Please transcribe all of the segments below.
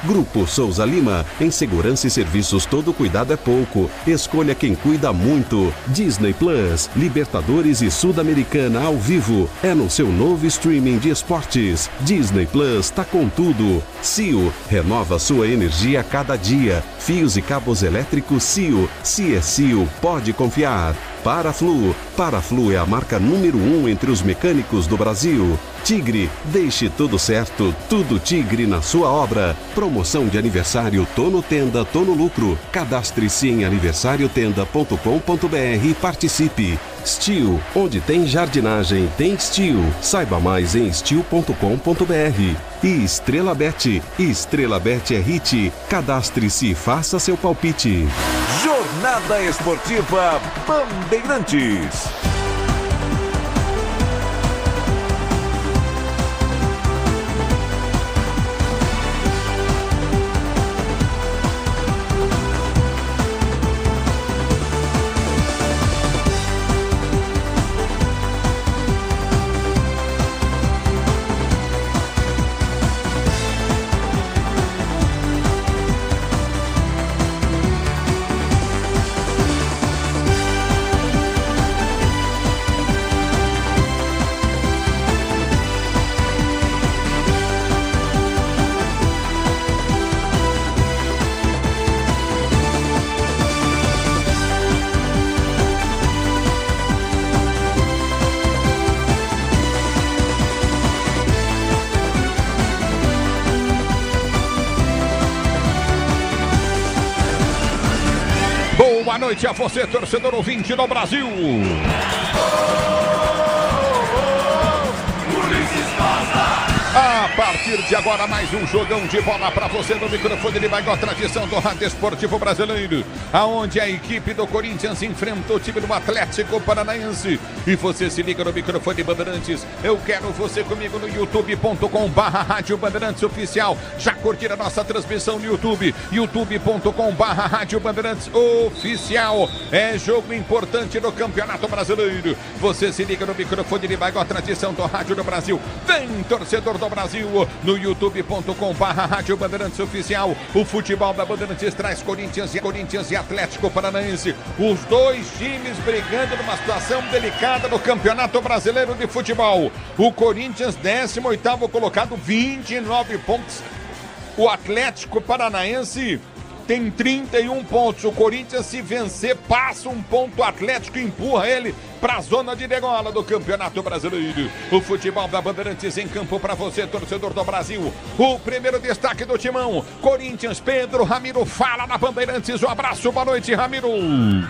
Grupo Souza Lima, em segurança e serviços todo cuidado é pouco. Escolha quem cuida muito. Disney Plus, Libertadores e Sul-Americana ao vivo. É no seu novo streaming de esportes. Disney Plus tá com tudo. CIO, renova sua energia a cada dia. Fios e cabos elétricos CIO. Se é CIO, pode confiar. Paraflu é a marca número 1 entre os mecânicos do Brasil. Tigre, deixe tudo certo, tudo Tigre na sua obra. Promoção de aniversário Tô no Tenda, Tô no Lucro. Cadastre-se em aniversarioTenda.com.br e participe. Steel, onde tem jardinagem, tem Steel. Saiba mais em steel.com.br. E Estrela Bet. Estrela Bet é hit. Cadastre-se e faça seu palpite. Jornada Esportiva Bandeirantes. Boa noite a você, torcedor ouvinte do Brasil. A partir de agora, mais um jogão de bola para você no microfone de maior tradição do rádio esportivo brasileiro, aonde a equipe do Corinthians enfrenta o time do Atlético Paranaense. E você se liga no microfone Bandeirantes. Eu quero você comigo no youtube.com/Rádio Bandeirantes Oficial. Já curtir a nossa transmissão no YouTube, youtube.com/Rádio Bandeirantes Oficial. É jogo importante no Campeonato Brasileiro. Você se liga no microfone de maior tradição do rádio do Brasil. Vem, torcedor do Brasil, no youtube.com/Rádio Bandeirantes Oficial. O futebol da Bandeirantes traz Corinthians e Atlético Paranaense. Os dois times brigando numa situação delicada no Campeonato Brasileiro de Futebol. O Corinthians, 18º colocado, 29 pontos. O Atlético Paranaense tem 31 pontos. O Corinthians, se vencer, passa um ponto. O Atlético empurra ele para a zona de degola do Campeonato Brasileiro. O futebol da Bandeirantes em campo para você, torcedor do Brasil. O primeiro destaque do timão, Corinthians. Pedro Ramiro fala na Bandeirantes. Um abraço, boa noite, Ramiro.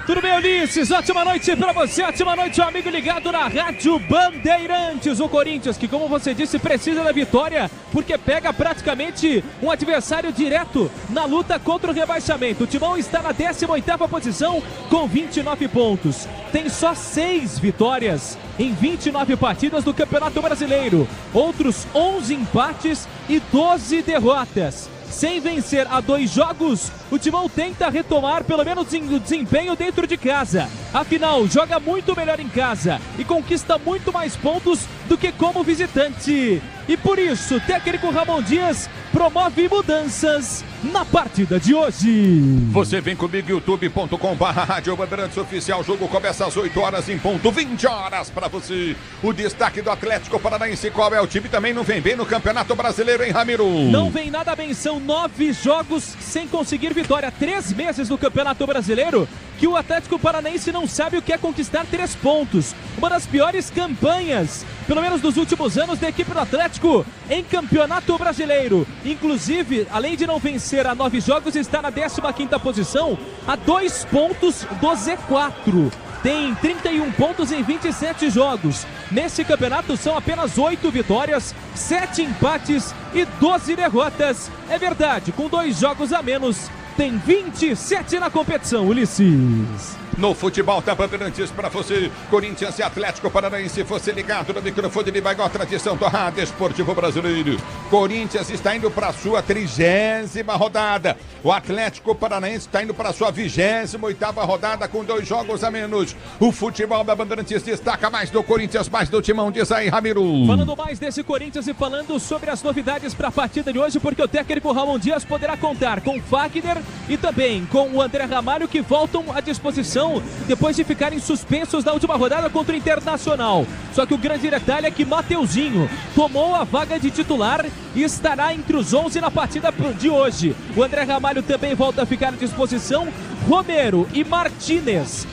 Tudo bem, Ulisses? Ótima noite para você, ótima noite, um amigo ligado na Rádio Bandeirantes. O Corinthians, que como você disse, precisa da vitória, porque pega praticamente um adversário direto na luta contra o rebaixamento. O timão está na 18ª posição com 29 pontos. Tem só 6 vitórias em 29 partidas do Campeonato Brasileiro. Outros 11 empates e 12 derrotas. Sem vencer a 2 jogos, o timão tenta retomar pelo menos o desempenho dentro de casa. Afinal, joga muito melhor em casa e conquista muito mais pontos do que como visitante. E por isso, o técnico Ramon Dias promove mudanças na partida de hoje. Você vem comigo, youtube.com/Rádio Bandeirantes Oficial. O jogo começa às 8 horas em ponto, 20 horas para você. O destaque do Atlético Paranaense, qual é o time? Também não vem bem no Campeonato Brasileiro, hein, Ramiro? Não vem nada bem, são 9 jogos sem conseguir vitória. 3 meses no Campeonato Brasileiro que o Atlético Paranaense não sabe o que é conquistar 3 pontos. Uma das piores campanhas, pelo menos dos últimos anos, da equipe do Atlético em Campeonato Brasileiro. Inclusive, além de não vencer a 9 jogos, está na 15ª posição, a 2 pontos do Z4. Tem 31 pontos em 27 jogos. Nesse campeonato são apenas 8 vitórias, 7 empates e 12 derrotas. É verdade, com 2 jogos a menos, tem 27 na competição, Ulisses. no futebol da Bandeirantes para você. Corinthians e Atlético Paranaense, você ligado no microfone de Baigó, tradição do Rádio Esportivo Brasileiro. Corinthians está indo para a sua 30ª rodada. O Atlético Paranaense está indo para a sua 28ª rodada com 2 jogos a menos. O futebol da Bandeirantes destaca mais do Corinthians, mais do timão, diz aí, Ramiro. Falando mais desse Corinthians e falando sobre as novidades para a partida de hoje, porque o técnico Ramon Dias poderá contar com Fagner e também com o André Ramalho, que voltam à disposição depois de ficarem suspensos na última rodada contra o Internacional. Só que o grande detalhe é que Mateuzinho tomou a vaga de titular e estará entre os 11 na partida de hoje. O André Ramalho também volta a ficar à disposição. Romero e Martínez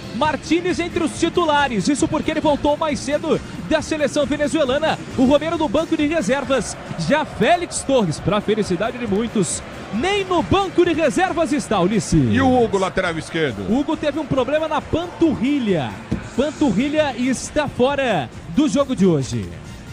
entre os titulares, isso porque ele voltou mais cedo da seleção venezuelana. O Romero no banco de reservas. Já Félix Torres, para a felicidade de muitos, nem no banco de reservas está, Ulisses. E o Hugo, lateral esquerdo? O Hugo teve um problema na panturrilha e está fora do jogo de hoje.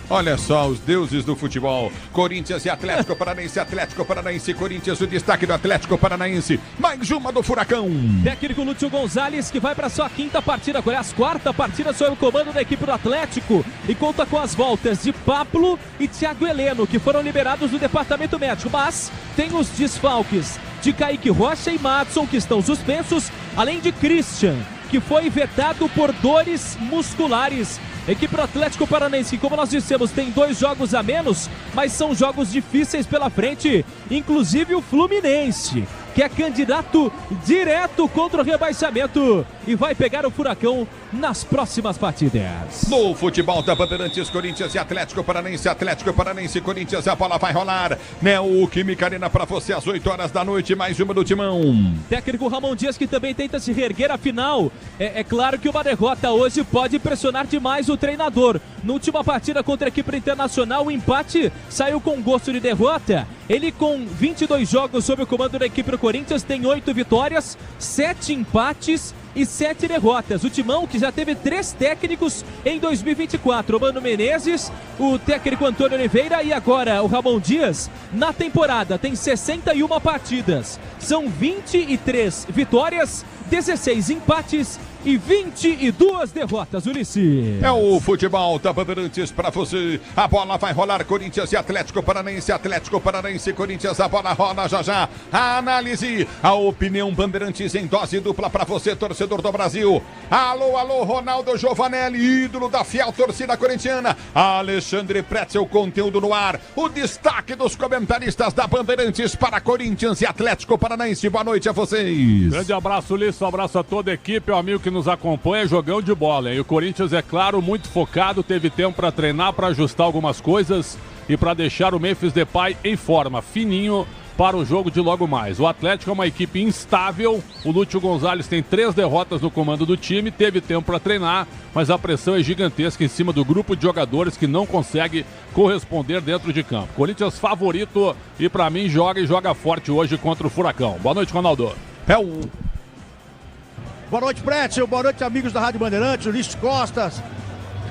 Olha só, os deuses do futebol. Corinthians e Atlético Paranaense, Corinthians, o destaque do Atlético Paranaense. Mais uma do Furacão. Técnico Lúcio Gonzalez, que vai para sua 5ª partida, aliás, 4ª partida sob o comando da equipe do Atlético, e conta com as voltas de Pablo e Thiago Heleno, que foram liberados do departamento médico, mas tem os desfalques de Kaique Rocha e Madson, que estão suspensos, além de Christian, que foi vetado por dores musculares. Equipe do Atlético Paranaense, como nós dissemos, tem 2 jogos a menos, mas são jogos difíceis pela frente, inclusive o Fluminense, que é candidato direto contra o rebaixamento e vai pegar o Furacão nas próximas partidas. No futebol da Bandeirantes, Corinthians e Atlético Paranaense, Corinthians, a bola vai rolar. Neoquímica Arena para você às 8 horas da noite, mais uma do timão. Técnico Ramon Dias, que também tenta se reerguer, afinal, é claro que uma derrota hoje pode pressionar demais o treinador. Na última partida contra a equipe internacional, o empate saiu com gosto de derrota. Ele, com 22 jogos sob o comando da equipe do Corinthians, tem 8 vitórias, 7 empates e 7 derrotas. O timão, que já teve 3 técnicos em 2024, o Mano Menezes, o técnico Antônio Oliveira e agora o Ramon Dias, na temporada tem 61 partidas, são 23 vitórias, 16 empates e 22 derrotas, Ulisses. É o futebol da Bandeirantes para você. A bola vai rolar, Corinthians e Atlético Paranaense, Corinthians, a bola rola já. A análise, a opinião Bandeirantes em dose dupla para você, torcedor do Brasil. Alô, Ronaldo Giovanelli, ídolo da fiel torcida corintiana. Alexandre Pretzel, conteúdo no ar. O destaque dos comentaristas da Bandeirantes para Corinthians e Atlético Paranaense. Boa noite a vocês. Grande abraço, Ulisses, um abraço a toda a equipe, o amigo que nos acompanha, jogão de bola, hein? E o Corinthians, é claro, muito focado, teve tempo para treinar, para ajustar algumas coisas e para deixar o Memphis Depay em forma, fininho, para o jogo de logo mais. O Atlético é uma equipe instável, o Lúcio Gonzalez tem 3 derrotas no comando do time, teve tempo para treinar, mas a pressão é gigantesca em cima do grupo de jogadores que não consegue corresponder dentro de campo. Corinthians favorito e para mim joga forte hoje contra o Furacão. Boa noite, Ronaldo. Boa noite, Pretzel. Boa noite, amigos da Rádio Bandeirantes. Ulisses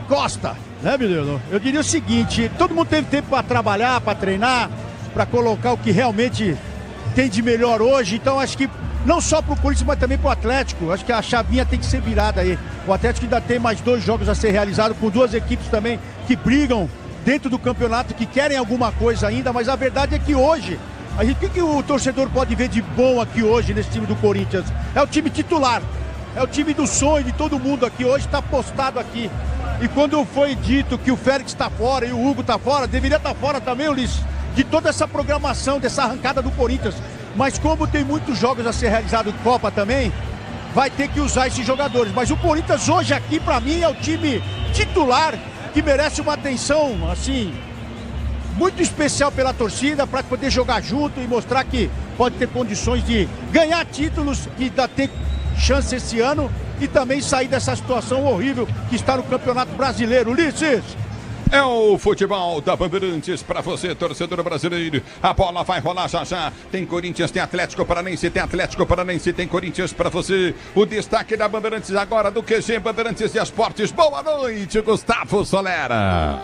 Costa, né, menino? Eu diria o seguinte, todo mundo teve tempo para trabalhar, para treinar, para colocar o que realmente tem de melhor hoje. Então, acho que não só para o Corinthians, mas também para o Atlético. Acho que a chavinha tem que ser virada aí. O Atlético ainda tem mais 2 jogos a ser realizados, com 2 equipes também que brigam dentro do campeonato, que querem alguma coisa ainda. Mas a verdade é que hoje, o que o torcedor pode ver de bom aqui hoje nesse time do Corinthians? É o time titular. É o time do sonho de todo mundo aqui, hoje está postado aqui. E quando foi dito que o Félix está fora e o Hugo está fora, deveria estar fora também, Ulisses, de toda essa programação, dessa arrancada do Corinthians. Mas como tem muitos jogos a ser realizados em Copa também, vai ter que usar esses jogadores. Mas o Corinthians hoje aqui, para mim, é o time titular que merece uma atenção, assim, muito especial pela torcida, para poder jogar junto e mostrar que pode ter condições de ganhar títulos, que ainda tem chance esse ano, e também sair dessa situação horrível que está no Campeonato Brasileiro. Ulisses! É o futebol da Bandeirantes para você, torcedor brasileiro. A bola vai rolar já. Tem Corinthians, tem Atlético Paranaense, tem Corinthians para você. O destaque da Bandeirantes agora do QG Bandeirantes de Esportes. Boa noite, Gustavo Solera.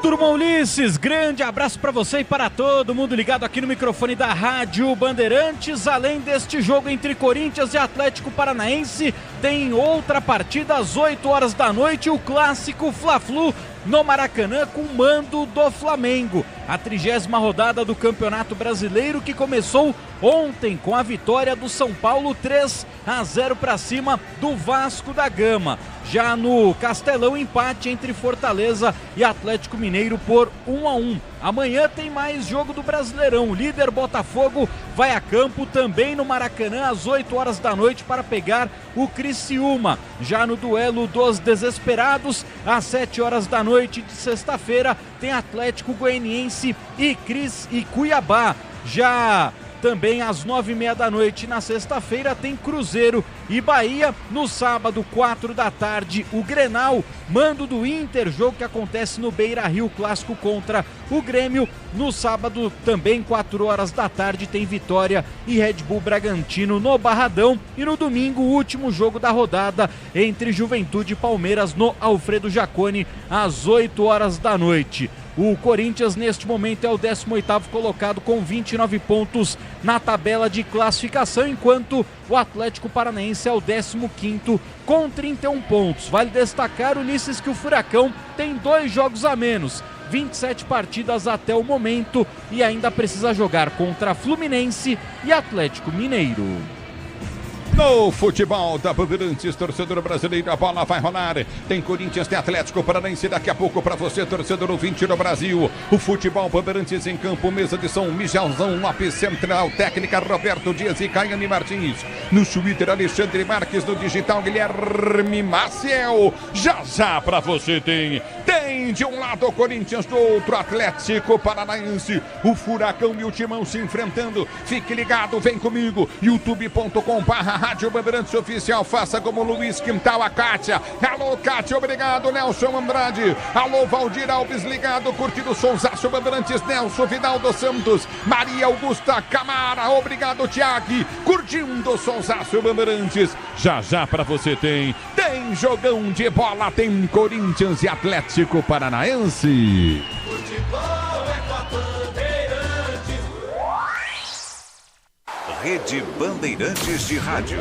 Turma Ulisses, grande abraço para você e para todo mundo ligado aqui no microfone da Rádio Bandeirantes. Além deste jogo entre Corinthians e Atlético Paranaense, tem outra partida às 8 horas da noite, o clássico Fla-Flu no Maracanã com mando do Flamengo. A 30ª rodada do Campeonato Brasileiro que começou ontem com a vitória do São Paulo 3-0 para cima do Vasco da Gama. Já no Castelão, empate entre Fortaleza e Atlético Mineiro por 1-1. Amanhã tem mais jogo do Brasileirão. O líder Botafogo vai a campo também no Maracanã às 8 horas da noite para pegar o Criciúma. Já no duelo dos desesperados, às 7 horas da noite de sexta-feira, tem Atlético Goianiense e Cuiabá. Já também às 9h30 da noite na sexta-feira tem Cruzeiro e Bahia. No sábado, 4 da tarde, o Grenal, mando do Inter, jogo que acontece no Beira-Rio, clássico contra o Grêmio. No sábado, também 4 horas da tarde, tem Vitória e Red Bull Bragantino no Barradão. E no domingo, o último jogo da rodada entre Juventude e Palmeiras no Alfredo Jaconi, às 8 horas da noite. O Corinthians neste momento é o 18º colocado com 29 pontos na tabela de classificação, enquanto o Atlético Paranaense é o 15º com 31 pontos. Vale destacar, Ulisses, que o Furacão tem 2 jogos a menos, 27 partidas até o momento, e ainda precisa jogar contra Fluminense e Atlético Mineiro. No futebol da Bandeirantes, torcedor brasileiro, a bola vai rolar. Tem Corinthians, tem Atlético Paranaense daqui a pouco para você, torcedor ouvinte do Brasil. O futebol Bandeirantes em campo, mesa de São Michelzão, Lopes Central, técnica Roberto Dias e Caiane Martins. No Twitter, Alexandre Marques, no digital, Guilherme Maciel. Já para você tem de um lado o Corinthians, do outro Atlético Paranaense. O Furacão e o Timão se enfrentando. Fique ligado, vem comigo. youtube.com/Rádio Bandeirantes Oficial. Faça como Luiz Quintal, a Kátia. Alô, Kátia, obrigado. Nelson Andrade. Alô, Valdir Alves, ligado, curtindo Sonsaço Bandeirantes. Nelson Vidal dos Santos. Maria Augusta Camara, obrigado, Thiago. Curtindo Sonsaço Bandeirantes. Já para você tem jogão de bola, tem Corinthians e Atlético Paranaense. Futebol é com a Bandeirantes. Rede Bandeirantes de Rádio.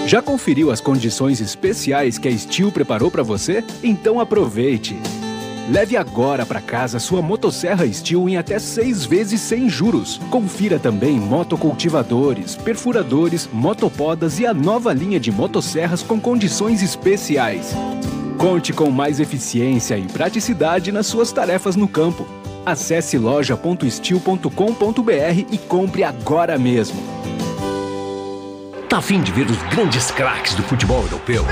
Já conferiu as condições especiais que a Steel preparou para você? Então aproveite! Leve agora para casa sua motosserra Steel em até 6 vezes sem juros. Confira também motocultivadores, perfuradores, motopodas e a nova linha de motosserras com condições especiais. Conte com mais eficiência e praticidade nas suas tarefas no campo. Acesse loja.steel.com.br e compre agora mesmo. Tá a fim de ver os grandes craques do futebol europeu?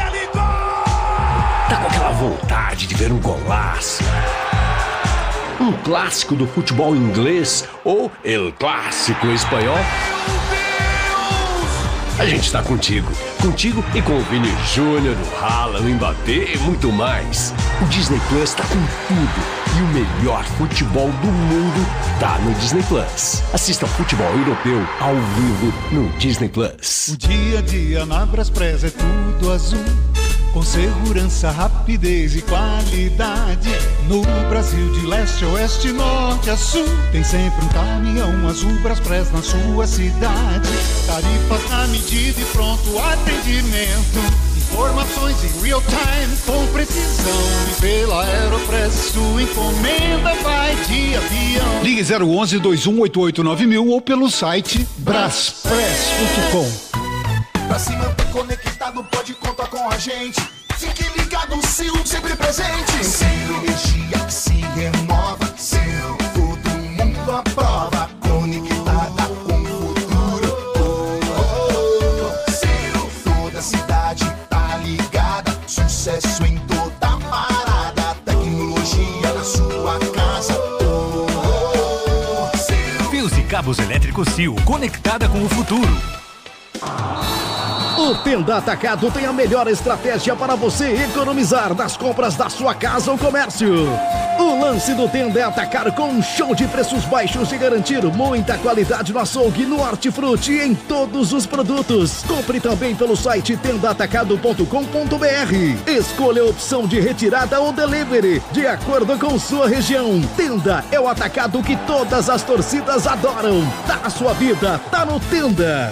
Tá com aquela vontade de ver um golaço? Um clássico do futebol inglês ou El Clássico espanhol? A gente tá contigo e com o Vini Júnior, o Haaland, o Mbappé e muito mais. O Disney Plus tá com tudo e o melhor futebol do mundo tá no Disney Plus. Assista ao futebol europeu ao vivo no Disney Plus. O dia a dia na Braspress é tudo azul, com segurança, rapidez e qualidade. No Brasil de leste a oeste, norte a sul, tem sempre um caminhão azul Braspress na sua cidade. Tarifas na medida e pronto atendimento. Informações em real time com precisão. E pela Aeropress sua encomenda vai de avião. Ligue 011-2188-9000 ou pelo site braspress.com. Pra se manter conectado, pode contar com a gente. Fique ligado, Sil, sempre presente. Sil, energia que se renova. Sil, todo mundo aprova. Conectada com o futuro. Sil, toda cidade tá ligada. Sucesso em toda parada. Tecnologia na sua casa. Fios e cabos elétricos Sil, conectada com o futuro. O Tenda Atacado tem a melhor estratégia para você economizar nas compras da sua casa ou comércio. O lance do Tenda é atacar com um show de preços baixos e garantir muita qualidade no açougue, no hortifruti e em todos os produtos. Compre também pelo site tendaatacado.com.br. Escolha a opção de retirada ou delivery, de acordo com sua região. Tenda é o atacado que todas as torcidas adoram. Tá na sua vida, tá no Tenda.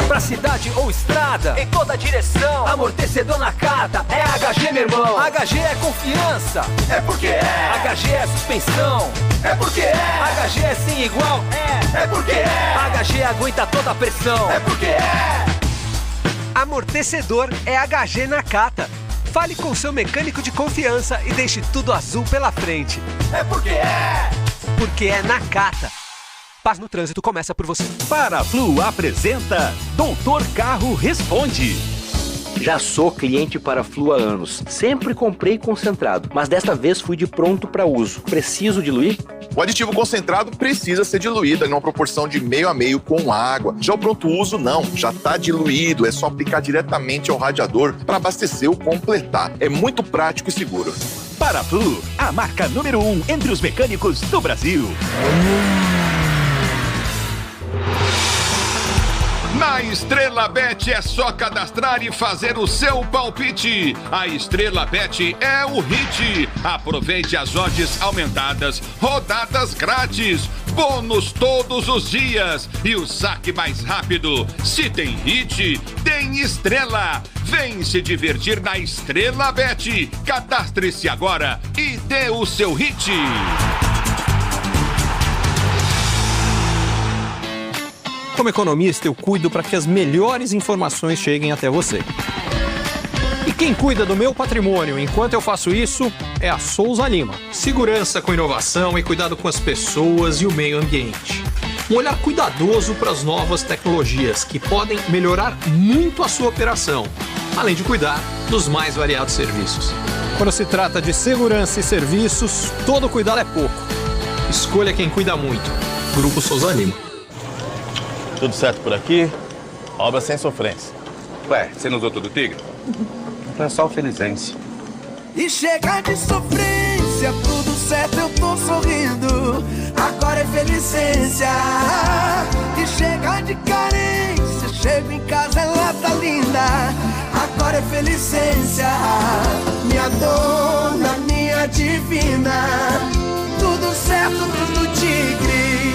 Pra cidade ou estrada, em toda direção, amortecedor Nakata é HG, meu irmão. HG é confiança, é porque é. HG é suspensão, é porque é. HG é sem igual, é porque é. HG aguenta toda a pressão, é porque é. Amortecedor é HG Nakata. Fale com seu mecânico de confiança e deixe tudo azul pela frente. É porque é. Porque é Nakata. Paz no trânsito começa por você. Paraflu apresenta Doutor Carro Responde. Já sou cliente Paraflu há anos. Sempre comprei concentrado, mas desta vez fui de pronto para uso. Preciso diluir? O aditivo concentrado precisa ser diluído em uma proporção de meio a meio com água. Já o pronto uso não, já está diluído. É só aplicar diretamente ao radiador para abastecer ou completar. É muito prático e seguro. Paraflu, a marca número 1 entre os mecânicos do Brasil. Na Estrela Bet é só cadastrar e fazer o seu palpite. A Estrela Bet é o hit. Aproveite as odds aumentadas, rodadas grátis, bônus todos os dias e o saque mais rápido. Se tem hit, tem estrela. Vem se divertir na Estrela Bet. Cadastre-se agora e dê o seu hit. Como economista, eu cuido para que as melhores informações cheguem até você. E quem cuida do meu patrimônio enquanto eu faço isso é a Souza Lima. Segurança com inovação e cuidado com as pessoas e o meio ambiente. Um olhar cuidadoso para as novas tecnologias que podem melhorar muito a sua operação, além de cuidar dos mais variados serviços. Quando se trata de segurança e serviços, todo cuidado é pouco. Escolha quem cuida muito. Grupo Souza Lima. Tudo certo por aqui? Obra sem sofrência. Ué, você não usou todo o Tigre? É só o Felizense. E chega de sofrência, tudo certo, eu tô sorrindo. Agora é Felicência. E chega de carência, chego em casa, ela tá linda. Agora é Felicência. Minha dona, minha divina. Tudo certo, tudo Tigre.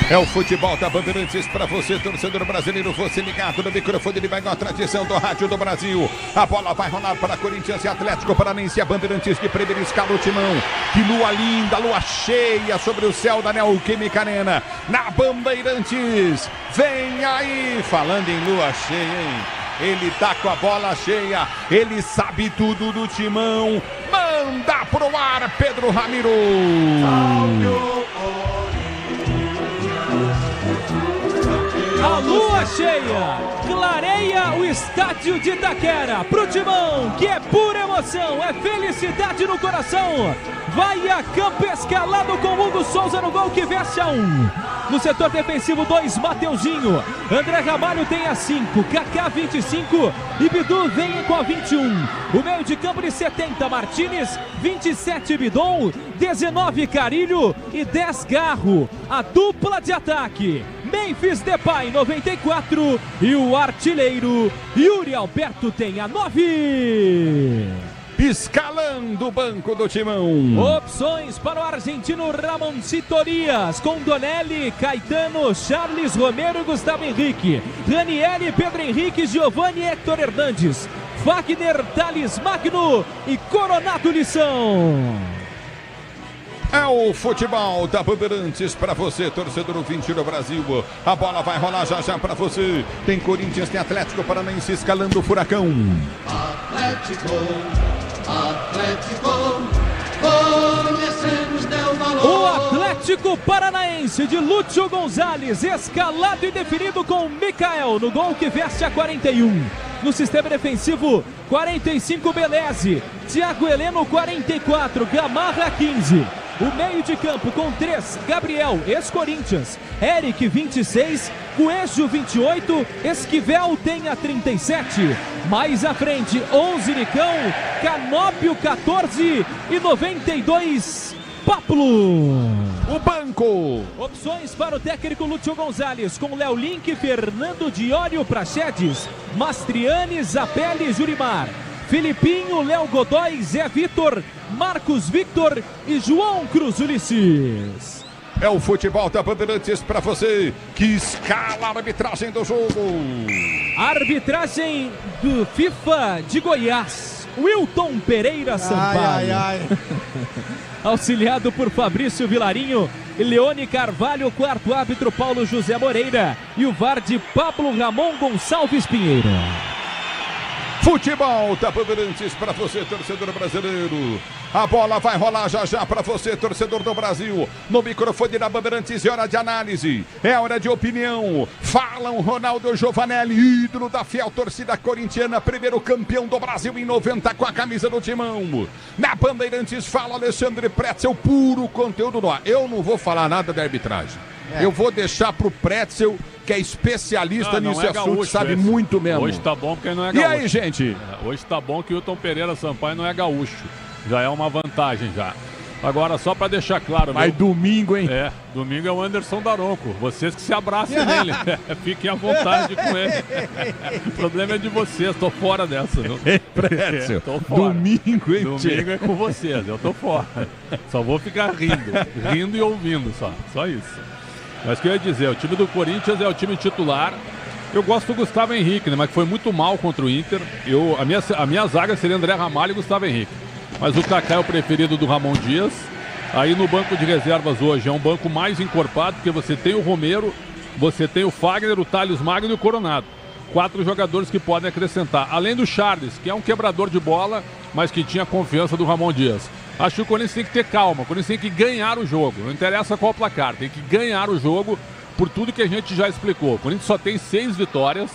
É o futebol da Bandeirantes para você, torcedor brasileiro, você ligado no microfone de maior tradição do rádio do Brasil. A bola vai rolar para Corinthians e Atlético Paranaense, a Bandeirantes de primeira escala, o timão. Que lua linda, lua cheia sobre o céu da Neoquímica Arena. Na Bandeirantes, vem aí, falando em lua cheia, hein? Ele tá com a bola cheia, ele sabe tudo do timão. Manda pro ar, Pedro Ramiro. A lua cheia clareia o estádio de Itaquera pro timão, que é pura emoção, é felicidade no coração. Vai a campo escalado com Hugo Souza no gol, que veste a 1. No setor defensivo, 2, Mateuzinho. André Ramalho tem a 5, Kaká 25 e Bidu vem com a 21. O meio de campo de 70, Martínez, 27, Bidon, 19, Carilho e 10, Garro. A dupla de ataque, Memphis Depay, 94 e o artilheiro Yuri Alberto tem a 9. Escalando o banco do timão. Opções para o argentino Ramoncito Torias, com Donelli, Caetano, Charles Romero e Gustavo Henrique. Ranieri, Pedro Henrique, Giovanni, Héctor Hernandes, Wagner, Thales Magno e Coronato Lição. É o futebol da Bandeirantes para você, torcedor ouvinte do Brasil. A bola vai rolar já já para você. Tem Corinthians, tem Atlético Paranaense escalando o furacão. O Atlético Atlético Paranaense de Lúcio Gonzalez, escalado e definido com Mikael no gol que veste a 41. No sistema defensivo, 45 Beleze, Thiago Heleno 44, Gamarra 15. O meio de campo com 3, Gabriel, ex-Corinthians, Eric 26, Coelho 28, Esquivel tem a 37. Mais à frente, 11 Nicão, Canópio 14 e 92, Pablo. O banco. Opções para o técnico Lúcio Gonzalez, com Léo Link, Fernando Diório, Praxedes, Mastriani, Zapelli, Jurimar, Filipinho, Léo Godoy, Zé Vitor, Marcos Victor e João Cruz Ulisses. É o futebol da Bandeirantes para você que escala a arbitragem do jogo. Arbitragem do FIFA de Goiás, Wilton Pereira Sampaio. Auxiliado por Fabrício Vilarinho e Leone Carvalho, quarto árbitro Paulo José Moreira e o VAR de Pablo Ramon Gonçalves Pinheiro. Futebol da Bandeirantes para você, torcedor brasileiro. A bola vai rolar já já para você, torcedor do Brasil. No microfone da Bandeirantes é hora de análise, é hora de opinião. Falam Ronaldo Giovanelli, ídolo da fiel torcida corintiana, primeiro campeão do Brasil em 90 com a camisa do Timão. Na Bandeirantes fala Alexandre Pretzel, puro conteúdo no ar. Eu não vou falar nada da arbitragem. Eu vou deixar pro Pretzel, que é especialista nesse assunto, sabe muito mesmo. Hoje tá bom porque não é gaúcho. E aí, gente? Hoje tá bom que o Wilton Pereira Sampaio não é gaúcho. Já é uma vantagem já. Agora, só para deixar claro... Mas domingo, hein? Domingo é o Anderson Daronco. Vocês que se abracem nele. Fiquem à vontade com ele. O problema é de vocês, tô fora dessa. Pretzel, domingo, hein? Domingo é com vocês, eu tô fora. Só vou ficar rindo e ouvindo só isso. Mas o que eu ia dizer, o time do Corinthians é o time titular. Eu gosto do Gustavo Henrique, né, mas que foi muito mal contra o Inter. A minha zaga seria André Ramalho e Gustavo Henrique. Mas o Kaká é o preferido do Ramon Dias. Aí no banco de reservas hoje é um banco mais encorpado, porque você tem o Romero, você tem o Fagner, o Thales Magno e o Coronado. 4 jogadores que podem acrescentar. Além do Charles, que é um quebrador de bola, mas que tinha confiança do Ramon Dias. Acho que o Corinthians tem que ter calma, o Corinthians tem que ganhar o jogo. Não interessa qual placar, tem que ganhar o jogo por tudo que a gente já explicou. O Corinthians só tem 6 vitórias.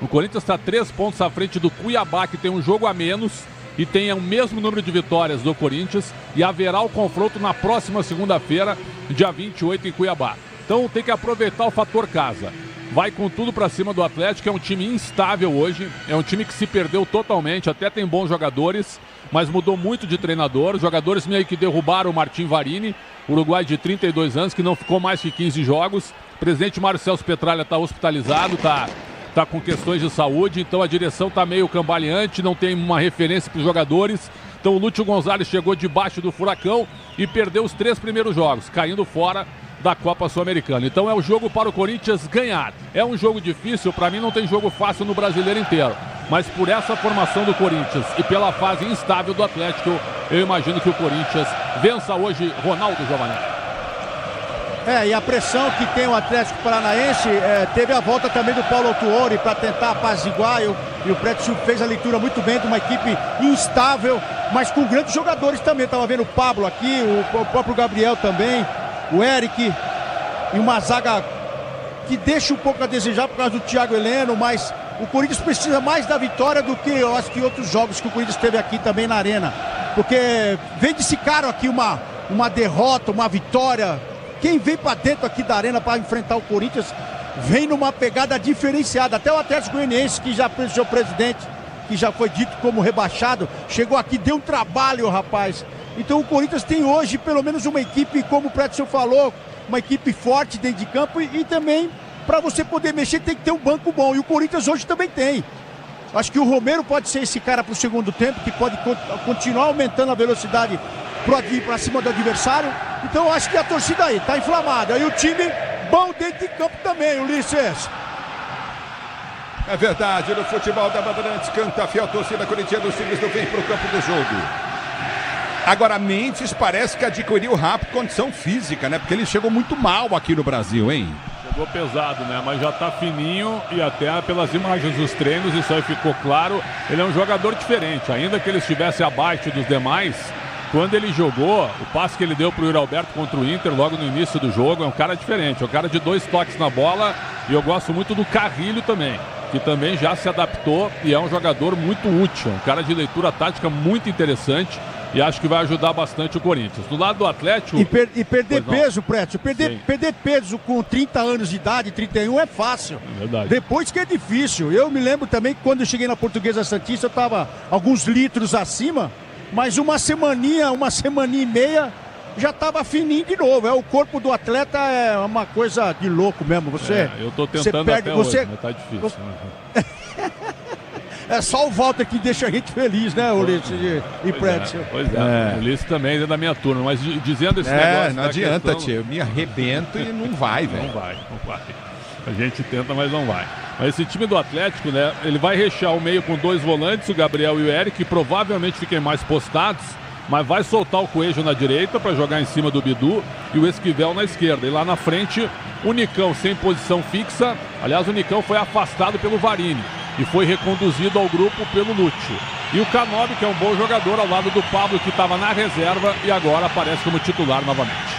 O Corinthians está 3 pontos à frente do Cuiabá, que tem um jogo a menos e tem o mesmo número de vitórias do Corinthians. E haverá o confronto na próxima segunda-feira, dia 28, em Cuiabá. Então tem que aproveitar o fator casa. Vai com tudo para cima do Atlético, é um time instável hoje. É um time que se perdeu totalmente, até tem bons jogadores, mas mudou muito de treinador. Jogadores meio que derrubaram o Martim Varini, uruguai de 32 anos, que não ficou mais que 15 jogos. O presidente Mário Celso Petralha está hospitalizado, está com questões de saúde, então a direção está meio cambaleante, não tem uma referência para os jogadores. Então o Lúcio Gonzalez chegou debaixo do furacão e perdeu os 3 primeiros jogos, caindo fora da Copa Sul-Americana. Então é o jogo para o Corinthians ganhar. É um jogo difícil, para mim não tem jogo fácil no brasileiro inteiro. Mas por essa formação do Corinthians e pela fase instável do Atlético, eu imagino que o Corinthians vença hoje Ronaldo Giovanelli. E a pressão que tem o Atlético Paranaense, teve a volta também do Paulo Autuori para tentar apaziguar, e o Pretzel fez a leitura muito bem de uma equipe instável, mas com grandes jogadores também. Estava vendo o Pablo aqui, o próprio Gabriel também, o Eric, e uma zaga que deixa um pouco a desejar por causa do Thiago Heleno, mas o Corinthians precisa mais da vitória do que eu acho que outros jogos que o Corinthians teve aqui também na Arena, porque vem desse caro aqui uma derrota, uma vitória. Quem vem para dentro aqui da Arena para enfrentar o Corinthians vem numa pegada diferenciada. Até o Atlético Goianiense, que já foi o seu presidente, que já foi dito como rebaixado, chegou aqui, deu um trabalho, rapaz. Então o Corinthians tem hoje pelo menos uma equipe, como o Pretzel falou, uma equipe forte dentro de campo, e também para você poder mexer tem que ter um banco bom, e o Corinthians hoje também tem. Acho que o Romero pode ser esse cara para o segundo tempo, que pode continuar aumentando a velocidade para cima do adversário. Então acho que a torcida aí está inflamada, e o time bom dentro de campo também, Ulisses. É verdade, no futebol da Bandeirantes canta a fiel torcida corintiana, os times não vêm para o campo do jogo. Agora, Mendes parece que adquiriu rápido condição física, né? Porque ele chegou muito mal aqui no Brasil, hein? Chegou pesado, né? Mas já tá fininho, e até pelas imagens dos treinos, isso aí ficou claro. Ele é um jogador diferente, ainda que ele estivesse abaixo dos demais, quando ele jogou, o passe que ele deu pro Yuri Alberto contra o Inter logo no início do jogo, é um cara diferente, é um cara de 2 toques na bola, e eu gosto muito do Carrilho também, que também já se adaptou e é um jogador muito útil, um cara de leitura tática muito interessante, e acho que vai ajudar bastante o Corinthians. Do lado do Atlético... E perder peso, Prétio, perder peso com 30 anos de idade, 31 é fácil. É verdade. Depois que é difícil. Eu me lembro também que quando eu cheguei na Portuguesa Santista, eu estava alguns litros acima, mas uma semaninha e meia, já estava fininho de novo. O corpo do atleta é uma coisa de louco mesmo. Eu tô tentando até hoje, mas tá difícil. É só o Walter que deixa a gente feliz, né, Ulisses e Prétio? Pois é. O Ulisses também é da minha turma, mas dizendo esse negócio... Não adianta, tio. Eu me arrebento e não vai, velho. Não vai. A gente tenta, mas não vai. Mas esse time do Atlético, né, ele vai rechear o meio com 2 volantes, o Gabriel e o Eric, que provavelmente fiquem mais postados, mas vai soltar o Coelho na direita para jogar em cima do Bidu e o Esquivel na esquerda. E lá na frente, o Nicão sem posição fixa. Aliás, o Nicão foi afastado pelo Varini e foi reconduzido ao grupo pelo Lúcio. E o Canóbio, que é um bom jogador, ao lado do Pablo, que estava na reserva e agora aparece como titular novamente.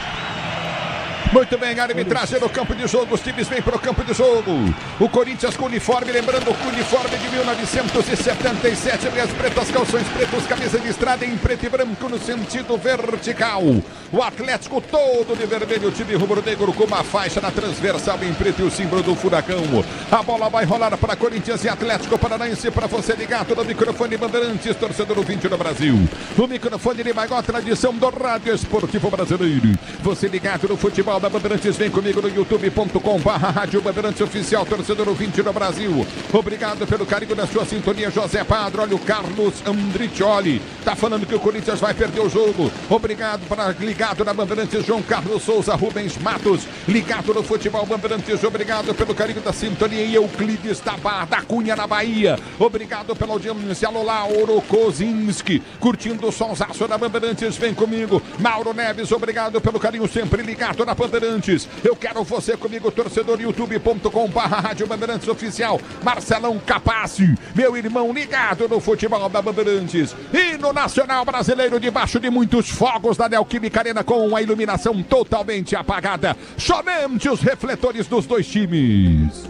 Muito bem, a arbitragem no campo de jogo, os times vêm para o campo de jogo. O Corinthians com uniforme, lembrando o uniforme de 1977, meias pretas, calções pretos, camisa de estrada em preto e branco no sentido vertical. O Atlético todo de vermelho, o time rubro-negro com uma faixa na transversal em preto e o símbolo do furacão. A bola vai rolar para Corinthians e Atlético Paranaense, para você ligado no microfone Bandeirantes, torcedor ouvinte do Brasil. O microfone de maior tradição do rádio esportivo brasileiro. Você ligado no futebol da Bandeirantes, vem comigo no youtube.com/Rádio Bandeirantes Oficial, torcedor ouvinte do Brasil. Obrigado pelo carinho da sua sintonia, José Padre. Olha o Carlos Andriccioli, tá falando que o Corinthians vai perder o jogo. Obrigado para ligado na Bandeirantes, João Carlos Souza, Rubens Matos, ligado no futebol Bandeirantes. Obrigado pelo carinho da sintonia em Euclides da Cunha, na Bahia. Obrigado pela audiência, Lauro Kozinski, curtindo o sonsaço da Bandeirantes, vem comigo. Mauro Neves, obrigado pelo carinho, sempre ligado na Bandeirantes. Eu quero você comigo, torcedor, youtube.com/Rádio Bandeirantes Oficial. Marcelão Capassi, meu irmão ligado no futebol da Bandeirantes. E no Nacional Brasileiro, debaixo de muitos fogos da Neoquímica Arena, com a iluminação totalmente apagada. Somente os refletores dos 2 times.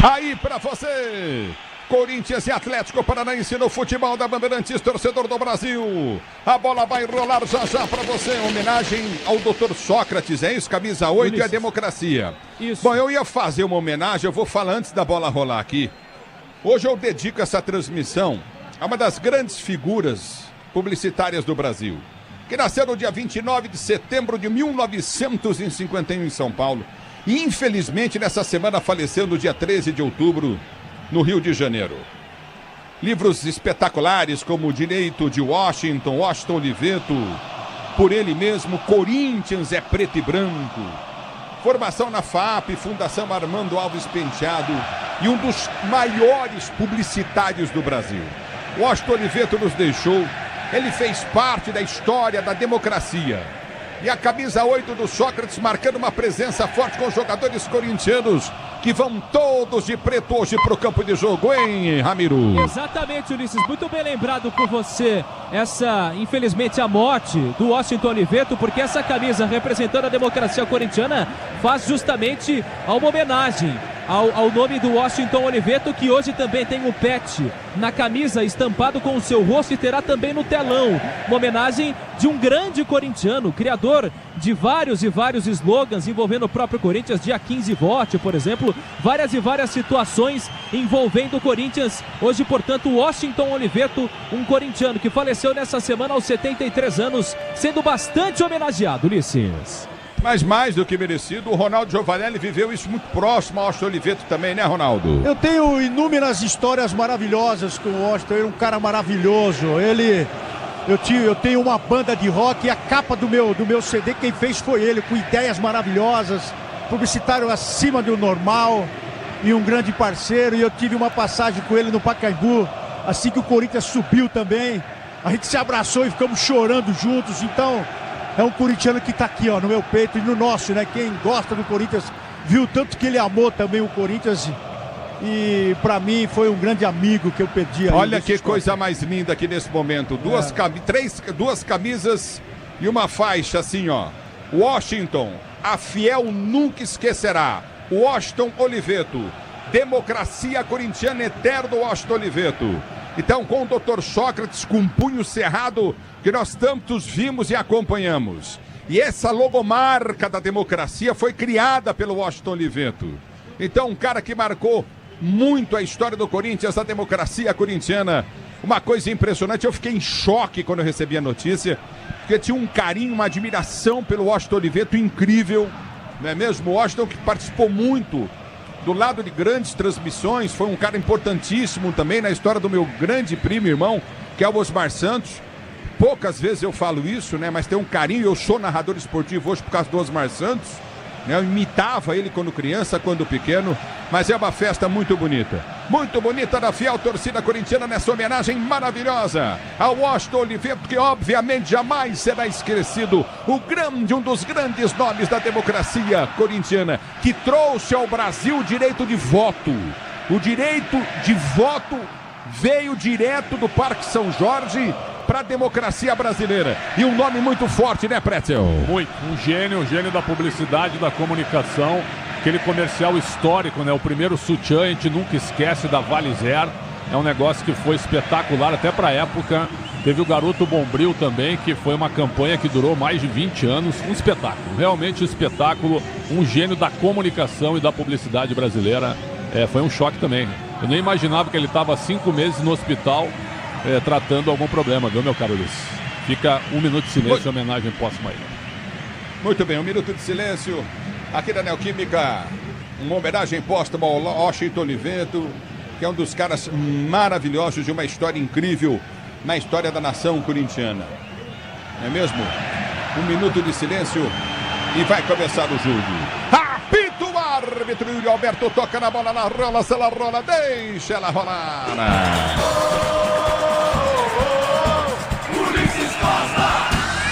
Aí pra você, Corinthians e Atlético Paranaense no futebol da Bandeirantes, torcedor do Brasil. A bola vai rolar já pra você. Homenagem ao Dr. Sócrates, é isso? Camisa 8 e a democracia. Isso. Bom, eu ia fazer uma homenagem, eu vou falar antes da bola rolar aqui. Hoje eu dedico essa transmissão a uma das grandes figuras publicitárias do Brasil, que nasceu no dia 29 de setembro de 1951 em São Paulo. E infelizmente nessa semana faleceu no dia 13 de outubro no Rio de Janeiro. Livros espetaculares como Direito de Washington Oliveto, por ele mesmo, Corinthians é preto e branco. Formação na FAP, Fundação Armando Alves Penteado e um dos maiores publicitários do Brasil. Washington Oliveto nos deixou, ele fez parte da história da democracia. E a camisa 8 do Sócrates marcando uma presença forte com os jogadores corintianos que vão todos de preto hoje para o campo de jogo, hein, Ramiro? Exatamente, Ulisses, muito bem lembrado por você essa, infelizmente, a morte do Washington Oliveto, porque essa camisa representando a democracia corintiana faz justamente uma homenagem ao nome do Washington Oliveto, que hoje também tem um pet na camisa estampado com o seu rosto e terá também no telão uma homenagem de um grande corintiano, criador de vários e vários slogans envolvendo o próprio Corinthians, dia 15 vote, por exemplo, várias e várias situações envolvendo o Corinthians. Hoje, portanto, Washington Oliveto, um corintiano que faleceu nessa semana aos 73 anos, sendo bastante homenageado, Ulisses. Mas mais do que merecido, o Ronaldo Giovanelli viveu isso muito próximo ao Washington Oliveto também, né, Ronaldo? Eu tenho inúmeras histórias maravilhosas com o Washington, ele é um cara maravilhoso. Eu tenho uma banda de rock e a capa do meu CD quem fez foi ele, com ideias maravilhosas, publicitário acima do normal e um grande parceiro. E eu tive uma passagem com ele no Pacaembu, assim que o Corinthians subiu também. A gente se abraçou e ficamos chorando juntos, então é um corintiano que tá aqui, ó, no meu peito e no nosso, né? Quem gosta do Corinthians viu tanto que ele amou também o Corinthians e pra mim foi um grande amigo que eu perdi aí. Olha que coisa mais linda aqui nesse momento. Duas camisas e uma faixa assim, ó. Washington, a fiel nunca esquecerá. Washington Oliveto, democracia corintiana eterno Washington Oliveto. Então, com o Dr. Sócrates, com punho cerrado, que nós tantos vimos e acompanhamos. E essa logomarca da democracia foi criada pelo Washington Oliveto. Então, um cara que marcou muito a história do Corinthians, a democracia corintiana. Uma coisa impressionante, eu fiquei em choque quando eu recebi a notícia, porque tinha um carinho, uma admiração pelo Washington Oliveto incrível, não é mesmo? O Washington que participou muito do lado de grandes transmissões, foi um cara importantíssimo também na história do meu grande primo e irmão, que é o Osmar Santos. Poucas vezes eu falo isso, né? Mas tem um carinho, eu sou narrador esportivo hoje por causa do Osmar Santos, né? Eu imitava ele quando criança, quando pequeno, mas é uma festa muito bonita da fiel torcida corintiana nessa homenagem maravilhosa ao Washington Oliveto, que obviamente jamais será esquecido, um dos grandes nomes da democracia corintiana, que trouxe ao Brasil o direito de voto. O direito de voto veio direto do Parque São Jorge para a democracia brasileira. E um nome muito forte, né, Pretzel? Muito. Um gênio da publicidade, da comunicação. Aquele comercial histórico, né? O primeiro sutiã, a gente nunca esquece, da Valizer. É um negócio que foi espetacular até para a época. Teve o Garoto Bombril também, que foi uma campanha que durou mais de 20 anos. Um espetáculo, realmente um espetáculo. Um gênio da comunicação e da publicidade brasileira. Foi um choque também. Eu nem imaginava que ele estava 5 meses no hospital tratando algum problema, viu, meu caro Luiz? Fica um minuto de silêncio em homenagem póstuma a ele. Muito bem, um minuto de silêncio aqui da Neoquímica. Uma homenagem póstuma ao Washington Oliveto, que é um dos caras maravilhosos de uma história incrível na história da nação corintiana. Não é mesmo? Um minuto de silêncio e vai começar o jogo. Apita o árbitro, Yuri Alberto toca na bola, na rola, se ela rola, deixa ela rolar.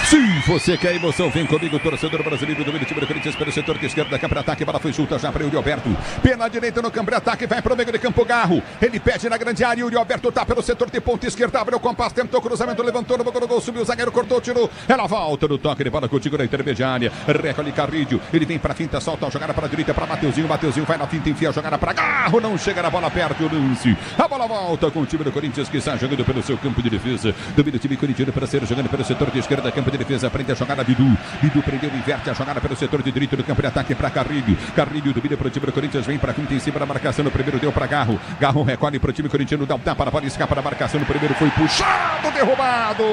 Sim, você quer emoção, vem comigo, torcedor brasileiro do time do Corinthians pelo setor de esquerda, campo de ataque, bola foi junta já para o Yuri Alberto, pela direita no campo de ataque, vai para o meio de campo, Garro, ele pede na grande área, Yuri Alberto tá pelo setor de ponta esquerda, abriu o compasso, tentou cruzamento, levantou no boca do gol, subiu o zagueiro, cortou, tirou, ela volta no toque de bola contigo na intermediária, recolhe Carrídio, ele vem para a finta, solta a jogada para a direita, para Mateuzinho vai na finta, enfia a jogada para Garro, não chega na bola perto, o lance, a bola volta com o time do Corinthians que está jogando pelo seu campo de defesa, domina o time corintiano para ser jogando pelo setor de esquerda, campo de defesa, prende a jogada Bidu prendeu, inverte a jogada pelo setor de direito do campo de ataque para Carrilho domina para o time do Corinthians, vem para quinta em cima da marcação, no primeiro deu para Garro recolhe para o time corintiano, dá um tapa na bola, escapa da marcação, no primeiro foi puxado, derrubado,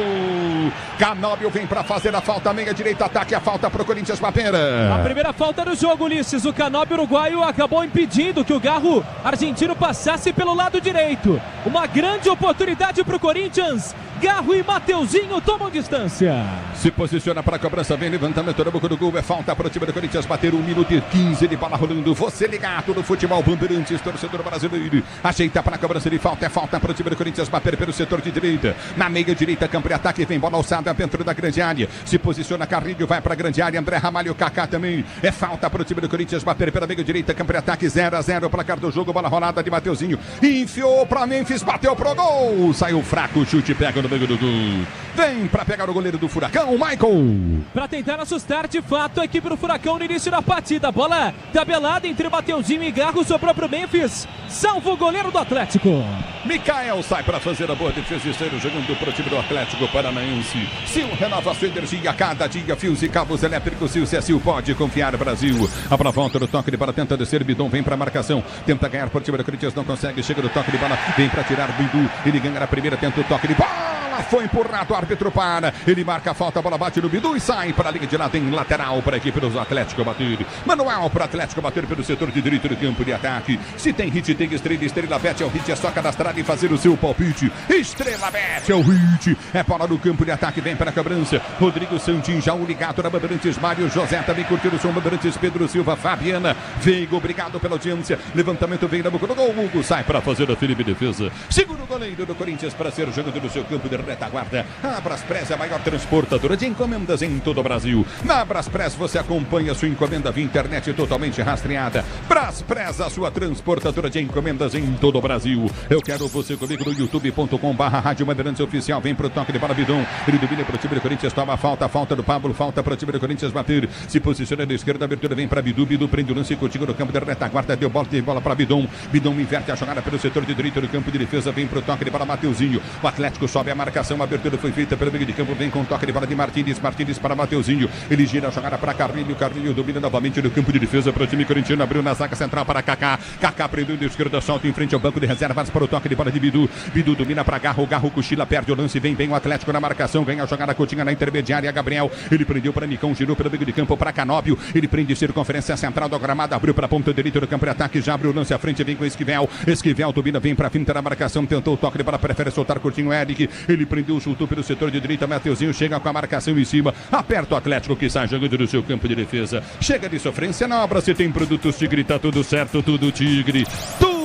Canóbio vem para fazer a falta, meia direita, ataque, a falta para o Corinthians, Papera. A primeira falta do jogo, Ulisses, o Canóbio uruguaio acabou impedindo que o Garro argentino passasse pelo lado direito, uma grande oportunidade para o Corinthians. Garro e Mateuzinho tomam distância. Se posiciona para a cobrança, vem levantamento da boca do gol, é falta para o time do Corinthians bater 1 minuto e 15 de bola rolando. Você ligado no futebol Bandeirantes, torcedor brasileiro, ajeita para a cobrança de falta, é falta para o time do Corinthians bater pelo setor de direita, na meia direita, campo de ataque, vem bola alçada dentro da grande área, se posiciona Carrilho, vai para a grande área, André Ramalho, Kaká também, é falta para o time do Corinthians bater pela meia direita, campo de ataque, 0-0, placar do jogo, bola rolada de Mateuzinho, enfiou para Memphis, bateu pro gol, saiu fraco, chute, pega no meio do gol, vem para pegar o goleiro do Furacão, Michael. Para tentar assustar de fato a equipe do Furacão no início da partida, bola tabelada entre Mateuzinho e Garro, sobrou pro Memphis, salva o goleiro do Atlético. Mikael sai para fazer a boa defesa e sair jogando para o time do Atlético Paranaense. Sil renova sua energia cada dia, fios e cabos elétricos, Sil Sil pode confiar, Brasil. A bola volta no toque de bola, tenta descer, Bidon vem para a marcação, tenta ganhar por time do Corinthians, não consegue, chega no toque de bola, vem para tirar Bidu, ele ganha na primeira, tenta o toque de bola. bola foi empurrada, o árbitro para. Ele marca a falta, a bola bate no Bidu e sai para a linha de lado em lateral para a equipe do Atlético bater. Manual para o Atlético bater pelo setor de direito do campo de ataque. Se tem hit, tem estrela. Estrela Bet é o hit, é só cadastrar e fazer o seu palpite. Estrela Bet é o hit. É bola no campo de ataque, vem para a cobrança. Rodrigo Santin, já o ligado na Bandeirantes, Mário José também curtindo o som, Bandeirantes, Pedro Silva, Fabiana. Veiga, obrigado pela audiência. Levantamento vem na boca do gol. Hugo sai para fazer a Felipe defesa. Segura o goleiro do Corinthians para ser jogador do seu campo de retaguarda. A Braspress é a maior transportadora de encomendas em todo o Brasil. Na Braspress você acompanha a sua encomenda via internet totalmente rastreada. Braspress, a sua transportadora de encomendas em todo o Brasil. Eu quero você comigo no youtube.com/Rádio Bandeirantes Oficial. Vem pro toque de bola, Bidon. Ele domina pro time do Corinthians, toma a falta do Pablo, falta pro time do Corinthians bater. Se posiciona na esquerda, a abertura vem para Bidu. Bidu prende o lance contigo no campo de retaguarda. Deu bola para Bidon. Bidon inverte a jogada pelo setor de direito do campo de defesa. Vem pro toque de bola, Mateuzinho. O Atlético sobe a marcação. A abertura foi feita pelo meio de campo. Vem com o toque de bola de Martínez. Martínez para Mateuzinho. Ele gira a jogada para Carlinho. Carlinho domina novamente no campo de defesa para o time corintiano. Abriu na zaga central para Kaká. Kaká prendeu de esquerda, solta em frente ao banco de reservas para o toque de bola de Bidu. Bidu domina para Garro. Garro cochila, perde o lance. Vem bem o Atlético na marcação. Ganha a jogada Coutinho na intermediária. Gabriel. Ele prendeu para Nicão. Girou pelo meio de campo para Canóbio. Ele prende circunferência central do gramado. Abriu para a ponta direita do campo de ataque. Já abriu o lance à frente. Vem com Esquivel. Esquivel domina, vem para a finta da marcação. Tentou o toque de bola. Prefere soltar Coutinho. Eric. Ele prendeu, chutou pelo setor de direita. Mateuzinho chega com a marcação em cima. Aperta o Atlético que sai jogando no seu campo de defesa. Chega de sofrência na obra. Se tem produtos Tigre, tá tudo certo. Tudo Tigre.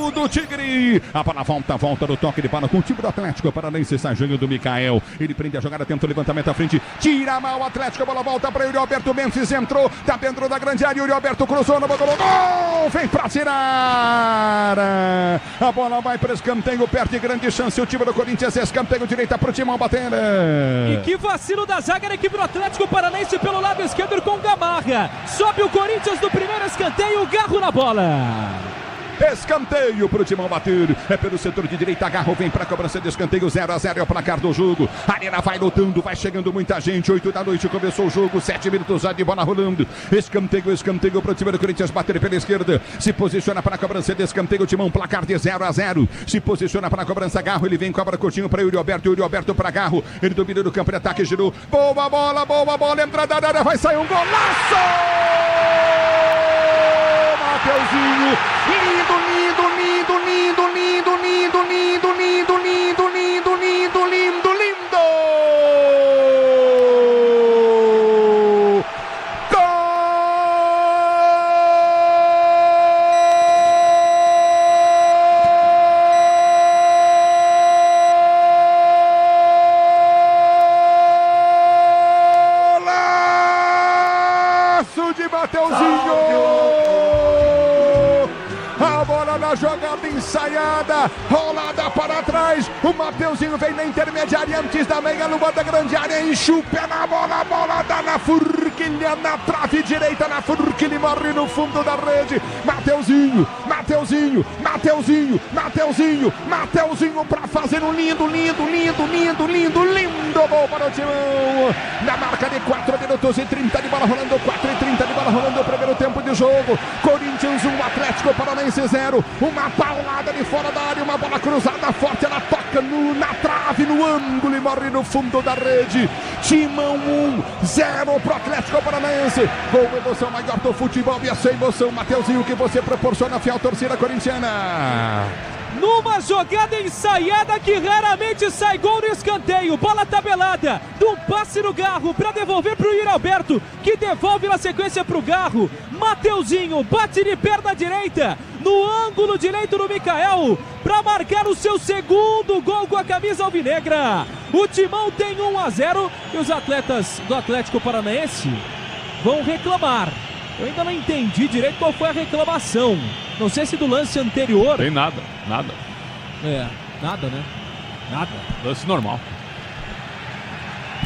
Do Tigre, a bola volta do toque de bola com o time do Atlético Paranaense, sai jogando do Mikael, ele prende a jogada, tenta o levantamento à frente, tira a mão o Atlético, a bola volta para Yuri Alberto, Memphis entrou, tá dentro da grande área, Yuri Alberto cruzou, no gol, vem pra tirar, a bola vai para escanteio, perde grande chance, o time do Corinthians, escanteio direita pro Timão batendo. E que vacilo da zaga da equipe do Atlético Paranaense pelo lado esquerdo com Gamarra, sobe o Corinthians no primeiro escanteio, Garro na bola. Escanteio pro Timão bater. É pelo setor de direita. Garro vem pra cobrança de escanteio. 0-0 é o placar do jogo. A Arena vai lutando, vai chegando muita gente. 8 da noite começou o jogo. 7 minutos já de bola rolando. Escanteio pro time do Corinthians bater pela esquerda. Se posiciona para a cobrança de escanteio. Timão, placar de 0-0. Se posiciona para a cobrança. Garro, ele vem, cobra curtinho para Yuri Alberto. Yuri Alberto para Garro. Ele domina no campo de ataque, girou. Boa bola. Entrada da área, vai sair um golaço! Mateuzinho, lindo. Golaço de Mateuzinho! A bola na jogada ensaiada, rolada para trás, o Mateuzinho vem na intermediária antes da meia-lua da grande área, enche o pé na bola, a bola dá na forquilha, na trave direita, na forquilha e morre no fundo da rede. Mateuzinho para fazer um lindo gol para o Timão. Na marca de 4 minutos e 30 de bola rolando, 4:30 de bola rolando, o primeiro tempo de jogo. Corinthians 1, Atlético Paranaense 0. Uma paulada de fora da área, uma bola cruzada forte, ela toca na trave, no ângulo e morre no fundo da rede. Timão 1-0 pro Atlético Paranaense. Gol, emoção maior do futebol e essa emoção, Mateuzinho, que você proporciona a fiel torcida corintiana. Numa jogada ensaiada que raramente sai gol no escanteio. Bola tabelada, de um passe no Garro para devolver para o Yuri Alberto, que devolve na sequência para o Garro. Mateuzinho bate de perna direita no ângulo direito do Mikael para marcar o seu segundo gol com a camisa alvinegra. O Timão tem 1-0 e os atletas do Atlético Paranaense vão reclamar. Eu ainda não entendi direito qual foi a reclamação. Não sei se do lance anterior. Tem nada. Nada, né? Nada. Lance normal.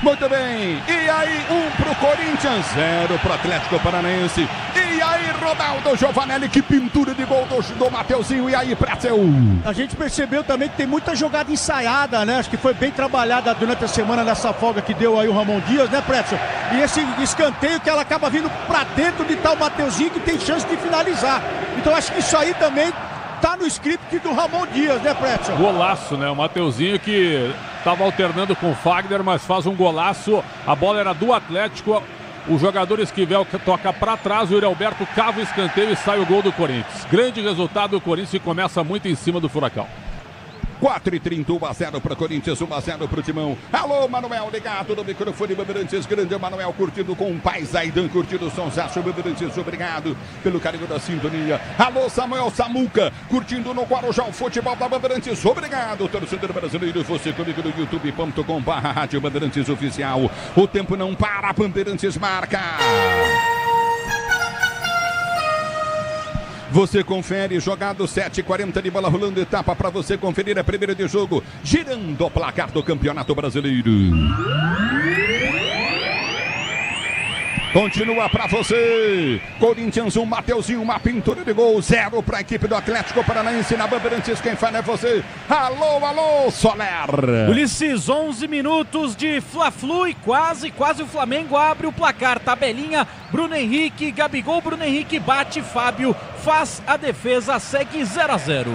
Muito bem, e aí 1 pro Corinthians, 0 pro Atlético Paranaense. E aí Ronaldo Giovanelli, que pintura de gol do Mateuzinho. E aí Pretzel. A gente percebeu também que tem muita jogada ensaiada, né? Acho que foi bem trabalhada durante a semana nessa folga que deu aí o Ramon Dias, né, Pretzel? E esse escanteio que ela acaba vindo pra dentro de tal Mateuzinho que tem chance de finalizar. Então acho que isso aí também tá no script do Ramon Dias, né, Pretzel? Golaço, né? O Mateuzinho que estava alternando com o Fagner, mas faz um golaço. A bola era do Atlético. O jogador Esquivel toca para trás, o Yuri Alberto cava o escanteio e sai o gol do Corinthians. Grande resultado do Corinthians, que começa muito em cima do Furacão. 4h30, 1-0 para Corinthians, 1-0 para o Timão. Alô, Manuel, ligado no microfone Bandeirantes, grande Manuel, curtindo com o pai Zaidan, curtindo o Sonsaço Bandeirantes, obrigado pelo carinho da sintonia. Alô, Samuel Samuca, curtindo no Guarujá o futebol da Bandeirantes, obrigado, torcedor brasileiro, você comigo no youtube.com/Rádio Bandeirantes Oficial. O tempo não para, Bandeirantes marca. Você confere, jogado 7h40 de bola rolando, etapa para você conferir a primeira de jogo, girando o placar do Campeonato Brasileiro. Continua para você. Corinthians 1, Mateuzinho, uma pintura de gol. 0 para a equipe do Atlético Paranaense na Bandeirantes. Quem fala é você. Alô, alô, Soler. Ulisses, 11 minutos de Fla-Flu e quase o Flamengo abre o placar. Tabelinha, Bruno Henrique, Gabigol, Bruno Henrique bate, Fábio faz a defesa, segue 0-0.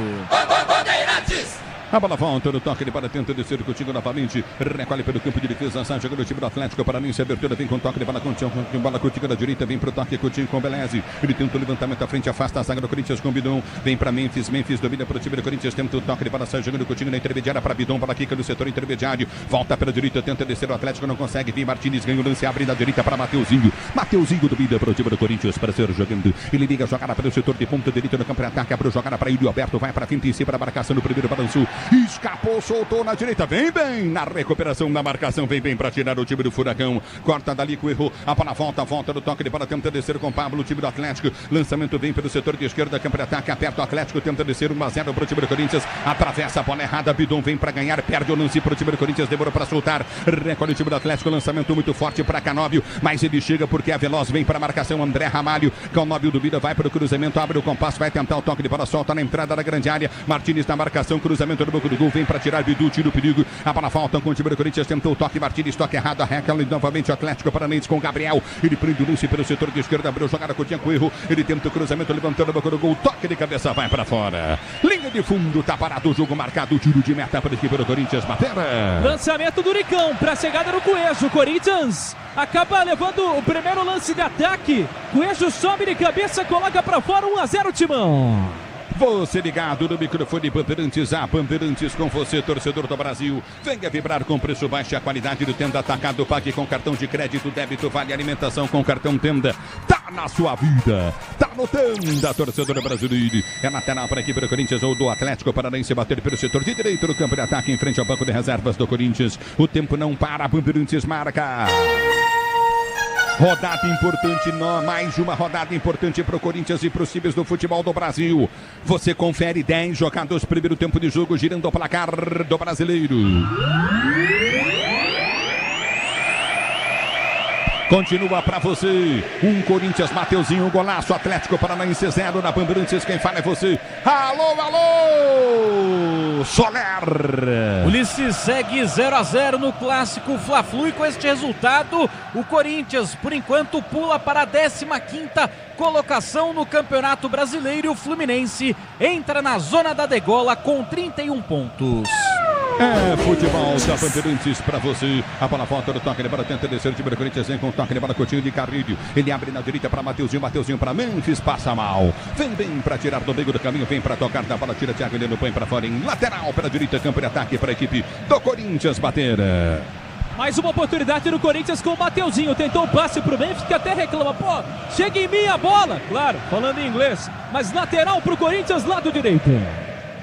Bandeirantes. A bola volta no toque de bola, tenta descer contigo novamente. Recolhe pelo campo de defesa, sai jogando o time do Atlético Paranaense. Abertura vem com toque de bola, com bola contigo da direita, vem pro toque contigo com Beleze. Ele tenta o levantamento à frente, afasta a zaga do Corinthians com Bidon. Vem pra Memphis, domina pro time do Corinthians, tenta o toque de bola, sai jogando contigo na intermediária para Bidon, bola quica no setor intermediário. Volta pela direita, tenta descer o Atlético, não consegue. Vem Martins, ganha o lance, abre da direita para Mateuzinho. Mateuzinho domina pro time do Corinthians para ser jogando. Ele liga a jogada pelo setor de ponta direita no campo de ataque, abre a jogada para Yuri Alberto, vai pra frente em cima da marcação no primeiro balanço. Escapou, soltou na direita, vem bem na recuperação, na marcação, vem bem para tirar o time do Furacão, corta dali com erro, a bola volta do toque de bola, tenta descer com o Pablo, o time do Atlético, lançamento vem pelo setor de esquerda, campo de ataque, aperta o Atlético, tenta descer 1-0 para o time do Corinthians, atravessa a bola errada, Bidon vem para ganhar, perde o lance para o time do Corinthians, demorou para soltar, recolhe o time do Atlético, lançamento muito forte para Canóbio, mas ele chega porque é veloz, vem para a marcação, André Ramalho, Canóbio duvida, vai para o cruzamento, abre o compasso, vai tentar o toque de bola, solta na entrada da grande área, Martins na marcação, cruzamento no banco do gol, vem para tirar Bidu, tira o perigo, a bola falta com o time do Corinthians, tentou o toque, Martins, toque errado, arreca novamente o Atlético Paranaense com o Gabriel, ele prende o lance pelo setor de esquerda, abriu jogada curtinha com erro, ele tenta o cruzamento, levantando o banco do gol, toque de cabeça, vai para fora, linha de fundo, tá parado o jogo marcado, tiro de meta para a equipe do Corinthians, Matera. Lançamento do Ricão para a chegada do Coelho, o Corinthians acaba levando o primeiro lance de ataque, Coelho sobe de cabeça, coloca para fora, 1-0 Timão. Você ligado no microfone Bandeirantes, a Bandeirantes com você, torcedor do Brasil. Venha vibrar com preço baixo e a qualidade do Tenda Atacado. Pague com cartão de crédito, débito, vale alimentação com cartão Tenda. Tá na sua vida, tá no Tenda, torcedor brasileiro. É lateral para a equipe do Corinthians ou do Atlético Paranaense bater pelo setor de direito do campo de ataque em frente ao banco de reservas do Corinthians. O tempo não para, Bandeirantes marca. Rodada importante, mais uma rodada importante para o Corinthians e para os times do futebol do Brasil. Você confere 10 jogadores primeiro tempo de jogo, girando o placar do brasileiro. Continua para você, Corinthians, Mateuzinho, golaço, Atlético Paranaense 0 na Bandeirantes, quem fala é você. Alô, alô, Soler. Ulisses segue 0-0 no clássico Fla-Flu e com este resultado, o Corinthians, por enquanto, pula para a 15ª colocação no Campeonato Brasileiro e o Fluminense entra na zona da degola com 31 pontos. É futebol da Bandeirantes para você. A bola volta do toque de bola, tenta descer o time do Corinthians, vem com o toque de bola, Coutinho de Carrilho. Ele abre na direita para Mateuzinho para Memphis, passa mal. Vem bem para tirar do meio do caminho, vem para tocar da bola, tira Thiago Heleno, põe para fora em lateral para a direita, campo de ataque para a equipe do Corinthians bater. Mais uma oportunidade no Corinthians com o Mateuzinho. Tentou o passe pro Memphis, que até reclama. Pô, chega em mim a bola. Claro, falando em inglês. Mas lateral pro Corinthians, lado direito.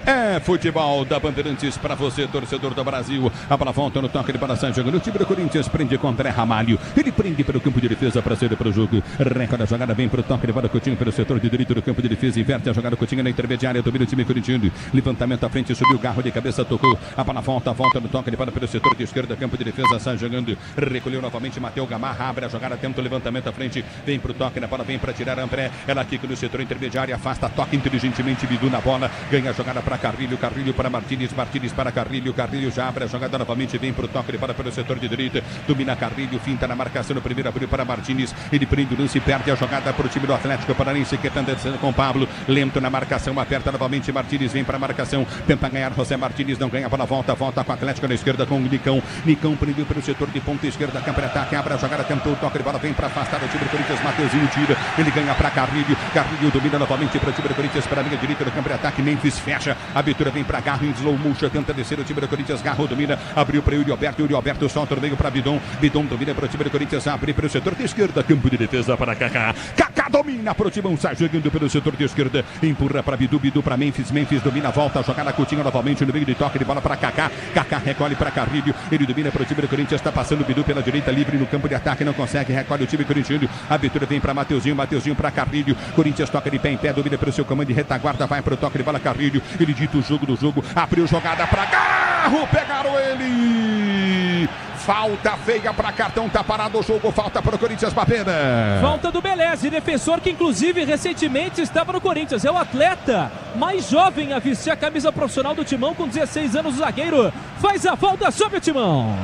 É futebol da Bandeirantes para você, torcedor do Brasil. A bola volta no toque de bola, sai jogando. O time do Corinthians prende com André Ramalho. Ele prende pelo campo de defesa para sair para o jogo. Recorda a jogada bem para o toque de bola, Coutinho pelo setor de direito do campo de defesa. Inverte a jogada, Coutinho na intermediária. Domina o time corintiano. Levantamento à frente, subiu o garro de cabeça, tocou. A bola volta no toque de bola pelo setor de esquerda, campo de defesa, sai jogando. Recolheu novamente, Mateu Gamarra, abre a jogada, tenta o levantamento à frente. Vem para o toque na bola, vem para tirar André. Ela quica no setor intermediário, afasta, toca inteligentemente, Bidu na bola. Ganha a jogada para para Carrilho, Carrilho para Martínez, Martínez para Carrilho, Carrilho já abre a jogada novamente, vem para o toque de bola pelo setor de direita, domina Carrilho, finta na marcação no primeiro, abriu para Martínez, ele prende o lance, perde a jogada para o time do Atlético Paranaense, que está descendo com o Pablo, lento na marcação, aperta novamente, Martínez vem para a marcação, tenta ganhar José Martínez, não ganha, bola volta com o Atlético na esquerda com o Nicão, Nicão prendeu pelo setor de ponta esquerda, campo de ataque, abre a jogada, tentou o toque de bola, vem para afastar o time do Corinthians, Mateuzinho tira, ele ganha para Carrilho, Carrilho domina novamente para o time do Corinthians, para a linha direita do campo de ataque, Memphis fecha, a abertura vem para Garro, em slow motion, tenta descer o time do Corinthians, Garro domina, abriu para Yuri Alberto solta o meio para Bidon, Bidon domina para o time do Corinthians, abre para o setor de esquerda, campo de defesa para Kaká, Kaká domina para o Timão, sai jogando pelo setor de esquerda, empurra para Bidu, Bidu para Memphis, Memphis domina, volta a jogada, Coutinho novamente no meio de toque de bola para Kaká, Kaká recolhe para Carrilho, ele domina para o time do Corinthians, está passando o Bidu pela direita, livre no campo de ataque, não consegue, recolhe o time corintiano, a abertura vem para Mateuzinho, Mateuzinho para Carrilho, Corinthians toca de pé em pé, domina pelo seu comando de retaguarda, vai para o toque de bola, Carrilho, ele dita o jogo do jogo, abriu jogada para Garro, pegaram ele! Falta feia para cartão, tá parado o jogo, falta para o Corinthians, Papeda. Falta do Beleze, defensor que inclusive recentemente estava no Corinthians. É o atleta mais jovem a vestir a camisa profissional do Timão, com 16 anos, o zagueiro. Faz a falta sobre o Timão.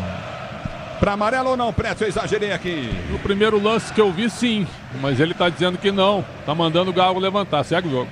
Para amarelo ou não, Preto? Eu exagerei aqui. No primeiro lance que eu vi, sim, mas ele tá dizendo que não. Tá mandando o Galo levantar, segue o jogo.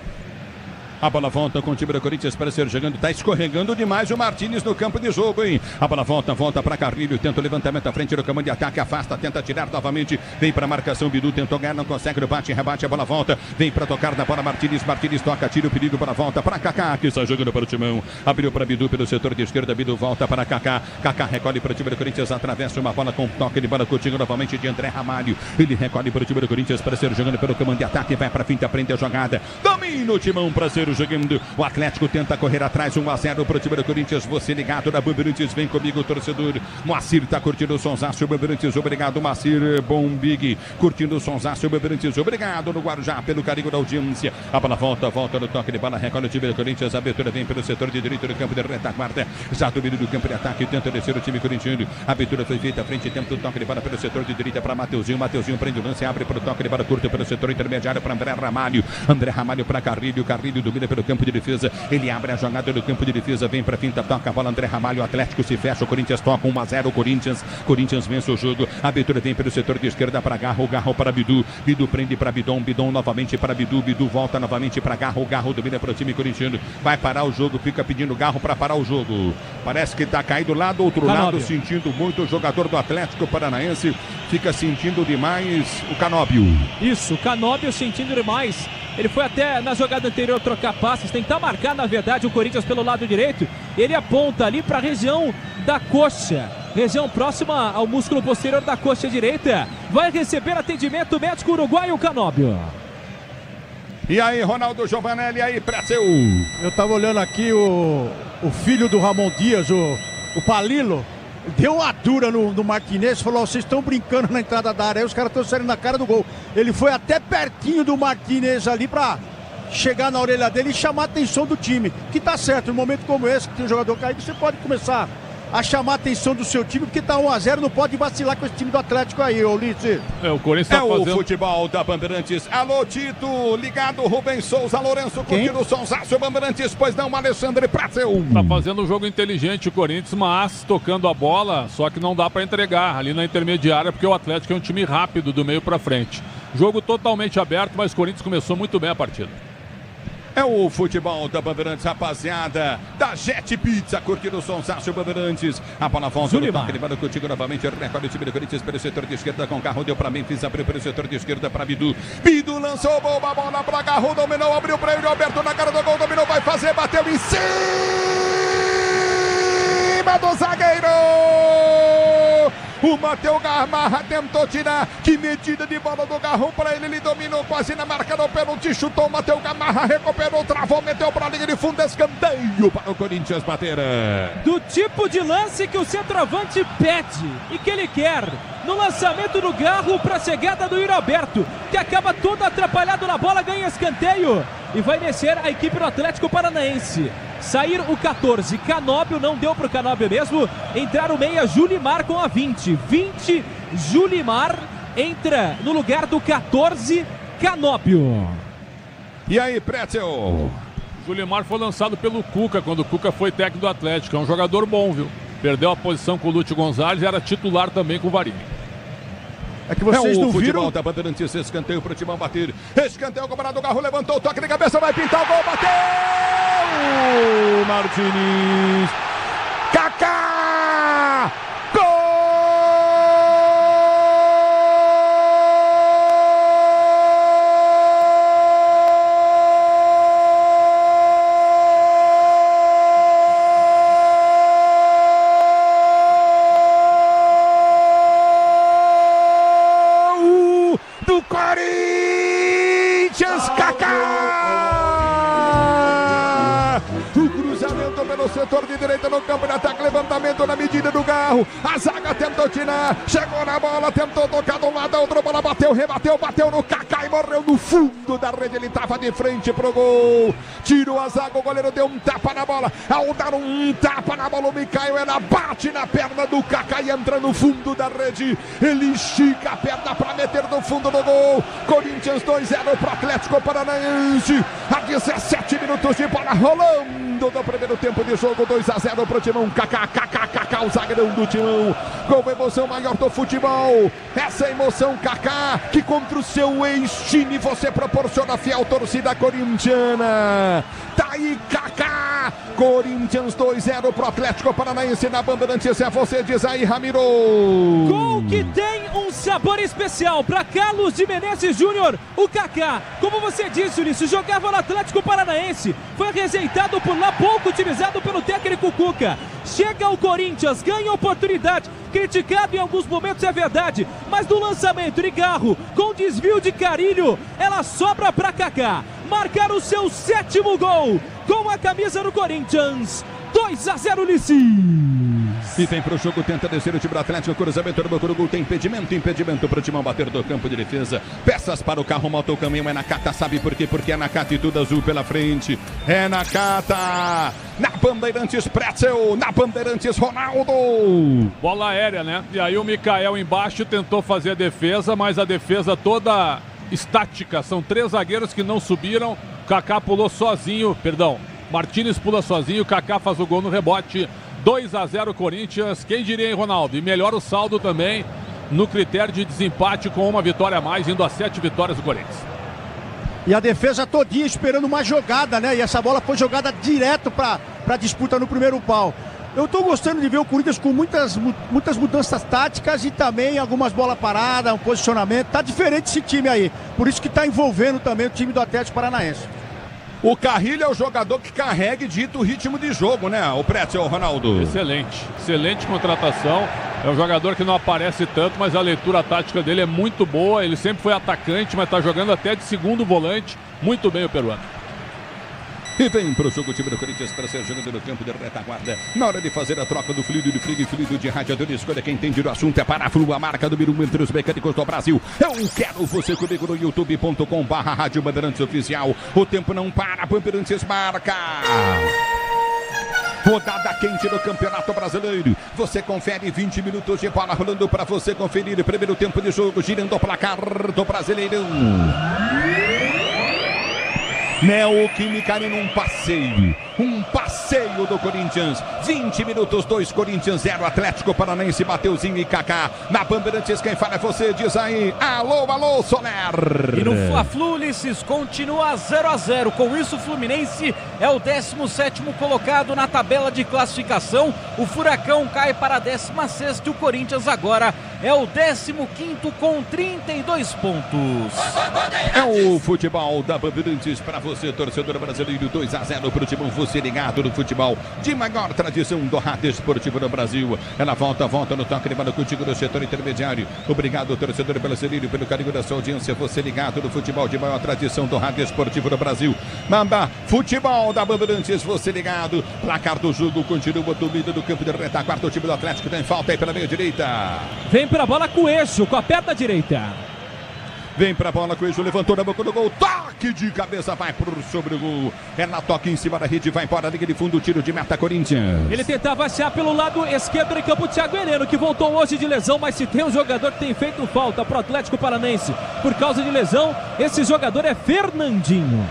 A bola volta com o time do Corinthians para ser jogando. Está escorregando demais o Martínez no campo de jogo, hein? A bola volta para Carrilho. Tenta o levantamento à frente do comando de ataque. Afasta, tenta tirar novamente. Vem para a marcação. Bidu tentou ganhar, não consegue. No bate, rebate. A bola volta. Vem para tocar na bola. Martínez toca, tira o perigo. Bola volta para Kaká, que está jogando para o Timão. Abriu para Bidu pelo setor de esquerda. Bidu volta para Kaká. Kaká recolhe para o time do Corinthians. Atravessa uma bola com toque de bola. Coutinho novamente de André Ramalho. Ele recolhe para o time do Corinthians para ser jogando pelo comando de ataque. Vai para a finta, prende a jogada. Domina o Timão para ser jogando. O Atlético tenta correr atrás, 1-0 para o time do Corinthians. Você ligado na Bandeirantes, vem comigo, torcedor. Moacir tá curtindo o sonsaço, Bandeirantes, obrigado, Moacir Bombig, curtindo o sonsaço, Bandeirantes, obrigado no Guarujá pelo carinho da audiência. A bola volta no toque de bola, recolhe o time do Corinthians, a abertura vem pelo setor de direito do campo de retaguarda, já domina do campo de ataque, tenta descer o time corintiano. A abertura foi feita à frente, tenta o toque de bola pelo setor de direita para Mateuzinho, Mateuzinho prende o lance, abre para o toque de bola curto pelo setor intermediário para André Ramalho para Carrilho, Carrilho domina pelo campo de defesa. Ele abre a jogada do campo de defesa, vem para finta, toca a bola, André Ramalho, o Atlético se fecha, o Corinthians toca 1-0, o Corinthians vence o jogo, a abertura vem pelo setor de esquerda para Garro para Bidu, Bidu prende para Bidon novamente para Bidu volta novamente para Garro domina para o time corintiano, vai parar o jogo, fica pedindo Garro para parar o jogo, parece que está caído lá do outro lado, sentindo muito o jogador do Atlético Paranaense, fica sentindo demais o Canóbio. Isso, o Canóbio sentindo demais. Ele foi até na jogada anterior trocar passes, tentar marcar, na verdade, o Corinthians pelo lado direito. Ele aponta ali para a região da coxa, região próxima ao músculo posterior da coxa direita. Vai receber atendimento médico uruguaio, Canóbio. E aí, Ronaldo Giovanelli, e aí, Pretzel? Eu tava olhando aqui o filho do Ramon Dias, o Palilo. Deu uma dura no Martinez, falou, vocês estão brincando na entrada da área, aí os caras estão saindo na cara do gol. Ele foi até pertinho do Martinez ali pra chegar na orelha dele e chamar a atenção do time. Que tá certo, num momento como esse, que tem um jogador caído, você pode começar a chamar a atenção do seu time, porque tá 1-0, não pode vacilar com esse time do Atlético aí, Ulisses. O Corinthians tá fazendo... o futebol da Bandeirantes. Alô, Tito, ligado, Rubens Souza, Lourenço, curtindo o sonsaço, Bandeirantes, pois não, Alexandre Prazel. Tá fazendo um jogo inteligente o Corinthians, mas tocando a bola, só que não dá para entregar ali na intermediária, porque o Atlético é um time rápido do meio para frente. Jogo totalmente aberto, mas o Corinthians começou muito bem a partida. É o futebol da Bandeirantes, rapaziada, da Jet Pizza, curtindo o sonsaço, Bandeirantes. A bola volta no toque de bola contigo novamente, recolhe o time do Corinthians pelo setor de esquerda com Garro, deu para Memphis, abriu pelo setor de esquerda para Bidu. Bidu lançou a bola para Garro, dominou, abriu para ele, Alberto na cara do gol, dominou, vai fazer, bateu em cima do zagueiro. O Matheus Gamarra tentou tirar. Que medida de bola do Garrão para ele. Ele dominou quase na marca do pênalti. Chutou o Matheus Gamarra. Recuperou, travou, meteu para a linha de fundo. Escanteio para o Corinthians bater. Do tipo de lance que o centroavante pede e que ele quer. No lançamento do Garro para a chegada do Yuri Alberto, que acaba todo atrapalhado na bola, ganha escanteio e vai descer a equipe do Atlético Paranaense. Sair o 14, Canóbio, não deu para o Canóbio mesmo. Entrar o meia, Julimar com a 20. Julimar entra no lugar do 14, Canóbio. E aí, Pretzel? Sulimar foi lançado pelo Cuca, quando o Cuca foi técnico do Atlético. É um jogador bom, viu? Perdeu a posição com o Lúcio Gonzalez e era titular também com o Varini. É que vocês não viram? Futebol da Bandeirantes, escanteio pro Timão bater. Escanteio, cobrado, o Garro levantou, o toque de cabeça, vai pintar o gol, bateu! Martins! Kaká! Gol! Do Corinthians, Kaká! O cruzamento pelo setor de direita no campo de ataque, levantamento na medida do Garro. A zaga tentou tirar, chegou na bola, tentou tocar de um lado, a outra bola bateu, rebateu, bateu no Kaká e morreu no fundo da rede. Ele estava de frente pro gol. Tirou a zaga, o goleiro deu um tapa na bola. Ao dar um tapa na bola, o Micael bate na perna do Kaká e entra no fundo da rede. Ele estica a perna para meter no fundo do gol. Corinthians 2-0 para Atlético Paranaense. A 17 minutos de bola rolando do primeiro tempo de jogo. 2-0 para o Timão. Kaká, o zagueirão do Timão. Com a emoção maior do futebol. Essa emoção, Kaká, que contra o seu ex-time você proporciona a fiel torcida corintiana. Tá aí, Kaká. Corinthians 2-0 pro Atlético Paranaense na Bandeirantes. É você, diz aí, Ramiro. Gol que tem um sabor especial para Carlos de Menezes Júnior. O Kaká, como você disse, Ulisses, jogava no Atlético Paranaense. Foi rejeitado por lá, pouco utilizado pelo técnico Cuca. Chega ao Corinthians, ganha oportunidade. Criticado em alguns momentos, é verdade. Mas no lançamento de Garro, com desvio de Carilho, ela sobra para Kaká marcar o seu 7º gol com a camisa do Corinthians. 2-0, Ulisses. E vem pro jogo, tenta descer o time do Atlético, cruzamento no banco do gol, tem impedimento pro Timão bater do campo de defesa. Peças para o carro, moto, o caminhão, é Nakata, sabe por quê? Porque é Nakata e tudo azul pela frente. É Nakata, na Bandeirantes Pretzel, na Bandeirantes Ronaldo. Bola aérea, né? E aí o Micael embaixo tentou fazer a defesa, mas a defesa toda estática. São 3 zagueiros que não subiram. Kaká pulou sozinho, Martins pula sozinho, Kaká faz o gol no rebote. 2-0 Corinthians, quem diria, hein, Ronaldo? E melhora o saldo também no critério de desempate com uma vitória a mais, indo a 7 vitórias do Corinthians. E a defesa todinha esperando uma jogada, né? E essa bola foi jogada direto para disputa no primeiro pau. Eu tô gostando de ver o Corinthians com muitas mudanças táticas e também algumas bolas paradas, um posicionamento. Tá diferente esse time aí. Por isso que tá envolvendo também o time do Atlético Paranaense. O Carrilho é o jogador que carrega e dita o ritmo de jogo, né? O Pretzel, Ronaldo. Excelente contratação. É um jogador que não aparece tanto, mas a leitura tática dele é muito boa. Ele sempre foi atacante, mas tá jogando até de segundo volante. Muito bem o peruano. E vem pro jogo o time do Corinthians para ser jogando no campo de retaguarda. Na hora de fazer a troca do fluido de freio e fluido de radiador, escolha quem entende do assunto. É Paraflu, a marca número 1 entre os mecânicos do Brasil. Eu quero você comigo no youtube.com/Rádio Bandeirantes Oficial. O tempo não para, Bandeirantes marca. Rodada quente do Campeonato Brasileiro. Você confere 20 minutos de bola rolando para você conferir. Primeiro tempo de jogo, girando o placar do Brasileirão. Neoquímica Arena, um passeio do Corinthians. 20 minutos, 2 Corinthians, 0 Atlético Paranaense. Mateuzinho e Kaká. Na Bandeirantes, quem fala é você, diz aí. Alô, Soler. E no Fla-Flu, Ulisses, continua 0-0. Com isso, o Fluminense é o 17º colocado na tabela de classificação. O Furacão cai para a 16ª e o Corinthians agora é o 15º com 32 pontos. É o futebol da Bandeirantes para você, torcedor brasileiro. 2-0 para o Timão. Você ligado no futebol de maior tradição do rádio esportivo no Brasil. Ela volta no toque de bola contigo no setor intermediário. Obrigado, torcedor, pelo selinho, pelo carinho da sua audiência. Você ligado no futebol de maior tradição do rádio esportivo no Brasil. Manda futebol da Bandeirantes, você ligado. Placar do jogo continua domínio do campo de retaguarda. O time do Atlético tem falta aí pela meia direita. Vem pra bola com o eixo, com a perna direita. Vem pra bola com o eixo, levantou na boca do gol. Toque de cabeça, vai sobre o gol. É na toque em cima da rede, vai embora, liga de fundo, tiro de meta, Corinthians. Ele tentava achar pelo lado esquerdo em campo o Thiago Heleno, que voltou hoje de lesão, mas se tem um jogador que tem feito falta pro Atlético Paranaense por causa de lesão, esse jogador é Fernandinho.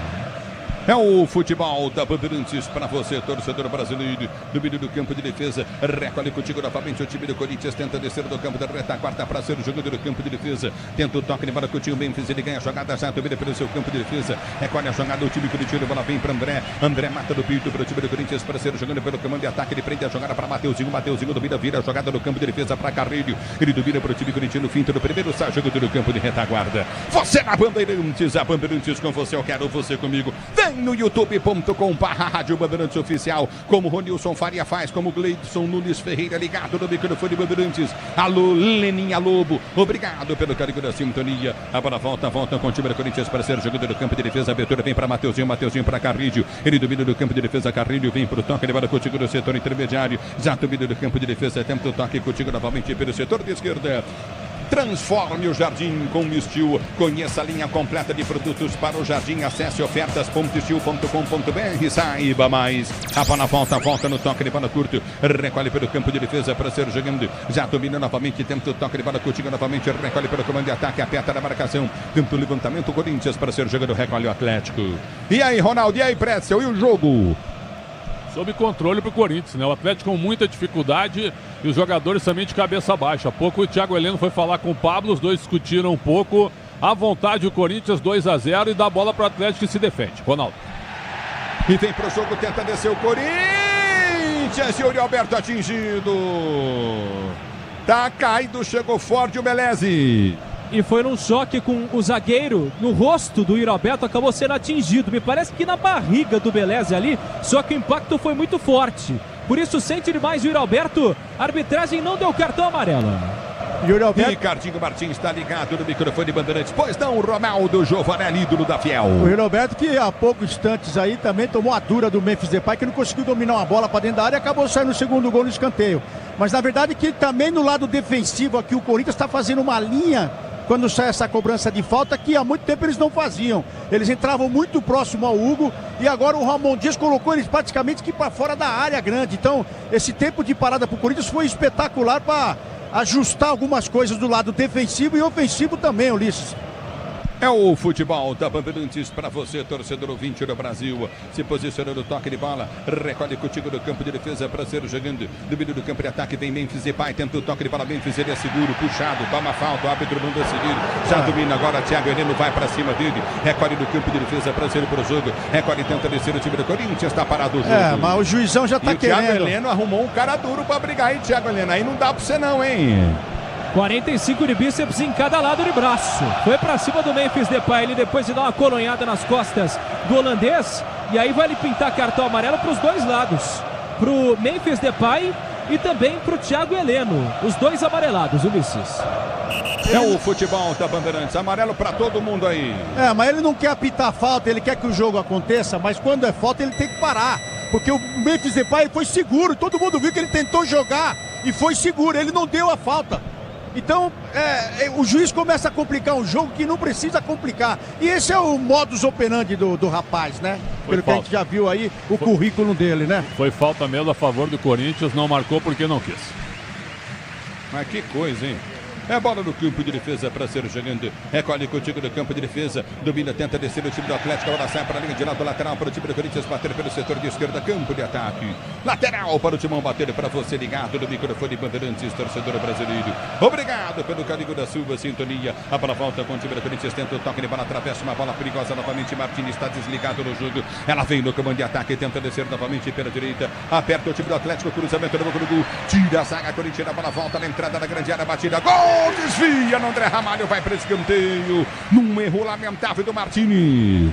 É o futebol da Bandeirantes para você, torcedor brasileiro. No meio do campo de defesa, recolhe contigo novamente o time do Corinthians. Tenta descer do campo da retaguarda para ser o jogador do campo de defesa. Tenta o toque de bola contigo, Memphis. Ele ganha a jogada, já domina pelo seu campo de defesa. Recolhe a jogada, o time Corinthians. A bola vem para André. André mata do peito para o time do Corinthians para ser jogando pelo comando de ataque. Ele prende a jogada para Mateuzinho. Mateuzinho domina, vira a jogada no campo de defesa para Carrilho. Ele domina para o time Corinthians no fim do primeiro. Sai jogador do campo de retaguarda. Você na Bandeirantes, a Bandeirantes com você. Eu quero você comigo. Vem no youtube.com/Rádio Bandeirantes Oficial, como Ronilson Faria faz, como Gleidson Nunes Ferreira, ligado no microfone Bandeirantes. Alô, Leninha Lobo, obrigado pelo carinho da sintonia. A bola volta com o time do Corinthians para ser jogador do campo de defesa. A abertura vem para Mateuzinho para Carrilho. Ele domina do campo de defesa, Carrilho vem para o toque, ele vai contigo no setor intermediário. Já domina do campo de defesa, tenta o toque contigo novamente pelo setor de esquerda. Transforme o jardim com o Steel. Conheça a linha completa de produtos para o jardim. Acesse ofertas.steel.com.br. Saiba mais. A bola volta no toque de bola curto. Recolhe pelo campo de defesa para ser jogando. Já domina novamente. Tenta o toque de bola contigo novamente. Recolhe pelo comando de ataque. Aperta na marcação. Tenta o levantamento. Corinthians para ser jogando. Recolhe o Atlético. E aí, Ronaldo? E aí, Pretzel? E o jogo? Sob controle para o Corinthians, né? O Atlético com muita dificuldade e os jogadores também de cabeça baixa. Há pouco o Thiago Heleno foi falar com o Pablo, os dois discutiram um pouco. À vontade o Corinthians 2-0 e dá a bola para o Atlético e se defende. Ronaldo. E vem pro jogo, tenta descer o Corinthians. E o Yuri Alberto atingido. Tá caído, chegou forte o Beleze. E foi num choque com o zagueiro no rosto do Yuri Alberto, acabou sendo atingido. Me parece que na barriga do Beleze ali, só que o impacto foi muito forte. Por isso sente demais o Yuri Alberto. A arbitragem não deu cartão amarelo. Yuri Alberto. Ricardinho Martins está ligado no microfone Bandeirantes. Pois não, Ronaldo Giovanelli, ídolo da Fiel. O Yuri Alberto que há poucos instantes aí também tomou a dura do Memphis Depay, que não conseguiu dominar uma bola para dentro da área e acabou saindo o segundo gol no escanteio. Mas na verdade que também no lado defensivo aqui o Corinthians está fazendo uma linha quando sai essa cobrança de falta que há muito tempo eles não faziam. Eles entravam muito próximo ao Hugo e agora o Ramon Dias colocou eles praticamente que para fora da área grande. Então esse tempo de parada para o Corinthians foi espetacular para ajustar algumas coisas do lado defensivo e ofensivo também, Ulisses. É o futebol da Bandeirantes para você, torcedor ouvinte do Brasil. Se posiciona no toque de bola, recolhe contigo no campo de defesa para ser jogando. No meio do campo de ataque vem Memphis Depay, tenta o toque de bola, Memphis, ele é seguro, puxado, toma falta, o árbitro manda seguir. Já domina agora, Thiago Heleno vai para cima dele, recolhe no campo de defesa para ser pro jogo. Recolhe, tenta descer o time do Corinthians, está parado o jogo. Mas o juizão já está querendo. Thiago Heleno arrumou um cara duro para brigar, hein, Thiago Heleno? Aí não dá para você não, hein? 45 de bíceps em cada lado de braço. Foi pra cima do Memphis Depay, ele depois de dar uma colonhada nas costas do holandês. E aí vai ele pintar cartão amarelo pros dois lados. Pro Memphis Depay e também pro Thiago Heleno. Os dois amarelados, Ulisses. É o futebol da Bandeirantes, amarelo pra todo mundo aí. Mas ele não quer apitar falta, ele quer que o jogo aconteça, mas quando é falta ele tem que parar. Porque o Memphis Depay foi seguro, todo mundo viu que ele tentou jogar e foi seguro, ele não deu a falta. Então, o juiz começa a complicar um jogo que não precisa complicar. E esse é o modus operandi do rapaz, né? Pelo que a gente já viu aí, o currículo dele, né? Foi falta mesmo a favor do Corinthians, não marcou porque não quis. Mas que coisa, hein? É bola no campo de defesa para ser jogando. Recolhe contigo no campo de defesa. Domina, tenta descer o time do Atlético. Agora sai para a linha de lado lateral para o time do Corinthians bater pelo setor de esquerda. Campo de ataque. Lateral para o Timão bater para você ligado no microfone Bandeirantes, torcedor brasileiro. Obrigado pelo carinho da sua sintonia. A bola volta com o time do Corinthians. Tenta o toque de bola, atravessa uma bola perigosa novamente. Martins está desligado no jogo. Ela vem no comando de ataque. Tenta descer novamente pela direita. Aperta o time do Atlético. Cruzamento no gol do gol. Tira a zaga corintiana. A bola volta na entrada da grande área. Batida. Gol! Desvia no André Ramalho, vai para escanteio, num erro lamentável do Martini.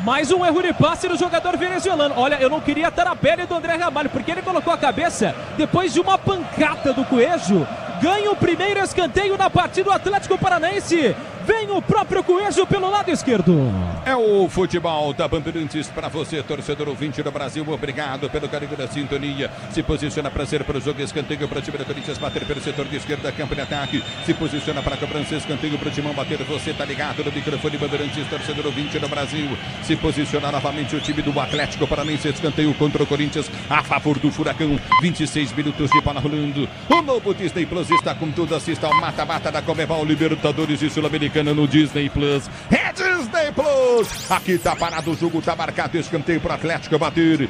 Mais um erro de passe do jogador venezuelano. Olha, eu não queria estar na pele do André Ramalho, porque ele colocou a cabeça depois de uma pancada do Coelho. Ganha o primeiro escanteio na partida do Atlético Paranaense. Vem o próprio Coelho pelo lado esquerdo. É o futebol da Bandeirantes para você, torcedor ouvinte do Brasil. Obrigado pelo carinho da sintonia. Se posiciona para ser para o jogo, escanteio para o time do Corinthians bater pelo setor de esquerda, campo de ataque. Se posiciona para a cobrança, escanteio para o Timão bater. Você tá ligado no microfone Bandeirantes, torcedor ouvinte do Brasil. Se posiciona novamente o time do Atlético Paranaense, escanteio contra o Corinthians a favor do Furacão. 26 minutos de bola rolando. O novo Disney Plus está com tudo. Assista ao mata-mata da Conmebol, Libertadores e Sul-Americana no Disney Plus. É Disney Plus. Aqui tá parado o jogo, tá marcado, escanteio pro Atlético bater.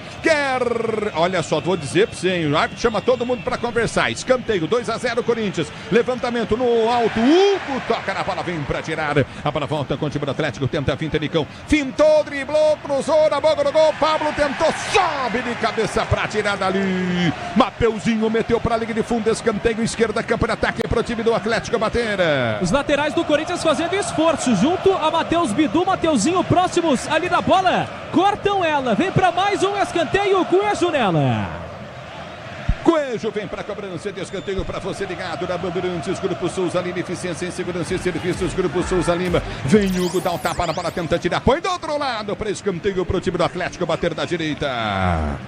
Olha só, vou dizer pra você, hein? O árbitro chama todo mundo pra conversar. Escanteio, 2-0 Corinthians. Levantamento no alto, Hugo toca na bola, vem pra tirar. A bola volta com o time do Atlético, tenta a finta, Nicão. Fintou, driblou, cruzou na boca do gol. Pablo tentou, sobe de cabeça pra tirar dali. Mateuzinho meteu pra linha de fundo, escanteio, esquerda, campo de ataque pro time do Atlético bater. Os laterais do Corinthians fazendo esforço, junto a Matheus Bidu, Mateuzinho próximos ali da bola. Cortam ela, vem pra mais um escanteio, Coelho nela. Coelho vem para a cobrança de escanteio para você ligado na Bandeirantes. Grupo Souza Lima, eficiência em segurança e serviços. Grupo Souza Lima, vem Hugo, dá um tapa na bola, tenta tirar, põe do outro lado para escanteio para o time do Atlético bater da direita.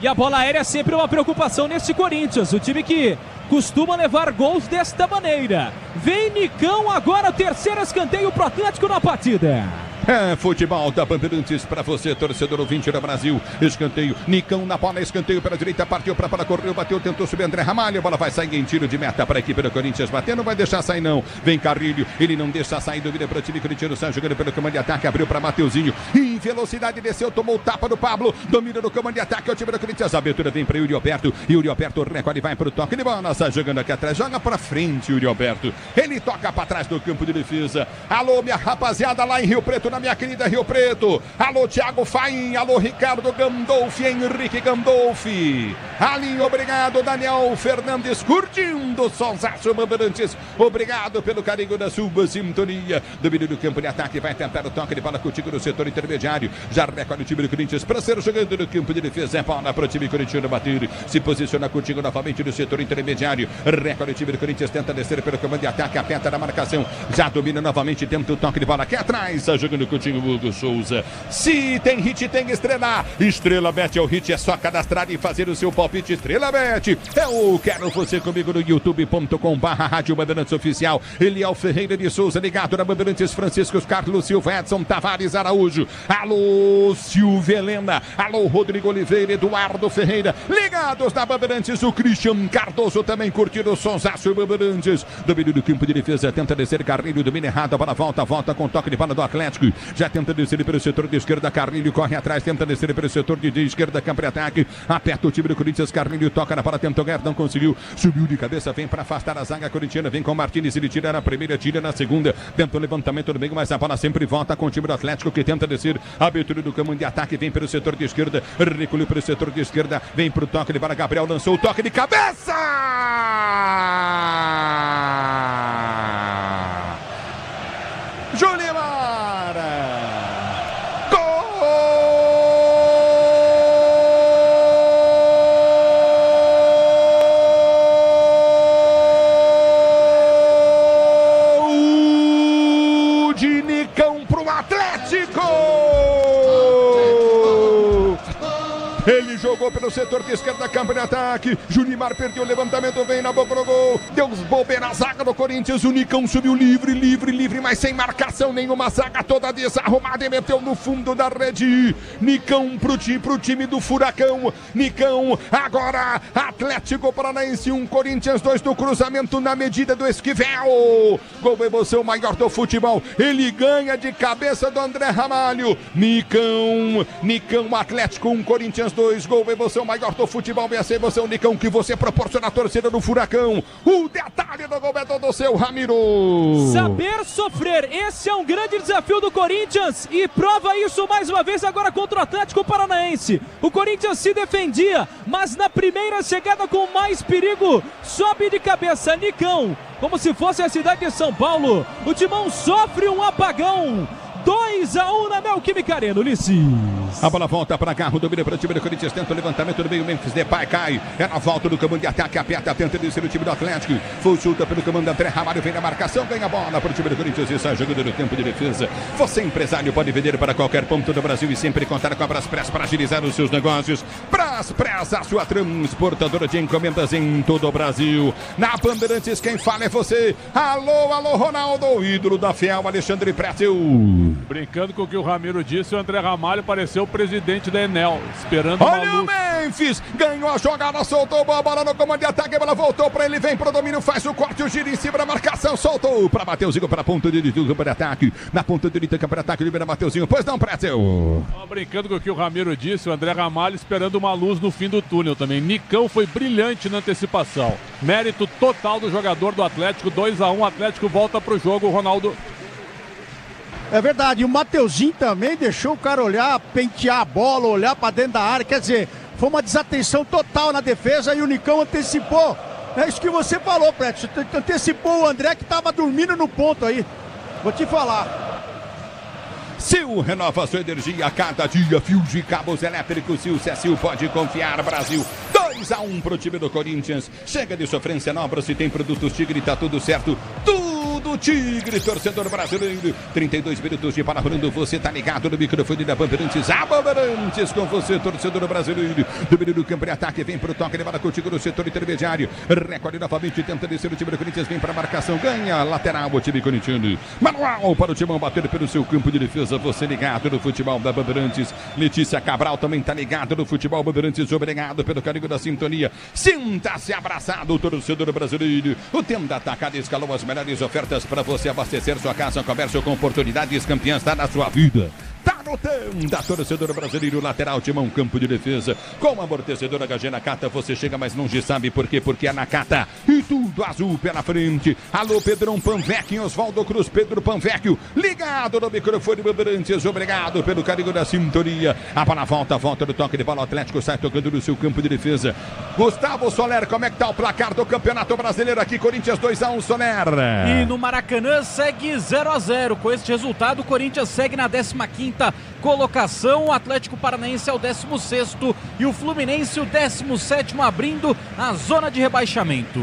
E a bola aérea é sempre uma preocupação nesse Corinthians, o time que costuma levar gols desta maneira. Vem Nicão, agora o terceiro escanteio para o Atlético na partida. É futebol da Bandeirantes para você, torcedor ouvinte do Brasil. Escanteio, Nicão na bola, escanteio pela direita, partiu para a bola, correu, bateu, tentou subir André Ramalho. A bola vai sair em tiro de meta para a equipe do Corinthians bater, não vai deixar sair não. Vem Carrilho, ele não deixa sair, domina para o time corintiano, sai jogando pelo comando de ataque, abriu para Mateuzinho. Em velocidade desceu, tomou o tapa do Pablo, domina no comando de ataque, é o time do Corinthians. A abertura vem para Yuri Alberto, Yuri Alberto recolhe, vai para o toque de bola, sai jogando aqui atrás, joga para frente Yuri Alberto. Ele toca para trás do campo de defesa. Alô, minha rapaziada lá em Rio Preto, na minha querida Rio Preto. Alô, Thiago Faim, alô, Ricardo Gandolfi, Henrique Gandolfi. Ali, obrigado, Daniel Fernandes, curtindo Sonsaço Bandeirantes. Obrigado pelo carinho da sua sintonia. Domínio do campo de ataque, vai tentar o toque de bola contigo no setor intermediário. Já recolhe o time do Corinthians para ser jogando no campo de defesa. É bola para o time corintiano bater. Se posiciona contigo novamente no setor intermediário. Recolhe o time do Corinthians, tenta descer pelo comando de ataque, aperta na marcação. Já domina novamente, tenta o toque de bola aqui atrás. Está jogando contigo Hugo Souza. Se tem hit, tem estrela. Estrela Bet é o hit, é só cadastrar e fazer o seu palpite. Estrela Bet. Eu quero você comigo no youtube.com/Rádio Bandeirantes Oficial. Eliel Ferreira de Souza, ligado na Bandeirantes, Francisco Carlos Silva, Edson Tavares Araújo. Alô, Silvia Helena. Alô, Rodrigo Oliveira, Eduardo Ferreira. Ligados na Bandeirantes, o Christian Cardoso também curtindo o Sonsaço Bandeirantes. Domínio do campo de defesa, tenta descer Carrilho, domina errado, a bola volta com toque de bola do Atlético. Já tenta descer pelo setor de esquerda, Carrilho corre atrás, tenta descer pelo setor de esquerda, campo de ataque, aperta o time do Corinthians, Carrilho toca na bola, tentou ganhar, não conseguiu, subiu de cabeça, vem para afastar a zaga corintiana, vem com o Martínez, ele tira na primeira, tira na segunda, tenta o levantamento do meio, mas a bola sempre volta com o time do Atlético, que tenta descer, abertura do campo de ataque, vem pelo setor de esquerda, recolheu pelo setor de esquerda, vem pro toque de bola, Gabriel lançou o toque de cabeça! Julimar! Gol de Nicão pro Atlético! Ele jogou pelo setor de esquerda, campo de ataque. Junimar perdeu o levantamento, vem na boca do gol. Deu os bobeira na zaga do Corinthians. O Nicão subiu livre, mas sem marcação nenhuma. Zaga toda desarrumada e meteu no fundo da rede. Nicão pro time do Furacão. Nicão, agora Atlético Paranaense 1, Corinthians 2 do cruzamento na medida do Esquivel. Gol emoção maior do futebol. Ele ganha de cabeça do André Ramalho. Nicão, Atlético 1, Corinthians 2, gol, emoção maior do futebol, essa emoção, Nicão, que você proporciona a torcida do Furacão. O detalhe do gol é todo seu, Ramiro. Saber sofrer, esse é um grande desafio do Corinthians e prova isso mais uma vez agora contra o Atlético Paranaense. O Corinthians se defendia, mas na primeira chegada com mais perigo, sobe de cabeça, Nicão, como se fosse a cidade de São Paulo. O Timão sofre um apagão. 2-1 na Neoquímica Arena, Ulisses. A bola volta para cá, o domínio para o time do Corinthians, tenta o levantamento do meio, Memphis Depay cai, é na volta do comando de ataque, aperta, tenta descer o time do Atlético, foi chuta pelo comando André Ramalho, vem na marcação, ganha a bola para o time do Corinthians e sai jogando no campo de defesa. Você, empresário, pode vender para qualquer ponto do Brasil e sempre contar com a Braspress para agilizar os seus negócios. Braspress, a sua transportadora de encomendas em todo o Brasil. Na Bandeirantes, quem fala é você. Alô, Ronaldo, ídolo da Fiel, Alexandre Pretzel. brincando com o que o Ramiro disse, o André Ramalho pareceu o presidente da Enel, esperando uma Olha o luz. Memphis, ganhou a jogada, soltou a bola no comando de ataque, a bola voltou para ele, vem pro domínio, faz o corte, o giro em cima da marcação, soltou para Mateuzinho, para a ponta direita do campo de ataque, na ponta direita do campo de ataque, libera Mateuzinho, pois não, Pretzel. Brincando com o que o Ramiro disse, o André Ramalho esperando uma luz no fim do túnel também. Nicão foi brilhante na antecipação. Mérito total do jogador do Atlético, 2-1, o Atlético volta pro jogo, Ronaldo. É verdade, e o Mateuzinho também deixou o cara olhar, pentear a bola, olhar para dentro da área, quer dizer, foi uma desatenção total na defesa e o Nicão antecipou. É isso que você falou, Preto, antecipou o André que estava dormindo no ponto aí. Vou te falar. Sil renova sua energia a cada dia, fio de cabos elétricos, Sil, Sil pode confiar, Brasil. 2-1 pro time do Corinthians. Chega de sofrência, Nobra, se tem produtos Tigre, tá tudo certo. Tudo Tigre, torcedor brasileiro. 32 minutos de bola rolando, você tá ligado no microfone da Bandeirantes. A Bandeirantes com você, torcedor brasileiro. Domínio do campo de ataque, vem pro toque, levada contigo no setor intermediário. Recolhe novamente, tenta descer o time do Corinthians, vem pra marcação, ganha lateral o time corintiano. Manual para o Timão bater pelo seu campo de defesa. Você ligado no futebol da Bandeirantes. Letícia Cabral também tá ligado no futebol Bandeirantes. Obrigado pelo carinho da sintonia. Sinta-se abraçado, torcedor brasileiro. O Tenda Atacado escalou as melhores ofertas para você abastecer sua casa, comércio com oportunidades campeãs. Está na sua vida. Tá no Tenda, torcedor brasileiro, lateral, Timão, campo de defesa. Com amortecedor HG Nakata, você chega mais longe, sabe por quê? Porque é Nakata e tudo azul pela frente. Alô, Pedrão Panvecchio, Oswaldo Cruz, Pedro Panvecchio, ligado no microfone Bandeirantes, obrigado pelo carinho da sintonia. A bola volta do toque de bola, Atlético sai tocando no seu campo de defesa. Gustavo Soler, como é que tá o placar do Campeonato Brasileiro aqui? Corinthians 2-1, Soler. E no Maracanã segue 0-0. Com este resultado, o Corinthians segue na 15ª colocação, o Atlético Paranaense é o 16º e o Fluminense o 17º, abrindo a zona de rebaixamento.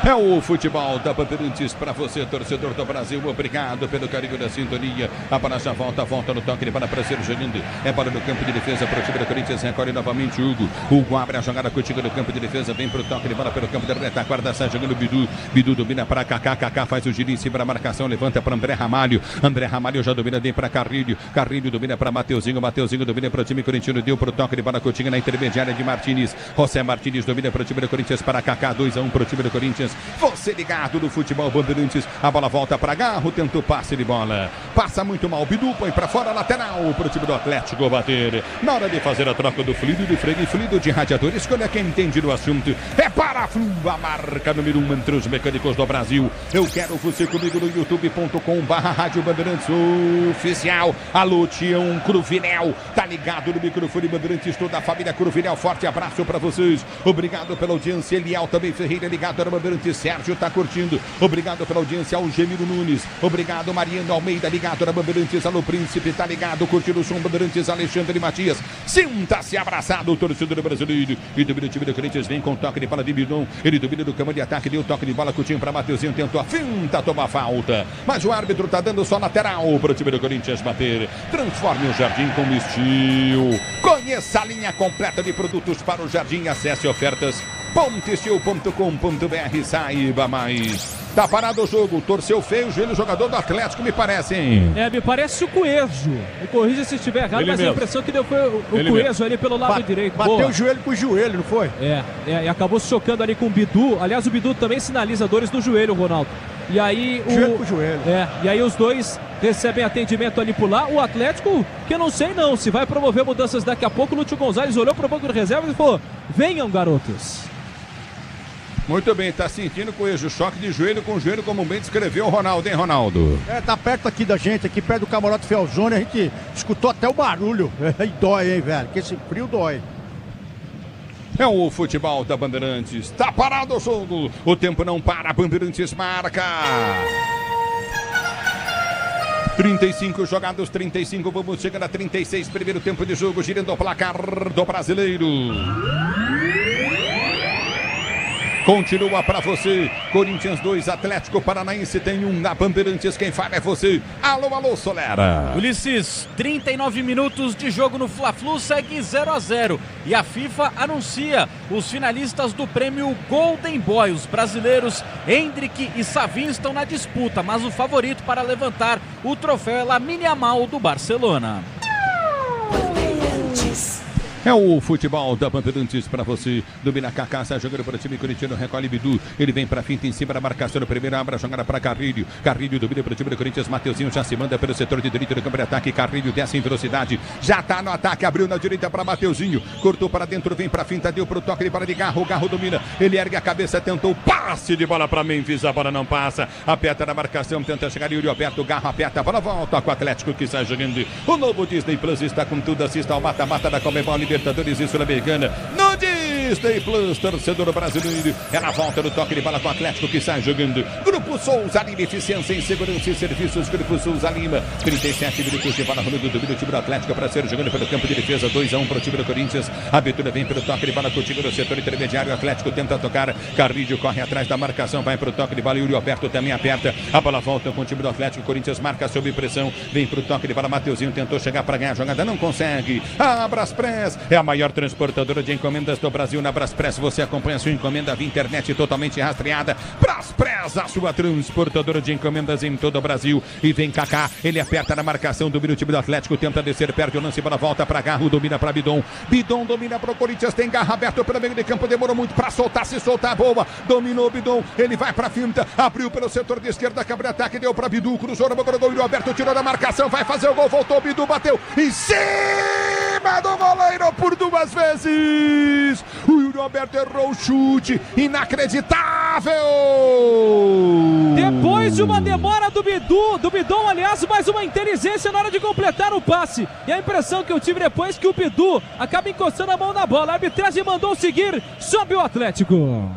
É o futebol da Bandeirantes para você, torcedor do Brasil. Obrigado pelo carinho da sintonia. A bola já volta no toque de bola para ser jogando. É bola no campo de defesa para o time do Corinthians. Recolhe novamente o Hugo. Hugo abre a jogada contigo no campo de defesa. Vem para o toque de bola pelo campo da retaguarda. Sai jogando o Bidu. Bidu domina para Kaká. Kaká faz o giro em cima da marcação. Levanta para André Ramalho. André Ramalho já domina, vem para Carrilho. Carrilho domina para Mateuzinho. Mateuzinho domina para o time corintiano. Deu para o toque de bola contigo na intermediária de Martínez. José Martínez domina para o time do Corinthians. Para Kaká. 2-1 para o time do Corinthians. Você ligado no futebol Bandeirantes. A bola volta para Garro, tenta o passe de bola. Passa muito mal. Bidu põe para fora, lateral para o time do Atlético bater. Na hora de fazer a troca do fluido de freio e fluido de radiador, escolha quem entende do assunto. É Paraflu, a marca número 1 entre os mecânicos do Brasil. Eu quero você comigo no youtube.com/Rádio Bandeirantes Oficial. Alô, Tião Cruvinel. Tá ligado no microfone Bandeirantes, toda a família Cruvinel. Forte abraço para vocês. Obrigado pela audiência. Eliel também Ferreira ligado no Bandeirantes. Sérgio tá curtindo. Obrigado pela audiência ao Gemiro Nunes. Obrigado, Mariano Almeida, ligado na Bandeirantes. Alô, Príncipe, tá ligado, curtindo o som Bandeirantes. Alexandre Matias. Sinta-se abraçado, torcedor brasileiro. E domina o time do Corinthians, vem com toque de bola de Bidon. Ele domina do campo de ataque, deu toque de bola, Coutinho para Mateuzinho, tentou a finta, toma falta. Mas o árbitro tá dando só lateral para o time do Corinthians bater. Transforme o Jardim com Estil. Conheça a linha completa de produtos para o Jardim. Acesse ofertas .estil.com.br, saiba mais. Tá parado o jogo, torceu feio o joelho, jogador do Atlético, me parece, hein? É, me parece o Coelho. Me corrija se estiver errado, mas a impressão que deu foi o Coelho ali pelo lado direito. Bateu o joelho com o joelho, não foi? E acabou se chocando ali com o Bidu. Aliás, o Bidu também sinaliza dores no joelho, Ronaldo. E aí joelho com joelho. E aí os dois recebem atendimento ali por lá. O Atlético, que eu não sei não, se vai promover mudanças daqui a pouco. O Lúcio Gonzalez olhou para o banco de reservas e falou: venham, garotos. Muito bem, tá sentindo com o choque de joelho com joelho, como bem descreveu o Ronaldo, hein, Ronaldo? Tá perto aqui da gente, aqui perto do camarote Felzone, a gente escutou até o barulho. E dói, hein, velho, que esse frio dói. É o futebol da Bandeirantes. Tá parado o jogo. O tempo não para. Bandeirantes marca. 35 jogados, 35. Vamos chegar a 36. Primeiro tempo de jogo, girando o placar do brasileiro. Continua pra você. Corinthians 2, Atlético Paranaense tem 1. Na Bandeirantes, quem fala é você. Alô, alô, Solera. Ulisses, 39 minutos de jogo no Fla-Flu, segue 0-0. E a FIFA anuncia os finalistas do prêmio Golden Boy. Os brasileiros Endrick e Savin estão na disputa, mas o favorito para levantar o troféu é Lamine Yamal do Barcelona. É o futebol da Bandeirantes para você. Domina Kaká, sai jogando para o time corintiano, recolhe Bidu. Ele vem para finta em cima da marcação. Primeiro abre a jogada para Carrilho. Carrilho domina para o time do Corinthians. Mateuzinho já se manda pelo setor de direita do campo de ataque. Carrilho desce em velocidade. Já tá no ataque. Abriu na direita para Mateuzinho. Cortou para dentro, vem para finta. Deu para o toque. Ele para de Garro. Garro domina. Ele ergue a cabeça. Tentou passe de bola para Memphis. A bola não passa. Aperta na marcação. Tenta chegar. Yuri Alberto. Garro aperta. A bola volta com o Atlético que sai jogando. O novo Disney Plus está com tudo. Assista ao mata-mata da Conmebol Libertadores e Sul-Americana no Disney Plus, torcedor brasileiro. É na volta do toque de bola com o Atlético que sai jogando. Grupo Souza Lima, eficiência em segurança e serviços. Grupo Souza Lima, 37 minutos de bola rolando do time do Atlético para ser jogando pelo campo de defesa. 2-1 para o time do Corinthians. A abertura vem pelo toque de bola com o time do setor intermediário. O Atlético tenta tocar. Carrilho corre atrás da marcação, vai para o toque de bola. Yuri Alberto também aperta. A bola volta com o time do Atlético. Corinthians marca sob pressão. Vem para o toque de bola. Mateuzinho tentou chegar para ganhar a jogada, não consegue. A Braspress é a maior transportadora de encomendas do Brasil. Na Braspress você acompanha a sua encomenda via internet totalmente rastreada. Braspress, a sua transportadora de encomendas em todo o Brasil. E vem Kaká, ele aperta na marcação, domina o time do Atlético, tenta descer, perde o lance, bola volta para Garro, domina para Bidon. Bidon domina para o Corinthians, tem Garro aberto pelo meio de campo, demorou muito para soltar, se soltar, boa. Dominou o Bidon, ele vai para a finta, abriu pelo setor de esquerda, câmara de ataque, deu para Bidu, cruzou no boca do gol, Alberto tirou da marcação, vai fazer o gol, voltou, Bidu bateu em cima do goleiro por 2 vezes. O Yuri Alberto errou o chute, inacreditável. Depois de uma demora do Bidon, aliás, mais uma inteligência na hora de completar o passe. E a impressão que eu tive depois que o Bidu acaba encostando a mão na bola. A arbitragem mandou seguir, sobe o Atlético.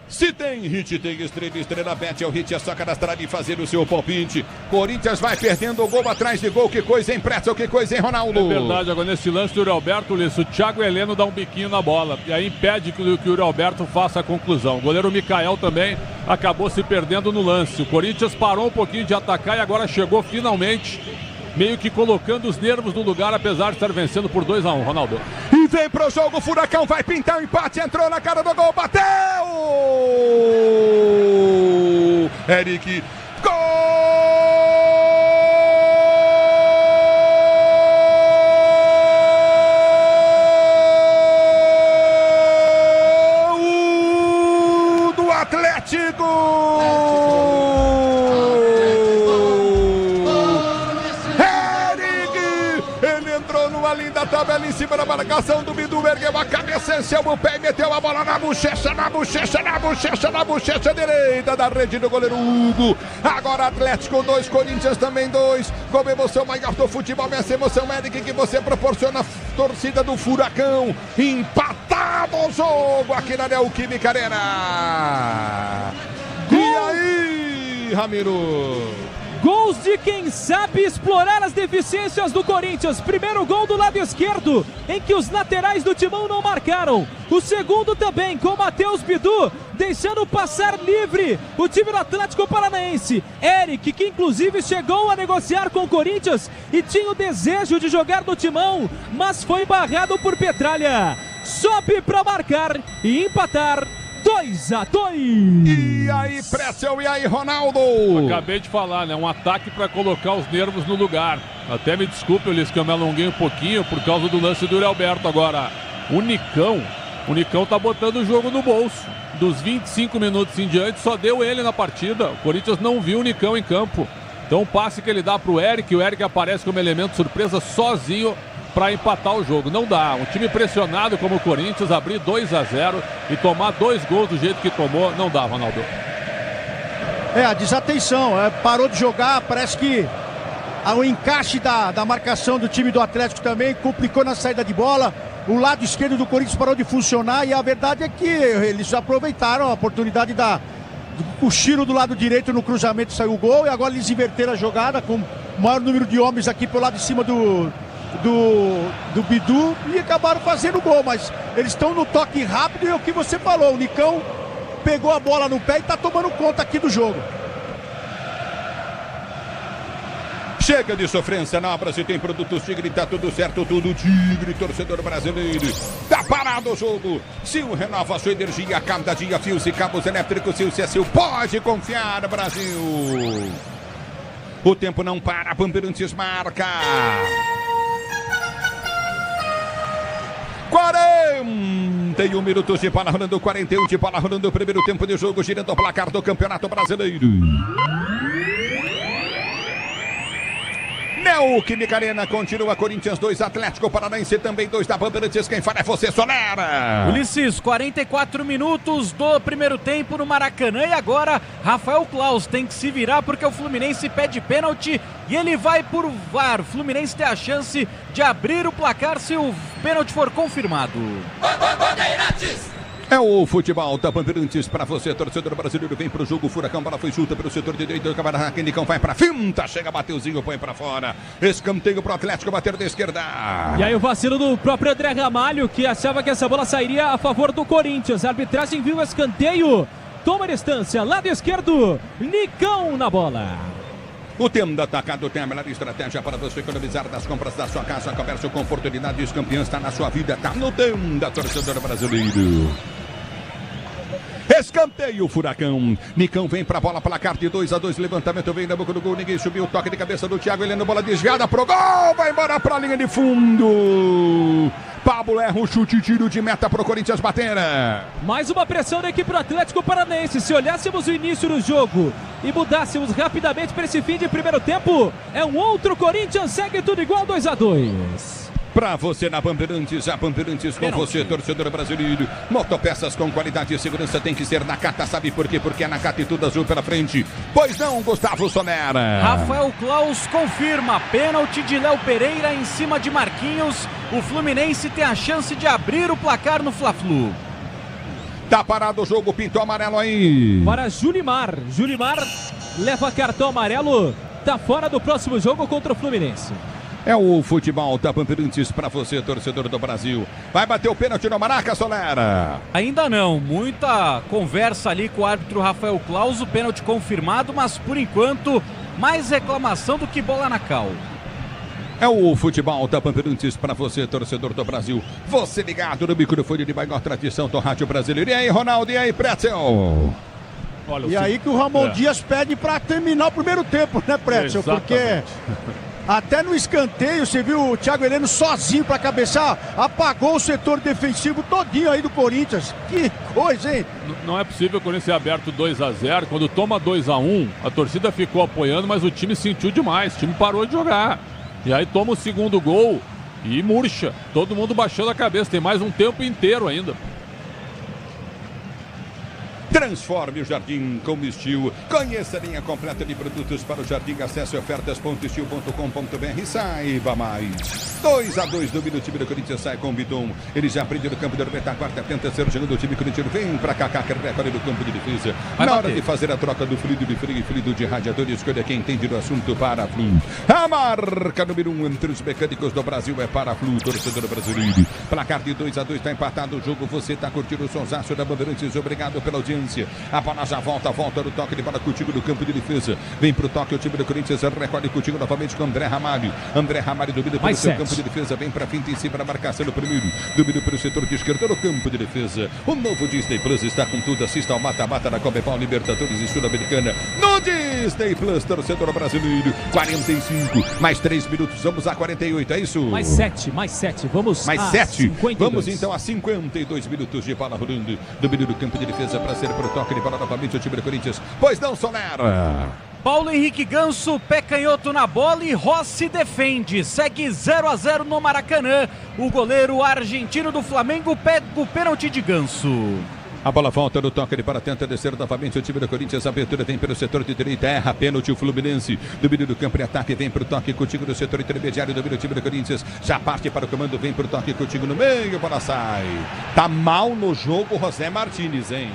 Se tem hit, tem estrela, estrela bet, é o hit, é só cadastrar e fazer o seu palpite. Corinthians vai perdendo gol atrás de gol, que coisa, hein, Pretzel, que coisa, hein, Ronaldo? É verdade, agora nesse lance do Yuri Alberto, o Thiago Heleno dá um biquinho na bola, e aí impede que o Yuri Alberto faça a conclusão. O goleiro Mikael também acabou se perdendo no lance. O Corinthians parou um pouquinho de atacar e agora chegou finalmente, meio que colocando os nervos no lugar, apesar de estar vencendo por 2-1, Ronaldo. E vem pro jogo, Furacão vai pintar o empate, entrou na cara do gol, bateu! Eric, gol! Do Atlético! Linda tabela em cima da marcação do Bidu, ergueu a cabeça, encheu o pé e meteu a bola na bochecha direita da rede do goleiro Hugo. Agora Atlético 2, Corinthians também 2. Como emoção maior do futebol, essa emoção, Eric, que você proporciona a torcida do Furacão. Empatado o jogo aqui na Neoquímica Arena. E aí, Ramiro? Gols de quem sabe explorar as deficiências do Corinthians. Primeiro gol do lado esquerdo, em que os laterais do Timão não marcaram. O segundo também com Matheus Bidu, deixando passar livre o time do Atlético Paranaense. Eric, que inclusive chegou a negociar com o Corinthians e tinha o desejo de jogar no Timão, mas foi barrado por Petralha. Sobe para marcar e empatar. 2-2. E aí, Pretzel, e aí, Ronaldo? Acabei de falar, né? Um ataque para colocar os nervos no lugar. Até me desculpe, Ulisses, que eu me alonguei um pouquinho por causa do lance do Yuri Alberto. Agora, o Nicão tá botando o jogo no bolso. Dos 25 minutos em diante, só deu ele na partida. O Corinthians não viu o Nicão em campo. Então, o passe que ele dá pro Eric, o Eric aparece como elemento surpresa sozinho para empatar o jogo. Não dá. Um time pressionado como o Corinthians abrir 2-0 e tomar 2 gols do jeito que tomou, não dá, Ronaldo. A desatenção, parou de jogar, parece que o encaixe da marcação do time do Atlético também complicou na saída de bola. O lado esquerdo do Corinthians parou de funcionar e a verdade é que eles aproveitaram a oportunidade do cochilo do lado direito, no cruzamento saiu o gol, e agora eles inverteram a jogada com o maior número de homens aqui pelo lado de cima do Bidu e acabaram fazendo o gol, mas eles estão no toque rápido e é o que você falou, o Nicão pegou a bola no pé e tá tomando conta aqui do jogo. Chega de sofrência na obra, se tem produtos Tigre, tá tudo certo, tudo Tigre, torcedor brasileiro. Tá parado o jogo. Sil renova a sua energia, cada dia fios e cabos elétricos. Sil, se é Sil, pode confiar, Brasil. O tempo não para, Bandeirantes marca. 41 minutos de bola rolando, 41 de bola rolando, o primeiro tempo de jogo, girando o placar do Campeonato Brasileiro. Neoquímica Arena continua, Corinthians 2, Atlético Paranaense também 2 da Bandeirantes. Quem fala é você, Solera. Ulisses, 44 minutos do primeiro tempo no Maracanã e agora Rafael Claus tem que se virar porque o Fluminense pede pênalti e ele vai por VAR. O Fluminense tem a chance de abrir o placar se o pênalti for confirmado. Bandeirantes! É o futebol da Bandeirantes para você, torcedor brasileiro. Vem pro jogo, Furacão, bola foi junta pelo setor de direito. O Nicão vai pra finta, chega, Mateuzinho, põe pra fora. Escanteio pro Atlético, bater da esquerda. E aí o vacilo do próprio André Ramalho, que achava que essa bola sairia a favor do Corinthians. A arbitragem viu o escanteio, toma a distância, lado esquerdo, Nicão na bola. O tempo do atacado tem a melhor estratégia para você economizar das compras da sua casa. Comércio com oportunidades campeãs, está na sua vida, está no tempo da torcedora brasileiro. Escanteio, Furacão. Nicão vem pra bola, placar de 2-2. Levantamento vem na boca do gol. Ninguém subiu. Toque de cabeça do Thiago. Ele na bola desviada pro gol. Vai embora pra linha de fundo. Pablo erra o chute, tiro de meta pro Corinthians bater. Mais uma pressão da equipe do Atlético Paranaense. Se olhássemos o início do jogo e mudássemos rapidamente para esse fim de primeiro tempo, é um outro Corinthians. Segue tudo igual, 2-2. Pra você na Bandeirantes, a Bandeirantes com você, torcedor brasileiro. Motopeças com qualidade e segurança tem que ser Nakata, sabe por quê? Porque é Nakata e tudo azul pela frente. Pois não, Gustavo Sonera. Rafael Claus confirma pênalti de Léo Pereira em cima de Marquinhos. O Fluminense tem a chance de abrir o placar no Fla-Flu. Tá parado o jogo, pintou amarelo aí. Para Julimar. Julimar leva cartão amarelo, tá fora do próximo jogo contra o Fluminense. É o futebol da Bandeirantes para você, torcedor do Brasil. Vai bater o pênalti no Maraca, Solera? Ainda não, muita conversa ali com o árbitro Rafael Claus, o pênalti confirmado, mas por enquanto mais reclamação do que bola na cal. É o futebol da Bandeirantes para você, torcedor do Brasil. Você ligado no microfone de maior tradição do rádio brasileiro. E aí, Ronaldo, e aí, Pretzel? Olha, e aí que o Ramon Dias pede para terminar o primeiro tempo, né, Pretzel? Porque até no escanteio, você viu o Thiago Heleno sozinho para cabeçar, apagou o setor defensivo todinho aí do Corinthians. Que coisa, hein? Não é possível o Corinthians ser aberto 2-0. Quando toma 2-1, a torcida ficou apoiando, mas o time sentiu demais. O time parou de jogar. E aí toma o segundo gol e murcha. Todo mundo baixando a cabeça. Tem mais um tempo inteiro ainda. Transforme o jardim com o Steel. Conheça a linha completa de produtos para o jardim. Acesse ofertas.steel.com.br e saiba mais. 2-2 domina o time do Corinthians, sai com o Bidon. Ele já aprende no campo de retaguarda, tenta ser jogando o time corintiano. Vem pra cá, que recorde do campo de defesa. Na hora de fazer a troca do fluido de freio e fluido de radiador, escolha quem entende do assunto. Paraflu. A marca número 1 entre os mecânicos do Brasil é Paraflu, torcedor brasileiro. Placar de 2-2, está empatado o jogo. Você está curtindo o sonsaço da Bandeirantes. Obrigado pela audiência. A bola já volta no toque de bola contigo do campo de defesa. Vem pro toque o time do Corinthians, recolhe contigo novamente com André Ramalho. André Ramalho domina pelo seu campo de defesa, vem pra finta em cima da marcação no primeiro. Domina pelo setor de esquerda no campo de defesa. O novo Disney Plus está com tudo. Assista ao mata-mata da Conmebol Libertadores e Sul-Americana no Disney Plus, torcedor brasileiro. 45, mais 3 minutos, vamos a 48, é isso? Mais 7, vamos mais a 7. 52. Vamos então a 52 minutos de bola rolando. Domínio do campo de defesa para ser pro toque de bola novamente o time do Corinthians. Pois não, Solera. Paulo Henrique Ganso, pé canhoto na bola e Rossi defende. Segue 0-0 no Maracanã. O goleiro argentino do Flamengo pega o pênalti de Ganso. A bola volta no toque de bola, tenta descer novamente o time do Corinthians. A abertura vem pelo setor de direita, erra pênalti o Fluminense. Domínio do campo de ataque, vem pro toque contigo no setor intermediário. Domina o time do Corinthians, já parte para o comando, vem pro toque contigo no meio, bola sai. Tá mal no jogo José Martínez, hein?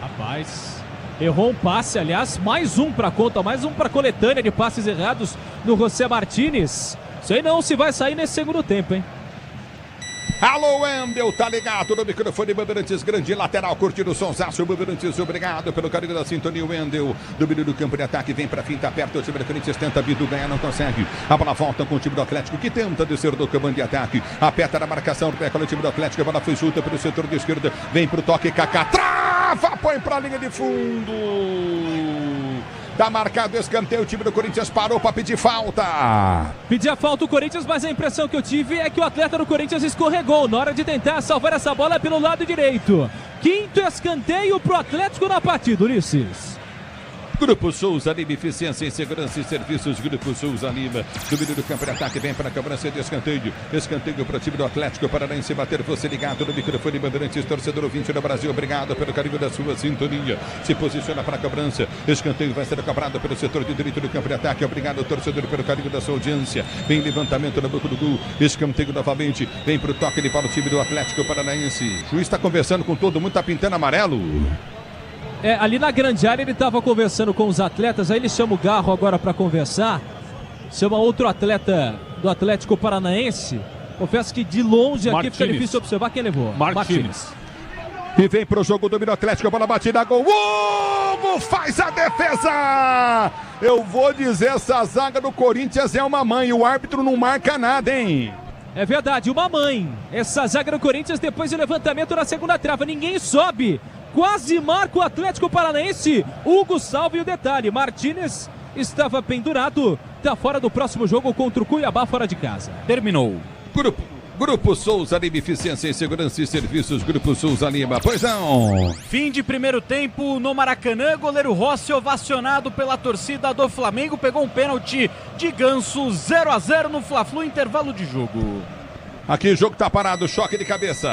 Rapaz, errou um passe, aliás, mais um para conta, mais um para coletânea de passes errados no José Martínez. Sei não se vai sair nesse segundo tempo, hein? Alô, Wendel, tá ligado no microfone Bandeirantes, grande lateral, curtindo o sonsaço, Bandeirantes, obrigado pelo carinho da sintonia, Wendel, domínio do campo de ataque, vem pra fim, tá perto, o time do Corinthians tenta Bidu ganhar, não consegue, a bola volta com o time do Atlético, que tenta descer do campo de ataque, aperta na marcação, pega o time do Atlético, a bola foi solta pelo setor de esquerda, vem pro toque, Kaká, trava, põe pra linha de fundo. Tá marcado escanteio, o time do Corinthians parou para pedir falta. Pedir a falta o Corinthians, mas a impressão que eu tive é que o atleta do Corinthians escorregou na hora de tentar salvar essa bola pelo lado direito. Quinto escanteio pro Atlético na partida, Ulisses. Grupo Souza Lima, eficiência em segurança e serviços. Grupo Souza Lima, domínio do campo de ataque, vem para a cobrança de escanteio. Escanteio para o time do Atlético Paranaense bater. Você ligado no microfone Bandeirantes, torcedor ouvinte do Brasil. Obrigado pelo carinho da sua sintonia. Se posiciona para a cobrança. Escanteio vai ser cobrado pelo setor de direito do campo de ataque. Obrigado, torcedor, pelo carinho da sua audiência. Vem levantamento na boca do gol. Escanteio novamente. Vem para o toque de para o time do Atlético Paranaense. O juiz está conversando com todo mundo, está pintando amarelo. Ali na grande área ele estava conversando com os atletas, aí ele chama o Garro agora para conversar, chama outro atleta do Atlético Paranaense, confesso que de longe aqui fica difícil observar quem levou. Martins. E vem pro jogo do Atlético, a bola batida, gol, Hugo faz a defesa! Eu vou dizer, essa zaga do Corinthians é uma mãe, o árbitro não marca nada, hein? É verdade, uma mãe, essa zaga do Corinthians depois do levantamento na segunda trava, ninguém sobe. Quase marca o Atlético Paranaense. Hugo salva e o detalhe, Martínez estava pendurado, está fora do próximo jogo contra o Cuiabá fora de casa. Terminou. Grupo Souza Lima, eficiência em segurança e serviços. Grupo Souza Lima, pois não. Fim de primeiro tempo no Maracanã. Goleiro Rossi ovacionado pela torcida do Flamengo. Pegou um pênalti de Ganso. 0-0 no Fla-Flu, intervalo de jogo. Aqui o jogo tá parado, choque de cabeça.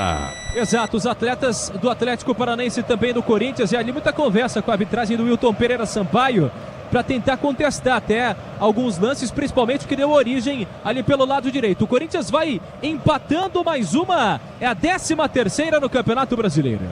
Exato, os atletas do Atlético Paranaense e também do Corinthians, e ali muita conversa com a arbitragem do Wilton Pereira Sampaio para tentar contestar até alguns lances, principalmente que deu origem ali pelo lado direito. O Corinthians vai empatando mais uma, é a 13ª no Campeonato Brasileiro.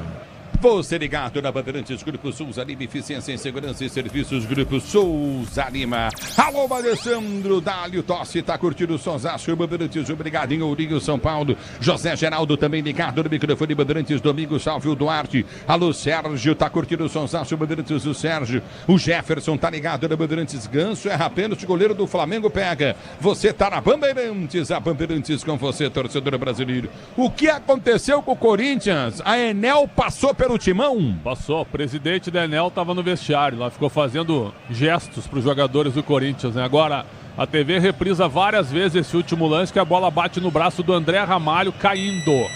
Você ligado na Bandeirantes, Grupo Souza Lima, eficiência em segurança e serviços, Grupo Souza Lima. Alô, Alessandro Dálio Tossi, tá curtindo o sonsaço, Bandeirantes, obrigado em Ourinho, São Paulo. José Geraldo também ligado no microfone Bandeirantes, Domingos, salve o Duarte. Alô, Sérgio, tá curtindo o sonsaço, Bandeirantes, o Sérgio. O Jefferson tá ligado na Bandeirantes, Ganso é pênalti, goleiro do Flamengo pega. Você tá na Bandeirantes, a Bandeirantes com você, torcedor brasileiro. O que aconteceu com o Corinthians? A Enel passou pelo Timão? Passou, o presidente da Enel estava no vestiário, lá ficou fazendo gestos para os jogadores do Corinthians, né? Agora a TV reprisa várias vezes esse último lance que a bola bate no braço do André Ramalho caindo,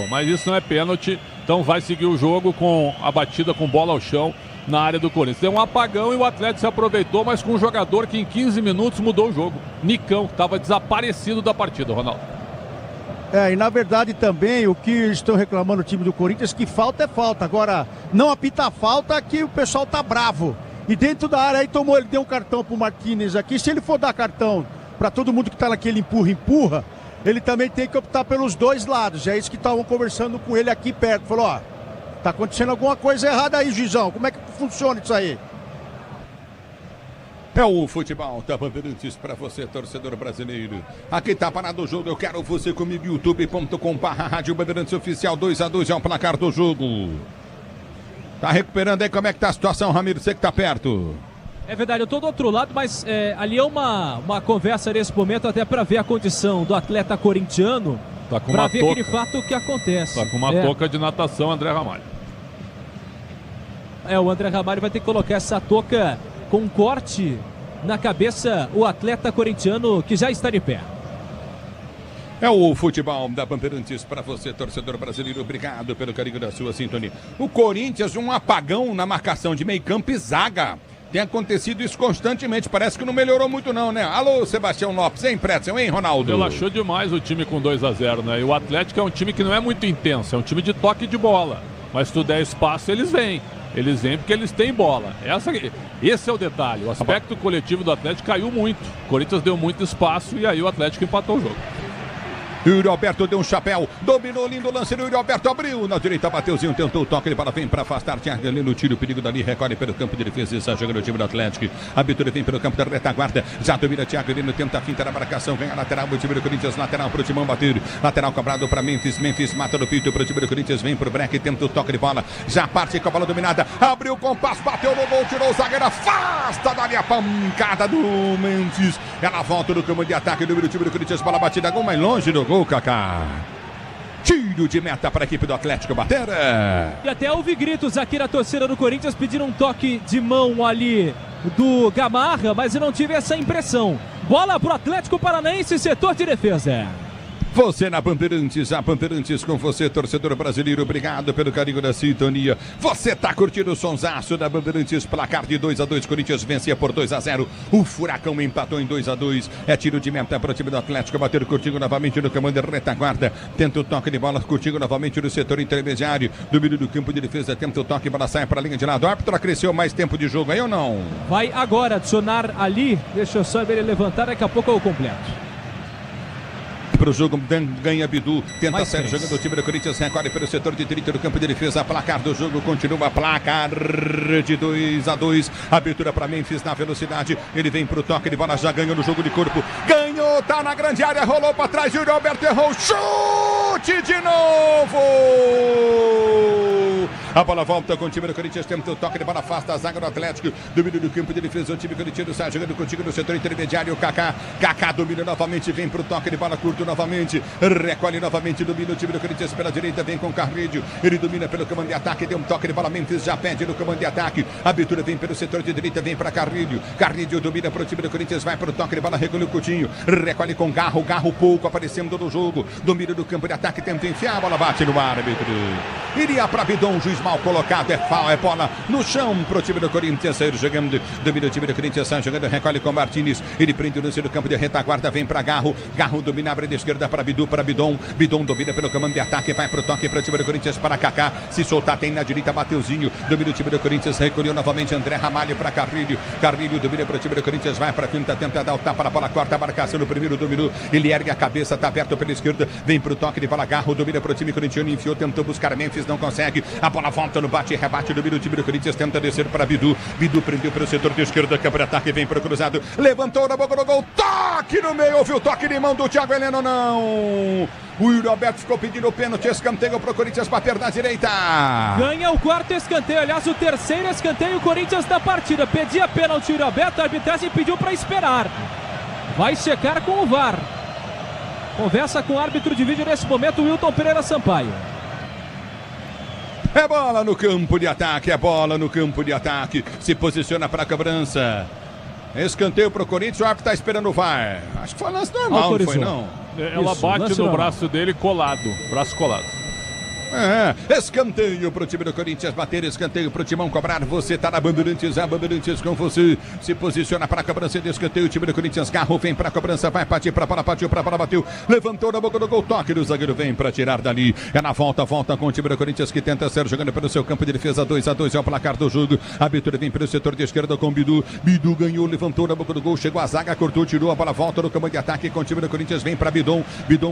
mas isso não é pênalti, então vai seguir o jogo com a batida com bola ao chão na área do Corinthians. Deu um apagão e o Atlético se aproveitou, mas com um jogador que em 15 minutos mudou o jogo, Nicão, que estava desaparecido da partida, Ronaldo. E na verdade também o que estão reclamando o time do Corinthians, que falta é falta. Agora, não apita falta que o pessoal tá bravo. E dentro da área aí ele deu um cartão pro Martínez aqui. Se ele for dar cartão para todo mundo que tá naquele empurra, ele também tem que optar pelos dois lados. É isso que estavam conversando com ele aqui perto. Falou, ó, tá acontecendo alguma coisa errada aí, juizão. Como é que funciona isso aí? É o futebol da Bandeirantes para você, torcedor brasileiro. Aqui tá parado o jogo, eu quero você comigo, youtube.com/Rádio Bandeirantes Oficial, 2-2 é o placar do jogo. Tá recuperando aí, como é que tá a situação, Ramiro, você que tá perto? É verdade, eu tô do outro lado, mas ali é uma conversa nesse momento até para ver a condição do atleta corintiano, tá com para uma ver touca. aquele fato que acontece. Tá com uma touca de natação, André Ramalho. O André Ramalho vai ter que colocar essa touca com um corte na cabeça, o atleta corintiano que já está de pé. É o futebol da Bandeirantes para você, torcedor brasileiro. Obrigado pelo carinho da sua sintonia. O Corinthians, um apagão na marcação de meio campo e zaga. Tem acontecido isso constantemente. Parece que não melhorou muito não, né? Alô, Sebastião Lopes, hein, Pretzel, hein, Ronaldo? Relaxou demais o time com 2-0, né? E o Atlético é um time que não é muito intenso, é um time de toque de bola. Mas se tu der espaço, eles vêm. Eles vêm porque eles têm bola. Esse é o detalhe. O aspecto coletivo do Atlético caiu muito. O Corinthians deu muito espaço e aí o Atlético empatou o jogo. Yuri Alberto deu um chapéu, dominou, lindo lance, Yuri Alberto abriu, na direita, Mateuzinho tentou o toque, ele para vem para afastar, Thiago ali no tiro, o perigo dali, recolhe pelo campo de defesa, está jogando o time do Atlético, a abertura vem pelo campo da retaguarda, já domina Thiago ali no tenta a finta na marcação, vem a lateral, o time do Corinthians, lateral para o Timão bater, lateral cobrado para Memphis mata no peito para o time do Corinthians, vem pro break, tenta o toque de bola, já parte com a bola dominada, abriu o compasso, bateu no gol, tirou o zagueiro, afasta dali a pancada do Memphis, ela volta no campo de ataque, número do time do Corinthians, bola batida, gol mais longe do gol, Kaká. Tiro de meta para a equipe do Atlético bater. E até houve gritos aqui na torcida do Corinthians pedindo um toque de mão ali do Gamarra, mas eu não tive essa impressão. Bola pro Atlético Paranaense, setor de defesa. Você na Bandeirantes, a Bandeirantes com você, torcedor brasileiro, obrigado pelo carinho da sintonia. Você tá curtindo o sonsaço da Bandeirantes, placar de 2-2, Corinthians vencia por 2-0. O Furacão empatou em 2-2. É tiro de meta para o time do Atlético, bater Curtigo novamente no comando de retaguarda. Tenta o toque de bola, Curtigo novamente no setor intermediário. Domínio do campo de defesa, tenta o toque, bola sai para a linha de lado. O árbitro acresceu mais tempo de jogo aí ou não? Vai agora adicionar ali, deixa eu só ver ele levantar, daqui a pouco eu completo. Para o jogo, ganha Bidu, tenta sair jogando o time do Corinthians, recolhe pelo setor de direita do campo de defesa, placar do jogo continua, placar de 2-2, abertura para Memphis na velocidade, ele vem para o toque de bola, já ganhou no jogo de corpo, ganhou, tá na grande área, rolou para trás, Yuri Alberto errou, chute de novo! A bola volta com o time do Corinthians, tenta o toque de bola, afasta a zaga do Atlético, domínio do campo de defesa, o time corintiano sai jogando contigo no setor intermediário, Kaká domina novamente, vem para o toque de bola curto novamente, recolhe novamente, domina o time do Corinthians pela direita, vem com o Carrilho, ele domina pelo comando de ataque, deu um toque de bola, Memphis já pede no comando de ataque, a abertura vem pelo setor de direita, vem para Carrilho domina para o time do Corinthians, vai para o toque de bola, recolhe o Coutinho, recolhe com Garro pouco aparecendo no jogo, domina do campo de ataque, tenta enfiar, a bola bate no árbitro, iria para Bidon, juiz mal colocado, é bola no chão pro time do Corinthians, sair jogando, domina o time do Corinthians, sai jogando, recolhe com Martínez, ele prende o lance do campo de retaguarda, vem para Garro domina, abre de esquerda para Bidon domina pelo comando de ataque, vai pro toque para o time do Corinthians, para Kaká, se soltar tem na direita, Mateuzinho, domina o time do Corinthians, recolheu novamente André Ramalho para Carrilho domina para o time do Corinthians, vai para finta, tenta dar o tapa na bola, quarta marcação no primeiro, dominou, ele ergue a cabeça, tá aberto pela esquerda, vem pro toque de bola, Garro domina para o time corintiano, enfiou, tentou buscar Memphis, não consegue, a bola volta no bate e rebate, domina o time do Corinthians, tenta descer para Bidu prendeu pelo setor de esquerda, campo de ataque, vem pro cruzado, levantou na boca do gol, toque no meio, ouviu o toque de mão do Thiago Heleno, não, o Yuri Alberto ficou pedindo o pênalti, escanteio pro Corinthians bater na direita. Ganha o quarto escanteio, aliás o terceiro escanteio, o Corinthians da partida, pedia pênalti Yuri Alberto, a arbitragem pediu para esperar, vai checar com o VAR, conversa com o árbitro de vídeo nesse momento, Wilton Pereira Sampaio. É bola no campo de ataque, se posiciona para a cobrança. Escanteio pro Corinthians, o árbitro tá esperando o VAR. Acho que foi lance normal, autorizou. Não foi não? Ela Isso, bate no braço dele colado, braço colado. Escanteio pro time do Corinthians bater, escanteio pro Timão cobrar, você tá na Bandeirantes, a Bandeirantes com você, se posiciona para a cobrança de escanteio, o time do Corinthians, Garro vem pra cobrança, vai partir pra bola, partiu pra bola, bateu, levantou na boca do gol, toque do zagueiro, vem pra tirar dali, é na volta com o time do Corinthians que tenta ser jogando pelo seu campo de defesa, 2-2 é o placar do jogo, a abertura vem pelo setor de esquerda com Bidu ganhou, levantou na boca do gol, chegou a zaga, cortou, tirou a bola, volta no campo de ataque com o time do Corinthians, vem pra Bidon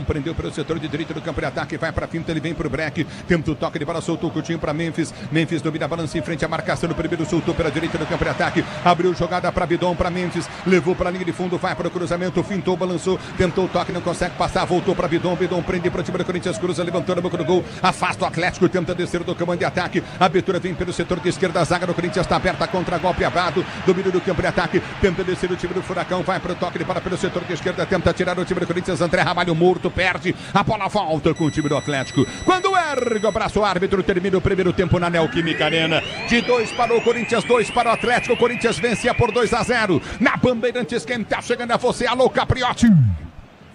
prendeu pelo setor de direita do campo de ataque, vai pra finta, ele vem pro break, tenta o toque de bola, soltou o Coutinho para Memphis domina a balança em frente à marcação no primeiro, soltou pela direita do campo de ataque, abriu jogada para Bidon, para Memphis, levou para a linha de fundo, vai para o cruzamento, fintou, balançou, tentou o toque, não consegue passar, voltou para Bidon prende para o time do Corinthians, cruza, levantou na boca do gol, afasta o Atlético, tenta descer do comando de ataque, a abertura vem pelo setor de esquerda, a zaga do Corinthians está aberta contra golpe abado, domínio do campo de ataque, tenta descer o time do Furacão, vai para o toque de bola pelo setor de esquerda, tenta tirar o time do Corinthians, André Ramalho morto, perde, a bola volta com o time do Atlético, quando ergue o braço, o árbitro termina o primeiro tempo na Neoquímica Arena, de 2 para o Corinthians, 2 para o Atlético, o Corinthians vencia por 2-0, na Bandeirantes, quem tá chegando é você, alô Capriotti.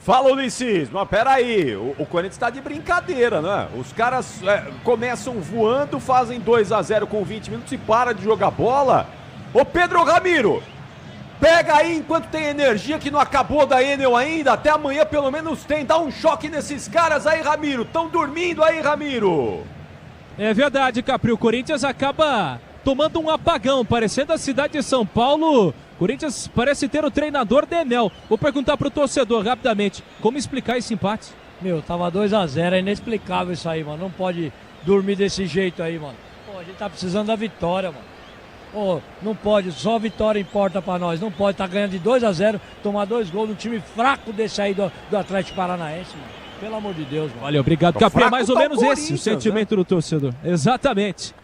Fala, Ulisses, mas peraí, o Corinthians tá de brincadeira, né? Os caras começam voando, fazem 2-0 com 20 minutos e para de jogar bola. Ô Pedro Ramiro, pega aí enquanto tem energia, que não acabou da Enel ainda, até amanhã pelo menos tem, dá um choque nesses caras aí, Ramiro, tão dormindo aí, Ramiro. É verdade, Capri, o Corinthians acaba tomando um apagão, parecendo a cidade de São Paulo. Corinthians parece ter o treinador Denel. Vou perguntar pro torcedor rapidamente, como explicar esse empate? Meu, tava 2-0, é inexplicável isso aí, mano. Não pode dormir desse jeito aí, mano. Pô, a gente tá precisando da vitória, mano. Pô, não pode, só a vitória importa pra nós. Não pode tá ganhando de 2-0, tomar 2 gols num time fraco desse aí do Atlético Paranaense, mano. Pelo amor de Deus, mano. Valeu, obrigado, Capri. É mais ou menos esse o sentimento do torcedor. Exatamente.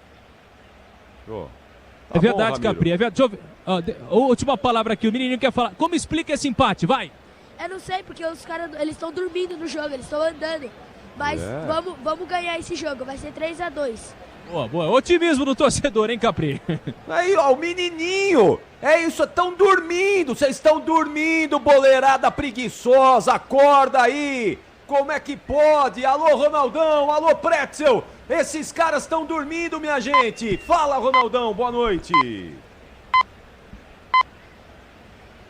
É verdade, Capri. É verdade. Deixa eu ver. Última palavra aqui, o menininho quer falar. Como explica esse empate? Vai. Eu não sei, porque os caras, eles estão dormindo no jogo, eles estão andando. Mas vamos ganhar esse jogo, vai ser 3-2. Boa, boa. Otimismo do torcedor, hein, Capri? Aí, ó, o menininho. É isso, estão dormindo. Vocês estão dormindo, boleirada preguiçosa. Acorda aí. Como é que pode? Alô, Ronaldão. Alô, Pretzel. Esses caras estão dormindo, minha gente. Fala, Ronaldão. Boa noite.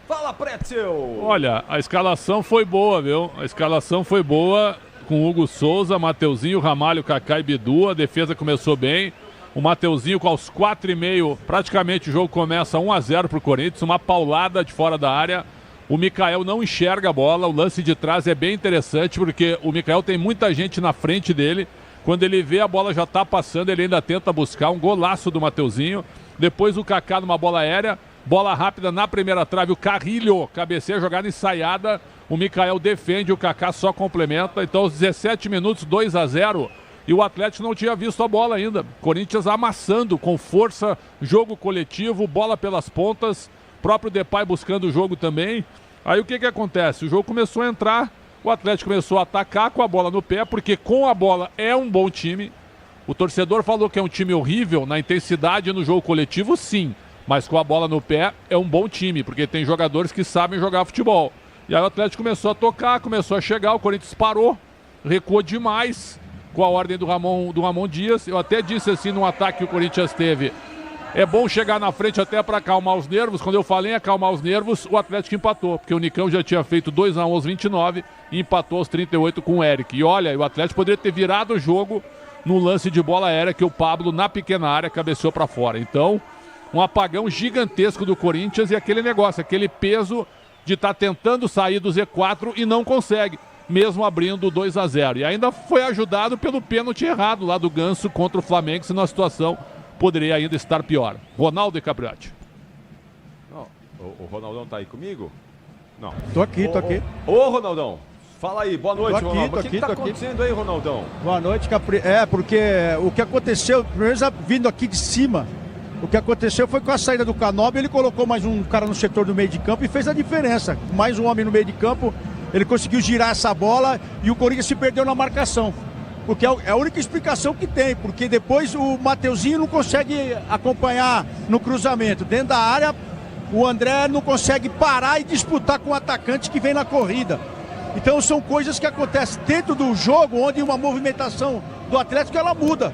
Fala, Pretzel. Olha, a escalação foi boa, viu? A escalação foi boa. Com Hugo Souza, Mateuzinho, Ramalho, Kaká e Bidu. A defesa começou bem. O Mateuzinho com aos 4,5, praticamente o jogo começa 1-0 pro Corinthians, uma paulada de fora da área. O Mikael não enxerga a bola, o lance de trás é bem interessante, porque o Mikael tem muita gente na frente dele. Quando ele vê a bola já tá passando, ele ainda tenta buscar um golaço do Mateuzinho. Depois o Kaká numa bola aérea, bola rápida na primeira trave, o Carrilho cabeceia, jogada ensaiada. O Mikael defende, o Kaká só complementa. Então, aos 17 minutos, 2-0. E o Atlético não tinha visto a bola ainda. Corinthians amassando com força, jogo coletivo, bola pelas pontas. Próprio Depay buscando o jogo também. Aí o que acontece? O jogo começou a entrar, o Atlético começou a atacar com a bola no pé, porque com a bola é um bom time. O torcedor falou que é um time horrível na intensidade no jogo coletivo, sim. Mas com a bola no pé é um bom time, porque tem jogadores que sabem jogar futebol. E aí o Atlético começou a tocar, começou a chegar, o Corinthians parou, recuou demais com a ordem do Ramon Dias. Eu até disse assim no ataque que o Corinthians teve, é bom chegar na frente até para acalmar os nervos. Quando eu falei em acalmar os nervos, o Atlético empatou, porque o Nicão já tinha feito 2-1 aos 29 e empatou aos 38 com o Eric. E olha, o Atlético poderia ter virado o jogo no lance de bola aérea que o Pablo, na pequena área, cabeceou para fora. Então, um apagão gigantesco do Corinthians e aquele negócio, aquele peso de estar tentando sair do Z4 e não consegue, mesmo abrindo 2-0. E ainda foi ajudado pelo pênalti errado lá do Ganso contra o Flamengo, senão a situação poderia ainda estar pior. Ronaldo e Capriati. O Ronaldão tá aí comigo? Não. Tô aqui. Ô, Ronaldão, fala aí, boa noite, Ronaldo. O que tá acontecendo aí, Ronaldão? Boa noite, Capri. Porque o que aconteceu, primeiro vindo aqui de cima, o que aconteceu foi com a saída do Canóbio, ele colocou mais um cara no setor do meio de campo e fez a diferença. Mais um homem no meio de campo, ele conseguiu girar essa bola e o Corinthians se perdeu na marcação. Porque é a única explicação que tem, porque depois o Mateuzinho não consegue acompanhar no cruzamento. Dentro da área, o André não consegue parar e disputar com o atacante que vem na corrida. Então são coisas que acontecem dentro do jogo, onde uma movimentação do Atlético ela muda.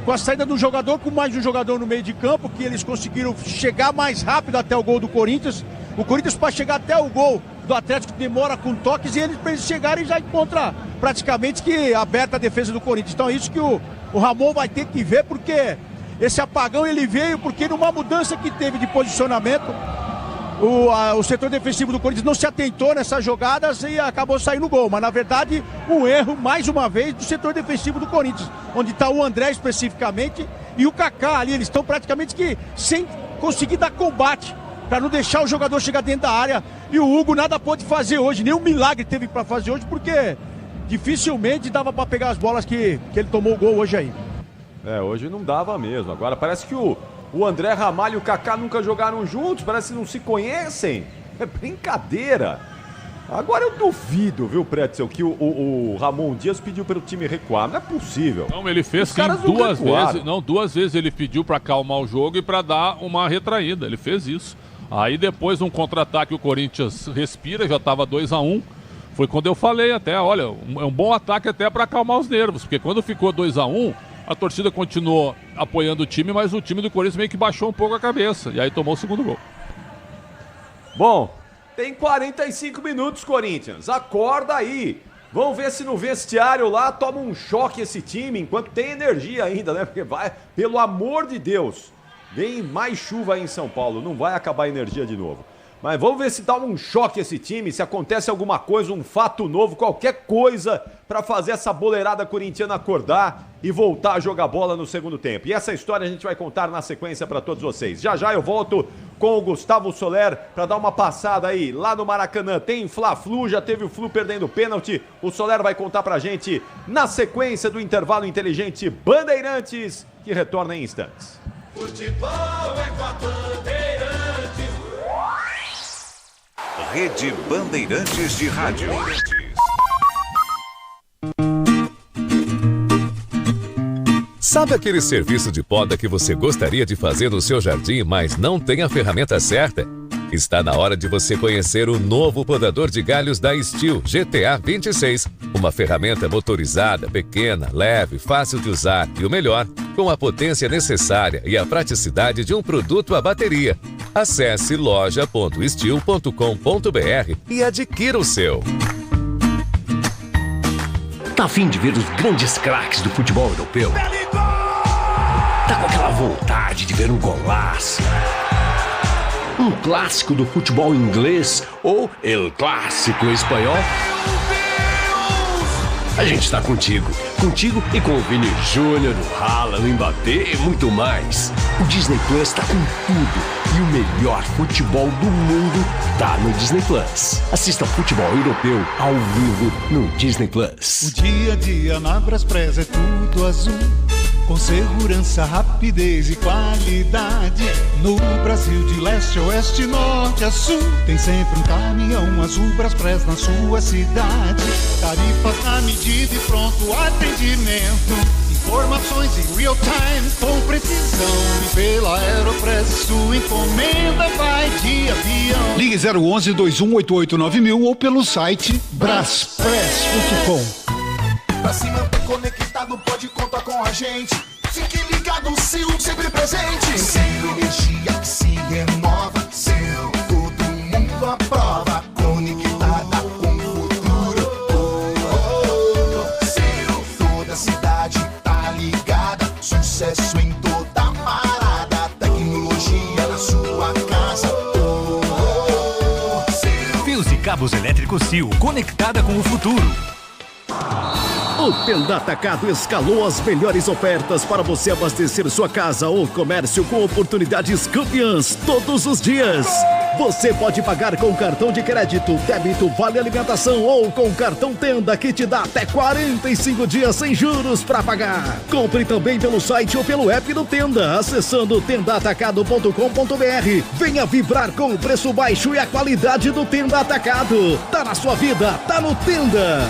Com a saída do jogador, com mais um jogador no meio de campo, que eles conseguiram chegar mais rápido até o gol do Corinthians. O Corinthians, para chegar até o gol do Atlético, demora com toques e para eles chegarem já encontra praticamente que aberta a defesa do Corinthians. Então é isso que o Ramon vai ter que ver, porque esse apagão ele veio porque numa mudança que teve de posicionamento, o setor defensivo do Corinthians não se atentou nessas jogadas e acabou saindo o gol. Mas na verdade, um erro, mais uma vez, do setor defensivo do Corinthians, onde está o André especificamente e o Kaká ali. Eles estão praticamente que sem conseguir dar combate para não deixar o jogador chegar dentro da área. E o Hugo nada pôde fazer hoje, nem um milagre teve para fazer hoje, porque dificilmente dava para pegar as bolas que ele tomou o gol hoje aí. Hoje não dava mesmo. Agora parece que o André Ramalho e o Kaká nunca jogaram juntos, parece que não se conhecem. É brincadeira. Agora eu duvido, viu, Pretzel, que o Ramon Dias pediu para o time recuar. Não é possível. Não, ele fez sim duas vezes. Não, 2 vezes ele pediu para acalmar o jogo e para dar uma retraída. Ele fez isso. Aí depois, um contra-ataque, o Corinthians respira, já estava 2-1. Foi quando eu falei até, olha, é um bom ataque até para acalmar os nervos, porque quando ficou 2-1, a torcida continuou apoiando o time, mas o time do Corinthians meio que baixou um pouco a cabeça. E aí tomou o segundo gol. Bom, tem 45 minutos, Corinthians. Acorda aí. Vamos ver se no vestiário lá toma um choque esse time, enquanto tem energia ainda, né? Porque vai, pelo amor de Deus, vem mais chuva aí em São Paulo, não vai acabar a energia de novo. Mas vamos ver se dá um choque esse time, se acontece alguma coisa, um fato novo, qualquer coisa para fazer essa boleirada corintiana acordar e voltar a jogar bola no segundo tempo. E essa história a gente vai contar na sequência para todos vocês. Já já eu volto com o Gustavo Soler para dar uma passada aí lá no Maracanã. Tem Fla-Flu, já teve o Flu perdendo o pênalti. O Soler vai contar pra gente na sequência do intervalo inteligente Bandeirantes, que retorna em instantes. Futebol é com a Bandeirantes. Rede Bandeirantes de Rádio. Sabe aquele serviço de poda que você gostaria de fazer no seu jardim, mas não tem a ferramenta certa? Está na hora de você conhecer o novo podador de galhos da Steel GTA 26. Uma ferramenta motorizada, pequena, leve, fácil de usar e o melhor, com a potência necessária e a praticidade de um produto à bateria. Acesse loja.steel.com.br e adquira o seu. Tá a fim de ver os grandes craques do futebol europeu? Tá com aquela vontade de ver um golaço? Um clássico do futebol inglês ou El Clássico espanhol? A gente está contigo e com o Vini Júnior, o Haaland, o Mbappé e muito mais. O Disney Plus está com tudo e o melhor futebol do mundo tá no Disney Plus. Assista ao futebol europeu ao vivo no Disney Plus. O dia a dia na Braspress é tudo azul, com segurança, rapidez e qualidade. No Brasil de leste a oeste, norte a sul, tem sempre um caminhão azul Braspress na sua cidade. Tarifas na medida e pronto atendimento. Informações em real time com precisão. E pela Aeropress sua encomenda vai de avião. Ligue 011-2188-9000 ou pelo site braspress.com. Pra se manter conectado, pode contar com a gente. Fique ligado, Sil, sempre presente. Sil, energia que se renova. Sil, todo mundo aprova. Conectada com o futuro. Sil, toda cidade tá ligada. Sucesso em toda parada. Tecnologia na sua casa. Fios e cabos elétricos Sil, conectada com o futuro. O Tenda Atacado escalou as melhores ofertas para você abastecer sua casa ou comércio com oportunidades campeãs todos os dias. Você pode pagar com cartão de crédito, débito, vale alimentação ou com cartão Tenda que te dá até 45 dias sem juros para pagar. Compre também pelo site ou pelo app do Tenda, acessando tendaatacado.com.br. Venha vibrar com o preço baixo e a qualidade do Tenda Atacado. Tá na sua vida, tá no Tenda.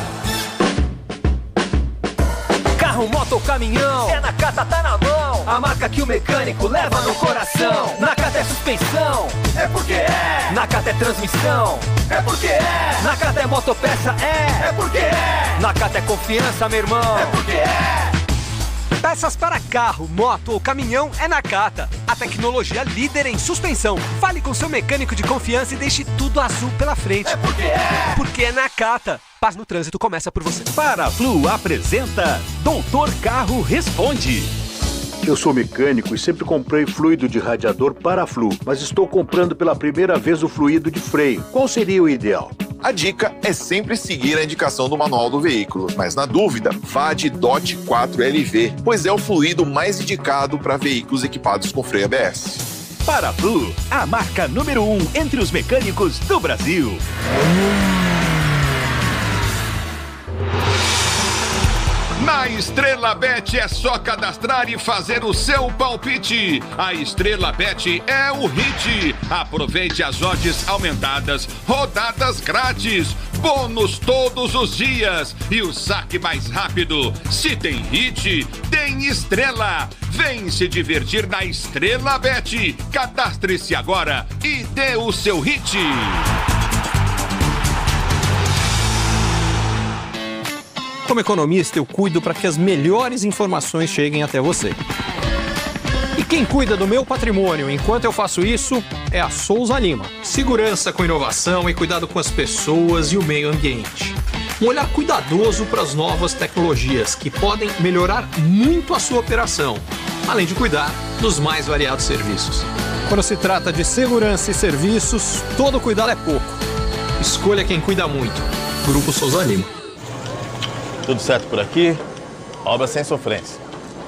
Carro, moto ou caminhão, é Nakata, tá na mão. A marca que o mecânico leva no coração. Nakata é suspensão, é porque é. Nakata é transmissão, é porque é. Nakata é motopeça, é porque é. Nakata é confiança, meu irmão, é porque é. Peças para carro, moto ou caminhão é Nakata. A tecnologia líder em suspensão. Fale com seu mecânico de confiança e deixe tudo azul pela frente. É porque é. Porque é Nakata. Paz no trânsito começa por você. Paraflu apresenta Doutor Carro Responde. Eu sou mecânico e sempre comprei fluido de radiador Paraflu, mas estou comprando pela primeira vez o fluido de freio. Qual seria o ideal? A dica é sempre seguir a indicação do manual do veículo, mas na dúvida, vá de DOT 4LV, pois é o fluido mais indicado para veículos equipados com freio ABS. Paraflu, a marca número 1 entre os mecânicos do Brasil. Na Estrela Bet é só cadastrar e fazer o seu palpite. A Estrela Bet é o hit. Aproveite as odds aumentadas, rodadas grátis, bônus todos os dias e o saque mais rápido. Se tem hit, tem estrela. Vem se divertir na Estrela Bet. Cadastre-se agora e dê o seu hit. Como economista, eu cuido para que as melhores informações cheguem até você. E quem cuida do meu patrimônio enquanto eu faço isso é a Souza Lima. Segurança com inovação e cuidado com as pessoas e o meio ambiente. Um olhar cuidadoso para as novas tecnologias que podem melhorar muito a sua operação, além de cuidar dos mais variados serviços. Quando se trata de segurança e serviços, todo cuidado é pouco. Escolha quem cuida muito. Grupo Souza Lima. Tudo certo por aqui? Obra sem sofrência.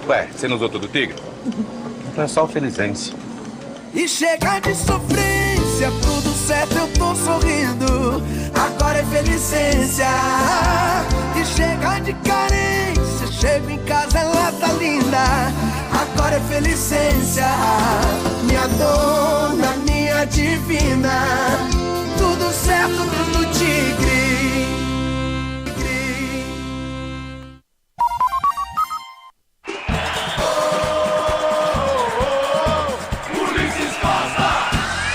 Ué, você não usou todo o Tigre? Então é só o Felizense. E chega de sofrência, tudo certo, eu tô sorrindo. Agora é Felicência. E chega de carência, chego em casa, ela tá linda. Agora é Felicência. Minha dona, minha divina. Tudo certo, tudo Tigre.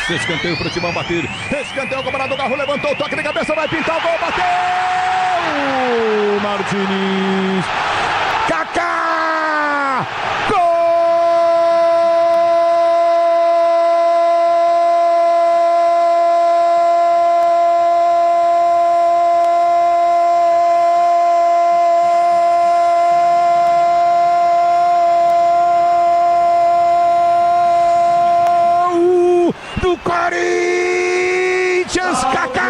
Escanteio pro Timão bater. Escanteio, cobrado, o Garro levantou, o toque de cabeça, vai pintar o gol, bateu! Martins! Kaká! Gol! Do Corinthians, Kaká!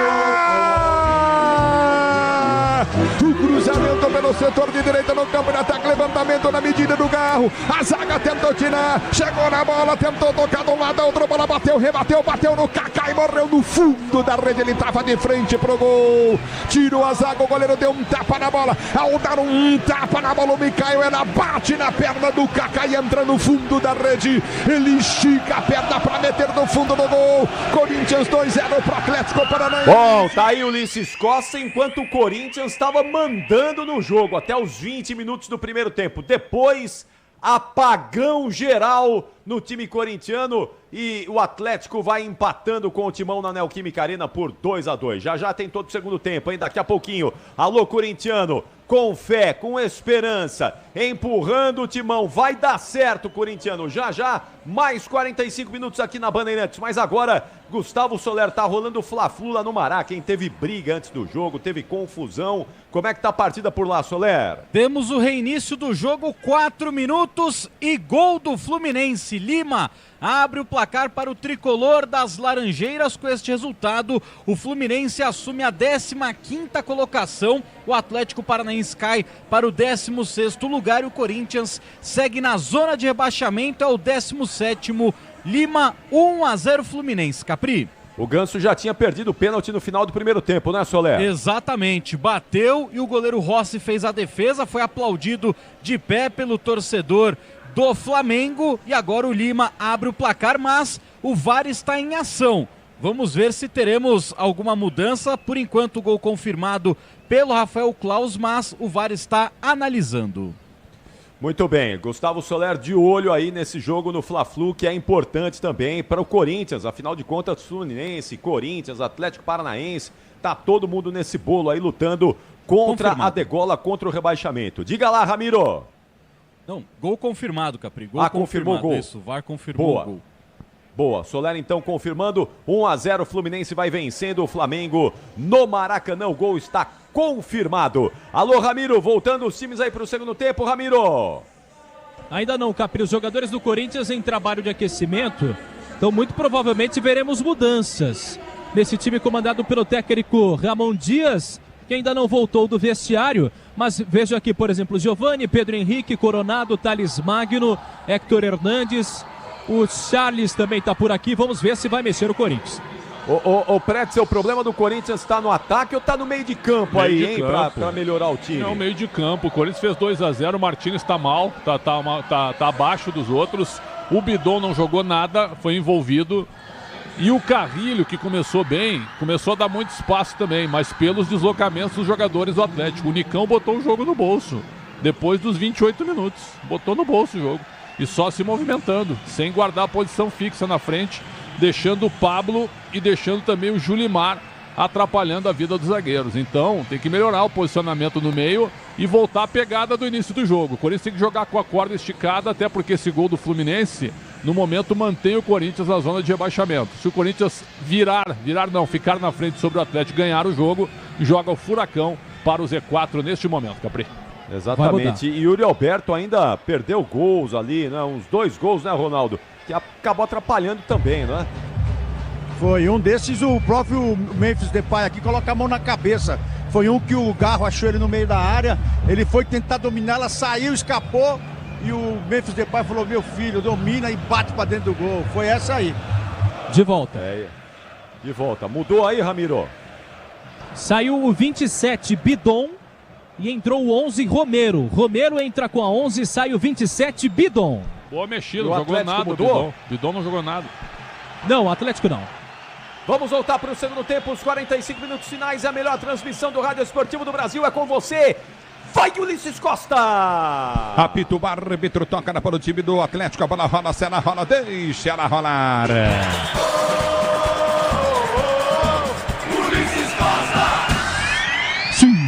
O cruzamento pelo setor de direita no campo de ataque, levantamento na medida do Garro. A zaga tentou tirar, chegou na bola, tentou tocar de um lado, a outra bola bateu, rebateu, bateu no Kaká e morreu no fundo da rede. Ele estava de frente pro gol. Tirou a zaga, o goleiro deu um tapa na bola. Ao dar um tapa na bola, o Mikael, ela bate na perna do Kaká e entra no fundo da rede. Ele estica a perna para meter no fundo do gol. Corinthians 2-0 pro Atlético Paranaense. Bom, tá aí o Ulisses Costa, enquanto o Corinthians estava mandando no jogo até os 20 minutos do primeiro tempo. Depois, apagão geral no time corintiano e o Atlético vai empatando com o Timão na Neoquímica Arena por 2-2. Já tem todo o segundo tempo, hein? Daqui a pouquinho. Alô, corintiano, com fé, com esperança, empurrando o Timão. Vai dar certo, corintiano. Já, mais 45 minutos aqui na Bandeirantes. Mas agora, Gustavo Soler, tá rolando o Fla-Flu lá no Maraca, hein? Teve briga antes do jogo, teve confusão. Como é que tá a partida por lá, Soler? Temos o reinício do jogo, 4 minutos e gol do Fluminense. Lima abre o placar para o tricolor das Laranjeiras. Com este resultado, o Fluminense assume a 15ª colocação. O Atlético Paranaense cai para o 16º lugar e o Corinthians segue na zona de rebaixamento, é o 17º. Lima, 1-0 Fluminense. Capri. O Ganso já tinha perdido o pênalti no final do primeiro tempo, né, Soler? Exatamente, bateu e o goleiro Rossi fez a defesa, foi aplaudido de pé pelo torcedor do Flamengo e agora o Lima abre o placar, mas o VAR está em ação. Vamos ver se teremos alguma mudança. Por enquanto, o gol confirmado pelo Rafael Claus, mas o VAR está analisando. Muito bem, Gustavo Soler de olho aí nesse jogo no Fla-Flu, que é importante também para o Corinthians, afinal de contas, Fluminense, Corinthians, Atlético Paranaense, tá todo mundo nesse bolo aí lutando contra a degola, contra o rebaixamento. Diga lá, Ramiro. Não, gol confirmado, Capri. Gol confirmou o gol. Isso, o VAR confirmou o gol. Boa, Soler então confirmando, 1-0, Fluminense vai vencendo o Flamengo no Maracanã, o gol está confirmado. Alô, Ramiro, voltando os times aí para o segundo tempo, Ramiro. Ainda não, Capri, os jogadores do Corinthians em trabalho de aquecimento, então muito provavelmente veremos mudanças nesse time comandado pelo técnico Ramon Dias, que ainda não voltou do vestiário, mas vejo aqui, por exemplo, Giovani, Pedro Henrique, Coronado, Thales Magno, Héctor Hernandes. O Charles também está por aqui. Vamos ver se vai mexer o Corinthians. Ô Pretzel, o problema do Corinthians está no ataque ou está no meio de campo aí, hein? Para melhorar o time. Não, meio de campo. O Corinthians fez 2-0. O Martínez está mal, tá abaixo dos outros. O Bidon não jogou nada, foi envolvido. E o Carrilho, que começou bem, começou a dar muito espaço também, mas pelos deslocamentos dos jogadores do Atlético. O Nicão botou o jogo no bolso. Depois dos 28 minutos. Botou no bolso o jogo. E só se movimentando, sem guardar a posição fixa na frente, deixando o Pablo e deixando também o Julimar atrapalhando a vida dos zagueiros. Então tem que melhorar o posicionamento no meio e voltar a pegada do início do jogo. O Corinthians tem que jogar com a corda esticada, até porque esse gol do Fluminense, no momento, mantém o Corinthians na zona de rebaixamento. Se o Corinthians ficar na frente sobre o Atlético, ganhar o jogo, joga o Furacão para o Z4 neste momento, Capri. Exatamente. E Yuri Alberto ainda perdeu gols ali, né? Uns 2 gols, né, Ronaldo? Que acabou atrapalhando também, né? Foi um desses, o próprio Memphis Depay aqui coloca a mão na cabeça. Foi um que o Garro achou ele no meio da área, ele foi tentar dominar, ela saiu, escapou e o Memphis Depay falou, meu filho, domina e bate pra dentro do gol. Foi essa aí. De volta. De volta. Mudou aí, Ramiro? Saiu o 27, Bidon, e entrou o 11, Romero. Romero entra com a 11, sai o 27, Bidon. Boa mexida, não jogou nada, mudou? Bidon não jogou nada. Não, o Atlético não. Vamos voltar para o segundo tempo, os 45 minutos finais. A melhor transmissão do Rádio Esportivo do Brasil é com você. Vai, Ulisses Costa! Apita o árbitro, toca para o time do Atlético. A bola rola, se ela rola, deixa ela rolar.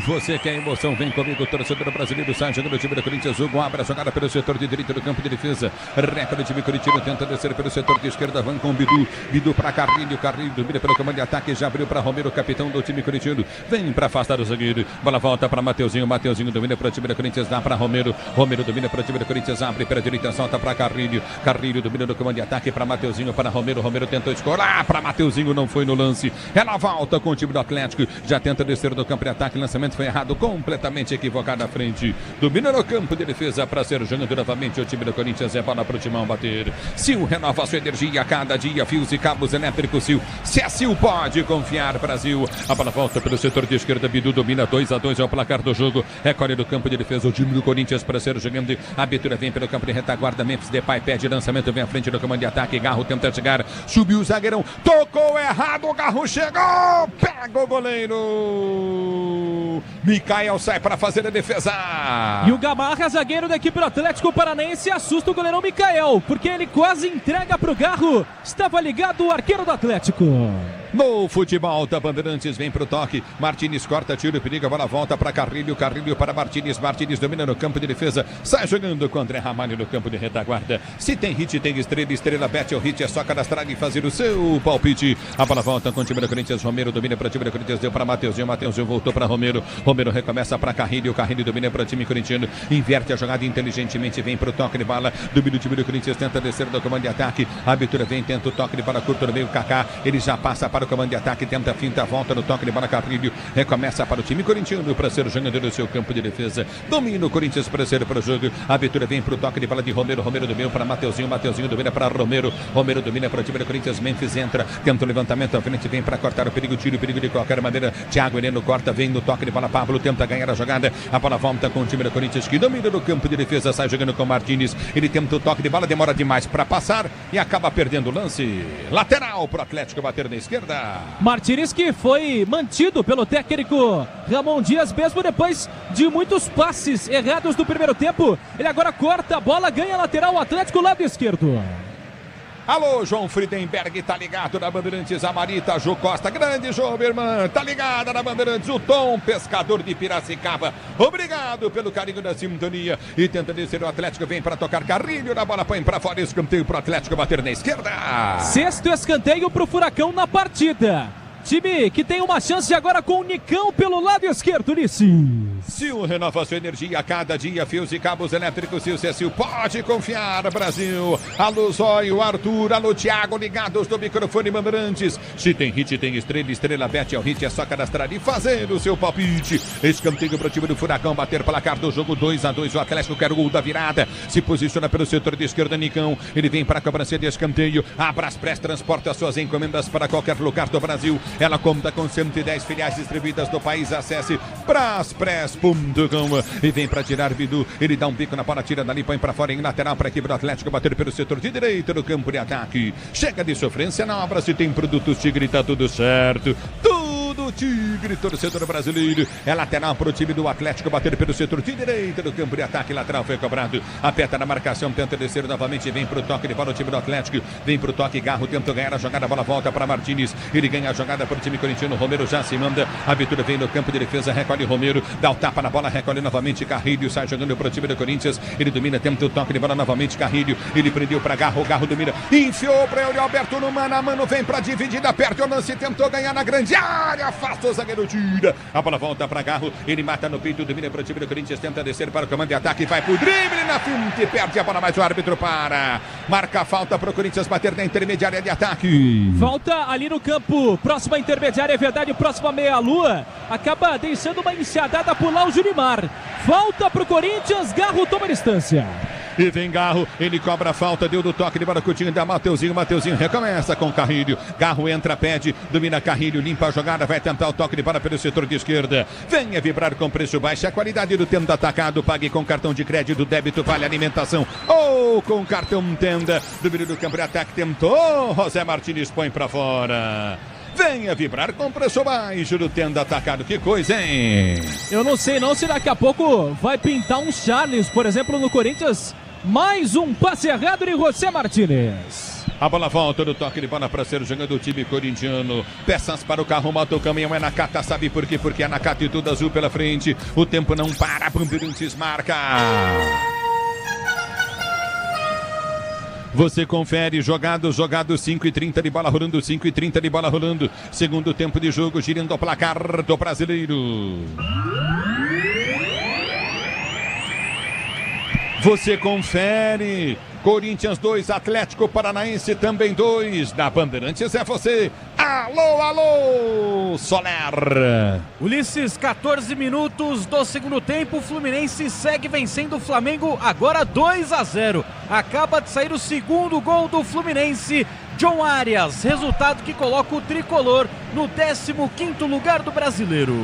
Você quer emoção, vem comigo, torcedor brasileiro, sai jogando o time do Corinthians. Hugo abre a jogada pelo setor de direita do campo de defesa. Recorde o time corintiano, tenta descer pelo setor de esquerda, van com Bidu. Bidu para Carrilho, Carrilho domina pelo comando de ataque, já abriu para Romero, capitão do time corintiano. Vem para afastar o zagueiro, bola volta para Mateuzinho, Mateuzinho domina para o time do Corinthians, dá para Romero. Romero domina para o time do Corinthians, abre para a direita, solta para Carrilho. Carrilho domina no comando de ataque para Mateuzinho, para Romero. Romero tentou escorar para Mateuzinho, não foi no lance. Ela volta com o time do Atlético, já tenta descer do campo de ataque, lançamento foi errado, completamente equivocado à frente. Domina no campo de defesa para ser jogando novamente o time do Corinthians. É bola para o Timão bater. Sil renova sua energia a cada dia. Fios e cabos elétricos Sil. Se é Sil, pode confiar, Brasil. A bola volta pelo setor de esquerda. Bidu domina 2-2 é o placar do jogo. Recolhe do campo de defesa o time do Corinthians para ser jogando. A abertura vem pelo campo de retaguarda. Memphis Depay pede lançamento, vem à frente do comando de ataque. Garro tenta chegar. Subiu o zagueirão. Tocou errado. O Garro chegou. Pega o goleiro. Mikael sai para fazer a defesa. E o Gamarra, zagueiro da equipe do Atlético Paranaense, assusta o goleirão Mikael, porque ele quase entrega para o Garro. Estava ligado o arqueiro do Atlético. No futebol da Bandeirantes, vem pro toque. Martins corta, tiro, perigo, a bola volta para Carrilho. Carrilho para Martins. Martins domina no campo de defesa. Sai jogando com André Ramalho no campo de retaguarda. Se tem hit, tem estrela. Estrela bet o hit. É só cadastrar e fazer o seu palpite. A bola volta com o time do Corinthians. Romero domina para o time do Corinthians. Deu para Mateuzinho. Mateuzinho voltou para Romero. Romero recomeça para Carrilho. Carrilho domina para o time corintiano. Inverte a jogada inteligentemente. Vem pro toque de bala. Domina o time do Corinthians. Tenta descer do comando de ataque. A abertura vem. Tenta o toque de bala curto no meio. Kaká. Ele já passa para o comando de ataque, tenta a finta, volta no toque de bola, Carrilho recomeça para o time corintiano para ser o jogador do seu campo de defesa. Domina o Corinthians para ser para o jogo. A abertura vem para o toque de bola de Romero. Romero domina para Mateuzinho. Mateuzinho domina para Romero. Romero domina para o time do Corinthians. Memphis entra, tenta o levantamento à frente, vem para cortar o perigo, tira o perigo de qualquer maneira. Thiago Heleno corta, vem no toque de bola. Pablo tenta ganhar a jogada. A bola volta com o time do Corinthians que domina no campo de defesa, sai jogando com Martins. Ele tenta o toque de bola, demora demais para passar e acaba perdendo o lance. Lateral para o Atlético bater na esquerda. Martins, que foi mantido pelo técnico Ramon Dias, mesmo depois de muitos passes errados do primeiro tempo. Ele agora corta a bola, ganha a lateral, o Atlético lado esquerdo. Alô, João Friedenberg, tá ligado na Bandeirantes, a Marita, Jô Costa, grande Jô, minha irmã, tá ligada na Bandeirantes, o Tom, pescador de Piracicaba, obrigado pelo carinho da sintonia, e tenta descer o Atlético, vem para tocar Carrilho, na bola põe para fora, escanteio pro Atlético bater na esquerda. Sexto escanteio pro Furacão na partida. Time que tem uma chance agora com o Nicão pelo lado esquerdo, Ulisses. Sil renova sua energia a cada dia, fios e cabos elétricos, Sil, pode confiar, Brasil. Alô, Zóio, Arthur, alô, Thiago, ligados do microfone Bandeirantes. Se tem hit, tem estrela, estrela bet é o hit, é só cadastrar e fazer o seu palpite. Escanteio para o time do Furacão, bater placar do jogo 2-2, o Atlético quer o gol da virada. Se posiciona pelo setor de esquerda, Nicão. Ele vem para a cobrança de escanteio. A Braspress transporta suas encomendas para qualquer lugar do Brasil. Ela conta com 110 filiais distribuídas do país. Acesse braspress.com e vem para tirar Bidu. Ele dá um bico na bola, tira dali, põe para fora em lateral para a equipe do Atlético bater pelo setor de direita do campo de ataque. Chega de sofrência na obra, se tem produtos Tigre, tá tudo certo. Tudo Tigre, torcedor brasileiro. É lateral para o time do Atlético bater pelo setor de direita do campo de ataque. Lateral foi cobrado. Aperta na marcação, tenta descer novamente. Vem para o toque de bola o time do Atlético. Vem para o toque, Garro tenta ganhar a jogada. A bola volta para Martins. Ele ganha a jogada para o time corintiano. Romero já se manda. A abertura vem no campo de defesa. Recolhe Romero. Dá o tapa na bola. Recolhe novamente Carrilho. Sai jogando para o time do Corinthians. Ele domina, tenta o toque de bola novamente. Carrilho. Ele prendeu para Garro. Garro domina. Enfiou para Yuri Alberto no mano a mano. Vem para dividida. Perde o lance. Tentou ganhar na grande área. afasta o zagueiro, tira. A bola volta para Garro, ele mata no peito, domina para o time do Corinthians, tenta descer para o comando de ataque, vai pro drible na finta e perde a bola, mas o árbitro para. Marca a falta para o Corinthians bater na intermediária de ataque. Falta ali no campo, próxima intermediária, é verdade, próxima meia-lua. Acaba deixando uma enxadada pular o Jurimar. Falta pro Corinthians, Garro toma distância. E vem Garro, ele cobra a falta, deu do toque de Baracutinho, da Mateuzinho recomeça com Carrilho. Garro entra, pede, domina Carrilho, limpa a jogada, vai tentar o toque de bola pelo setor de esquerda. Venha vibrar com preço baixo, a qualidade do Tenda Atacado, pague com cartão de crédito, débito, vale alimentação ou com cartão Tenda. Domínio do campo de ataque, tentou, José Martins põe pra fora. Venha vibrar com preço baixo do Tenda Atacado. Que coisa, hein? Eu não sei não se daqui a pouco vai pintar um Charles, por exemplo, no Corinthians. Mais um passe errado de José Martínez. A bola volta do toque de bola para ser jogando o time corintiano. Peças para o carro, moto, o caminhão é Nakata. Sabe por quê? Porque é Nakata e tudo azul pela frente. O tempo não para. Bandeirantes marca. Você confere, jogado 5:30 de bola rolando, 5:30 de bola rolando. Segundo tempo de jogo, girando o placar do brasileiro. Você confere, Corinthians 2, Atlético Paranaense também 2. Na Bandeirantes é você. Alô, alô, Soler. Ulisses, 14 minutos do segundo tempo, o Fluminense segue vencendo o Flamengo, agora 2-0. Acaba de sair o segundo gol do Fluminense, John Arias, resultado que coloca o tricolor no 15º lugar do brasileiro.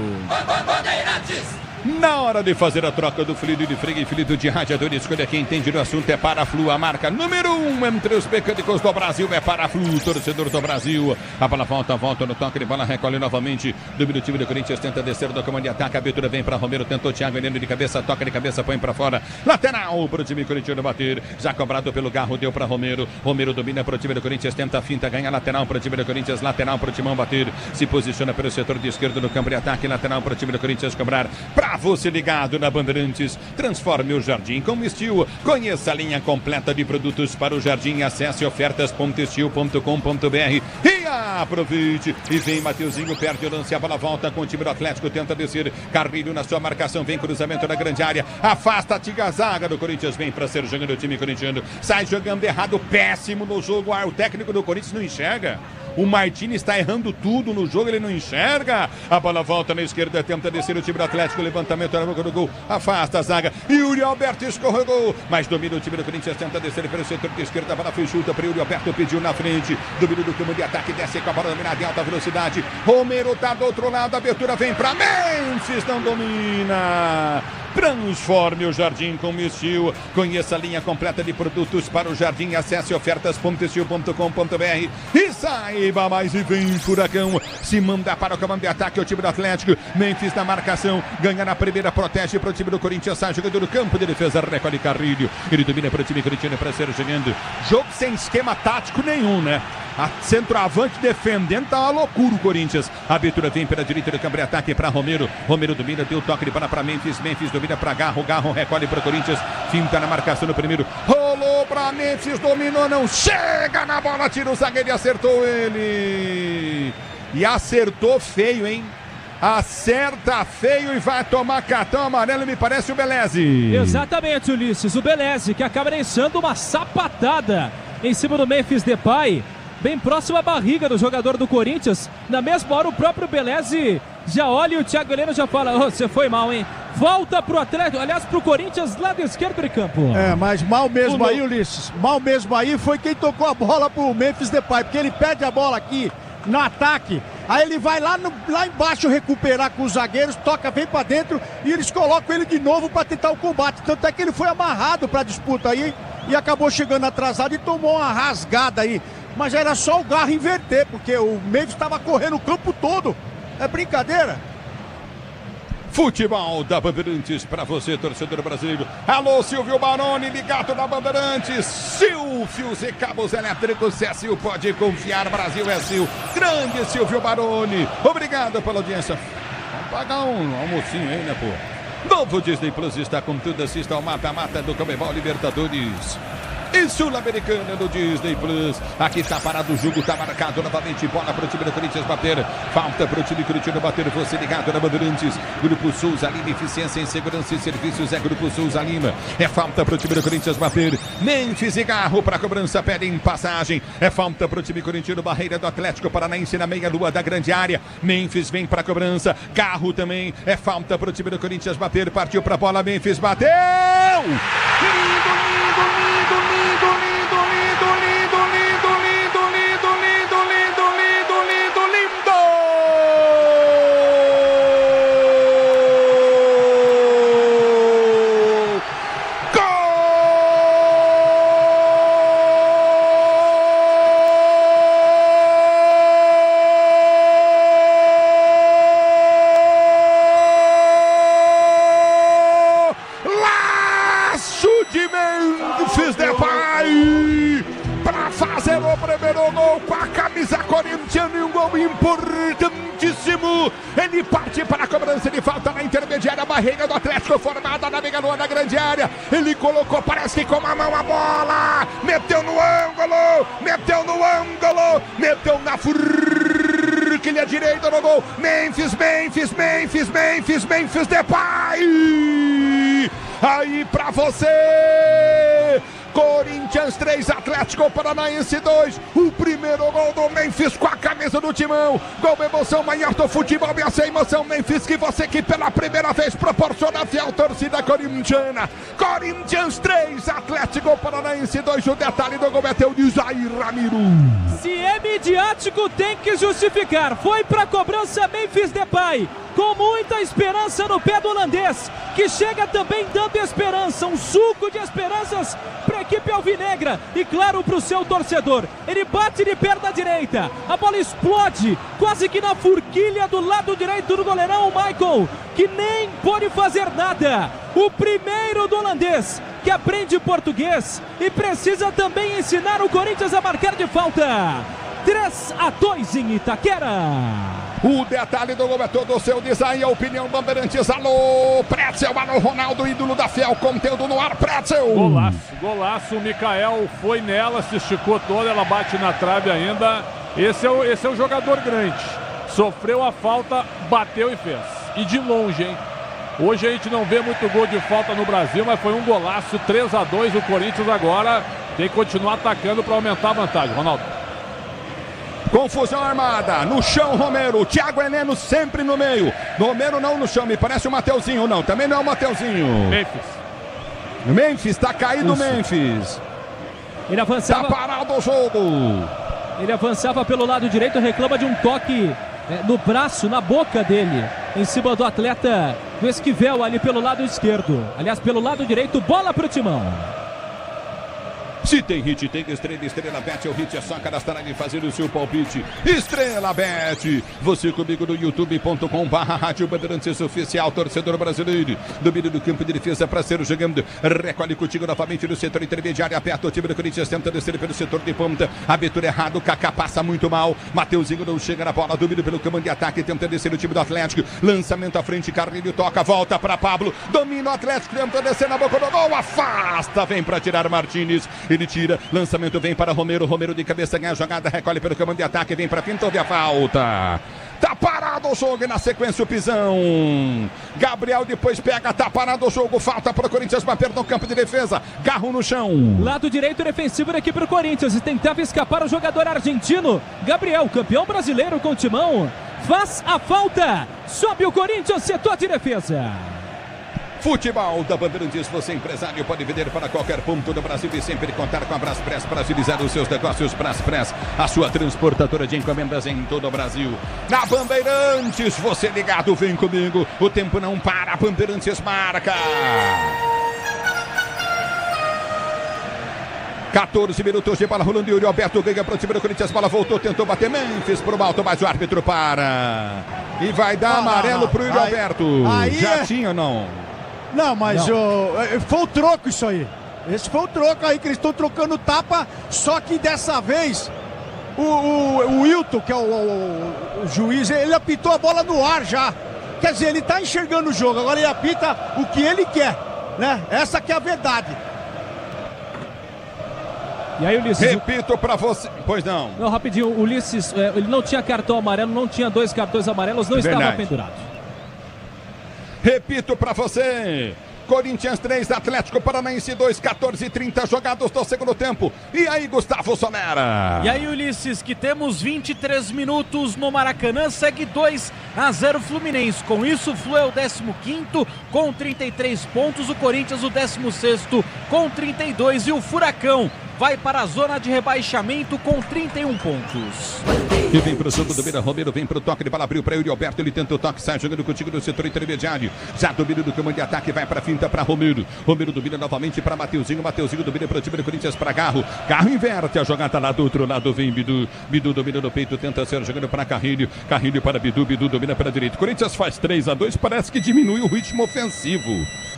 Bandeirantes. Na hora de fazer a troca do fluido de freio e fluido de radiador, escolha quem entende do assunto, é Paraflu, a marca número 1 entre os mecânicos do Brasil, é Paraflu, torcedor do Brasil. A bola volta no toque de bola, recolhe novamente, domina o time do Corinthians, tenta descer do comando de ataque, a abertura vem para Romero, tentou Thiago, Heleno de cabeça, toca de cabeça, põe para fora, lateral para o time corintiano bater, já cobrado pelo Garro, deu para Romero, Romero domina para o time do Corinthians, tenta a finta, ganha lateral para o time do Corinthians, lateral para o Timão bater, se posiciona pelo setor de esquerdo no campo de ataque, lateral para o time do Corinthians cobrar, para você ligado na Bandeirantes, transforme o jardim com Estil. Conheça a linha completa de produtos para o jardim, acesse ofertas.estil.com.br e aproveite. E vem Mateuzinho, perde o lance, a bola volta com o time do Atlético, tenta descer, Carrilho na sua marcação, vem cruzamento na grande área, afasta a zaga do Corinthians, vem para ser jogando o time corintiano, sai jogando errado, péssimo no jogo, o técnico do Corinthians não enxerga. O Martins está errando tudo no jogo, ele não enxerga. A bola volta na esquerda, tenta descer o time do Atlético, levantamento na boca do gol, afasta a zaga. Yuri Alberto escorregou, mas domina o time do Corinthians, tenta descer pelo setor de esquerda, a bola foi chuta para Yuri Alberto, pediu na frente, domínio do campo de ataque, desce com a bola dominada em alta velocidade. Romero tá do outro lado, a abertura vem para Memphis, não domina. Transforme o jardim com Estil. Conheça a linha completa de produtos para o jardim. Acesse ofertas.estil.com.br e saiba mais. E vem Furacão. Se manda para o comando de ataque o time do Atlético. Memphis na marcação. Ganha na primeira, protege para o time do Corinthians. Sai jogando no campo de defesa. Recolhe Carrilho. Ele domina para o time corintiano para ser jogando. Jogo sem esquema tático nenhum, né? A centroavante defendendo, tá uma loucura o Corinthians. A abertura vem pela direita do campo de ataque para Romero. Romero domina, deu toque de bola para Memphis. Memphis domina para Garro. Garro recolhe para o Corinthians. Finta na marcação no primeiro. Rolou para Memphis, dominou, não chega na bola, tira o zagueiro e acertou ele. E acertou feio, hein? Acerta feio e vai tomar cartão amarelo, me parece o Beleze. Exatamente, Ulisses. O Beleze que acaba deixando uma sapatada em cima do Memphis Depay, bem próximo à barriga do jogador do Corinthians. Na mesma hora o próprio Beleze já olha e o Thiago Heleno já fala: oh, você foi mal, hein? Volta pro Atlético, aliás pro Corinthians, lado esquerdo de campo. É, mas mal mesmo aí, Ulisses, mal mesmo aí foi quem tocou a bola pro Memphis Depay, porque ele perde a bola aqui no ataque, aí ele vai lá embaixo recuperar com os zagueiros, toca, vem pra dentro e eles colocam ele de novo pra tentar o combate, tanto é que ele foi amarrado pra disputa aí e acabou chegando atrasado e tomou uma rasgada aí, mas era só o Garro inverter, porque o Memphis estava correndo o campo todo, é brincadeira. Futebol da Bandeirantes para você, torcedor brasileiro. Alô, Silvio Baroni, ligado na Bandeirantes. Silfios e cabos elétricos, Sil pode confiar, Brasil é Sil. Grande Silvio Baroni, obrigado pela audiência. Vamos pagar um almocinho aí, né, pô? Novo Disney Plus está com tudo, assista ao mata-mata do Conmebol Libertadores. e Sul-Americana do Disney Plus. Aqui está parado o jogo, está marcado novamente. Bola para o time do Corinthians bater. Falta para o time Curitiba bater. Você ligado na Bandeirantes. Grupo Souza Lima, eficiência em segurança e serviços. É Grupo Souza Lima. É falta para o time do Corinthians bater. Memphis e Garro para cobrança, pedem passagem. É falta para o time corintiano. Barreira do Atlético Paranaense na meia-lua da grande área. Memphis vem para cobrança. Garro também. É falta para o time do Corinthians bater. Partiu para a bola. Memphis bateu. Memphis Depay para fazer o primeiro gol com a camisa corintiana, e um gol importantíssimo. Ele parte para a cobrança de falta na intermediária, barreira do Atlético formada na meia-lua da grande área. Ele colocou, parece que com a mão a bola, meteu no ângulo, meteu na forquilha direita no gol. Memphis Depay. Aí pra você, Corinthians 3, Atlético Paranaense 2. O primeiro gol do Memphis com a camisa do Timão. Gol, emoção maior do futebol, e essa emoção Memphis que você que pela primeira vez proporciona a fiel torcida corintiana. Corinthians 3, Atlético Paranaense 2. O detalhe do gol é teu de Jair Ramiro. Se é midiático, tem que justificar. Foi pra cobrança Memphis Depay, com muita esperança no pé do holandês, que chega também dando esperança, um suco de esperanças para a equipe alvinegra e claro para o seu torcedor. Ele bate de perna direita, a bola explode quase que na forquilha do lado direito do goleirão Michael, que nem pode fazer nada. O primeiro do holandês, que aprende português e precisa também ensinar o Corinthians a marcar de falta. 3-2 em Itaquera. O detalhe do gol é todo o seu design, a opinião Bandeirantes. Alô, Pretzel, alô, Ronaldo, ídolo da Fiel, conteúdo no ar, Pretzel. Golaço, o Mikael foi nela, se esticou toda, ela bate na trave ainda. Esse é o jogador grande. Sofreu a falta, bateu e fez. E de longe, hein? Hoje a gente não vê muito gol de falta no Brasil, mas foi um golaço, 3-2. O Corinthians agora tem que continuar atacando para aumentar a vantagem. Ronaldo. Confusão armada, no chão Romero, Thiago Heleno sempre no meio. Romero não no chão, me parece o Mateuzinho, não, também não é o Mateuzinho. Memphis, tá caído. Isso. Memphis. Ele avançava. Tá parado o jogo. Ele avançava pelo lado direito, reclama de um toque no braço, na boca dele, em cima do atleta do Esquivel ali pelo lado esquerdo. Aliás, pelo lado direito, bola pro Timão. Se tem hit, tem estrela. Estrela Bet, o hit é só cadastrar e fazer o seu palpite. Estrela Bet, você comigo no youtube.com/Rádio Bandeirantes Oficial, torcedor brasileiro. Domínio do campo de defesa para ser jogando. Recolhe contigo novamente no setor intermediário. Aperta o time do Corinthians, tenta descer pelo setor de ponta. Abertura errado, Kaká passa muito mal. Mateuzinho não chega na bola. Domínio pelo comando de ataque, tenta descer o time do Atlético. Lançamento à frente, Carlinho toca, volta para Pablo. Domina o Atlético, tenta descer na boca do gol. Afasta, vem para tirar Martínez. Ele tira, lançamento vem para Romero. Romero de cabeça ganha a jogada, recolhe pelo comando de ataque, vem para Pinto, houve a falta. Tá parado o jogo e na sequência o pisão. Gabriel depois pega, tá parado o jogo. Falta para o Corinthians bater no campo de defesa. Garro no chão. Lado direito defensivo da equipe do Corinthians. E tentava escapar o jogador argentino. Gabriel, campeão brasileiro com o Timão, faz a falta. Sobe o Corinthians, setor de defesa. Futebol da Bandeirantes, você empresário pode vender para qualquer ponto do Brasil e sempre contar com a Braspress para agilizar os seus negócios. Braspress, a sua transportadora de encomendas em todo o Brasil. Na Bandeirantes, você ligado, vem comigo, o tempo não para, Bandeirantes marca. 14 minutos de bola rolando, Yuri Alberto ganha para o time do Corinthians, bola voltou, tentou bater Memphis pro alto, mas o árbitro para. E vai dar amarelo pro Yuri Alberto. Já tinha ou não? Não, mas foi o troco isso aí. Esse foi o troco aí, que eles estão trocando tapa, só que dessa vez o Wilton, que é o juiz, ele apitou a bola no ar já. Quer dizer, ele tá enxergando o jogo, agora ele apita o que ele quer, né? Essa que é a verdade. E aí, Ulisses... Repito pra você... Pois não. Não, rapidinho, o Ulisses, ele não tinha cartão amarelo, não tinha 2 cartões amarelos, não estava pendurado. Repito pra você... Corinthians 3, Atlético Paranaense 2, 14h30 jogados do segundo tempo. E aí, Gustavo Somera? E aí, Ulisses, que temos 23 minutos no Maracanã, segue 2-0 Fluminense. Com isso, o Flu é o 15º com 33 pontos, o Corinthians o 16º com 32 e o Furacão vai para a zona de rebaixamento com 31 pontos. E vem pro jogo do Beira, Romero vem pro toque de bola, abriu para Yuri Alberto, ele tenta o toque, sai jogando contigo no setor intermediário. Já domina do comando de ataque, vai pra finta para Romero. Romero domina novamente para Mateuzinho, Mateuzinho domina para o time do Corinthians para Garro. Garro inverte a jogada lá do outro lado, vem Bidu. Bidu domina no peito, tenta ser jogando para Carrilho. Carrilho para Bidu, Bidu domina pela direita. Corinthians faz 3-2, parece que diminui o ritmo ofensivo.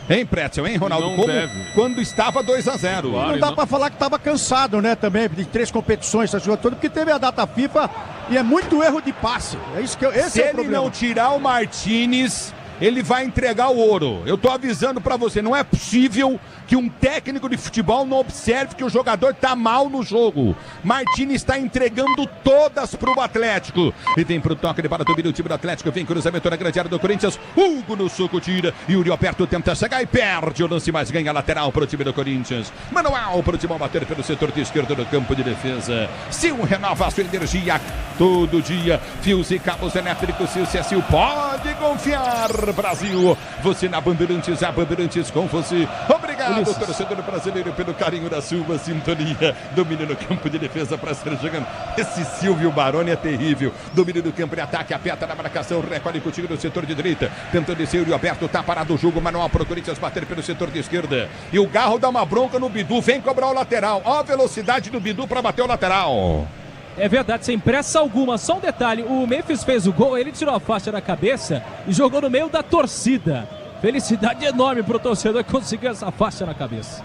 Hein, Pretzel, hein, Ronaldo? Não como deve. Quando estava 2-0. Claro, não dá para falar que estava cansado, né, também, de 3 competições, essa jogada toda, porque teve a data FIFA e é muito erro de passe. É isso que esse é o problema. Se ele não tirar o Martínez, ele vai entregar o ouro. Eu tô avisando pra você, não é possível que um técnico de futebol não observe que o jogador tá mal no jogo. Martínez está entregando todas pro Atlético. E vem pro toque de bola do time do Atlético, vem cruzamento na grande área do Corinthians. Hugo no suco tira, Yuri Alberto tenta chegar e perde o lance, mas ganha lateral pro time do Corinthians. Manual pro time bater pelo setor de esquerda do campo de defesa. Sil renova a sua energia todo dia. Fios e cabos elétricos, Sil Sil pode confiar. Brasil, você na Bandeirantes, a Bandeirantes com você. Obrigado, torcedor brasileiro, pelo carinho da sua sintonia. Domínio no campo de defesa para ser jogando. Esse Silvio Baroni é terrível. Domínio do campo de ataque, aperta na marcação, recolhe contigo no setor de direita. Tentando descer, o Alberto tá parado o jogo. Manual pro Corinthians bater pelo setor de esquerda. E o Garro dá uma bronca no Bidu, vem cobrar o lateral. Ó a velocidade do Bidu para bater o lateral. É verdade, sem pressa alguma. Só um detalhe, o Memphis fez o gol, ele tirou a faixa da cabeça e jogou no meio da torcida. Felicidade enorme pro torcedor que conseguiu essa faixa na cabeça.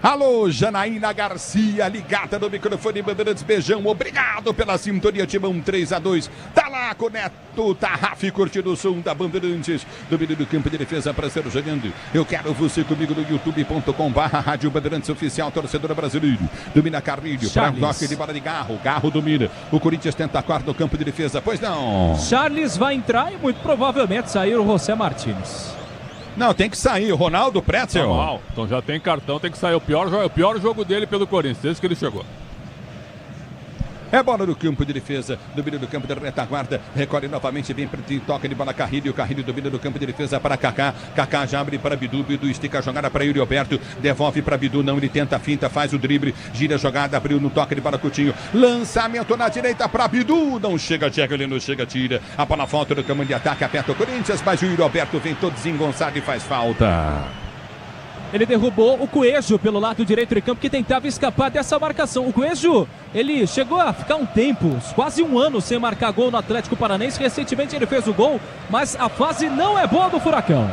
Alô, Janaína Garcia, ligada no microfone Bandeirantes, beijão, obrigado pela sintonia, Timão 3-2, tá lá com o Neto Tarraf, curtindo o som da Bandeirantes, domínio do campo de defesa para ser jogando, eu quero você comigo no youtube.com/Rádio Bandeirantes Oficial, torcedora brasileiro, domina Carrilho, para o toque de bola de Garro, Garro domina, o Corinthians tenta a quarta no campo de defesa, pois não. Charles vai entrar e muito provavelmente sair o José Martínez. Não, tem que sair, o Ronaldo Pretzel. Normal. Então já tem cartão, tem que sair. O pior jogo dele pelo Corinthians, desde que ele chegou. É bola no campo de defesa, domínio do campo de retaguarda, recolhe novamente, vem para toca de bola Carrilho, Carrilho domina do campo de defesa para Kaká, Kaká já abre para Bidu, Bidu estica a jogada para Yuri Alberto, devolve para Bidu, não, ele tenta a finta, faz o drible, gira a jogada, abriu no toque de bola Coutinho, lançamento na direita para Bidu, não chega, Diego, ele não chega, tira, a bola volta no campo de ataque, aperta o Corinthians, mas o Yuri Alberto vem todo desengonçado e faz falta. Ele derrubou o Coelho pelo lado direito de campo que tentava escapar dessa marcação. O Coelho, ele chegou a ficar um tempo, quase um ano sem marcar gol no Atlético Paranaense. Recentemente ele fez o gol, mas a fase não é boa do Furacão.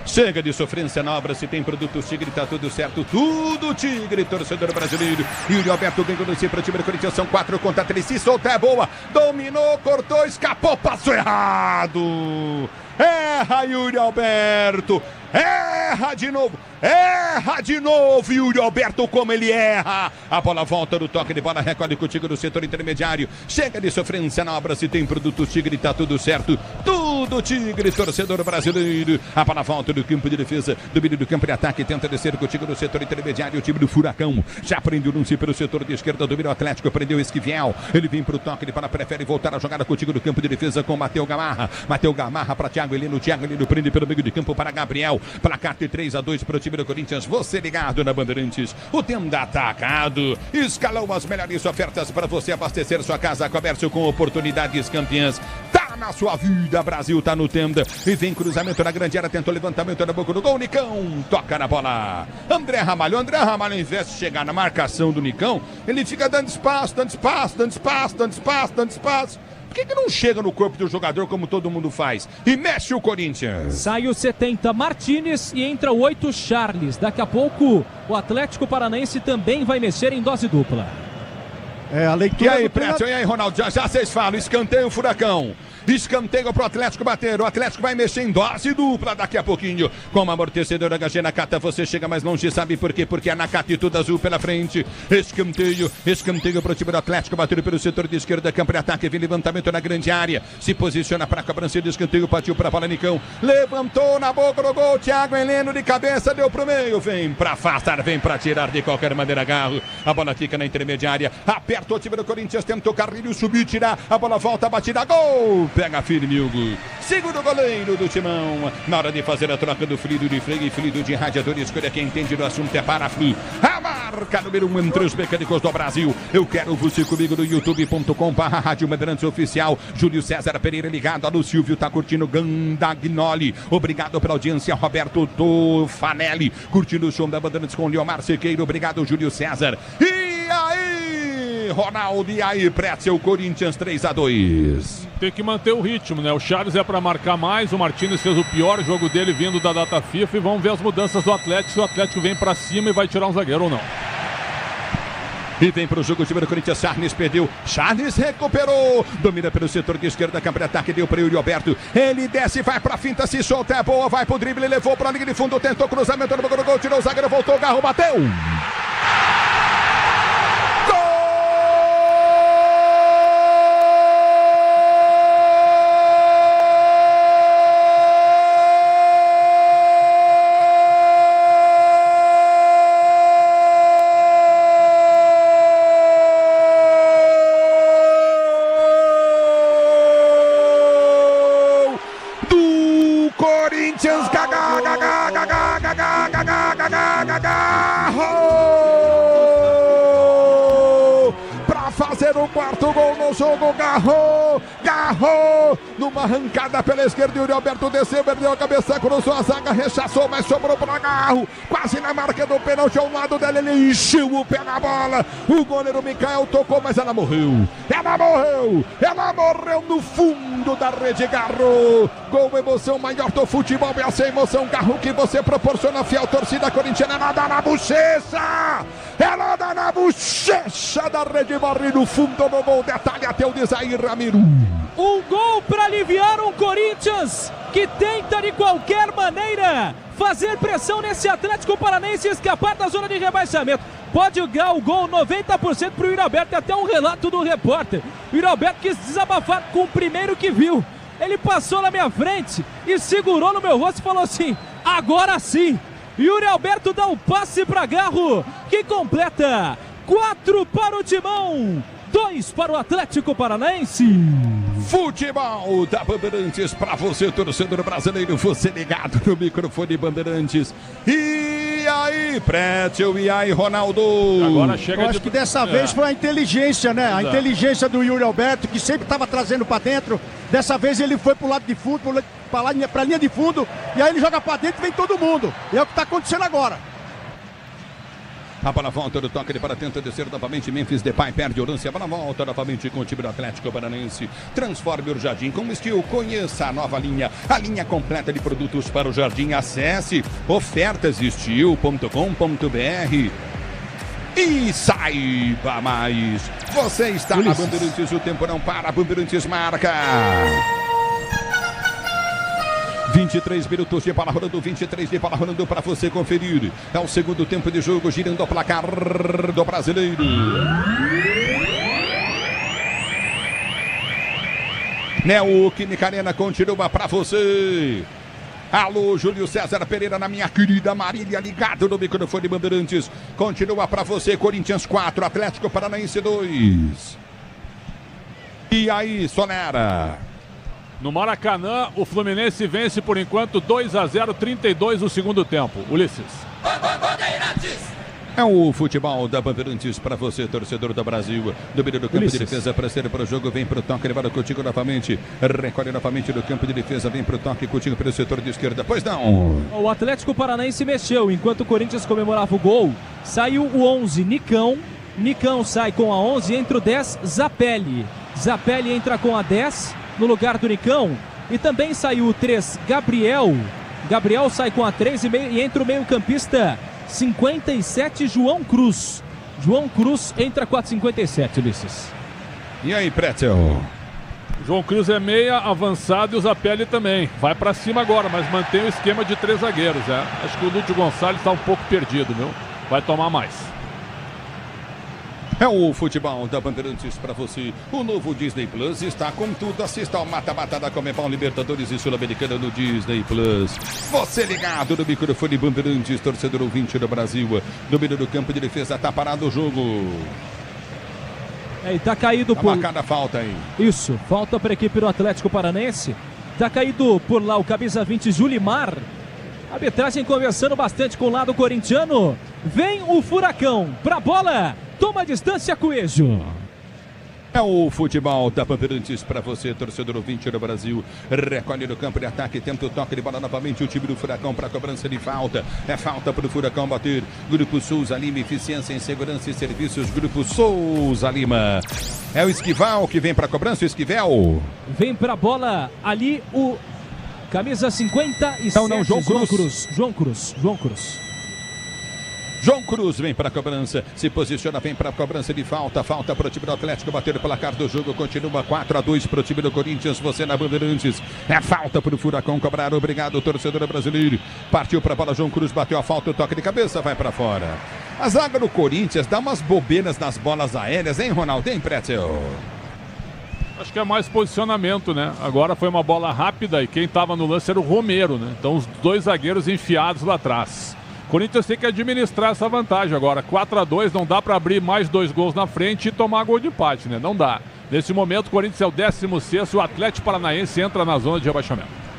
Chega de sofrência na obra, se tem produtos Tigre, tá tudo certo, tudo Tigre, torcedor brasileiro. Yuri Alberto ganhou no para o time do Corinthians, são 4 contra 3, se solta é boa, dominou, cortou, escapou, passou errado. Erra Yuri Alberto, erra de novo, Yuri Alberto, como ele erra. A bola volta no toque de bola, recolhe contigo no setor intermediário. Chega de sofrência na obra, se tem produtos Tigre, tá tudo certo, tudo Tigre, torcedor brasileiro. A bola volta do campo de defesa, domínio do campo de ataque, tenta descer contigo no setor intermediário. O time do Furacão já prendeu o lance pelo setor de esquerda, domínio Atlético, prendeu o Esquivel. Ele vem pro toque de bola, prefere voltar a jogada contigo no campo de defesa com Matheus Gamarra. Matheus Gamarra para Thiago Heleno prende pelo meio de campo para Gabriel. Placar de 3-2 para o time do Corinthians. Você ligado na Bandeirantes. O Tenda Atacado escalou as melhores ofertas para você abastecer sua casa. Comércio com oportunidades campeãs. Tá na sua vida, Brasil, tá no Tenda. E vem cruzamento na grande área, tentou levantamento na boca do gol. Nicão toca na bola. André Ramalho, ao invés de chegar na marcação do Nicão, ele fica dando espaço. Por que não chega no corpo do jogador como todo mundo faz? E mexe o Corinthians. Sai o 70 Martínez e entra o 8 Charles. Daqui a pouco o Atlético Paranaense também vai mexer em dose dupla. a leitura. E aí, Prédio, e aí, Ronaldo? Já vocês falam, escanteio, Furacão. Escanteio pro Atlético bater. O Atlético vai mexer em dose dupla daqui a pouquinho. Com uma amortecedora HG Nakata, você chega mais longe, sabe por quê? Porque a Nakata e tudo azul pela frente. Escanteio pro time do Atlético, bateu pelo setor de esquerda, campo de ataque, vem levantamento na grande área. Se posiciona pra cobrança de escanteio, partiu pra bola, Nicão. Levantou na boca do gol, Thiago Heleno de cabeça, deu pro meio. Vem pra afastar, vem pra tirar de qualquer maneira, Garro. A bola fica na intermediária, aperta o time do Corinthians, tentou Carrilho subir, tirar. A bola volta, batida, gol! Pega firme, Hugo. Segura o goleiro do Timão. Na hora de fazer a troca do fluido de freio e fluido de radiador, escolha quem entende do assunto é Paraflu. A marca número 1 entre os mecânicos do Brasil. Eu quero você comigo no youtube.com/Rádio Bandeirantes Oficial. Júlio César Pereira ligado. Alô, Silvio tá curtindo Gandagnoli. Obrigado pela audiência, Roberto Tofanelli. Curtindo o som da Bandeirantes com Leomar Sequeiro. Obrigado, Júlio César. E aí, Ronaldo, e aí, Pretzel, Corinthians 3-2. Tem que manter o ritmo, né? O Charles é para marcar mais, o Martínez fez o pior jogo dele vindo da data FIFA e vamos ver as mudanças do Atlético, se o Atlético vem para cima e vai tirar um zagueiro ou não. E vem pro jogo o time do Corinthians, Charles perdeu, Charles recuperou, domina pelo setor de esquerda, campo de ataque, deu para Yuri Alberto, ele desce, vai pra finta, se solta, é boa, vai pro drible, levou pra linha de fundo, tentou cruzamento no gol, tirou o zagueiro, voltou, Garro, bateu! Para fazer o quarto gol no jogo, Garro, numa arrancada pela esquerda, Yuri Alberto desceu, perdeu a cabeça, cruzou a zaga, rechaçou, mas sobrou para Garro, quase na marca do pênalti ao lado dele, ele encheu o pé na bola, o goleiro Micael tocou, mas ela morreu no fundo da rede, Garro, gol, emoção maior do futebol, é essa emoção, Garro, que você proporciona, fiel torcida corintiana, ela dá na bochecha da rede, morre no fundo do gol, detalhe até o Desair Ramiro. Um gol para aliviar um Corinthians que tenta de qualquer maneira fazer pressão nesse Atlético Paranaense e escapar da zona de rebaixamento. Pode dar o gol 90% para o Yuri Alberto, até um relato do repórter. O Yuri Alberto quis desabafar com o primeiro que viu. Ele passou na minha frente e segurou no meu rosto e falou assim: agora sim. Yuri Alberto dá um passe para Garro, que completa 4 para o Timão, 2 para o Atlético Paranaense. Futebol da Bandeirantes para você, torcedor brasileiro, você ligado no microfone Bandeirantes. E aí, Pretzel, e aí, Ronaldo? Agora chega. Eu acho que dessa vez foi a inteligência, né? A inteligência do Yuri Alberto, que sempre estava trazendo para dentro. Dessa vez ele foi pro lado de fundo, para a linha de fundo, e aí ele joga para dentro e vem todo mundo. E é o que está acontecendo agora. A bola volta do toque, ele para tenta descer novamente, Memphis Depay perde o lance, a bola volta novamente com o time do Atlético Paranaense. Transforme o jardim com skill, conheça a nova linha, a linha completa de produtos para o jardim. Acesse ofertasestil.com.br e saiba mais. Você está na Bandeirantes, o tempo não para, Bandeirantes marca. 23 minutos de bola rolando, 23 de bola rolando para você conferir. É o segundo tempo de jogo, girando o placar do Brasileiro. Neoquímica Arena continua para você. Alô, Júlio César Pereira, na minha querida Marília, ligado no microfone Bandeirantes. Continua para você, Corinthians 4, Atlético Paranaense 2. E aí, Sonera? No Maracanã, o Fluminense vence por enquanto 2-0, 32 no segundo tempo. Ulisses. É o futebol da Bandeirantes para você, torcedor do Brasil. Domínio do campo de defesa para ser para o jogo. Vem para o toque, levado contigo novamente. Recolhe novamente do campo de defesa. Vem para o toque contigo pelo setor de esquerda. Pois não. O Atlético Paranaense mexeu. Enquanto o Corinthians comemorava o gol, saiu o 11, Nicão. Nicão sai com a 11, entra o 10, Zapelli. Zapelli entra com a 10 no lugar do Nicão. E também saiu o 3, Gabriel. Gabriel sai com a 3 e entra o meio-campista 57, João Cruz. João Cruz entra 4,57, Ulisses. E aí, Pretzel? João Cruz é meia, avançado, e o Zapelli também. Vai pra cima agora, mas mantém o esquema de 3 zagueiros. Acho que o Lúcio Gonçalves tá um pouco perdido, viu? Vai tomar mais. É o futebol da Bandeirantes para você. O novo Disney Plus está com tudo. Assista ao mata-mata da Conmebol Libertadores e Sul-Americana no Disney Plus. Você ligado no microfone Bandeirantes, torcedor ouvinte do Brasil. No meio do campo de defesa, tá parado o jogo. E tá caído por... marcada a falta aí. Isso, falta para a equipe do Atlético Paranaense. Tá caído por lá o camisa 20, Julimar. A arbitragem conversando bastante com o lado corintiano. Vem o Furacão pra bola. Toma a distância, Coelho. É o futebol da Bandeirantes para você, torcedor ouvinte do Brasil. Recolhe no campo de ataque, tenta o toque de bola novamente. O time do Furacão para cobrança de falta. É falta para o Furacão bater. Grupo Souza Lima, eficiência em segurança e serviços. Grupo Souza Lima. É o Esquivel que vem para cobrança, o Esquivel. Vem para a bola ali o camisa 57. Não, João Cruz. João Cruz. João Cruz vem para a cobrança, se posiciona, vem para a cobrança de falta para o time do Atlético, bater o placar do jogo, continua 4-2 para o time do Corinthians, você na Bandeirantes, é falta para o Furacão cobrar, obrigado torcedor brasileiro, partiu para a bola, João Cruz bateu a falta, o toque de cabeça, vai para fora. A zaga do Corinthians dá umas bobeiras nas bolas aéreas, hein, Ronaldo, hein, Pretzel? Acho que é mais posicionamento, né? Agora foi uma bola rápida e quem estava no lance era o Romero, né? Então os 2 zagueiros enfiados lá atrás. Corinthians tem que administrar essa vantagem agora. 4-2, não dá para abrir mais 2 gols na frente e tomar gol de empate, né? Não dá. Nesse momento, o Corinthians é o 16º, o Atlético Paranaense entra na zona de rebaixamento.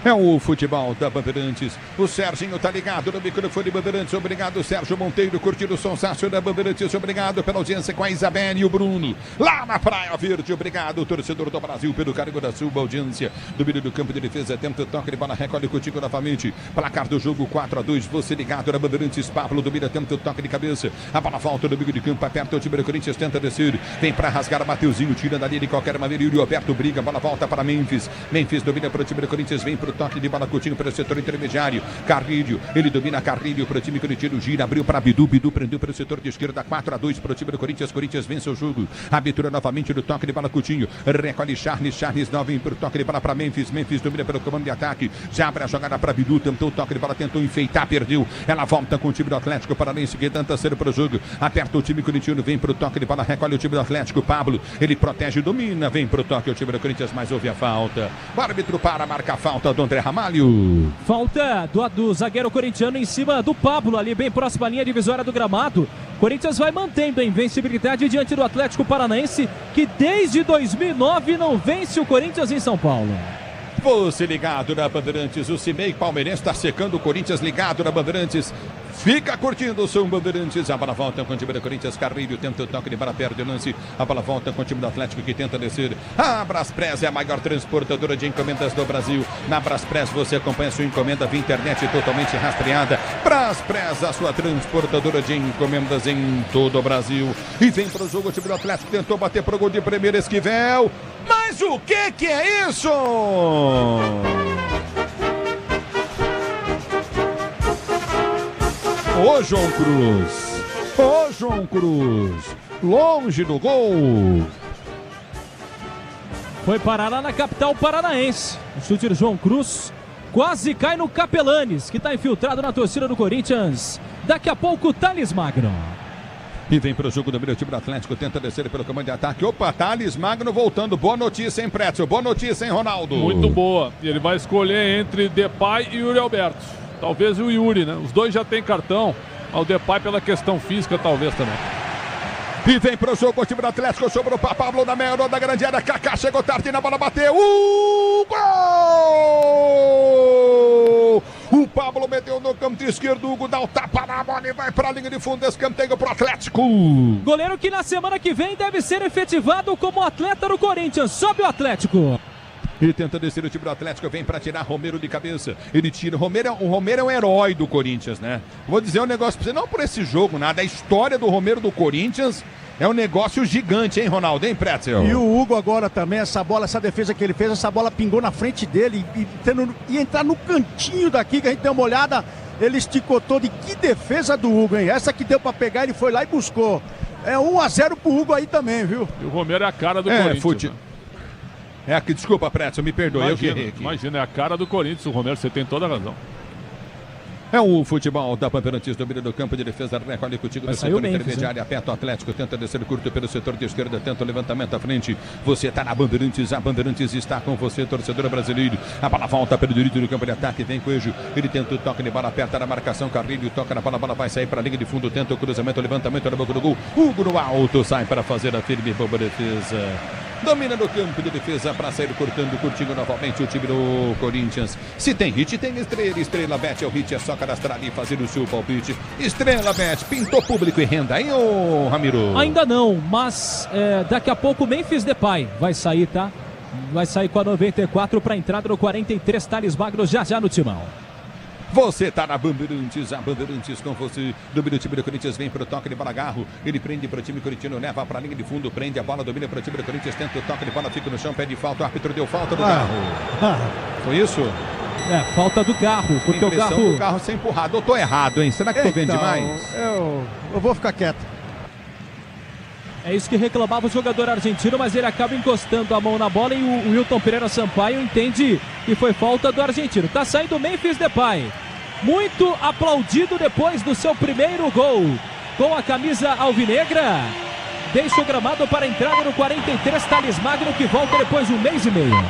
É o futebol da Bandeirantes. O Serginho tá ligado no microfone Bandeirantes. Obrigado, Sérgio Monteiro, curtindo o sonsaço da Bandeirantes. Obrigado pela audiência com a Isabelle e o Bruno. Lá na Praia Verde, obrigado, torcedor do Brasil, pelo carinho da sua audiência. Do meio do campo de defesa, tenta o toque de bola, recolhe contigo novamente. Placar do jogo 4-2. Você ligado na Bandeirantes. Pablo domina, tenta o toque de cabeça. A bola volta no meio de campo, aperta o time do Corinthians, tenta descer. Vem pra rasgar, Mateuzinho, tira dali de qualquer maneira. Yuri Alberto briga, a bola volta para Memphis. Memphis domina para o time do Corinthians, vem pro toque de bola, Coutinho para o setor intermediário. Carrilho, ele domina Carrilho para o time corintiano, gira, abriu para Bidu, Bidu prendeu para o setor de esquerda, 4-2 para o time do Corinthians. Corinthians vence o jogo. Abertura novamente do toque de bola, Coutinho. Recolhe Charles 9 para o toque de bola para Memphis. Memphis domina pelo comando de ataque. Já abre a jogada para Bidu, tentou o toque de bola, tentou enfeitar, perdeu. Ela volta com o time do Atlético Paranaense, que tenta ser para o jogo. Aperta o time corintiano, vem para o toque de bola, recolhe o time do Atlético. Pablo, ele protege, domina, vem para o toque o time do Corinthians, mas houve a falta. O árbitro para, marca a falta do André Ramalho. Falta do zagueiro corintiano em cima do Pablo, ali bem próxima à linha divisória do gramado. Corinthians vai mantendo a invencibilidade diante do Atlético Paranaense, que desde 2009 não vence o Corinthians em São Paulo. Você ligado na Bandeirantes, o Cimei palmeirense está secando o Corinthians, ligado na Bandeirantes. Fica curtindo o som Bandeirantes. A bola volta com o time do Corinthians. Carrilho tenta o toque de bola, perde o lance. A bola volta com o time do Atlético, que tenta descer. A Braspress é a maior transportadora de encomendas do Brasil. Na Braspress você acompanha sua encomenda via internet totalmente rastreada. Braspress, a sua transportadora de encomendas em todo o Brasil. E vem para o jogo o time do Atlético. Tentou bater para o gol de primeira, Esquivel. Mas o que é isso? Ô João Cruz, longe do gol. Foi parar lá na capital paranaense. O chute de João Cruz quase cai no Capelanes, que está infiltrado na torcida do Corinthians. Daqui a pouco, Thales Magno. E vem para o jogo do meio, o time do Atlético tenta descer pelo comando de ataque. Opa, Thales Magno voltando. Boa notícia, hein, Pretzel? Boa notícia, hein, Ronaldo? Muito boa. E ele vai escolher entre Depay e Yuri Alberto. Talvez o Yuri, né? Os dois já têm cartão. O Depay pela questão física, talvez também. E vem pro jogo o time do Atlético, sobrou para Pablo na meia da grande área. Kaká chegou tarde na bola, bateu. Gol! O Pablo meteu no canto esquerdo, o Hugo dá o tapa na bola e vai para a linha de fundo, escanteio pro Atlético. Goleiro que na semana que vem deve ser efetivado como atleta do Corinthians. Sobe o Atlético. E tenta descer o time do Atlético, vem para tirar Romero de cabeça. Ele tira. O Romero é um herói do Corinthians, né? Vou dizer um negócio pra você, não por esse jogo, nada. A história do Romero do Corinthians é um negócio gigante, hein, Ronaldo? Hein, Pretzel? E o Hugo agora também, essa bola, essa defesa que ele fez, essa bola pingou na frente dele e entrar no cantinho daqui, que a gente deu uma olhada. Ele esticou todo. E que defesa do Hugo, hein? Essa que deu pra pegar, ele foi lá e buscou. É 1-0 pro Hugo aí também, viu? E o Romero é a cara do Corinthians. É aqui, desculpa, Prédio, me perdoe, eu que errei aqui. Imagina, é a cara do Corinthians, o Romero, você tem toda a razão. É o futebol da Bandeirantes, domínio do campo de defesa, recolhe contigo no setor intermediário, aperta o Atlético, tenta descer curto pelo setor de esquerda, tenta o levantamento à frente, você está na Bandeirantes, a Bandeirantes está com você, torcedor brasileiro, a bola volta pelo direito do campo de ataque, vem Coelho, ele tenta o toque de bola, aperta na marcação, Carrilho, toca na bola, a bola vai sair para a linha de fundo, tenta o cruzamento, o levantamento na boca do gol, Hugo no alto, sai para fazer a firme boa defesa. Domina no campo de defesa para sair cortando, curtindo novamente o time do Corinthians. Se tem hit, tem estrela. Estrela Bet é o hit, é só cadastrar ali e fazer o seu palpite. Estrela Bet, pintou público e renda, hein, ô Ramiro? Ainda não, mas daqui a pouco o Memphis Depay vai sair, tá? Vai sair com a 94 para entrada no 43, Thales Magno já no timão. Você tá na Bandeirantes, a Bandeirantes com você. Domina o time do Corinthians, vem pro toque de bola, Garro. Ele prende pro time corintiano, leva pra linha de fundo, prende a bola, domina pro time do Corinthians, tenta o toque de bola, fica no chão, pede falta, o árbitro deu falta do Garro. Foi isso? Falta do Garro, porque o Garro... do Garro ser empurrado. Eu tô errado, hein? Será que tô vendo demais? Eu vou ficar quieto. É isso que reclamava o jogador argentino, mas ele acaba encostando a mão na bola e o Wilton Pereira Sampaio entende que foi falta do argentino. Tá saindo o Memphis Depay, muito aplaudido depois do seu primeiro gol com a camisa alvinegra. Deixa o gramado para a entrada no 43, Thales Magno, que volta depois de 1 mês e meio.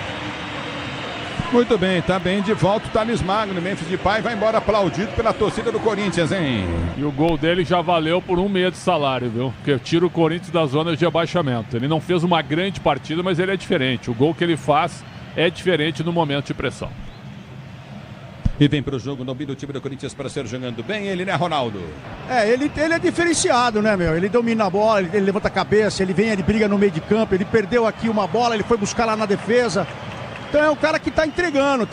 Muito bem, tá bem de volta o Thales Magno. Memphis Depay vai embora aplaudido pela torcida do Corinthians, hein? E o gol dele já valeu por 1 mês de salário, viu? Porque tira o Corinthians da zona de abaixamento. Ele não fez uma grande partida, mas ele é diferente. O gol que ele faz é diferente no momento de pressão. E vem pro jogo, domina o time do Corinthians para ser jogando bem ele, né, Ronaldo? Ele é diferenciado, né, meu? Ele domina a bola, ele levanta a cabeça, ele briga no meio de campo, ele perdeu aqui uma bola, ele foi buscar lá na defesa. Então é um cara que tá entregando.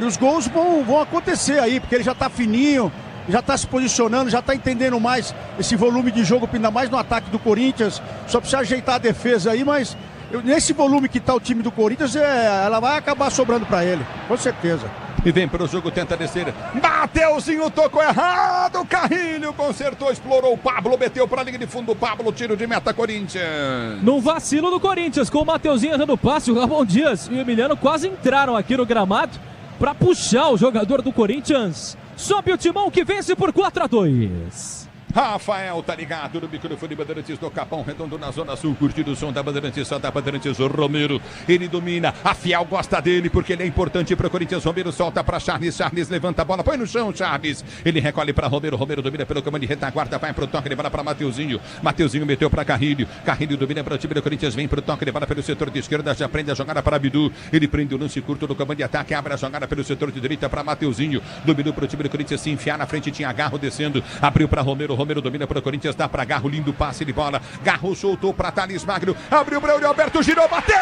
E os gols vão acontecer aí, porque ele já tá fininho, já tá se posicionando, já tá entendendo mais esse volume de jogo, ainda mais no ataque do Corinthians. Só precisa ajeitar a defesa aí, mas nesse volume que tá o time do Corinthians, ela vai acabar sobrando para ele, com certeza. E vem pro jogo, tenta descer. Mateuzinho tocou errado. Carrilho consertou, explorou. O Pablo meteu pra linha de fundo. Pablo, tiro de meta, Corinthians. Num vacilo do Corinthians, com o Mateuzinho dando passe, o Ramon Dias e o Emiliano quase entraram aqui no gramado pra puxar o jogador do Corinthians. Sobe o timão que vence por 4-2. Rafael tá ligado no microfone Bandeirantes do Capão Redondo na Zona Sul, curtindo o som da Bandeirantes, só da Bandeirantes, o Romero, ele domina, a Fiel gosta dele porque ele é importante para o Corinthians. Romero solta para Charles, Charles levanta a bola, põe no chão, Charles, ele recolhe para Romero, Romero domina pelo comando de retaguarda, vai pro toque de bola para Mateuzinho, Mateuzinho meteu para Carrilho, Carrilho domina para o time do Corinthians, vem pro toque de bola pelo setor de esquerda, já prende a jogada para Bidu, ele prende o lance curto do comando de ataque, abre a jogada pelo setor de direita para Mateuzinho, dominou para o time do Corinthians se enfiar na frente, tinha Garro descendo, abriu para Romero, Romero domina para o Corinthians, dá para Garro, lindo passe de bola, Garro soltou para Thales Magno, abriu para o Alberto, girou, bateu!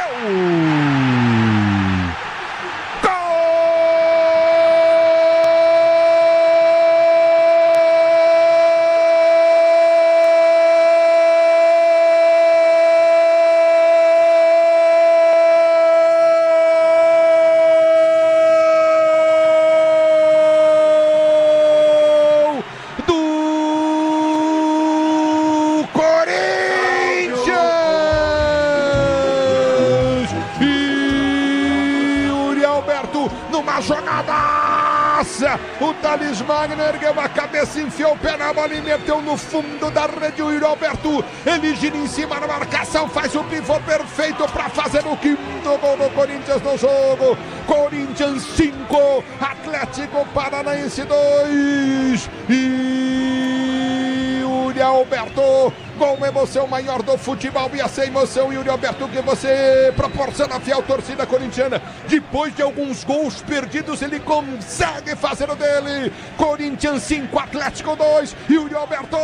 O Thales Magno ergueu a cabeça, enfiou o pé na bola e meteu no fundo da rede. O Yuri Alberto, ele gira em cima na marcação, faz o pivô perfeito para fazer o quinto gol do Corinthians no jogo. Corinthians 5, Atlético Paranaense 2. E Yuri Alberto, com emoção maior do futebol, e essa emoção, Yuri Alberto, que você proporciona a fiel torcida corintiana. Depois de alguns gols perdidos, ele consegue fazer o dele. Corinthians 5, Atlético 2. Yuri Alberto,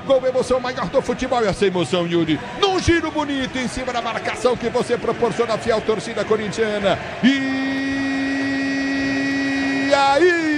com emoção maior do futebol, e essa emoção, Yuri, num giro bonito em cima da marcação que você proporciona a fiel torcida corintiana. E aí,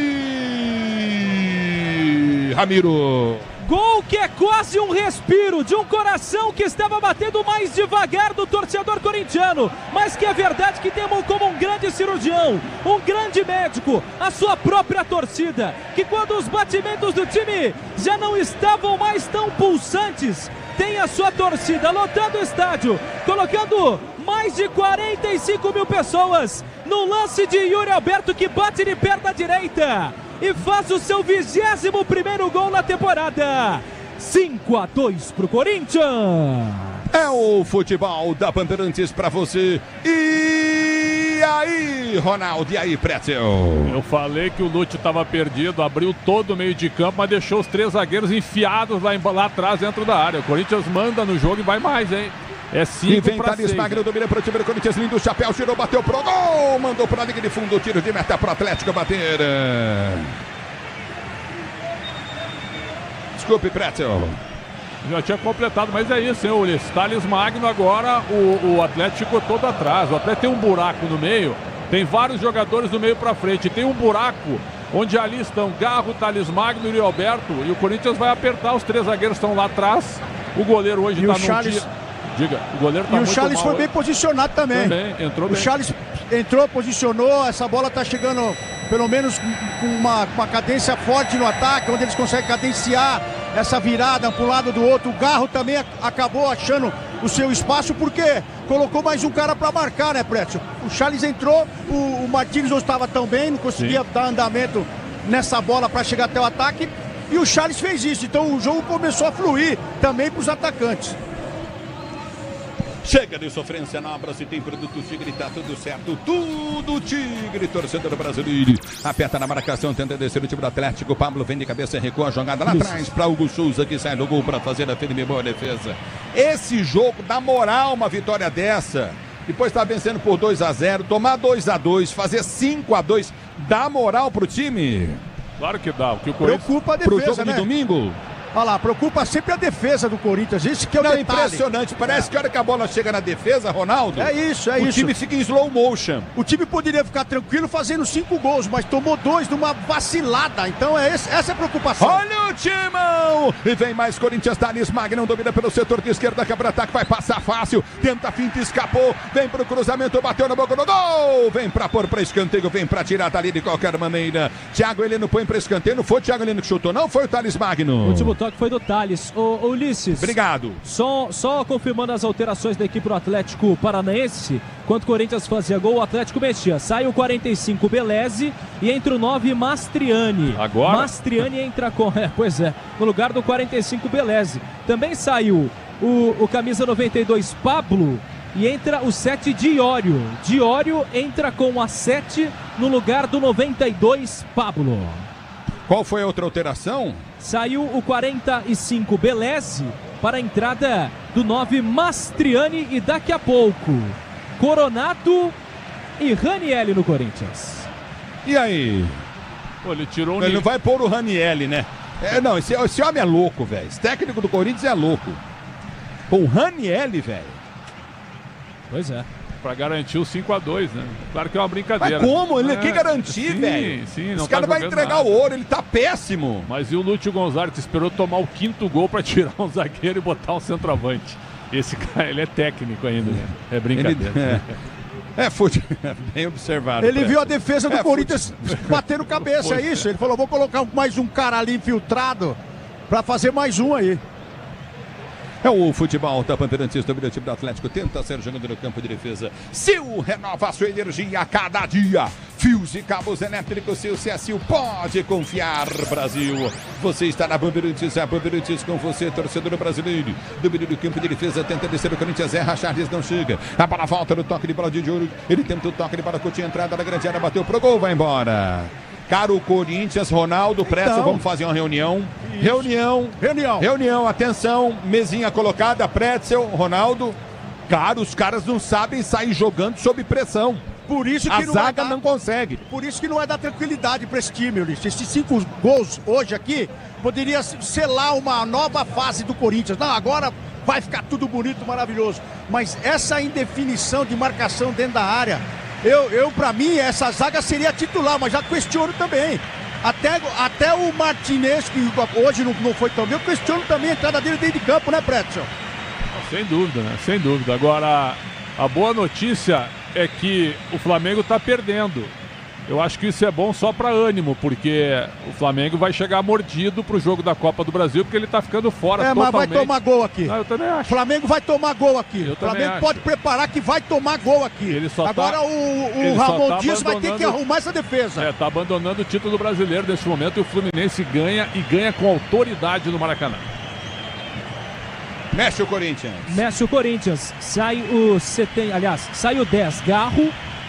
Ramiro? Gol que é quase um respiro de um coração que estava batendo mais devagar do torcedor corintiano, mas que é verdade que temos como um grande cirurgião, um grande médico, a sua própria torcida, que quando os batimentos do time já não estavam mais tão pulsantes, tem a sua torcida lotando o estádio, colocando mais de 45 mil pessoas no lance de Yuri Alberto, que bate de perna direita e faz o seu 21º gol na temporada. 5-2 pro Corinthians. É o futebol da Bandeirantes pra você. E aí, Ronaldo? E aí, Pretzel? Eu falei que o Lúcio estava perdido, abriu todo o meio de campo, mas deixou os 3 zagueiros enfiados lá atrás, dentro da área. O Corinthians manda no jogo e vai mais, hein? É 5 para 6. Magno domina para o time do Corinthians, lindo chapéu, tirou, bateu pro gol, mandou para a linha de fundo, tiro de meta para o Atlético bater. Desculpe, Pretzel. Já tinha completado, mas é isso, hein, Ulisses? Thales Magno agora, o Atlético todo atrás. O Atlético tem um buraco no meio, tem vários jogadores do meio para frente, tem um buraco onde ali estão Garro, Thales Magno e Yuri Alberto, e o Corinthians vai apertar, os 3 zagueiros estão lá atrás. O goleiro hoje está no dia... Diga, o goleiro tá e o muito Charles mal, foi bem posicionado também. Entrou bem. O Charles entrou, posicionou, essa bola tá chegando pelo menos com uma cadência forte no ataque, onde eles conseguem cadenciar essa virada para um lado do outro. O Garro também acabou achando o seu espaço, porque colocou mais um cara para marcar, né, Prétio? O Charles entrou, o Martins não estava tão bem, não conseguia dar andamento nessa bola para chegar até o ataque, e o Charles fez isso, então o jogo começou a fluir também para os atacantes. Chega de sofrência na obra, se tem produto Tigre, tá tudo certo, tudo Tigre, torcedor brasileiro. Aperta na marcação, tenta descer o time do Atlético. Pablo vem de cabeça, recua a jogada lá atrás para Hugo Souza, que sai do gol para fazer a firme boa defesa. Esse jogo dá moral, uma vitória dessa. Depois tá vencendo por 2-0, tomar 2-2, fazer 5-2, dá moral pro time? Claro que dá, o que o Corinthians... Preocupa a defesa, pro jogo né? de domingo. Olha lá, preocupa sempre a defesa do Corinthians, isso que é o detalhe. Impressionante, parece que a hora que a bola chega na defesa, Ronaldo, é isso. O time fica em slow motion. O time poderia ficar tranquilo fazendo 5 gols, mas tomou 2 numa vacilada, então essa é a preocupação. Olha o timão! E vem mais Corinthians, Thales Magno domina pelo setor de esquerda, quebra-ataque, vai passar fácil, tenta a finta, escapou, vem pro cruzamento, bateu na boca do gol, vem pra pôr pra escanteio, vem pra tirar dali de qualquer maneira. Thiago Heleno põe pra escanteio, não foi o Thiago Heleno que chutou, não foi o Thales Magno. O último toque foi do Thales. Ô Ulisses. Obrigado. Só confirmando as alterações da equipe do Atlético Paranaense. Quando o Corinthians fazia gol, o Atlético mexia. Sai o 45 Beleze e entra o 9 Mastriani. Agora? Mastriani entra com... pois é, no lugar do 45 Beleze. Também saiu o camisa 92 Pablo e entra o 7 Diório. Diório entra com a 7 no lugar do 92 Pablo. Qual foi a outra alteração? Saiu o 45 Beleze para a entrada do 9 Mastriani e daqui a pouco Coronato e Ranielli no Corinthians. E aí? Pô, ele tirou Ele não vai pôr o Ranielli, né? Não, esse homem é louco, velho. Esse técnico do Corinthians é louco. Pô, o Ranielli, velho. Pois é. Pra garantir o 5-2, né? Claro que é uma brincadeira. Mas como? Ele quer garantir, velho. Sim, esse cara vai entregar nada. o ouro, ele tá péssimo. Mas e o Lúcio Gonzalez esperou tomar o 5º gol pra tirar um zagueiro e botar um centroavante. Esse cara, ele é técnico ainda, né? É brincadeira. Bem observado. Ele viu a defesa do Corinthians batendo cabeça, é isso? Ele falou, vou colocar mais um cara ali infiltrado pra fazer mais um aí. É o futebol da Bandeirantes, domina o time do Atlético, tenta ser jogando no campo de defesa. Sil renova a sua energia a cada dia. Fios e cabos elétricos, seu CSU pode confiar, Brasil. Você está na Bandeirantes, a Bandeirantes com você, torcedor brasileiro. Domina do campo de defesa, tenta descer o Corinthians, erra, Charles não chega. A bola volta no toque de bola de ouro. Ele tenta o toque de bola, Coutinho, entrada na grande área, bateu pro gol, vai embora. Caro Corinthians, Ronaldo, Pretzel, vamos fazer uma reunião. Reunião, atenção, mesinha colocada, Pretzel, Ronaldo. Cara, os caras não sabem sair jogando sob pressão. Por isso que a zaga não consegue. Por isso que não vai dar tranquilidade para esse time, Ulisses. Esses 5 gols hoje aqui poderia selar uma nova fase do Corinthians. Não, agora vai ficar tudo bonito, maravilhoso. Mas essa indefinição de marcação dentro da área, para mim, essa zaga seria titular, mas já questiono também. Até o Martinez, que hoje não foi tão bem, eu questiono também a entrada dele dentro de campo, né, Pretzel? Sem dúvida, né? Sem dúvida. Agora, a boa notícia é que o Flamengo está perdendo. Eu acho que isso é bom só para ânimo, porque o Flamengo vai chegar mordido pro jogo da Copa do Brasil, porque ele tá ficando fora totalmente. Mas vai tomar gol aqui. Não, eu também acho. Flamengo vai tomar gol aqui. Eu o Flamengo acho. pode preparar que vai tomar gol aqui. Agora o Ramon Dias vai ter que arrumar essa defesa. Tá abandonando o título brasileiro nesse momento e o Fluminense ganha e ganha com autoridade no Maracanã. Mexe o Corinthians. Mexe o Corinthians. Sai o 10,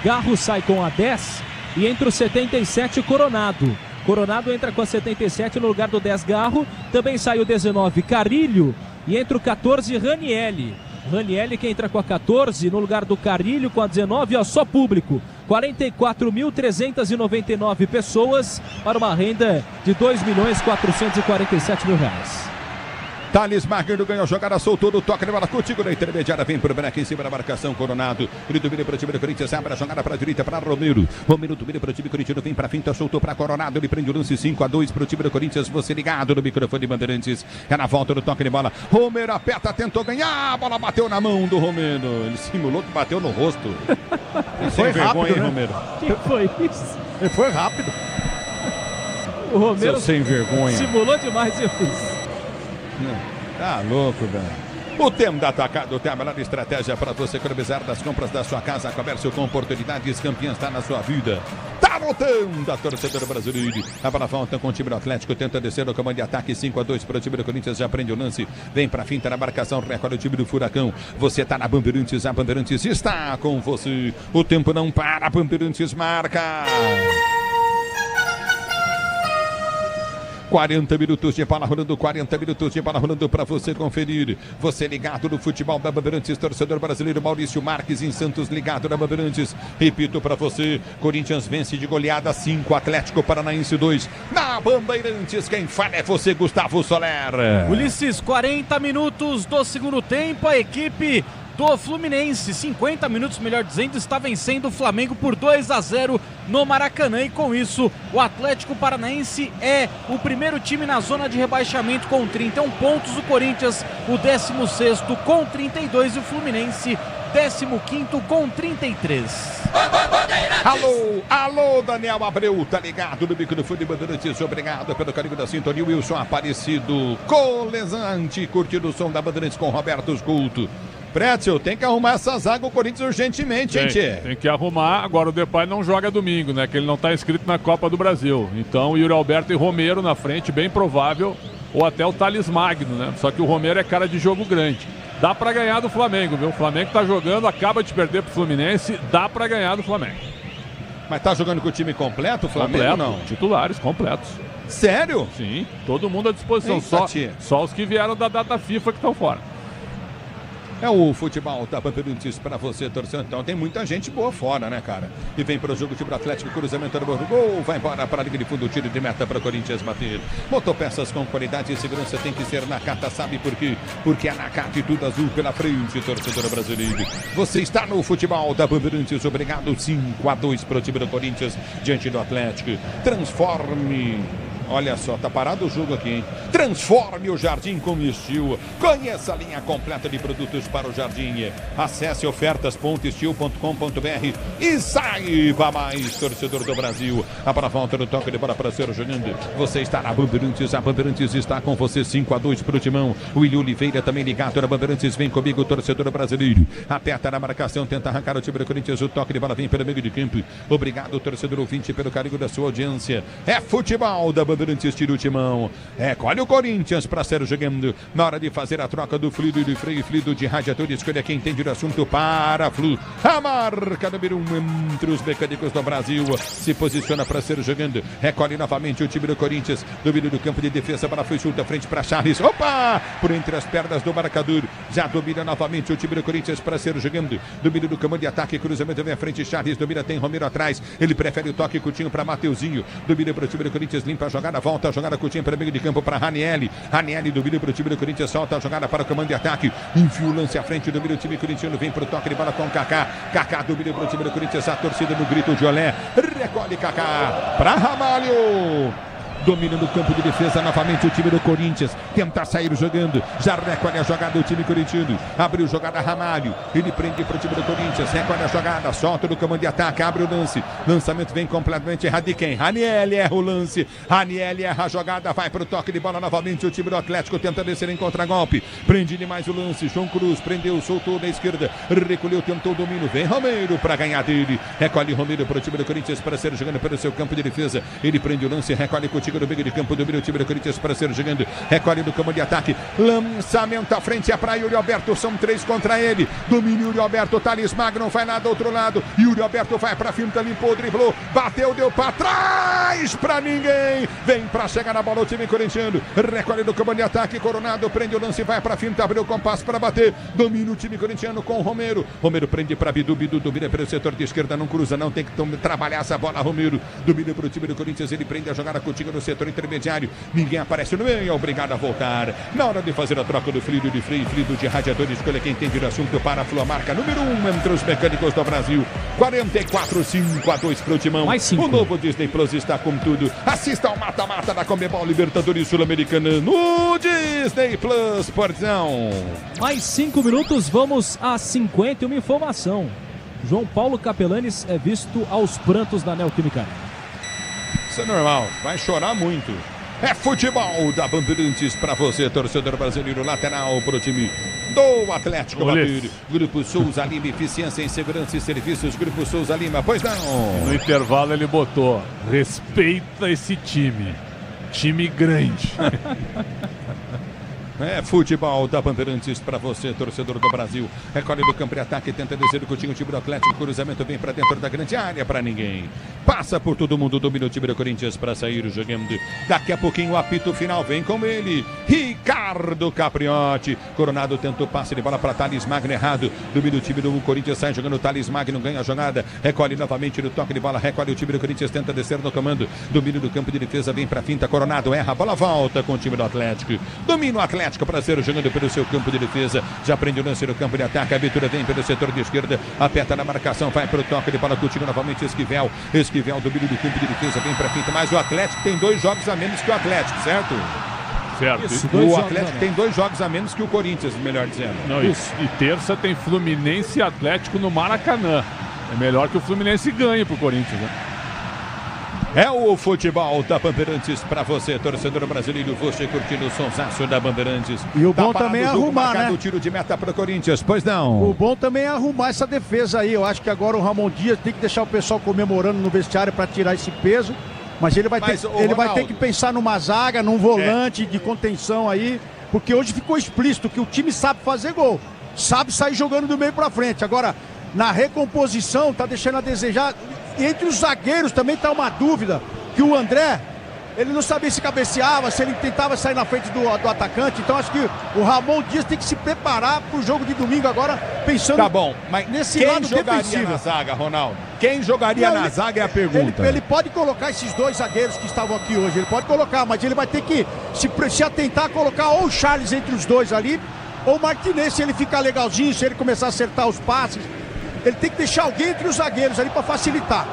Garro sai com a 10 e entra o 77, Coronado. Coronado entra com a 77 no lugar do 10, Garro. Também sai o 19, Carrilho, e entra o 14, Ranielli. Ranielli que entra com a 14 no lugar do Carrilho com a 19, ó, só público. 44.399 pessoas para uma renda de R$2.447.000. Thales Magno ganhou a jogada, soltou no toque de bola contigo na intermediária, vem pro Breca em cima da marcação, Coronado, ele domina para o time do Corinthians, abre a jogada para a direita para Romero domina para o time corintiano, vem para a finta, soltou para Coronado, ele prende o lance 5-2 para o time do Corinthians, você ligado no microfone de Bandeirantes, é na volta do toque de bola, Romero aperta, tentou ganhar, a bola bateu na mão do Romero, ele simulou que bateu no rosto. Foi vergonha, rápido, hein, né? Romero? Que foi isso? Ele foi rápido. O Romero sem vergonha. Simulou demais isso. Tá louco, velho. O Temo da Atacado tem a melhor estratégia para você economizar das compras da sua casa. Comércio com oportunidades, campeã está na sua vida. Tá no Temo da torcedora brasileira. A bola volta com o time do Atlético, tenta descer no comando de ataque 5-2 para o time do Corinthians, já prende o lance. Vem pra finta na marcação, recolhe o time do Furacão. Você tá na Bandeirantes, a Bandeirantes está com você. O tempo não para, a Bandeirantes marca. 40 minutos de bola rolando, 40 minutos de bola rolando para você conferir. Você ligado no futebol da Bandeirantes, torcedor brasileiro Maurício Marques em Santos, ligado na Bandeirantes. Repito para você, Corinthians vence de goleada 5, Atlético Paranaense 2. Na Bandeirantes, quem fala é você, Gustavo Soler. Ulisses, 40 minutos do segundo tempo, a equipe do Fluminense, 50 minutos, melhor dizendo, está vencendo o Flamengo por 2-0 no Maracanã, e com isso o Atlético Paranaense é o primeiro time na zona de rebaixamento com 31 pontos, o Corinthians o 16º com 32 e o Fluminense 15º com 33. Alô, Daniel Abreu, tá ligado no microfone de Bandeirantes, obrigado pelo carinho da sintonia. Wilson Aparecido, colesante, curtindo o som da Bandeirantes com Roberto Couto. Pretzel, tem que arrumar essa zaga o Corinthians urgentemente, hein, Tchê? Tem que arrumar. Agora o Depay não joga domingo, né? Que ele não está inscrito na Copa do Brasil. Então, Yuri Alberto e Romero na frente, bem provável. Ou até o Thales Magno, né? Só que o Romero é cara de jogo grande. Dá para ganhar do Flamengo, viu? O Flamengo tá jogando, acaba de perder pro Fluminense. Dá para ganhar do Flamengo. Mas tá jogando com o time completo, o Flamengo? Completo, não? Titulares completos. Sério? Sim, todo mundo à disposição. Só os que vieram da data FIFA que estão fora. É o futebol da Bandeirantes para você, torcedor. Então tem muita gente boa fora, né, cara? E vem para o jogo, time do Atlético, cruzamento do gol, vai embora para a linha de fundo, tiro de meta para o Corinthians bater. Motopeças com qualidade e segurança tem que ser Nakata, sabe por quê? Porque é Nakata e tudo azul pela frente, torcedor brasileiro. Você está no futebol da Bandeirantes, obrigado, 5-2 para o time do Corinthians diante do Atlético. Transforme. Olha só, tá parado o jogo aqui, hein? Transforme o jardim com Estil. Conheça a linha completa de produtos para o jardim. Acesse ofertas.estil.com.br e saiba mais, torcedor do Brasil. A bola volta no toque de bola para ser jogando. Você está na Bandeirantes, a Bandeirantes está com você, 5-2 para o Timão. O William Oliveira também ligado na Bandeirantes, vem comigo, torcedor brasileiro. Aperta na marcação, tenta arrancar o time do Corinthians, o toque de bola vem pelo meio de campo. Obrigado, torcedor ouvinte, pelo carinho da sua audiência. É futebol da Bandeirantes, tira o Timão. Colhe o Corinthians para ser jogando. Na hora de fazer a troca do fluido e do freio, fluido de radiador, escolha quem entende do assunto para Flu. A marca número 1 entre os mecânicos do Brasil. Se posiciona para ser jogando. Recolhe novamente o time do Corinthians. Domínio do campo de defesa, para foi chuta frente para Charles. Opa! Por entre as pernas do marcador. Já domina novamente o time do Corinthians para ser jogando. Domínio do campo de ataque, cruzamento vem à frente. Charles domina, tem Romero atrás. Ele prefere o toque curtinho para Mateuzinho. Domina para o time do Corinthians, limpa a jogada. jogada, volta a jogada curtinha para meio de campo para Ranieri. Ranieri domina para o time do Corinthians, solta a jogada para o comando de ataque. Enfia o lance à frente, domina o time corintiano, vem para o toque de bola com Kaká. Kaká domina para o time do Corinthians, a torcida no grito de olé. Recolhe Kaká para Ramalho. Domina no campo de defesa novamente o time do Corinthians. Tenta sair jogando. Já recolhe a jogada do time corintiano. Abriu jogada Ramalho. Ele prende para o time do Corinthians. Recolhe a jogada. Solta no comando de ataque. Abre o lance. Lançamento vem completamente errado de quem? Ranieri erra o lance. Ranieri erra a jogada. Vai para o toque de bola novamente. O time do Atlético tenta descer em contragolpe. Prende mais o lance. João Cruz prendeu, soltou da esquerda. Recolheu, tentou o domínio. Vem Romero para ganhar dele. Recolhe Romero para o time do Corinthians para ser jogando pelo seu campo de defesa. Ele prende o lance. Recolhe com o no meio de campo, domina o time do Corinthians para ser jogando, recolhe do campo de ataque, lançamento à frente, é para Yuri Alberto, são 3 contra ele, domina Yuri Alberto, Thales Magno vai lá do outro lado, Yuri Alberto vai para a finta, limpou, driblou, bateu, deu para trás, para ninguém, vem para chegar na bola o time corintiano, recolhe do campo de ataque, Coronado prende o lance, vai para a finta, abriu o compasso para bater, domina o time corintiano com o Romero prende para Bidu, domina pelo setor de esquerda, não cruza, não tem que trabalhar essa bola, Romero domina para o time do Corinthians, ele prende a jogada contigo no setor intermediário, ninguém aparece no meio, é obrigado a voltar. Na hora de fazer a troca do fluido de freio, fluido de radiador, escolha quem entende do assunto para a Flu, a marca número 1 entre os mecânicos do Brasil. 44-5-2 para o Timão. O novo Disney Plus está com tudo. Assista ao mata-mata da Conmebol Libertadores Sul-Americana no Disney Plus, portão. Mais 5 minutos, vamos a 50 e uma informação. João Paulo Capelanes é visto aos prantos da Neoquímica. Isso é normal, vai chorar muito. É futebol da Bandeirantes para você, torcedor brasileiro, lateral para o time do Atlético Madrid. Grupo Souza Lima, eficiência em segurança e serviços. Grupo Souza Lima, pois não. No intervalo ele botou, respeita esse time. Time grande. É futebol da Bandeirantes para você, torcedor do Brasil. Recolhe do campo de ataque, tenta descer o coutinho, o time do Atlético. Cruzamento vem para dentro da grande área para ninguém. Passa por todo mundo, domina o time do Corinthians para sair jogando. Daqui a pouquinho o apito final vem com ele. Ricardo Capriotti. Coronado tentou passe de bola para Thales Magno errado. Domina o time do Corinthians, sai jogando. Thales Magno ganha a jogada. Recolhe novamente no toque de bola. Recolhe o time do Corinthians, tenta descer no comando. Domina do campo de defesa, vem para a finta. Coronado erra, a bola volta com o time do Atlético. Domina o Atlético para ser jogando pelo seu campo de defesa, já prende o lance no campo de ataque, a abertura vem pelo setor de esquerda, aperta na marcação, vai para o toque de bola, contigo novamente Esquivel domínio do campo de defesa, vem para a finta, mas o Atlético tem 2 jogos a menos que o Atlético, certo? Certo. Isso, o Atlético tem 2 jogos a menos que o Corinthians, melhor dizendo. Não, isso. E terça tem Fluminense e Atlético no Maracanã. É melhor que o Fluminense ganhe pro Corinthians, né? É o futebol da Bandeirantes para você, torcedor brasileiro, você curtindo o sonsaço da Bandeirantes. E o bom também é arrumar, né? O tiro de meta para o Corinthians, pois não. O bom também é arrumar essa defesa aí. Eu acho que agora o Ramon Dias tem que deixar o pessoal comemorando no vestiário para tirar esse peso. Mas ele vai ter que pensar numa zaga, num volante de contenção aí. Porque hoje ficou explícito que o time sabe fazer gol. Sabe sair jogando do meio para frente. Agora, na recomposição, tá deixando a desejar. E entre os zagueiros também tá uma dúvida, que o André, ele não sabia se cabeceava, se ele tentava sair na frente do atacante. Então acho que o Ramon Dias tem que se preparar pro jogo de domingo agora, pensando mas nesse lado defensivo. Quem jogaria na zaga, Ronaldo? Quem jogaria na zaga é a pergunta. Ele pode colocar esses 2 zagueiros que estavam aqui hoje, ele pode colocar, mas ele vai ter que se atentar a colocar ou o Charles entre os 2 ali, ou o Martinez, se ele ficar legalzinho, se ele começar a acertar os passes. Ele tem que deixar alguém entre os zagueiros ali para facilitar.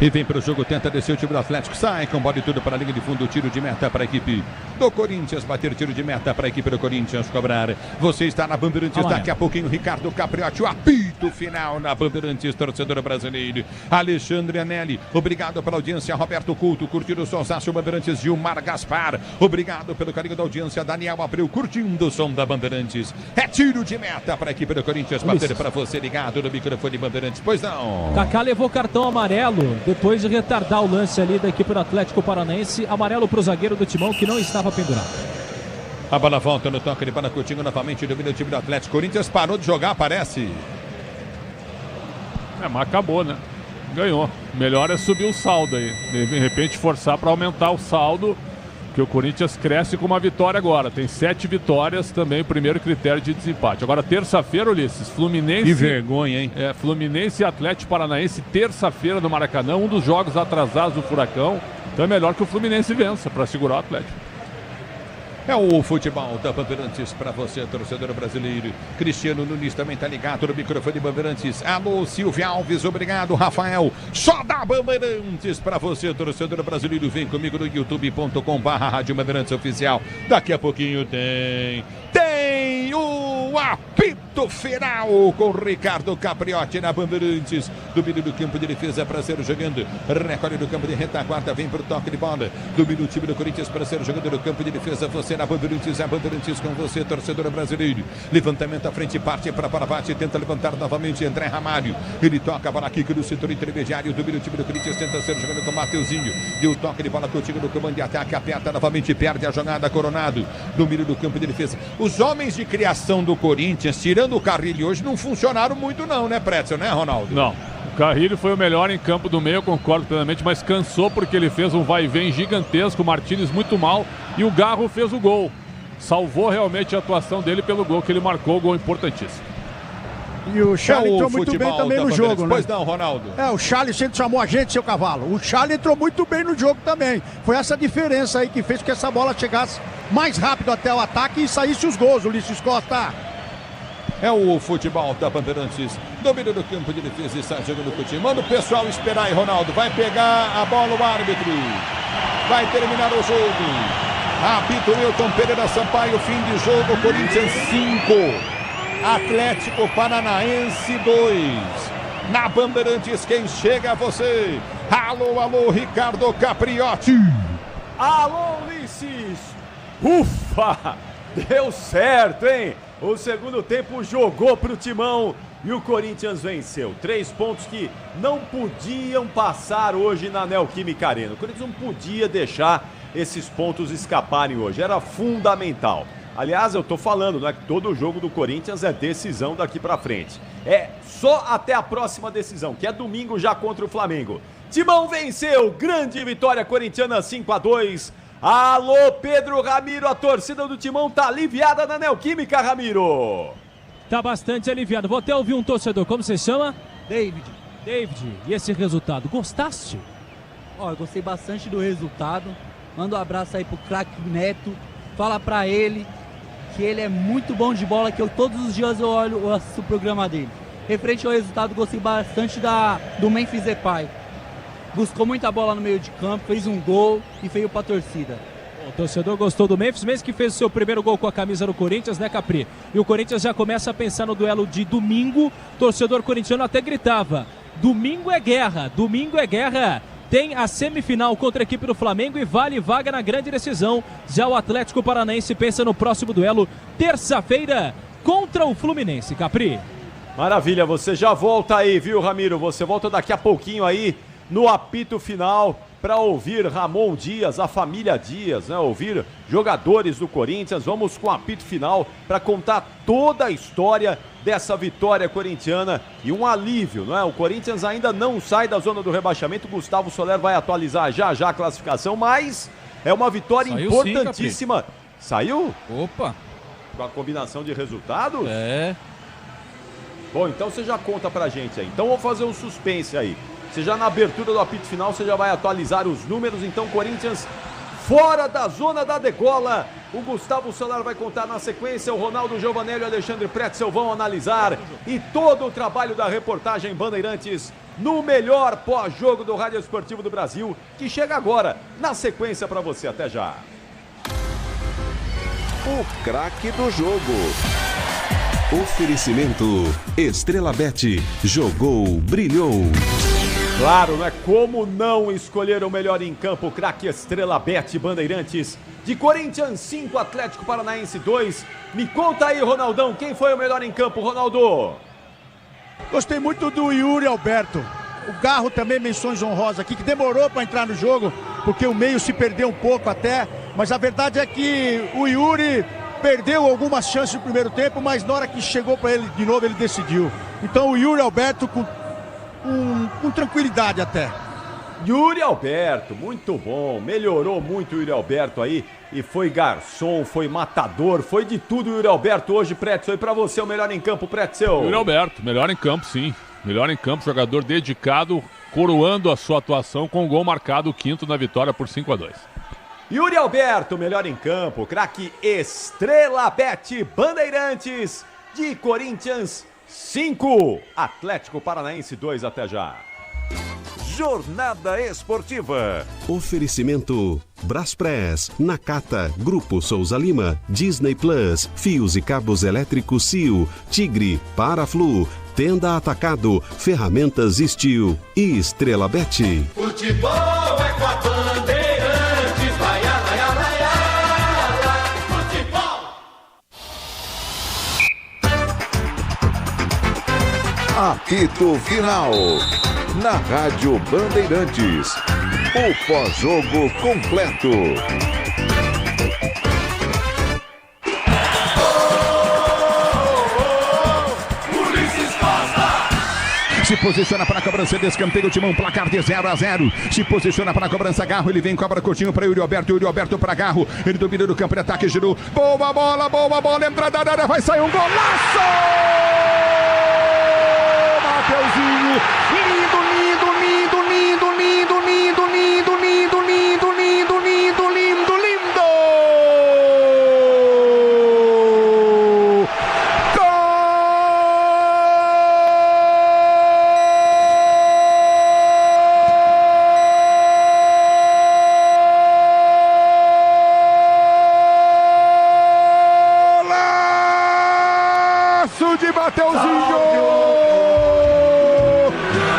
E vem para o jogo, tenta descer o time do Atlético, sai com bola e tudo para a linha de fundo, tiro de meta para a equipe do Corinthians, bater tiro de meta para a equipe do Corinthians cobrar. Você está na Bandeirantes, daqui a pouquinho Ricardo Capriotti, o apito final na Bandeirantes, torcedor brasileiro. Alexandre Anelli, obrigado pela audiência. Roberto Couto, curtindo o sonsaço Bandeirantes. Gilmar Gaspar, obrigado pelo carinho da audiência. Daniel Abreu, curtindo o som da Bandeirantes. É tiro de meta para a equipe do Corinthians, bater para você ligado no microfone Bandeirantes, pois não. Kaká levou cartão amarelo depois de retardar o lance ali da equipe do Atlético Paranaense. Amarelo para o zagueiro do Timão, que não estava pendurado. A bola volta no toque de bola, Coutinho novamente domina o time do Atlético. Corinthians parou de jogar, parece. Mas acabou, né? Ganhou. Melhor é subir o saldo aí. De repente forçar para aumentar o saldo, que o Corinthians cresce com uma vitória agora. Tem 7 vitórias, também o primeiro critério de desempate. Agora, terça-feira, Ulisses, Fluminense... Que vergonha, hein? Fluminense e Atlético Paranaense, terça-feira no Maracanã, um dos jogos atrasados do Furacão. Então é melhor que o Fluminense vença para segurar o Atlético. É o futebol da Bandeirantes para você, torcedor brasileiro. Cristiano Nunes também tá ligado no microfone Bandeirantes. Alô, Silvia Alves, obrigado, Rafael. Só da Bandeirantes para você, torcedor brasileiro. Vem comigo no youtube.com/Rádio Bandeirantes Oficial. Daqui a pouquinho tem o apito final com Ricardo Capriotti na Bandeirantes. Domínio do campo de defesa para ser jogando. Recolhe do campo de retaguarda, vem pro toque de bola. Domínio o time do Corinthians para ser jogando no campo de defesa. Você na Bandeirantes, a Bandeirantes com você, torcedor brasileiro. Levantamento à frente, parte para bate, tenta levantar novamente André Ramalho. Ele toca a bola aqui no setor intermediário. Domínio o time do Corinthians, tenta ser jogando com o Mateuzinho. Deu o toque de bola contigo no comando de ataque, aperta novamente, perde a jogada, Coronado. Domínio do campo de defesa. Os homens de criação do Corinthians, tirando o Carrilho hoje, não funcionaram muito não, né, Pretzel, né, Ronaldo? Não. O Carrilho foi o melhor em campo do meio, concordo plenamente, mas cansou porque ele fez um vai e vem gigantesco, o Martínez muito mal e o Garro fez o gol. Salvou realmente a atuação dele pelo gol que ele marcou, gol importantíssimo. E o Charlie entrou muito bem também no jogo, né? Pois não, Ronaldo. O Charlie sempre chamou a gente, seu cavalo. O Charlie entrou muito bem no jogo também. Foi essa diferença aí que fez que essa bola chegasse mais rápido até o ataque e saísse os gols, Ulisses Costa. É o futebol da Bandeirantes. Domínio do campo de defesa e está jogando com o time. Manda o pessoal esperar aí, Ronaldo. Vai pegar a bola o árbitro. Vai terminar o jogo. Apito Milton Pereira Sampaio, fim de jogo. Corinthians 5. Atlético Paranaense 2. Na Bandeirantes, quem chega é você. Alô, alô, Ricardo Capriotti. Alô, Ulisses. Ufa! Deu certo, hein? O segundo tempo jogou pro Timão e o Corinthians venceu. 3 pontos que não podiam passar hoje na Neoquímica Arena. O Corinthians não podia deixar esses pontos escaparem hoje. Era fundamental. Aliás, eu tô falando, não é que todo jogo do Corinthians é decisão daqui pra frente. É só até a próxima decisão, que é domingo já contra o Flamengo. Timão venceu, grande vitória corintiana 5-2. Alô, Pedro Ramiro, a torcida do Timão tá aliviada na Neoquímica, Ramiro. Tá bastante aliviado. Vou até ouvir um torcedor, como você chama? David. E esse resultado, gostaste? Eu gostei bastante do resultado. Manda um abraço aí pro craque Neto. Fala pra ele que ele é muito bom de bola, que todos os dias eu assisto o programa dele. Referente ao resultado, gostei bastante do Memphis Depay. Buscou muita bola no meio de campo, fez um gol e veio pra torcida. O torcedor gostou do Memphis, mesmo que fez o seu primeiro gol com a camisa do Corinthians, né, Capri? E o Corinthians já começa a pensar no duelo de domingo. O torcedor corintiano até gritava: domingo é guerra, domingo é guerra. Tem a semifinal contra a equipe do Flamengo e vale vaga na grande decisão. Já o Atlético Paranaense pensa no próximo duelo, terça-feira, contra o Fluminense, Capri. Maravilha, você já volta aí, viu, Ramiro? Você volta daqui a pouquinho aí no apito final para ouvir Ramon Dias, a família Dias, né? Ouvir jogadores do Corinthians. Vamos com o apito final para contar toda a história dessa vitória corintiana e um alívio, não é? O Corinthians ainda não sai da zona do rebaixamento. Gustavo Soler vai atualizar já a classificação, mas é uma vitória importantíssima. Sim, saiu? Opa! Com a combinação de resultados? É. Bom, então você já conta pra gente aí. Então vou fazer um suspense aí. Você já na abertura do apito final, você já vai atualizar os números. Então, Corinthians fora da zona da degola. O Gustavo Soler vai contar na sequência. O Ronaldo Giovanelli e o Alexandre Pretzel vão analisar. E todo o trabalho da reportagem Bandeirantes no melhor pós-jogo do Rádio Esportivo do Brasil, que chega agora na sequência para você. Até já. O craque do jogo. Oferecimento Estrela Bet. Jogou, brilhou. Claro, não é como não escolher o melhor em campo, craque Estrela Bet Bandeirantes. De Corinthians 5, Atlético Paranaense 2. Me conta aí, Ronaldão, quem foi o melhor em campo, Ronaldo? Gostei muito do Yuri Alberto. O Garro também, menções honrosas aqui, que demorou para entrar no jogo, porque o meio se perdeu um pouco até. Mas a verdade é que o Yuri perdeu algumas chances no primeiro tempo, mas na hora que chegou para ele de novo, ele decidiu. Então o Yuri Alberto com tranquilidade até. Yuri Alberto, muito bom, melhorou muito o Yuri Alberto aí, e foi garçom, foi matador, foi de tudo o Yuri Alberto hoje, Pretzel. E pra você o melhor em campo, Pretzel? Yuri Alberto, melhor em campo, sim. Melhor em campo, jogador dedicado, coroando a sua atuação com o gol marcado, o quinto na vitória por 5-2. Yuri Alberto, melhor em campo, craque Estrela Bet Bandeirantes, de Corinthians 5, Atlético Paranaense 2, até já. Jornada Esportiva. Oferecimento Braspress, Nakata, Grupo Souza Lima, Disney Plus, Fios e Cabos Elétricos Sil, Tigre, Paraflu, Tenda Atacado, Ferramentas Steel e Estrela Bet. Futebol é com a Bandeirantes, vai, vai, vai, futebol. Apito Final. Na Rádio Bandeirantes. O pós-jogo completo. Se posiciona para a cobrança de escanteio, Timão, placar de 0-0. Se posiciona para a cobrança, Garro, ele vem, cobra curtinho para Yuri Alberto para Garro. Ele domina no campo de ataque, girou. Boa bola, entrada da área, vai sair um golaço! Mateuzinho, lindo. De Mateuzinho,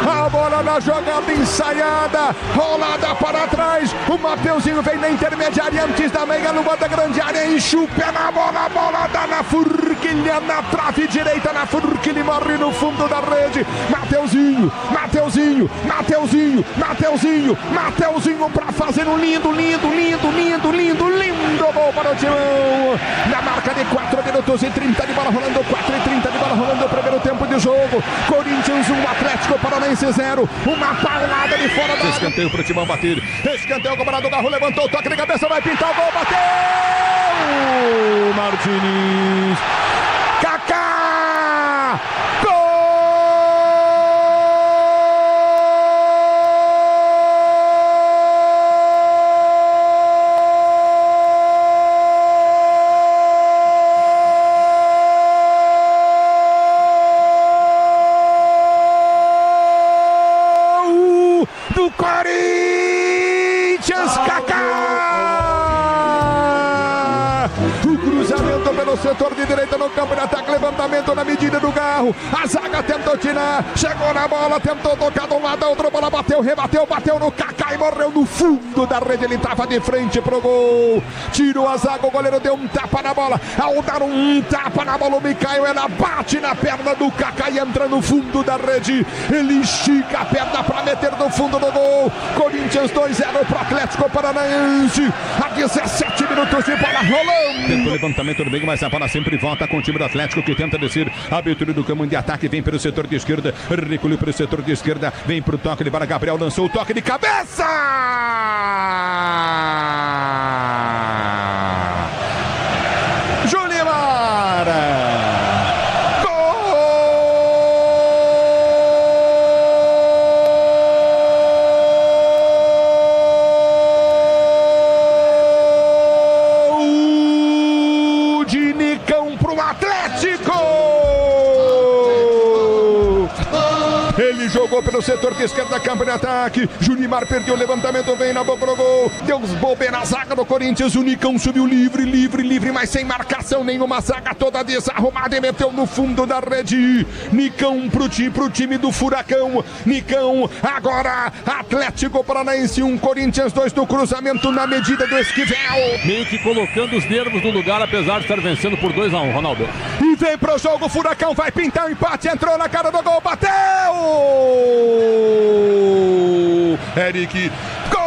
a bola na jogada ensaiada, rolada para trás, o Mateuzinho vem na intermediária antes da meia-lua da grande área, enche o pé na bola, a bola dá na forquilha, na trave direita, na forquilha e morre no fundo da rede. Mateuzinho para fazer um lindo gol para o Timão, na marca de 4 minutos e 30 de bola rolando, 4:30 de bola rolando, o primeiro tempo de jogo. Corinthians 1, Atlético Paranaense 0, uma paulada de fora da área. Escanteio para o Timão bater, escanteio, cobrado, o Garro levantou, toque de cabeça, vai pintar o gol, bateu! Martins, Kaká, gol! Do Corinthians, Kaká! O cruzamento pelo setor de direita no campo de ataque, levantamento na medida do Garro, a zaga tentou tirar, chegou na bola, tentou tocar de um lado, a outra bola bateu, rebateu, bateu no Kaká e morreu no fundo da rede, ele estava de frente pro gol, tirou a zaga, o goleiro deu um tapa na bola, ao dar um tapa na bola, o Micael, ela bate na perna do Kaká e entra no fundo da rede, ele estica a perna para meter no fundo do gol. Corinthians 2-0 para o Atlético Paranaense, a 17 minutos de bola rolando. Tentou levantamento do meio, mas a bola sempre volta com o time do Atlético, que tenta descer, abertura do campo de ataque, vem pelo setor de esquerda, recolheu pelo setor de esquerda, vem pro toque de bola, Gabriel lançou o toque de cabeça! Julimar! Ele jogou pelo setor de esquerda, campo de ataque. Junimar perdeu o levantamento, vem na boca do gol. Deu uns bobe na zaga do Corinthians. O Nicão subiu livre, mas sem marcação nenhuma. Zaga toda desarrumada e meteu no fundo da rede. Nicão pro time do Furacão. Nicão, agora Atlético Paranaense 1, Corinthians 2 no cruzamento na medida do Esquivel. Meio que colocando os nervos no lugar, apesar de estar vencendo por 2-1, Ronaldo. E vem pro jogo, Furacão vai pintar o empate, entrou na cara do gol, bateu! Eric, gol!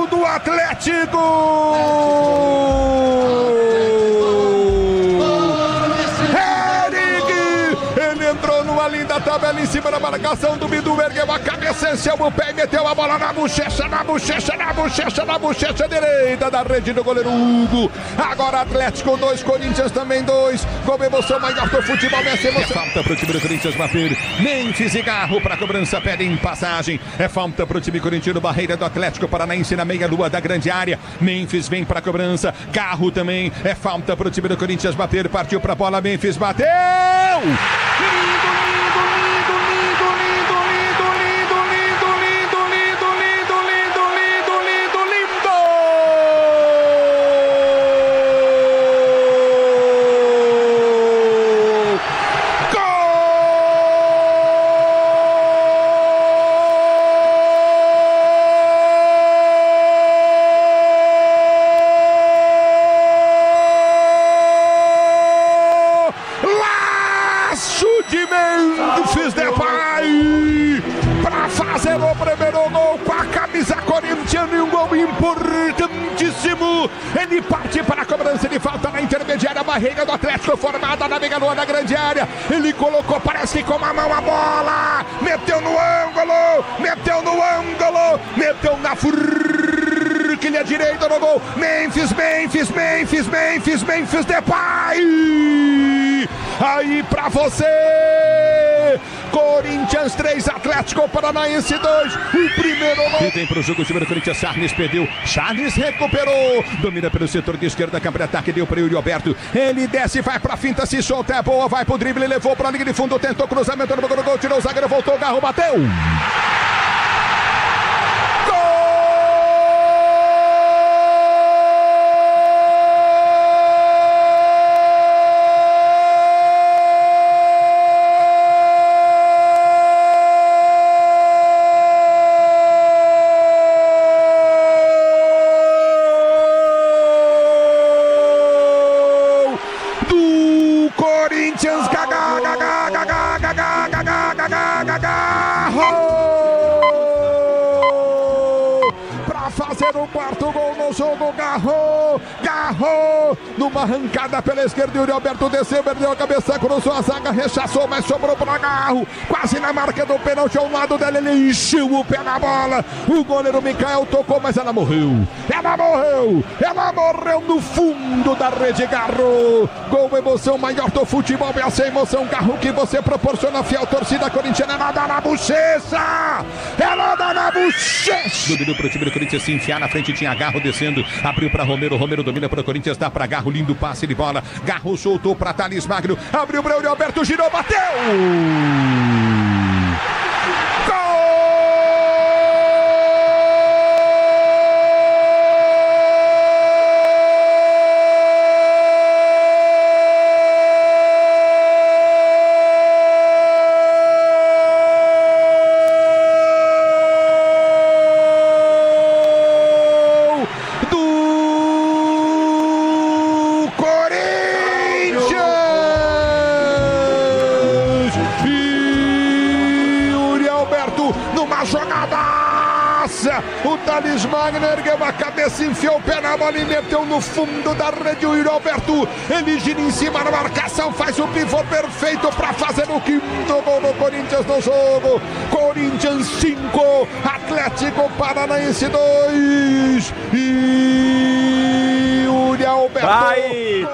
Do Atlético! ali em cima da marcação do Bidu, ergueu a cabeça, encheu o pé e meteu a bola na bochecha direita da rede do goleiro Hugo. Agora Atlético 2, Corinthians também 2. Com emoção maior do futebol, essa emoção. É falta pro time do Corinthians bater. Memphis e Garro pra cobrança, pedem passagem. É falta pro time corintiano, barreira do Atlético Paranaense na meia-lua da grande área. Memphis vem pra cobrança, Garro também. É falta pro time do Corinthians bater, partiu pra bola, Memphis bateu! Memphis Depay para fazer o primeiro gol com a camisa corintiana e um gol importantíssimo. Ele parte para a cobrança de falta na intermediária, barreira do Atlético formada na meia-lua da grande área. Ele colocou, parece que com a mão a bola, meteu no ângulo, meteu na forquilha direita no gol. Memphis Depay. Aí pra você, Corinthians 3, Atlético Paranaense 2, o primeiro gol. E vem pro jogo o time do Corinthians, Charles perdeu, Charles recuperou, domina pelo setor de esquerda, campo de ataque, deu para Yuri Alberto, ele desce, vai pra finta, se solta, é boa, vai pro drible, levou pra linha de fundo, tentou cruzamento no gol, tirou o zagueiro, voltou, Garro, bateu. Corinthians, para fazer o quarto gol no jogo, Garro, numa arrancada pela esquerda, Yuri Alberto desceu, perdeu a cabeça, cruzou a zaga, rechaçou, mas sobrou para Garro, quase na marca do pênalti ao lado dela, ele encheu o pé na bola, o goleiro Mikael tocou, mas ela morreu no fundo da rede, Garro, gol, emoção maior do futebol, essa emoção, Garro, que você proporciona a fiel torcida corintiana, ela dá na bochecha, dominou pro time do Corinthians se enfiar na frente, tinha Garro descendo, abriu para Romero domina para o Corinthians, dá para Garro, lindo passe de bola, Garro soltou para Thales Magno, abriu para Yuri Alberto, girou, bateu! O Thales Magno ergueu a cabeça, enfiou o pé na bola e meteu no fundo da rede. O Yuri Alberto, ele gira em cima da marcação, faz o pivô perfeito para fazer o quinto gol do Corinthians no jogo. Corinthians 5, Atlético Paranaense 2. E Yuri Alberto.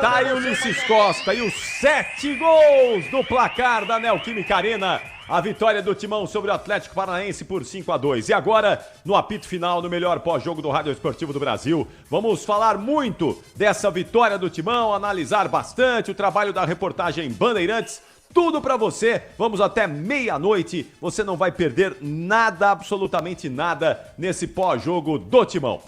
Tá aí o Ulisses Costa e os 7 gols do placar da Neoquímica Arena. A vitória do Timão sobre o Atlético Paranaense por 5-2. E agora, no apito final, no melhor pós-jogo do Rádio Esportivo do Brasil, vamos falar muito dessa vitória do Timão, analisar bastante o trabalho da reportagem Bandeirantes, tudo pra você. Vamos até meia-noite, você não vai perder nada, absolutamente nada, nesse pós-jogo do Timão.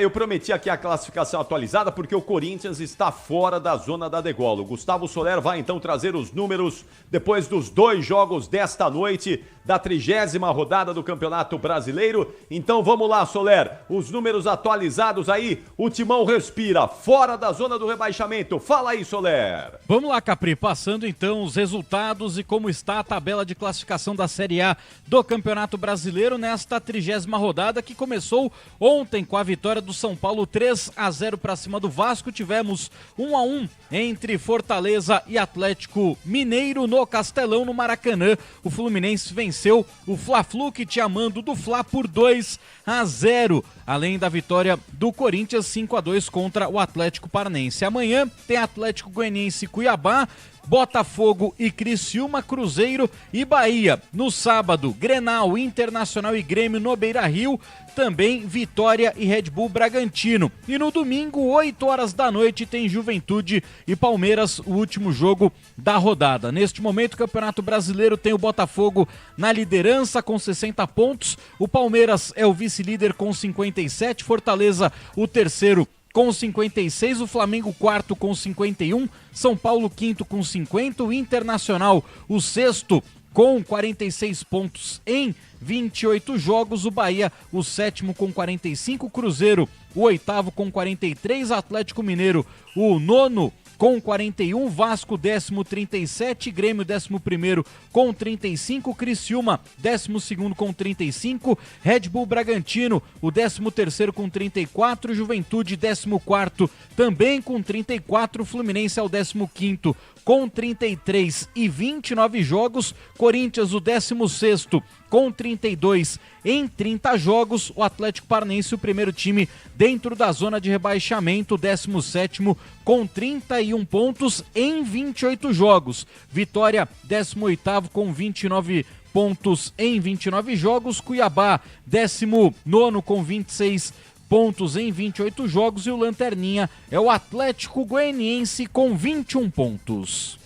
Eu prometi aqui a classificação atualizada porque o Corinthians está fora da zona da degola. O Gustavo Soler vai então trazer os números depois dos 2 jogos desta noite da 30ª rodada do Campeonato Brasileiro. Então vamos lá, Soler, os números atualizados aí, o Timão respira, fora da zona do rebaixamento. Fala aí, Soler. Vamos lá, Capri, passando então os resultados e como está a tabela de classificação da Série A do Campeonato Brasileiro nesta 30ª rodada que começou ontem com a vitória do São Paulo 3-0 para cima do Vasco. Tivemos 1-1 entre Fortaleza e Atlético Mineiro no Castelão, no Maracanã. O Fluminense venceu o Fla-Flu, que tinha mando do Fla, por 2-0, além da vitória do Corinthians 5-2 contra o Atlético Paranaense. Amanhã tem Atlético Goianiense e Cuiabá, Botafogo e Criciúma, Cruzeiro e Bahia. No sábado, Grenal, Internacional e Grêmio no Beira-Rio, também Vitória e Red Bull Bragantino. E no domingo, 8 horas da noite, tem Juventude e Palmeiras, o último jogo da rodada. Neste momento, o Campeonato Brasileiro tem o Botafogo na liderança com 60 pontos, o Palmeiras é o vice-líder com 57, Fortaleza o terceiro com 56, o Flamengo quarto com 51, São Paulo quinto com 50, o Internacional o sexto com 46 pontos em 28 jogos, o Bahia o sétimo com 45, o Cruzeiro o oitavo com 43, Atlético Mineiro o nono com 41, Vasco 10º 37, Grêmio 11º com 35, Criciúma 12º com 35, Red Bull Bragantino o 13º com 34, Juventude 14º também com 34, Fluminense é o 15º com 33 e 29 jogos, Corinthians o 16º com 32 em 30 jogos, o Atlético Paranaense o primeiro time dentro da zona de rebaixamento, o 17º com 31 pontos em 28 jogos, Vitória 18º com 29 pontos em 29 jogos, Cuiabá 19º com 26 pontos em 28 jogos e o Lanterninha é o Atlético Goianiense com 21 pontos.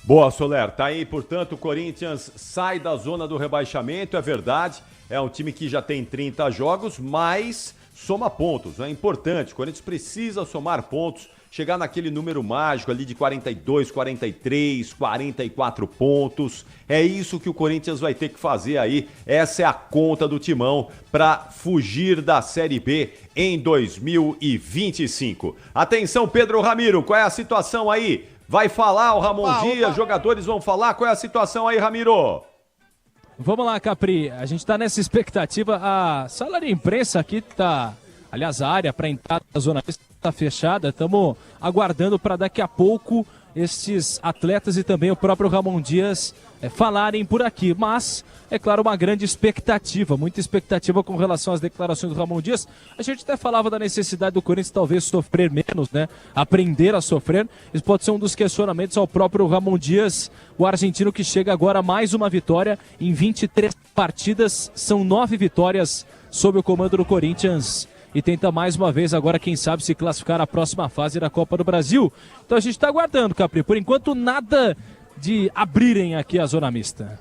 Boa, Soler. Tá aí, portanto, o Corinthians sai da zona do rebaixamento, é verdade. É um time que já tem 30 jogos, mas soma pontos. É importante. O Corinthians precisa somar pontos, chegar naquele número mágico ali de 42, 43, 44 pontos. É isso que o Corinthians vai ter que fazer aí. Essa é a conta do Timão para fugir da Série B em 2025. Atenção, Pedro Ramiro, qual é a situação aí? Vai falar o Ramon Dias, jogadores vão falar. Qual é a situação aí, Ramiro? Vamos lá, Capri. A gente tá nessa expectativa. A sala de imprensa aqui tá... Aliás, a área para entrar na zona está fechada. Estamos aguardando para daqui a pouco estes atletas e também o próprio Ramon Dias falarem por aqui. Mas, é claro, uma grande expectativa, muita expectativa com relação às declarações do Ramon Dias. A gente até falava da necessidade do Corinthians talvez sofrer menos, né? Aprender a sofrer. Isso pode ser um dos questionamentos ao próprio Ramon Dias, o argentino que chega agora a mais uma vitória em 23 partidas. São 9 vitórias sob o comando do Corinthians. E tenta mais uma vez agora, quem sabe, se classificar na próxima fase da Copa do Brasil. Então a gente está aguardando, Capri. Por enquanto, nada de abrirem aqui a zona mista.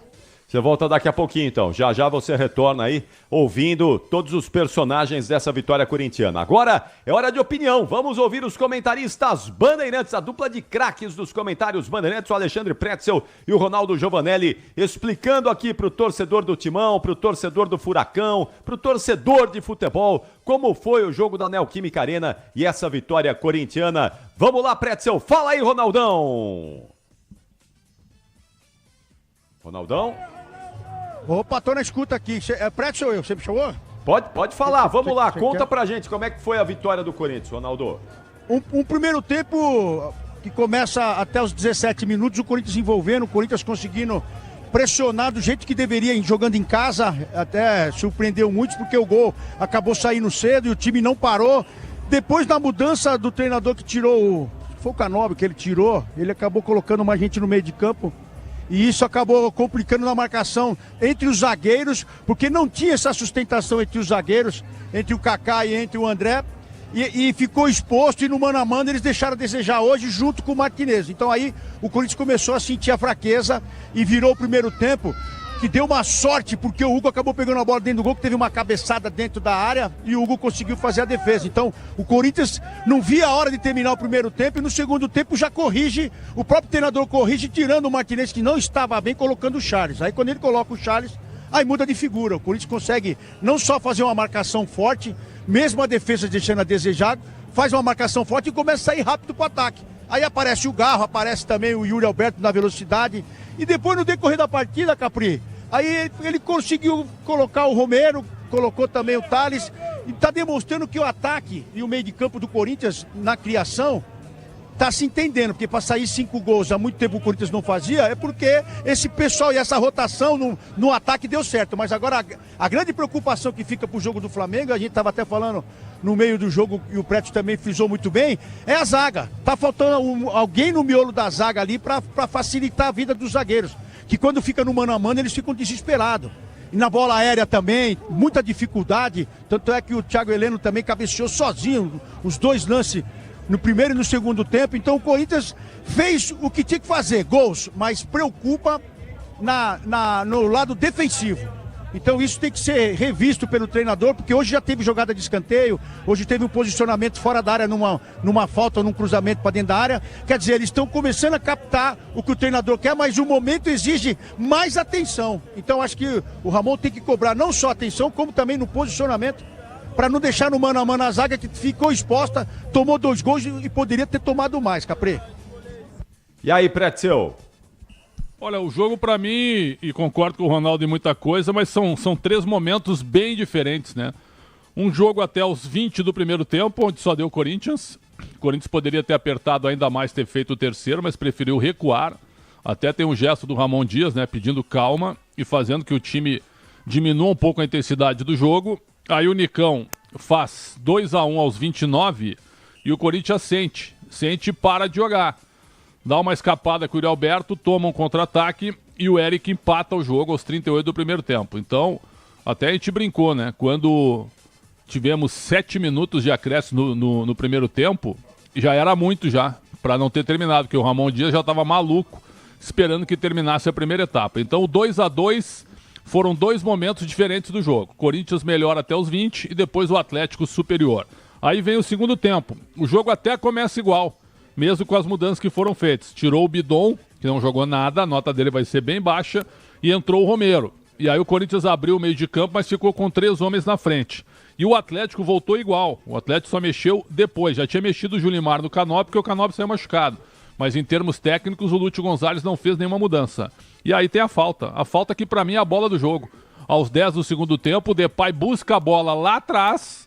Você volta daqui a pouquinho, então. Já já você retorna aí, ouvindo todos os personagens dessa vitória corintiana. Agora é hora de opinião. Vamos ouvir os comentaristas Bandeirantes, a dupla de craques dos comentários Bandeirantes, o Alexandre Pretzel e o Ronaldo Giovanelli, explicando aqui pro torcedor do Timão, pro torcedor do Furacão, pro torcedor de futebol, como foi o jogo da Neoquímica Arena e essa vitória corintiana. Vamos lá, Pretzel. Fala aí, Ronaldão. Ronaldão? Opa, tô na escuta aqui. Pretzel ou eu? Você me chamou? Pode falar, vamos lá. Conta pra gente como é que foi a vitória do Corinthians, Ronaldo. Um primeiro tempo que começa até os 17 minutos, o Corinthians envolvendo, o Corinthians conseguindo pressionar do jeito que deveria, jogando em casa. Até surpreendeu muito porque o gol acabou saindo cedo e o time não parou. Depois da mudança do treinador que tirou, foi o Canóbio que ele tirou, ele acabou colocando mais gente no meio de campo. E isso acabou complicando na marcação entre os zagueiros, porque não tinha essa sustentação entre os zagueiros, entre o Kaká e entre o André, e ficou exposto, e no mano a mano eles deixaram a desejar hoje junto com o Martinez. Então aí o Corinthians começou a sentir a fraqueza e virou o primeiro tempo, que deu uma sorte, porque o Hugo acabou pegando a bola dentro do gol, que teve uma cabeçada dentro da área e o Hugo conseguiu fazer a defesa. Então o Corinthians não via a hora de terminar o primeiro tempo e no segundo tempo já corrige, o próprio treinador corrige, tirando o Martinez, que não estava bem, colocando o Charles. Aí quando ele coloca o Charles, aí muda de figura. O Corinthians consegue não só fazer uma marcação forte, mesmo a defesa deixando a desejar, faz uma marcação forte e começa a sair rápido para o ataque. Aí aparece o Garro, aparece também o Yuri Alberto na velocidade. E depois, no decorrer da partida, Capri, aí ele conseguiu colocar o Romero, colocou também o Thales. E está demonstrando que o ataque e o meio de campo do Corinthians, na criação, está se entendendo. Porque para sair 5 gols há muito tempo o Corinthians não fazia, é porque esse pessoal e essa rotação no ataque deu certo. Mas agora a grande preocupação que fica para o jogo do Flamengo, a gente estava até falando no meio do jogo, e o Prédio também frisou muito bem, é a zaga. Tá faltando alguém no miolo da zaga ali para facilitar a vida dos zagueiros, que quando fica no mano a mano eles ficam desesperados. E na bola aérea também, muita dificuldade, tanto é que o Thiago Heleno também cabeceou sozinho os 2 lances no primeiro e no segundo tempo. Então o Corinthians fez o que tinha que fazer, gols, mas preocupa no lado defensivo. Então isso tem que ser revisto pelo treinador, porque hoje já teve jogada de escanteio, hoje teve um posicionamento fora da área numa falta, num cruzamento para dentro da área. Quer dizer, eles estão começando a captar o que o treinador quer, mas o momento exige mais atenção. Então acho que o Ramon tem que cobrar não só atenção, como também no posicionamento, para não deixar no mano a mano a zaga que ficou exposta, tomou 2 gols e poderia ter tomado mais, Capri. E aí, Pretzel? Olha, o jogo pra mim, e concordo com o Ronaldo em muita coisa, mas são 3 momentos bem diferentes, né? Um jogo até os 20 do primeiro tempo, onde só deu o Corinthians. O Corinthians poderia ter apertado ainda mais, ter feito o terceiro, mas preferiu recuar. Até tem um gesto do Ramon Dias, né? Pedindo calma e fazendo que o time diminua um pouco a intensidade do jogo. Aí o Nicão faz 2-1 aos 29 e o Corinthians sente e para de jogar. Dá uma escapada com o Yuri Alberto, toma um contra-ataque e o Eric empata o jogo aos 38 do primeiro tempo. Então, até a gente brincou, né? Quando tivemos 7 minutos de acréscimo no primeiro tempo, já era muito já, para não ter terminado, porque o Ramon Dias já estava maluco, esperando que terminasse a primeira etapa. Então, o 2-2 foram 2 momentos diferentes do jogo. Corinthians melhor até os 20 e depois o Atlético superior. Aí vem o segundo tempo. O jogo até começa igual, mesmo com as mudanças que foram feitas. Tirou o Bidon, que não jogou nada, a nota dele vai ser bem baixa, e entrou o Romero. E aí o Corinthians abriu o meio de campo, mas ficou com 3 homens na frente. E o Atlético voltou igual. O Atlético só mexeu depois. Já tinha mexido o Julimar no Canópio, porque o Canópio saiu machucado. Mas em termos técnicos, o Lúcio Gonzalez não fez nenhuma mudança. E aí tem a falta. A falta que pra mim é a bola do jogo. Aos 10 do segundo tempo, o Depay busca a bola lá atrás,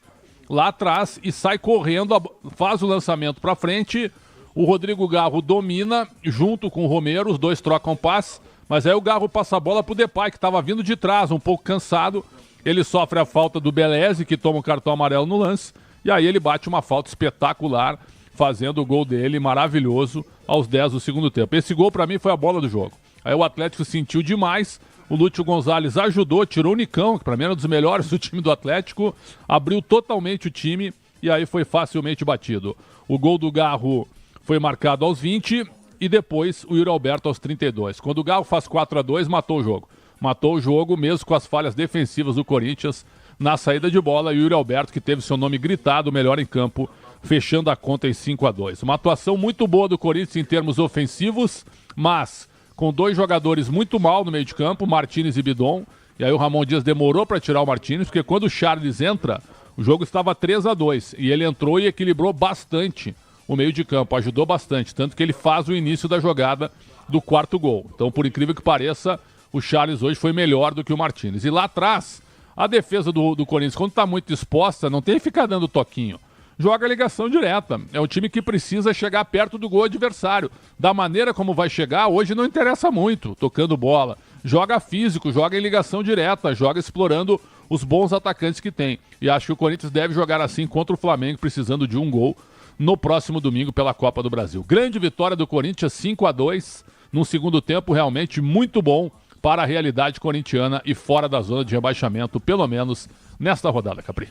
e sai correndo, faz o lançamento pra frente. O Rodrigo Garro domina junto com o Romero, os 2 trocam passe, mas aí o Garro passa a bola pro Depay, que estava vindo de trás, um pouco cansado. Ele sofre a falta do Beleze, que toma um cartão amarelo no lance, e aí ele bate uma falta espetacular, fazendo o gol dele, maravilhoso, aos 10 do segundo tempo. Esse gol pra mim foi a bola do jogo. Aí o Atlético sentiu demais, o Lúcio Gonzalez ajudou, tirou o Nicão, que pra mim era um dos melhores do time do Atlético, abriu totalmente o time, e aí foi facilmente batido. O gol do Garro foi marcado aos 20 e depois o Yuri Alberto aos 32. Quando o Galo faz 4-2, matou o jogo. Matou o jogo mesmo com as falhas defensivas do Corinthians na saída de bola. E o Yuri Alberto, que teve seu nome gritado, melhor em campo, fechando a conta em 5-2. Uma atuação muito boa do Corinthians em termos ofensivos, mas com 2 jogadores muito mal no meio de campo, Martínez e Bidon. E aí o Ramon Dias demorou para tirar o Martínez, porque quando o Charles entra, o jogo estava 3-2. E ele entrou e equilibrou bastante o meio de campo, ajudou bastante, tanto que ele faz o início da jogada do 4º gol. Então, por incrível que pareça, o Charles hoje foi melhor do que o Martínez. E lá atrás, a defesa do Corinthians, quando está muito exposta, não tem que ficar dando toquinho. Joga a ligação direta. É um time que precisa chegar perto do gol adversário. Da maneira como vai chegar, hoje não interessa muito, tocando bola. Joga físico, joga em ligação direta, joga explorando os bons atacantes que tem. E acho que o Corinthians deve jogar assim contra o Flamengo, precisando de um gol no próximo domingo pela Copa do Brasil. Grande vitória do Corinthians, 5-2, num segundo tempo realmente muito bom para a realidade corintiana e fora da zona de rebaixamento, pelo menos nesta rodada, Capri.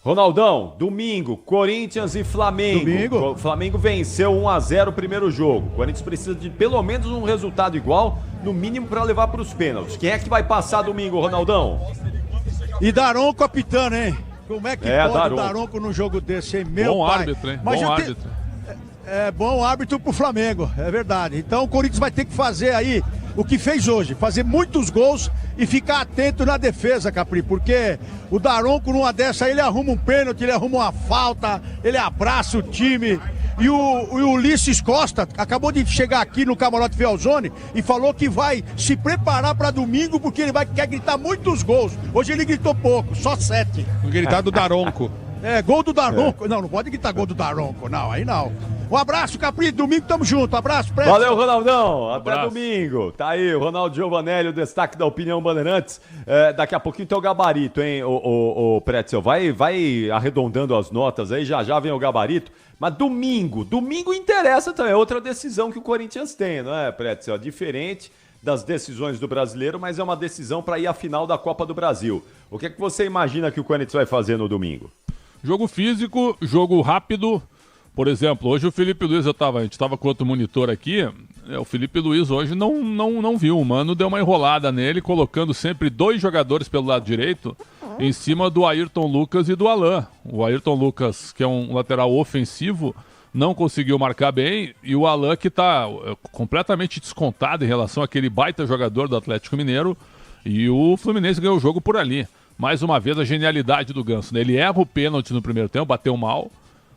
Ronaldão, domingo, Corinthians e Flamengo. Domingo. O Flamengo venceu 1-0 o primeiro jogo. O Corinthians precisa de pelo menos um resultado igual, no mínimo para levar para os pênaltis. Quem é que vai passar domingo, Ronaldão? E Daronco capitano, hein? Como é que pode o Daronco num jogo desse, hein? Meu bom pai. Árbitro, hein? Mas bom árbitro. É bom árbitro pro Flamengo, é verdade. Então o Corinthians vai ter que fazer aí o que fez hoje, fazer muitos gols e ficar atento na defesa, Capri, porque o Daronco numa dessa ele arruma um pênalti, ele arruma uma falta, ele abraça o time. E o Ulisses Costa acabou de chegar aqui no Camarote Fielzone e falou que vai se preparar para domingo porque ele quer gritar muitos gols. Hoje ele gritou pouco, só 7. Vou gritar do Daronco. Gol do Daronco. Não pode gritar gol do Daronco, não, aí não. Um abraço, Capri, domingo tamo junto, abraço, Pretzel. Valeu, Ronaldão, até domingo. Tá aí, o Ronaldo Giovanelli, o destaque da Opinião Bandeirantes. Daqui a pouquinho tem o gabarito, hein, o Pretzel. Vai arredondando as notas aí, já vem o gabarito. Mas domingo interessa também, é outra decisão que o Corinthians tem, não é, Pretzel? Diferente das decisões do Brasileiro, mas é uma decisão para ir à final da Copa do Brasil. O que é que você imagina que o Corinthians vai fazer no domingo? Jogo físico, jogo rápido. Por exemplo, hoje o Felipe Luiz, a gente estava com outro monitor aqui, o Felipe Luiz hoje não viu, o Mano deu uma enrolada nele, colocando sempre 2 jogadores pelo lado direito, em cima do Ayrton Lucas e do Alain. O Ayrton Lucas, que é um lateral ofensivo, não conseguiu marcar bem, e o Alain, que está completamente descontado em relação àquele baita jogador do Atlético Mineiro, e o Fluminense ganhou o jogo por ali. Mais uma vez a genialidade do Ganso, né? Ele erra o pênalti no primeiro tempo, bateu mal,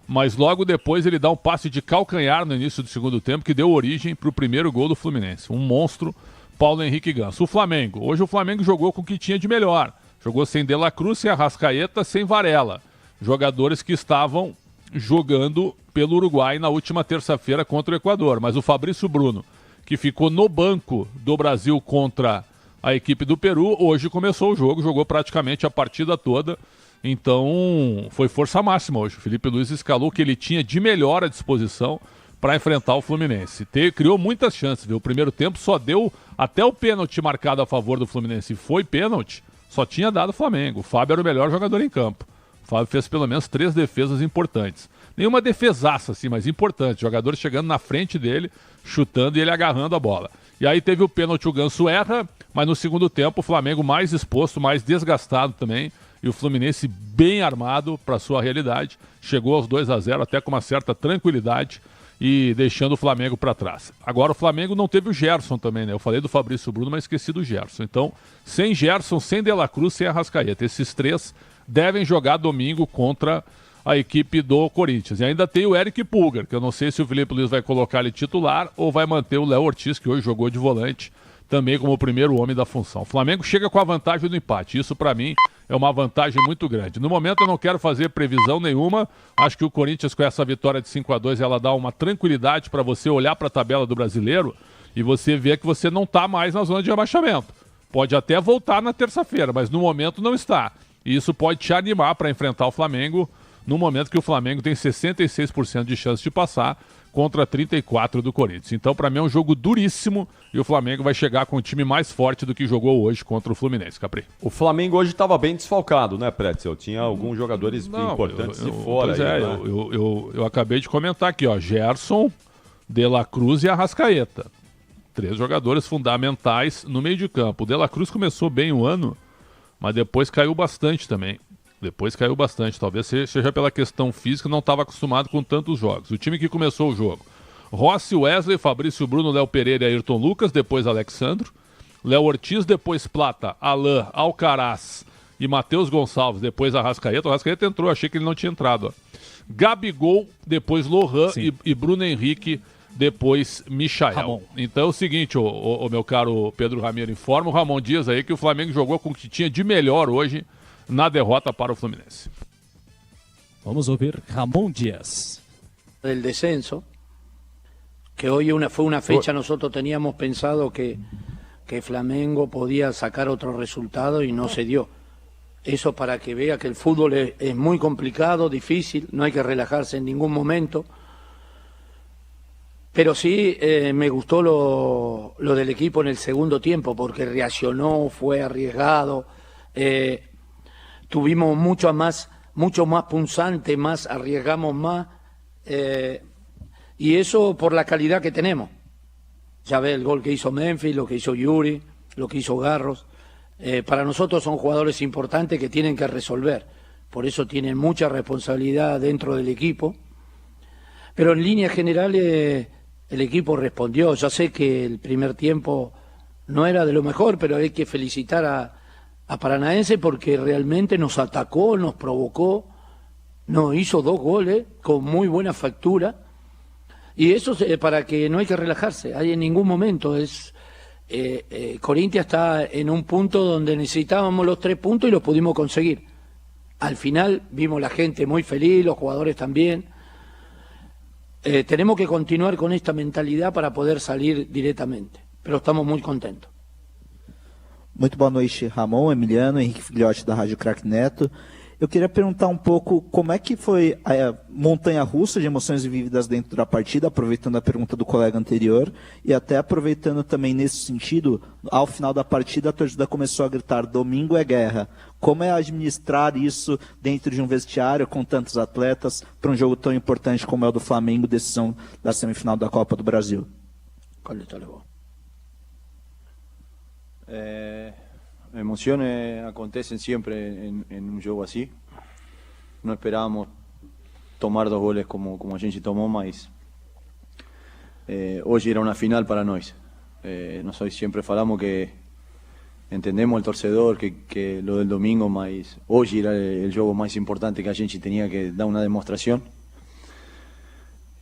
mas logo depois ele dá um passe de calcanhar no início do segundo tempo, que deu origem para o primeiro gol do Fluminense. Um monstro, Paulo Henrique Ganso. O Flamengo, hoje o Flamengo jogou com o que tinha de melhor. Jogou sem De La Cruz, sem Arrascaeta, sem Varela. Jogadores que estavam jogando pelo Uruguai na última terça-feira contra o Equador. Mas o Fabrício Bruno, que ficou no banco do Brasil contra a equipe do Peru, hoje começou o jogo, jogou praticamente a partida toda. Então, foi força máxima hoje. O Felipe Luiz escalou o que ele tinha de melhor à disposição para enfrentar o Fluminense. Criou muitas chances, viu? O primeiro tempo só deu até o pênalti marcado a favor do Fluminense. Foi pênalti, só tinha dado o Flamengo. O Fábio era o melhor jogador em campo. O Fábio fez pelo menos 3 defesas importantes. Nenhuma defesaça, assim, mas importante. Jogadores chegando na frente dele, chutando e ele agarrando a bola. E aí teve o pênalti, o Ganso erra, mas no segundo tempo o Flamengo mais exposto, mais desgastado também. E o Fluminense bem armado para sua realidade. Chegou aos 2-0 até com uma certa tranquilidade e deixando o Flamengo para trás. Agora o Flamengo não teve o Gerson também, né? Eu falei do Fabrício Bruno, mas esqueci do Gerson. Então, sem Gerson, sem De La Cruz, sem Arrascaeta. Esses 3 devem jogar domingo contra a equipe do Corinthians. E ainda tem o Eric Pulgar, que eu não sei se o Felipe Luiz vai colocar ele titular ou vai manter o Léo Ortiz, que hoje jogou de volante, também como o primeiro homem da função. O Flamengo chega com a vantagem do empate. Isso, para mim, é uma vantagem muito grande. No momento, eu não quero fazer previsão nenhuma. Acho que o Corinthians, com essa vitória de 5-2, ela dá uma tranquilidade para você olhar para a tabela do Brasileiro e você ver que você não está mais na zona de rebaixamento. Pode até voltar na terça-feira, mas no momento não está. E isso pode te animar para enfrentar o Flamengo no momento que o Flamengo tem 66% de chance de passar contra 34% do Corinthians. Então, para mim, é um jogo duríssimo e o Flamengo vai chegar com um time mais forte do que jogou hoje contra o Fluminense, Capri. O Flamengo hoje estava bem desfalcado, né, Pretzel? Tinha alguns jogadores importantes de fora. Pois aí, né? eu acabei de comentar aqui, ó, Gerson, De La Cruz e Arrascaeta. 3 jogadores fundamentais no meio de campo. O De La Cruz começou bem o ano, mas depois caiu bastante também. Talvez seja pela questão física, não estava acostumado com tantos jogos. O time que começou o jogo: Rossi, Wesley, Fabrício Bruno, Léo Pereira e Ayrton Lucas, depois Alexandro, Léo Ortiz, depois Plata, Alain, Alcaraz e Matheus Gonçalves, depois Arrascaeta. O Arrascaeta entrou, achei que ele não tinha entrado. Ó. Gabigol, depois Lohan e Bruno Henrique, depois Michael. Ramon. Então é o seguinte, o meu caro Pedro Ramiro, informa o Ramon Dias aí que o Flamengo jogou com o que tinha de melhor hoje na derrota para o Fluminense. Vamos ouvir Ramon Dias. Del descenso, que hoy fue una fecha, nosotros teníamos pensado que Flamengo podía sacar otro resultado y no se dio. Eso para que vea que el fútbol es muy complicado, difícil, no hay que relajarse en ningún momento. Pero sí me gustó lo del equipo en el segundo tiempo, porque reaccionó, fue arriesgado, tuvimos mucho más punzante, arriesgamos más, y eso por la calidad que tenemos. Ya ve el gol que hizo Memphis, lo que hizo Yuri, lo que hizo Garros. Para nosotros son jugadores importantes que tienen que resolver, por eso tienen mucha responsabilidad dentro del equipo. Pero en líneas generales el equipo respondió. Yo sé que el primer tiempo no era de lo mejor, pero hay que felicitar a Paranaense porque realmente nos atacó, nos provocó, nos hizo 2 goles con muy buena factura. Y eso para que no hay que relajarse, hay en ningún momento. Corinthians está en un punto donde necesitábamos los 3 puntos y los pudimos conseguir. Al final vimos la gente muy feliz, los jugadores también. Tenemos que continuar con esta mentalidad para poder salir directamente, pero estamos muy contentos. Muito boa noite, Ramon, Emiliano, Henrique Filhote da Rádio Craque Neto. Eu queria perguntar um pouco como é que foi a montanha-russa de emoções vividas dentro da partida, aproveitando a pergunta do colega anterior, e até aproveitando também nesse sentido, ao final da partida a torcida começou a gritar "Domingo é guerra". Como é administrar isso dentro de um vestiário com tantos atletas para um jogo tão importante como é o do Flamengo, decisão da semifinal da Copa do Brasil? Emociones acontecen siempre en un jogo así. No esperábamos tomar 2 goles como a gente tomó, mas hoy era una final para nós. Nós siempre falamos que entendemos el torcedor, que lo del domingo, mas hoy era el jogo más importante que a gente tenía que dar una demostración.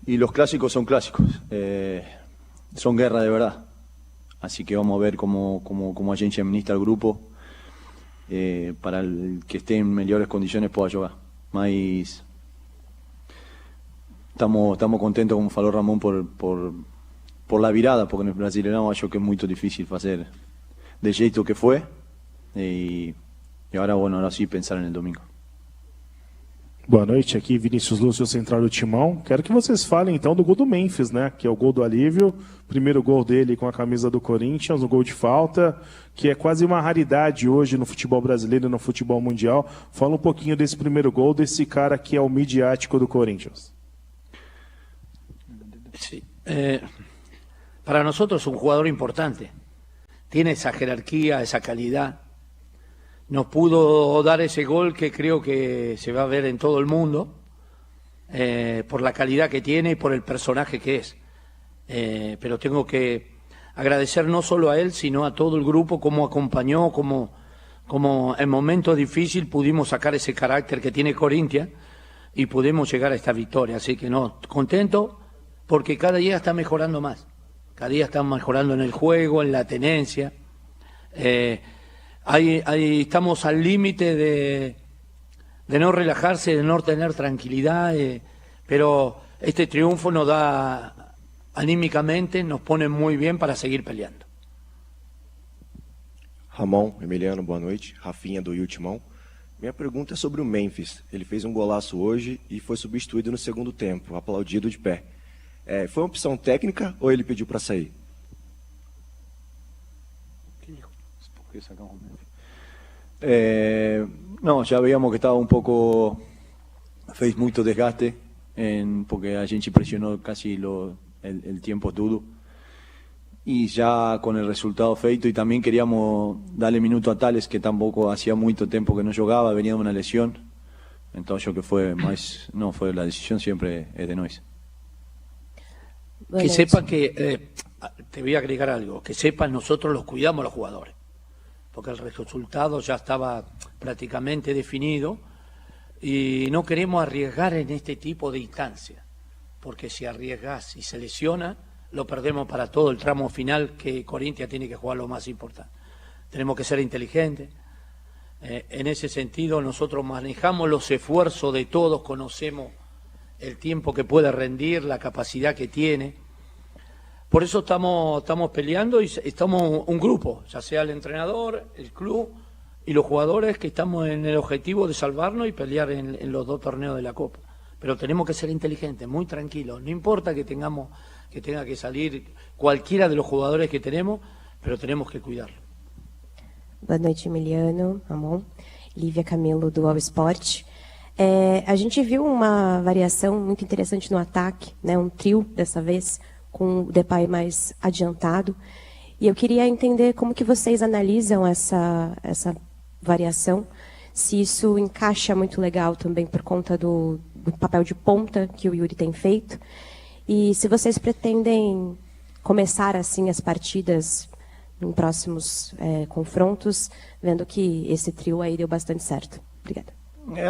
Y los clásicos son clásicos, son guerra de verdad. Así que vamos a ver cómo a gente administra el grupo para el que esté en mejores condiciones pueda jugar. Mas estamos contentos, como falou Ramón, por la virada, porque en el Brasileirão acho que es muy difícil hacer de jeito que fue. Y ahora, bueno, ahora sí pensar en el domingo. Boa noite, aqui Vinícius Lúcio, central do Timão. Quero que vocês falem então do gol do Memphis, né? Que é o gol do alívio, primeiro gol dele com a camisa do Corinthians, um gol de falta, que é quase uma raridade hoje no futebol brasileiro e no futebol mundial. Fala um pouquinho desse primeiro gol, desse cara que é o midiático do Corinthians. Sí. Para nosotros es un jugador importante, tiene esa jerarquía, esa calidad. Nos pudo dar ese gol que creo que se va a ver en todo el mundo, por la calidad que tiene y por el personaje que es. Pero tengo que agradecer no solo a él, sino a todo el grupo, cómo acompañó, cómo en momentos difíciles pudimos sacar ese carácter que tiene Corinthians y pudimos llegar a esta victoria. Así que contento porque cada día está mejorando más. Cada día está mejorando en el juego, en la tenencia. Ahí estamos al límite de no relajarse, de no tener tranquilidad, pero este triunfo nos da anímicamente, nos pone muy bien para seguir peleando. Ramon, Emiliano, boa noite. Rafinha do Timão. Minha pergunta é sobre o Memphis. Ele fez um golaço hoje e foi substituído no segundo tempo, aplaudido de pé. Foi uma opção técnica ou ele pediu para sair? No, ya veíamos que estaba un poco, fez mucho desgaste, porque a gente presionó casi el tiempo todo. Y ya con el resultado feito, y también queríamos darle minuto a Tales, que tampoco hacía mucho tiempo que no jugaba, venía de una lesión. Entonces yo que fue más, no, fue la decisión siempre es de nosotros. Que sepa que, te voy a agregar algo, que sepan nosotros los cuidamos a los jugadores, porque el resultado ya estaba prácticamente definido y no queremos arriesgar en este tipo de instancias, porque si arriesgas y se lesiona, lo perdemos para todo el tramo final que Corinthians tiene que jugar lo más importante. Tenemos que ser inteligentes. En ese sentido nosotros manejamos los esfuerzos de todos, conocemos el tiempo que puede rendir, la capacidad que tiene. Por eso estamos peleando y estamos un grupo, ya sea el entrenador, el club y los jugadores, que estamos en el objetivo de salvarnos y pelear en los 2 torneos de la Copa. Pero tenemos que ser inteligentes, muy tranquilos. No importa que tenga que salir cualquiera de los jugadores que tenemos, pero tenemos que cuidarlo. Boa noite, Emiliano, Ramon, Lívia Camilo do All Sport. A gente viu uma variação muito interessante no ataque, né? Um trio dessa vez, com o Depay mais adiantado. E eu queria entender como que vocês analisam essa variação, se isso encaixa muito legal também por conta do papel de ponta que o Yuri tem feito, e se vocês pretendem começar assim as partidas em próximos confrontos, vendo que esse trio aí deu bastante certo. Obrigada.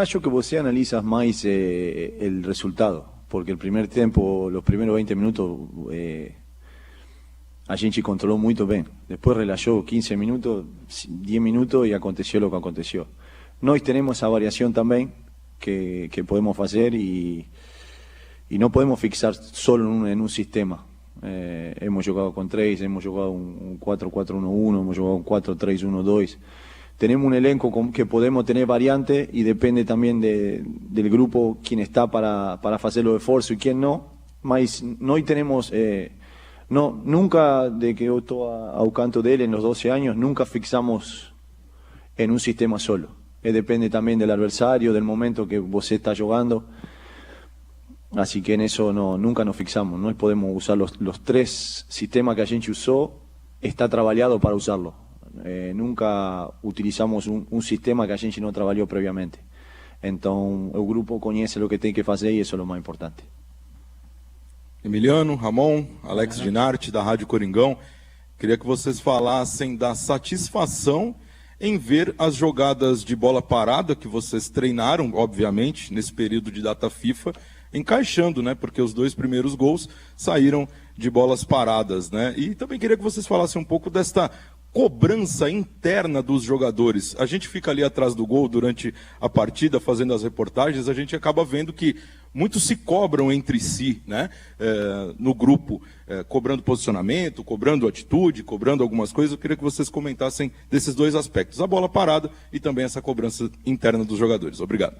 Acho que você analisa mais el resultado, porque el primer tempo, los primeros 20 minutos, a gente controlou muito bem. Depois relaxou 15 minutos, 10 minutos e aconteceu o que aconteceu. Nós temos essa variação também que podemos fazer e não podemos fixar solo en un sistema. Hemos jugado con 3, hemos jugado un 4-4-1-1, hemos jugado un 4-3-1-2. Tenemos un elenco que podemos tener variante y depende también del grupo quién está para hacer los esfuerzos y quién no. Mas no tenemos, nunca de que yo estoy ao canto de él en los 12 años, nunca fixamos en un sistema solo. Depende también del adversario, del momento que vos está jugando. Así que en eso nunca nos fixamos. No podemos usar los 3 sistemas que a gente usó, está trabajado para usarlo. Nunca utilizamos un sistema que a gente no trabajó previamente. Entonces el grupo conoce lo que tiene que hacer y eso es lo más importante. Emiliano, Ramon, Alex Dinarte, da Rádio Coringão. Queria que vocês falassem da satisfação em ver as jogadas de bola parada que vocês treinaram, obviamente, nesse período de data FIFA, encaixando, né? Porque os 2 primeiros gols saíram de bolas paradas, né? E também queria que vocês falassem um pouco desta cobrança interna dos jogadores. A gente fica ali atrás do gol durante a partida, fazendo as reportagens, a gente acaba vendo que muitos se cobram entre si, né? No grupo, cobrando posicionamento, cobrando atitude, cobrando algumas coisas. Eu queria que vocês comentassem desses 2 aspectos, a bola parada e também essa cobrança interna dos jogadores. Obrigado.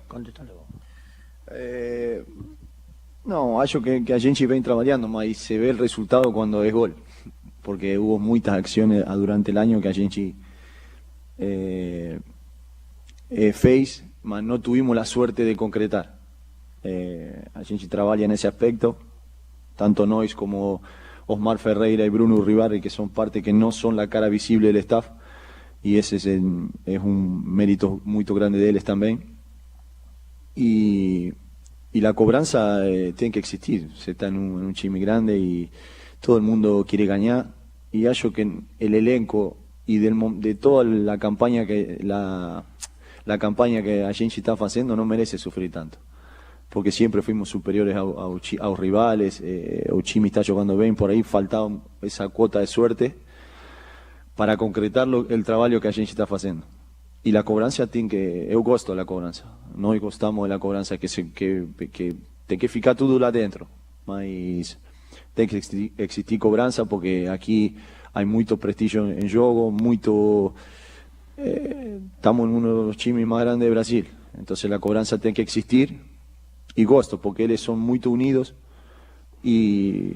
Não, acho que a gente vem trabalhando, mas se vê o resultado quando é gol. Porque hubo muchas acciones durante el año que a gente fez, mas no tuvimos la suerte de concretar. A gente trabaja en ese aspecto, tanto nós como Osmar Ferreira y Bruno Uribarri, que son parte que no son la cara visible del staff, y ese es un mérito muy grande de ellos también. Y la cobranza tiene que existir. Se está en un time grande y todo el mundo quiere ganar, y hallo que el elenco y de toda la campaña que la campaña que a gente está haciendo no merece sufrir tanto, porque siempre fuimos superiores a los rivales. O time está jugando bien, por ahí faltaba esa cuota de suerte para concretar el trabajo que a gente está haciendo. Y la cobranza tiene que, eu gosto de la cobranza, nós gostamos de la cobranza que tem que ficar tudo lá dentro, mas tem que existir cobrança, porque aqui há muito prestígio em jogo, estamos em um dos times mais grandes de Brasil, então a cobrança tem que existir, e gosto, porque eles são muito unidos, e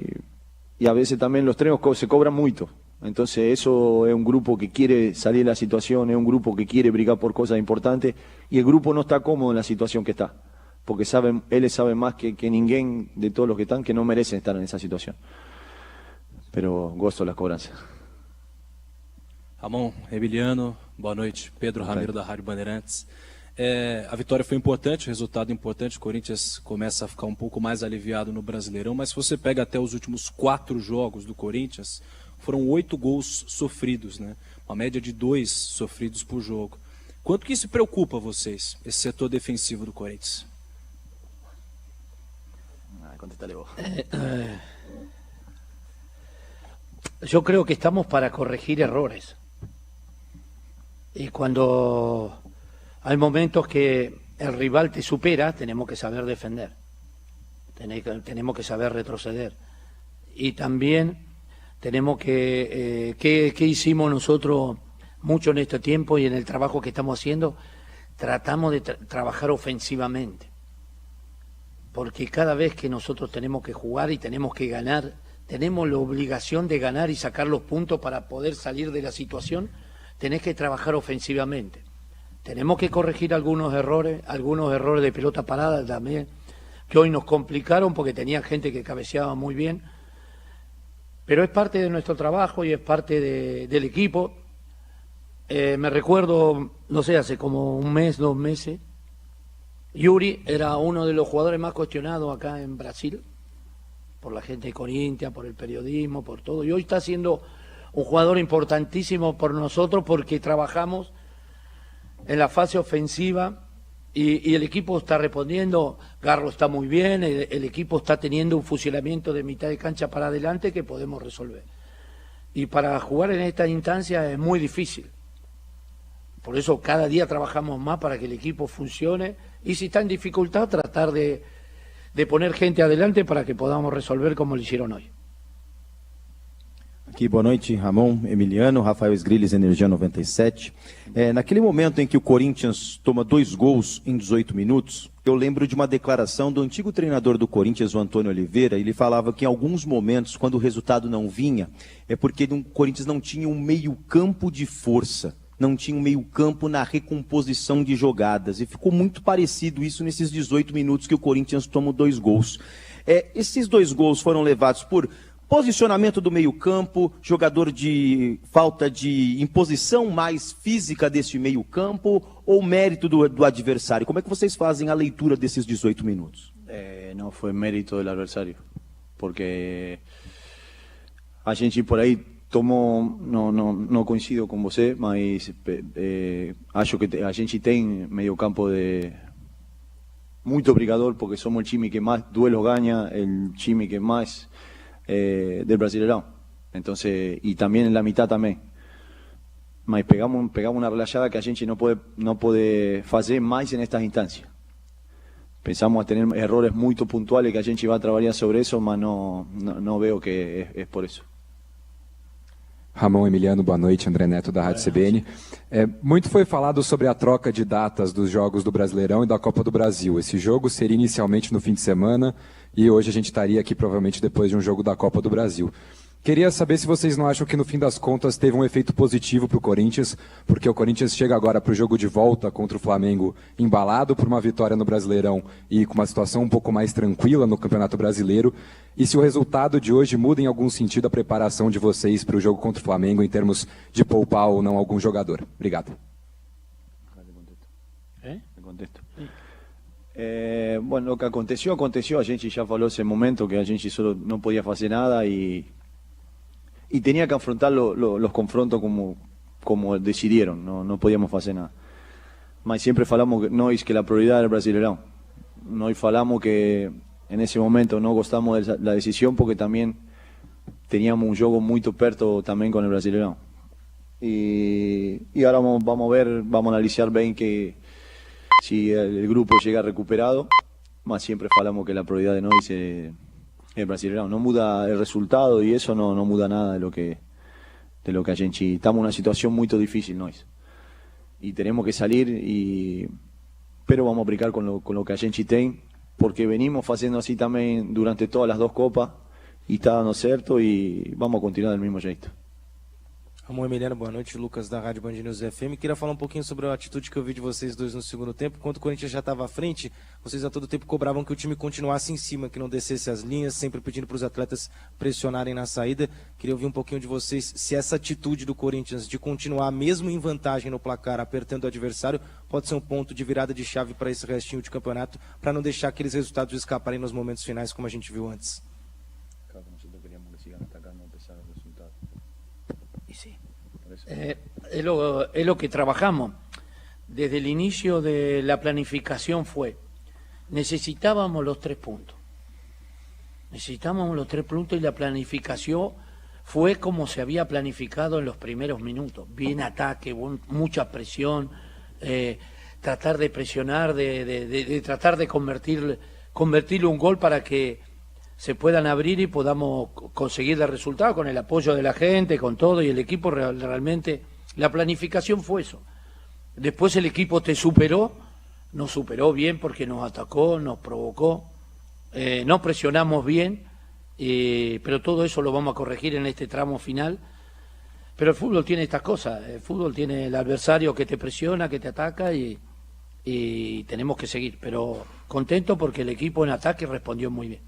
a vezes também os treinos se cobram muito, então isso é um grupo que quer sair da situação, é um grupo que quer brigar por coisas importantes, e o grupo não está cómodo na situação que está, porque ellos saben más que ninguém de todos los que están que no merecen estar en esa situación. Pero gosto las cobranças. Ramon, Emiliano, boa noite. Pedro Ramiro da Rádio Bandeirantes. A vitória foi importante, o resultado importante. O Corinthians começa a ficar um pouco mais aliviado no Brasileirão, mas se você pega até os últimos 4 jogos do Corinthians, foram 8 gols sofridos, né? Uma média de 2 sofridos por jogo. Quanto que isso preocupa vocês, esse setor defensivo do Corinthians? Yo creo que estamos para corregir errores. Y cuando hay momentos que el rival te supera, tenemos que saber defender. Tenemos que saber retroceder. Y también tenemos que... ¿qué hicimos nosotros mucho en este tiempo y en el trabajo que estamos haciendo? Tratamos de trabajar ofensivamente. Porque cada vez que nosotros tenemos que jugar y tenemos que ganar, tenemos la obligación de ganar y sacar los puntos para poder salir de la situación, tenés que trabajar ofensivamente. Tenemos que corregir algunos errores de pelota parada también, que hoy nos complicaron porque tenía gente que cabeceaba muy bien, pero es parte de nuestro trabajo y es parte del equipo. Me recuerdo, no sé, hace como 1 mes, 2 meses, Yuri era uno de los jugadores más cuestionados acá en Brasil, por la gente de Corinthians, por el periodismo, por todo, y hoy está haciendo un jugador importantísimo por nosotros porque trabajamos en la fase ofensiva y el equipo está respondiendo. Garro está muy bien, el equipo está teniendo un fusilamiento de mitad de cancha para adelante que podemos resolver. Y para jugar en esta instancia es muy difícil. Por eso cada día trabajamos más para que el equipo funcione y si está en dificultad tratar de poner gente adelante para que podamos resolver como lo hicieron hoy. Aqui, boa noite, Ramon, Emiliano, Rafael Sgrilles, Energia 97. Naquele momento em que o Corinthians toma 2 gols em 18 minutos, eu lembro de uma declaração do antigo treinador do Corinthians, o Antônio Oliveira. Ele falava que em alguns momentos, quando o resultado não vinha, é porque o Corinthians não tinha um meio-campo de força, não tinha um meio-campo na recomposição de jogadas. E ficou muito parecido isso nesses 18 minutos que o Corinthians toma 2 gols. Esses 2 gols foram levados por posicionamento do meio-campo, jogador de falta de imposição mais física desse meio-campo ou mérito do adversário? Como é que vocês fazem a leitura desses 18 minutos? Não foi mérito do adversário, porque a gente por aí tomou, não coincido com você, mas acho que a gente tem meio-campo muito brigador, porque somos o time que mais duelos ganha, o time que mais del Brasileirão, entonces, y también en la mitad también, mas pegamos una relayada que a gente no puede fazer mais en estas instancias. Pensamos a tener errores muy puntuales que a gente va a trabajar sobre eso, mas no veo que es por eso. Ramon, Emiliano, boa noite, André Neto da Rádio CBN. Muito foi falado sobre a troca de datas dos jogos do Brasileirão e da Copa do Brasil. Esse jogo seria inicialmente no fim de semana e hoje a gente estaria aqui provavelmente depois de um jogo da Copa do Brasil. Queria saber se vocês não acham que no fim das contas teve um efeito positivo para o Corinthians, porque o Corinthians chega agora para o jogo de volta contra o Flamengo embalado por uma vitória no Brasileirão e com uma situação um pouco mais tranquila no Campeonato Brasileiro, e se o resultado de hoje muda em algum sentido a preparação de vocês para o jogo contra o Flamengo em termos de poupar ou não algum jogador. Obrigado. Bueno, lo que aconteció, a gente já falou esse momento que a gente solo não podia fazer nada y tenía que afrontar los confrontos como decidieron, no podíamos hacer nada. Mas siempre falamos que la prioridad era el Brasileirão. Nós falamos que en ese momento no gostamos de la decisión porque también teníamos un juego muy perto también con el Brasileirão. Y ahora vamos a analizar bien que si el grupo llega recuperado, mas siempre falamos que la prioridad de nós es el Brasileirão. No muda el resultado y eso no muda nada de lo que a gente... Estamos en una situación muy difícil nós. Y tenemos que salir, pero vamos a aplicar con lo que a gente tem, porque venimos haciendo así también durante todas las 2 copas y está dando certo y vamos a continuar del mismo jeito. Ramon, Emiliano, boa noite. Lucas da Rádio Band News FM. Queria falar um pouquinho sobre a atitude que eu vi de vocês dois no segundo tempo. Enquanto o Corinthians já estava à frente, vocês a todo tempo cobravam que o time continuasse em cima, que não descesse as linhas, sempre pedindo para os atletas pressionarem na saída. Queria ouvir um pouquinho de vocês se essa atitude do Corinthians de continuar mesmo em vantagem no placar, apertando o adversário, pode ser um ponto de virada de chave para esse restinho de campeonato, para não deixar aqueles resultados escaparem nos momentos finais, como a gente viu antes. Es lo que trabajamos. Desde el inicio de la planificación necesitábamos los 3 puntos. Necesitábamos los 3 puntos y la planificación fue como se había planificado en los primeros minutos. Bien ataque, mucha presión, tratar de presionar, de tratar de convertirle un gol para que se puedan abrir y podamos conseguir el resultado con el apoyo de la gente, con todo, y el equipo realmente, la planificación fue eso. Después el equipo nos superó bien porque nos atacó, nos provocó, no presionamos bien, pero todo eso lo vamos a corregir en este tramo final. Pero el fútbol tiene estas cosas, el fútbol tiene el adversario que te presiona, que te ataca y tenemos que seguir, pero contento porque el equipo en ataque respondió muy bien.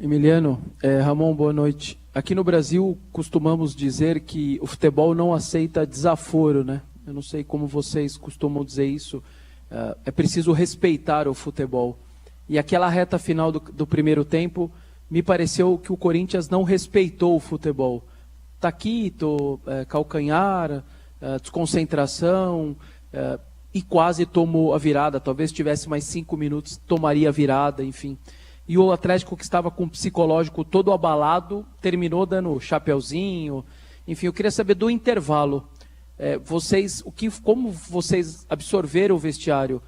Emiliano, Ramon, boa noite. Aqui no Brasil costumamos dizer que o futebol não aceita desaforo, né? Eu não sei como vocês costumam dizer isso. É preciso respeitar o futebol. E aquela reta final do primeiro tempo, me pareceu que o Corinthians não respeitou o futebol. taquito, calcanhar, desconcentração, e quase tomou a virada. Talvez tivesse mais 5 minutos, tomaria a virada, enfim. E o Atlético, que estava com o psicológico todo abalado, terminou dando chapeuzinho. Enfim, eu queria saber do intervalo. Como vocês absorveram o vestiário?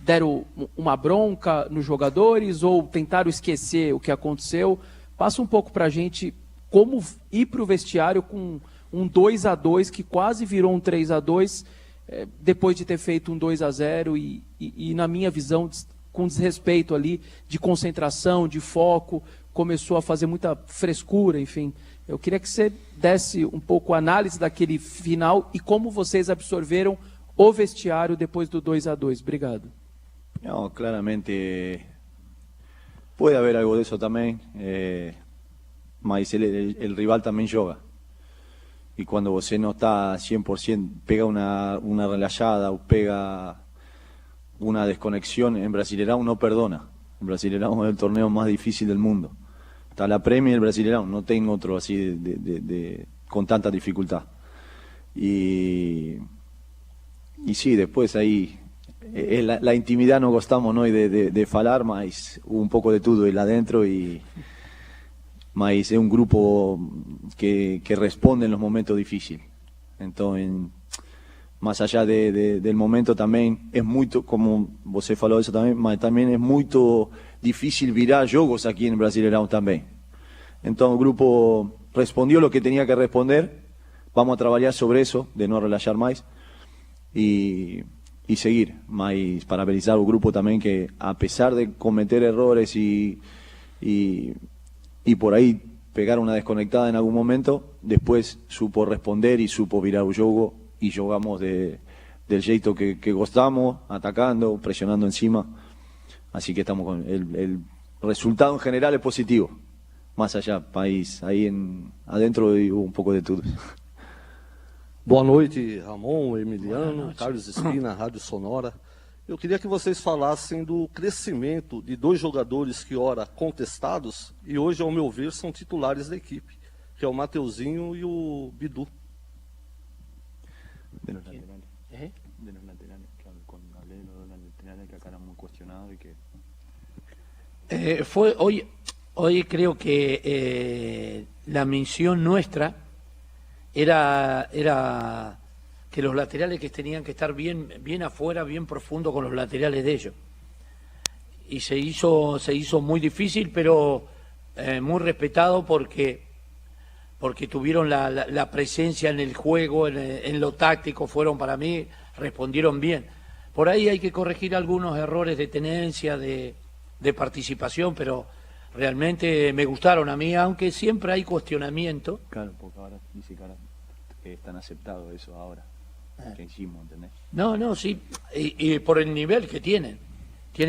Deram uma bronca nos jogadores ou tentaram esquecer o que aconteceu? Passa um pouco para a gente como ir para o vestiário com um 2-2 que quase virou um 3-2 depois de ter feito um 2-0 e, na minha visão, com desrespeito ali de concentração, de foco, começou a fazer muita frescura, enfim. Eu queria que você desse um pouco a análise daquele final e como vocês absorveram o vestiário depois do 2-2. Obrigado. No, claramente puede haber algo de eso también, mas el rival también juega. Y cuando você no está 100%, pega una relajada o pega una desconexión, en Brasileirão no perdona. En Brasileirão es el torneo más difícil del mundo. Está la Premier y el Brasileirão, no tengo otro así con tanta dificultad. Y sí, después ahí la intimidad no gostamos ¿no? de falar, mas un poco de todo ahí adentro mas es un grupo que responde en los momentos difíciles. Entonces, más allá del momento también es muy, como você falou eso también, mas también es muy difícil virar jogos aquí en Brasileirão también. Entonces el grupo respondió lo que tenía que responder, vamos a trabajar sobre eso, de no relajar más y seguir, mas parabenizar al grupo también que a pesar de cometer errores y por ahí pegar una desconectada en algún momento, después supo responder y supo virar el juego y jugamos del jeito que gostamos, atacando, presionando encima. Así que estamos con el resultado en general es positivo. Más allá, país, ahí adentro hubo un poco de todo. Boa noite, Ramon, Emiliano, Carlos Espina, Rádio Sonora. Eu queria que vocês falassem do crescimento de 2 jogadores que ora contestados e hoje, ao meu ver, são titulares da equipe, que é o Mateuzinho e o Bidu. De los laterales. De los laterales, claro, con los laterales que acá eran muy cuestionados y que... Hoy creo que la misión nuestra era que los laterales que tenían que estar bien afuera, bien profundo con los laterales de ellos. Y se hizo muy difícil, pero muy respetado porque tuvieron la presencia en el juego, en lo táctico, fueron para mí, respondieron bien. Por ahí hay que corregir algunos errores de tenencia, de participación, pero realmente me gustaron a mí, aunque siempre hay cuestionamiento. Claro, porque ahora dice que están aceptados eso ahora. Que hicimos, ¿entendés? No, sí, y por el nivel que tienen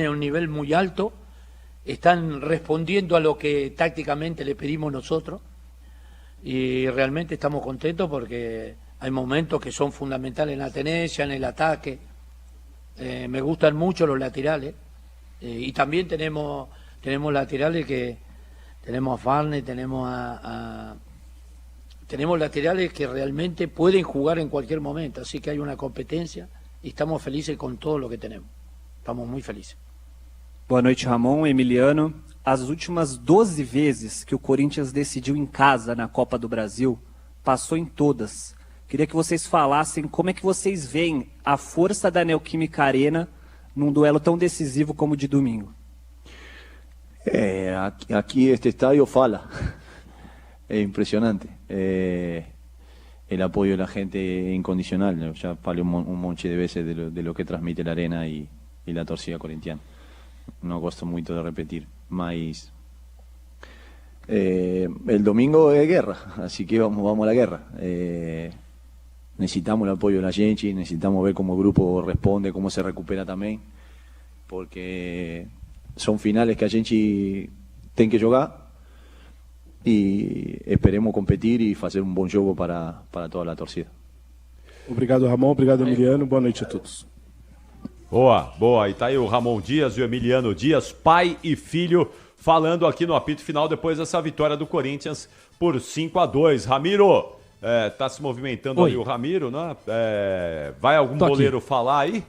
un nivel muy alto, están respondiendo a lo que tácticamente le pedimos nosotros y realmente estamos contentos porque hay momentos que son fundamentales en la tenencia, en el ataque. Me gustan mucho los laterales y también tenemos laterales que tenemos a Farne, tenemos laterales que realmente pueden jugar en cualquier momento, así que hay una competencia y estamos felices con todo lo que tenemos. Estamos muy felices. Boa noite, Ramon, Emiliano. As últimas 12 vezes que o Corinthians decidiu em casa na Copa do Brasil, passou em todas. Queria que vocês falassem como é que vocês veem a força da Neoquímica Arena num duelo tão decisivo como o de domingo. Aquí este estadio fala. Es impresionante. El apoyo de la gente incondicional. Ya falé un monte de veces de lo que transmite la arena y la torcida corintiana. No gosto mucho de repetir. Mas el domingo es guerra, así que vamos a la guerra. Necesitamos el apoyo de la gente, necesitamos ver cómo el grupo responde, cómo se recupera también, porque son finales que a gente tiene que jugar. E esperemos competir e fazer um bom jogo para toda a torcida. Obrigado, Ramon. Obrigado, Emiliano. Boa noite a todos. Boa. E tá aí o Ramon Dias e o Emiliano Dias, pai e filho, falando aqui no apito final depois dessa vitória do Corinthians por 5-2. Ramiro, Tá se movimentando ali o Ramiro, né? Vai algum Tô goleiro aqui. falar aí?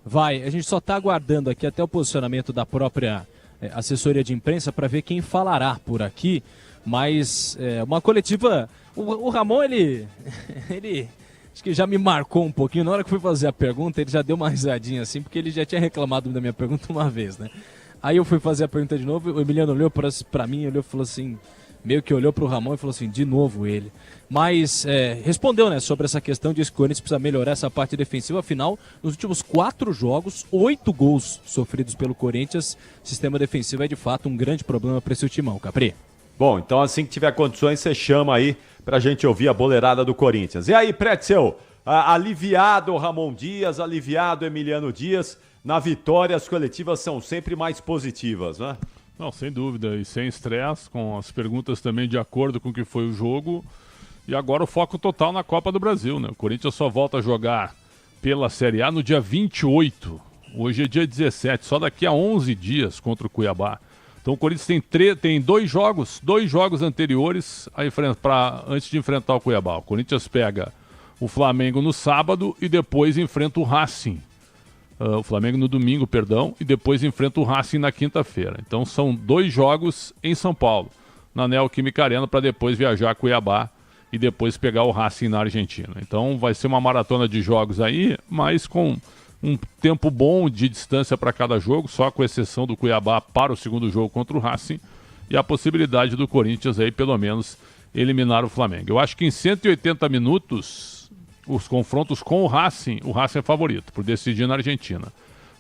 Vai, a gente só está aguardando aqui até o posicionamento da própria assessoria de imprensa para ver quem falará por aqui, mas uma coletiva, o Ramon, ele acho que já me marcou um pouquinho, na hora que fui fazer a pergunta ele já deu uma risadinha assim, porque ele já tinha reclamado da minha pergunta uma vez, né? Aí eu fui fazer a pergunta de novo, o Emiliano olhou para mim, olhou e falou assim, meio que olhou para o Ramon e falou assim, de novo ele. Mas respondeu, né, sobre essa questão de que o Corinthians precisa melhorar essa parte defensiva. Afinal, nos últimos 4 jogos, 8 gols sofridos pelo Corinthians. O sistema defensivo é de fato um grande problema para esse timão, Capri. Bom, então assim que tiver condições, você chama aí pra gente ouvir a boleirada do Corinthians. E aí, Pretzel, aliviado Ramon Dias, aliviado Emiliano Dias, na vitória as coletivas são sempre mais positivas, né? Não, sem dúvida, e sem estresse, com as perguntas também de acordo com o que foi o jogo. E agora o foco total na Copa do Brasil, né? O Corinthians só volta a jogar pela Série A no dia 28. Hoje é dia 17, só daqui a 11 dias contra o Cuiabá. Então o Corinthians tem 2 jogos anteriores antes de enfrentar o Cuiabá. O Corinthians pega o Flamengo no sábado e depois enfrenta o Racing. O Flamengo no domingo, perdão, e depois enfrenta o Racing na quinta-feira. Então são 2 jogos em São Paulo, na Neoquímica Arena, para depois viajar a Cuiabá e depois pegar o Racing na Argentina. Então vai ser uma maratona de jogos aí, mas com um tempo bom de distância para cada jogo, só com exceção do Cuiabá para o segundo jogo contra o Racing, e a possibilidade do Corinthians aí pelo menos eliminar o Flamengo. Eu acho que em 180 minutos, os confrontos com o Racing é favorito, por decidir na Argentina.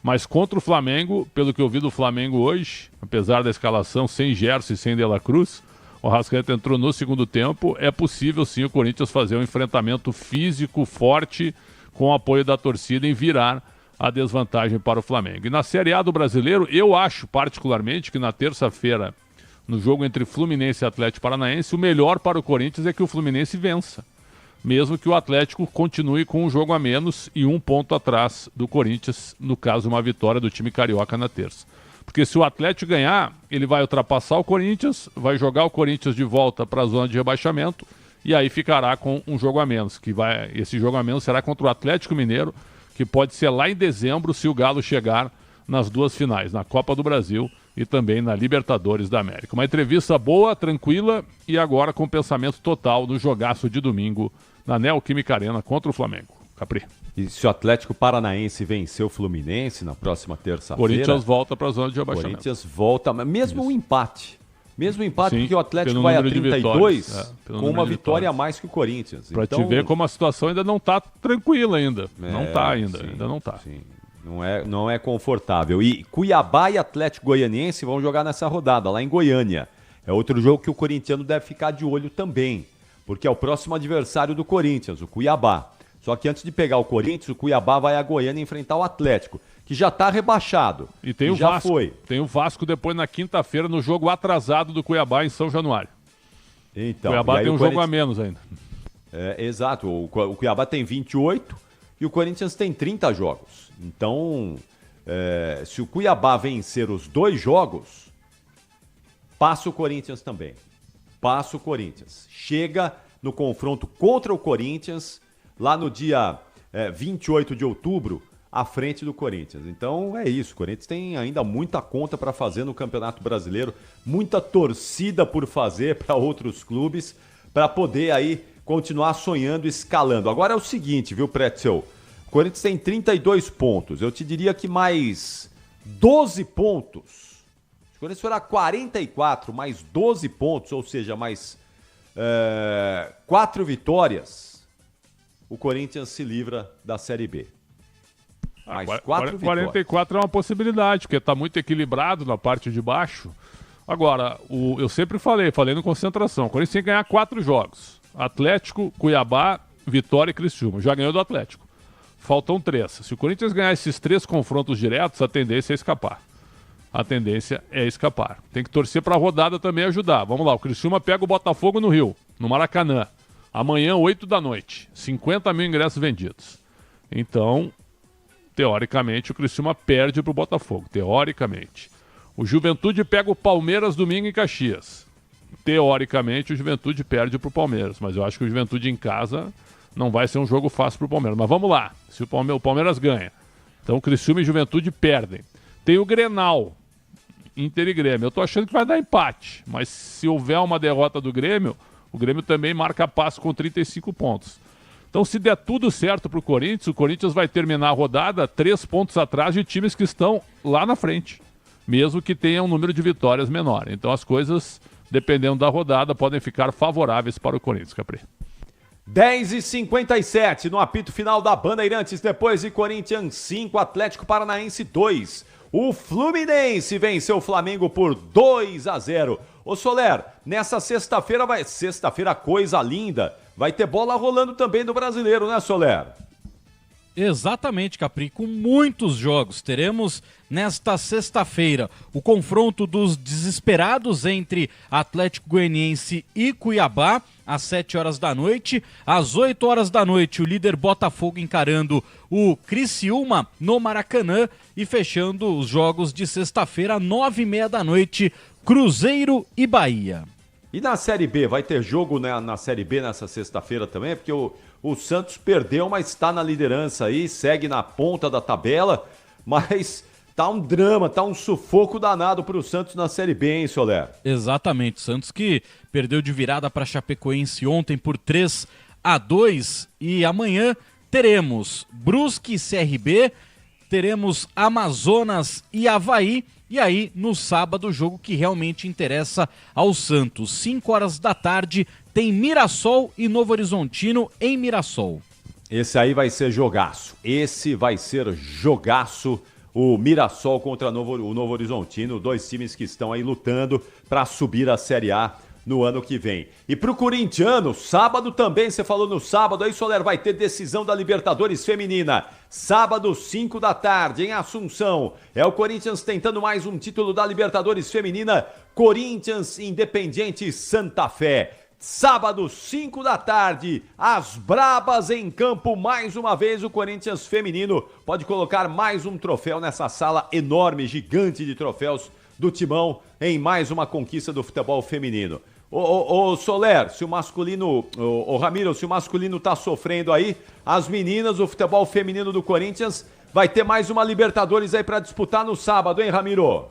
Mas contra o Flamengo, pelo que eu vi do Flamengo hoje, apesar da escalação sem Gerson e sem De La Cruz, o Arrascaeta entrou no segundo tempo, é possível sim o Corinthians fazer um enfrentamento físico forte com o apoio da torcida em virar a desvantagem para o Flamengo. E na Série A do Brasileiro, eu acho particularmente que na terça-feira, no jogo entre Fluminense e Atlético Paranaense, o melhor para o Corinthians é que o Fluminense vença, mesmo que o Atlético continue com um jogo a menos e 1 ponto atrás do Corinthians, no caso uma vitória do time carioca na terça. Porque se o Atlético ganhar, ele vai ultrapassar o Corinthians, vai jogar o Corinthians de volta para a zona de rebaixamento e aí ficará com um jogo a menos. Esse jogo a menos será contra o Atlético Mineiro, que pode ser lá em dezembro se o Galo chegar nas 2 finais, na Copa do Brasil e também na Libertadores da América. Uma entrevista boa, tranquila e agora com pensamento total no jogaço de domingo na Neoquímica Arena contra o Flamengo. Capri. E se o Atlético Paranaense vencer o Fluminense na próxima terça-feira... Corinthians volta para a zona de rebaixamento. Corinthians volta, mesmo um empate. Mesmo empate, Sim, porque o Atlético pelo vai a número de 32 pelo com número uma de vitória a vitórias. mais que o Corinthians. Para então... te ver como a situação ainda não está tranquila ainda. Não está ainda, sim, ainda não está. Não é confortável. E Cuiabá e Atlético Goianiense vão jogar nessa rodada, lá em Goiânia. É outro jogo que o corintiano deve ficar de olho também, porque é o próximo adversário do Corinthians, o Cuiabá. Só que antes de pegar o Corinthians, o Cuiabá vai a Goiânia enfrentar o Atlético, que já está rebaixado. E tem o já Vasco. foi. Tem o Vasco depois na quinta-feira no jogo atrasado do Cuiabá em São Januário. Então, Cuiabá tem um jogo a menos ainda. Exato. O Cuiabá tem 28 e o Corinthians tem 30 jogos. Então, se o Cuiabá vencer os 2 jogos, passa o Corinthians também. Passa o Corinthians. Chega no confronto contra o Corinthians lá no dia 28 de outubro, à frente do Corinthians. Então é isso, o Corinthians tem ainda muita conta para fazer no Campeonato Brasileiro, muita torcida por fazer para outros clubes, para poder aí continuar sonhando, escalando. Agora é o seguinte, viu, Pretzel? O Corinthians tem 32 pontos, eu te diria que mais 12 pontos, se o Corinthians for a 44, mais 12 pontos, ou seja, mais 4 vitórias, o Corinthians se livra da Série B. Mais 4 vitórias. 44 é uma possibilidade, porque está muito equilibrado na parte de baixo. Agora, eu sempre falei no Concentração, o Corinthians tem que ganhar 4 jogos. Atlético, Cuiabá, Vitória e Criciúma. Já ganhou do Atlético. Faltam 3. Se o Corinthians ganhar esses 3 confrontos diretos, a tendência é escapar. Tem que torcer para a rodada também ajudar. Vamos lá, o Criciúma pega o Botafogo no Rio, no Maracanã. Amanhã, 8 da noite. 50 mil ingressos vendidos. Então, teoricamente, o Criciúma perde para o Botafogo. Teoricamente. O Juventude pega o Palmeiras domingo em Caxias. teoricamente, o Juventude perde para o Palmeiras. Mas eu acho que o Juventude em casa não vai ser um jogo fácil para o Palmeiras. Mas vamos lá, se o Palmeiras ganha. Então, Criciúma e Juventude perdem. Tem o Grenal, Inter e Grêmio. Eu tô achando que vai dar empate, mas se houver uma derrota do Grêmio, o Grêmio também marca passo com 35 pontos. Então, se der tudo certo pro Corinthians, o Corinthians vai terminar a rodada 3 pontos atrás de times que estão lá na frente, mesmo que tenha um número de vitórias menor. Então, as coisas, dependendo da rodada, podem ficar favoráveis para o Corinthians, Capri. 10h57 no apito final da Bandeirantes, depois de Corinthians 5, Atlético Paranaense 2. O Fluminense venceu o Flamengo por 2-0. Ô Soler, nessa sexta-feira coisa linda, vai ter bola rolando também do Brasileiro, né, Soler? Exatamente, Capri, com muitos jogos. Teremos nesta sexta-feira o confronto dos desesperados entre Atlético Goianiense e Cuiabá, às 7 horas da noite. Às 8 horas da noite, o líder Botafogo encarando o Criciúma no Maracanã. E fechando os jogos de sexta-feira, 9h30 da noite, Cruzeiro e Bahia. E na Série B, vai ter jogo na Série B nessa sexta-feira também? Porque o Santos perdeu, mas está na liderança aí, segue na ponta da tabela, mas tá um drama, tá um sufoco danado pro Santos na Série B, hein, Soler? Exatamente, Santos que perdeu de virada para Chapecoense ontem por 3-2 e amanhã teremos Brusque e CRB, teremos Amazonas e Avaí. E aí, no sábado, o jogo que realmente interessa ao Santos. 5 horas da tarde, tem Mirassol e Novo Horizontino em Mirassol. Esse aí vai ser jogaço. O Mirassol contra o Novo Horizontino, 2 times que estão aí lutando para subir a Série A no ano que vem. E pro corintiano, sábado também, você falou no sábado, aí Soler, vai ter decisão da Libertadores Feminina. Sábado, 5 da tarde, em Assunção. É o Corinthians tentando mais um título da Libertadores Feminina. Corinthians Independiente Santa Fé. Sábado, 5 da tarde, as brabas em campo mais uma vez. O Corinthians feminino pode colocar mais um troféu nessa sala enorme, gigante de troféus do Timão em mais uma conquista do futebol feminino. Ô Soler, se o masculino, ô Ramiro, se o masculino tá sofrendo aí, as meninas, o futebol feminino do Corinthians vai ter mais uma Libertadores aí para disputar no sábado, hein, Ramiro?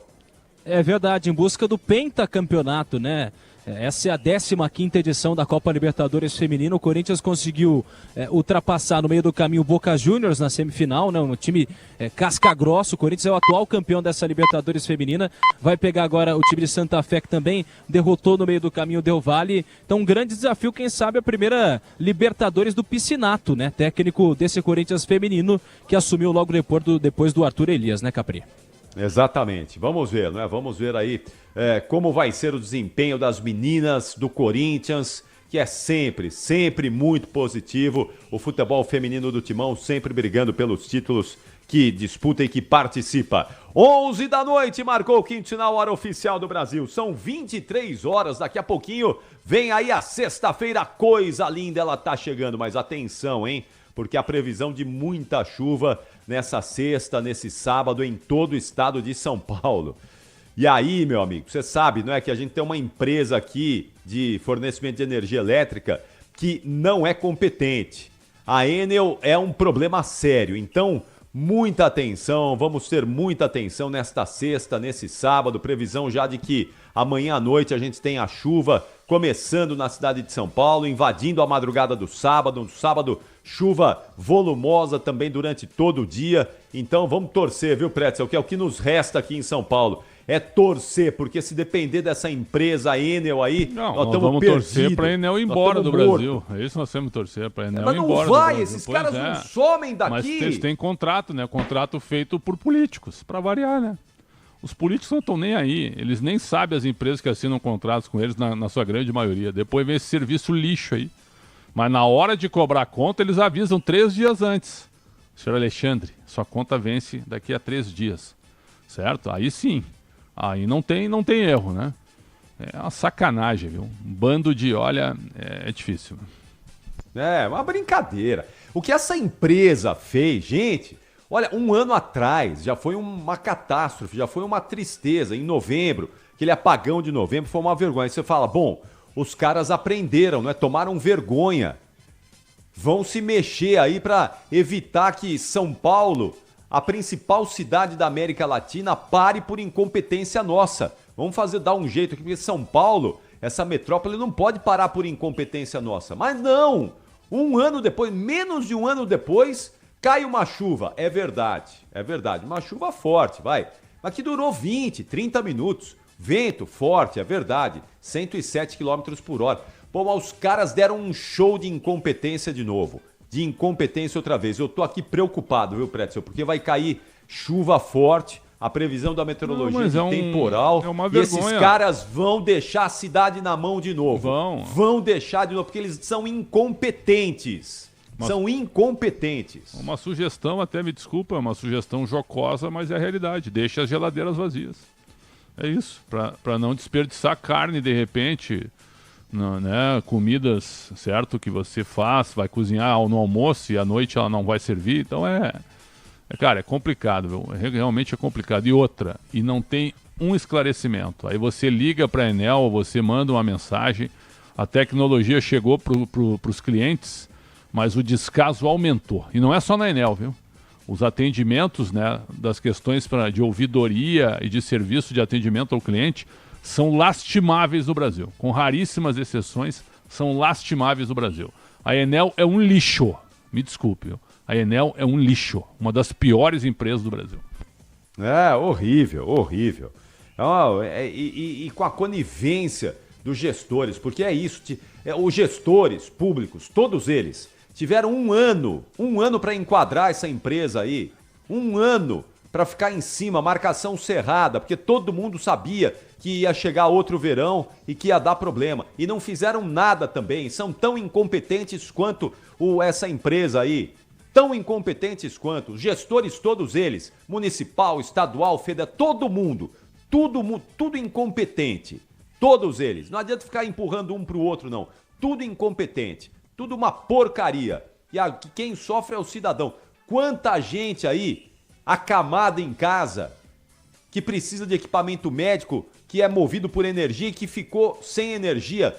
É verdade, em busca do pentacampeonato, né? Essa é a 15ª edição da Copa Libertadores Feminina. O Corinthians conseguiu ultrapassar no meio do caminho o Boca Juniors na semifinal, né? Um time casca grossa. O Corinthians é o atual campeão dessa Libertadores Feminina. Vai pegar agora o time de Santa Fé, que também derrotou no meio do caminho o Del Valle. Então um grande desafio, quem sabe a primeira Libertadores do Piscinato, né? Técnico desse Corinthians feminino que assumiu logo depois do Arthur Elias, né, Capri? Exatamente. Vamos ver, né? Vamos ver aí como vai ser o desempenho das meninas do Corinthians, que é sempre muito positivo. O futebol feminino do Timão sempre brigando pelos títulos que disputa e que participa. 11 da noite, marcou o quinto sinal, hora oficial do Brasil. São 23 horas, daqui a pouquinho vem aí a sexta-feira, coisa linda, ela tá chegando, mas atenção, hein? Porque a previsão de muita chuva nessa sexta, nesse sábado, em todo o estado de São Paulo. E aí, meu amigo, você sabe, não é, que a gente tem uma empresa aqui de fornecimento de energia elétrica que não é competente. A Enel é um problema sério, então muita atenção, vamos ter muita atenção nesta sexta, nesse sábado, previsão já de que amanhã à noite a gente tem a chuva começando na cidade de São Paulo, invadindo a madrugada do sábado, chuva volumosa também durante todo o dia. Então vamos torcer, viu, Pretzel, que é o que nos resta aqui em São Paulo. É torcer, porque se depender dessa empresa Enel aí, nós estamos perdidos. Torcer para a Enel ir embora do Brasil. É isso que nós temos que torcer, para a Enel ir embora do Brasil. Mas não vai, esses caras não somem daqui. Mas eles têm contrato, né? Contrato feito por políticos, para variar, né? Os políticos não estão nem aí, eles nem sabem as empresas que assinam contratos com eles, na sua grande maioria. Depois vem esse serviço lixo aí. Mas na hora de cobrar conta, eles avisam 3 dias antes. Senhor Alexandre, sua conta vence daqui a 3 dias. Certo? Aí sim. Aí não tem erro, né? É uma sacanagem, viu? Um bando de, olha, é difícil. É, uma brincadeira. O que essa empresa fez, gente, olha, um ano atrás já foi uma catástrofe, já foi uma tristeza. Em novembro, aquele apagão de novembro foi uma vergonha. Aí você fala, bom, os caras aprenderam, né? Tomaram vergonha. Vão se mexer aí para evitar que São Paulo, a principal cidade da América Latina, pare por incompetência nossa. Vamos dar um jeito aqui, porque São Paulo, essa metrópole, não pode parar por incompetência nossa. Mas não! Um ano depois, menos de um ano depois, cai uma chuva. É verdade. Uma chuva forte, vai. Mas que durou 20, 30 minutos. Vento forte, é verdade. 107 km por hora. Pô, mas os caras deram um show de incompetência de novo. De incompetência outra vez. Eu tô aqui preocupado, viu, Pretzel? Porque vai cair chuva forte. A previsão da meteorologia de temporal. É uma e esses vergonha. caras vão deixar a cidade na mão de novo. Vão deixar de novo, porque eles são incompetentes. São incompetentes. Uma sugestão, até me desculpa, uma sugestão jocosa, mas é a realidade. Deixa as geladeiras vazias. É isso, para não desperdiçar carne de repente, né? Comidas, certo, que você faz, vai cozinhar no almoço e à noite ela não vai servir. Então cara, é complicado, viu? Realmente é complicado. E outra, e não tem um esclarecimento. Aí você liga para a Enel, você manda uma mensagem, a tecnologia chegou para os clientes, mas o descaso aumentou. E não é só na Enel, viu? Os atendimentos, né, das questões de ouvidoria e de serviço de atendimento ao cliente são lastimáveis no Brasil. Com raríssimas exceções, são lastimáveis no Brasil. A Enel é um lixo. Me desculpe, viu? A Enel é um lixo. Uma das piores empresas do Brasil. É, horrível. E com a conivência dos gestores, porque é isso. Os gestores públicos, todos eles, tiveram um ano para enquadrar essa empresa aí. Um ano para ficar em cima, marcação cerrada, porque todo mundo sabia que ia chegar outro verão e que ia dar problema. E não fizeram nada também. São tão incompetentes quanto essa empresa aí. Tão incompetentes quanto os gestores, todos eles, municipal, estadual, federal, todo mundo, tudo incompetente, todos eles. Não adianta ficar empurrando um pro outro, não. Tudo incompetente, tudo uma porcaria. E quem sofre é o cidadão. Quanta gente aí, acamada em casa, que precisa de equipamento médico, que é movido por energia e que ficou sem energia,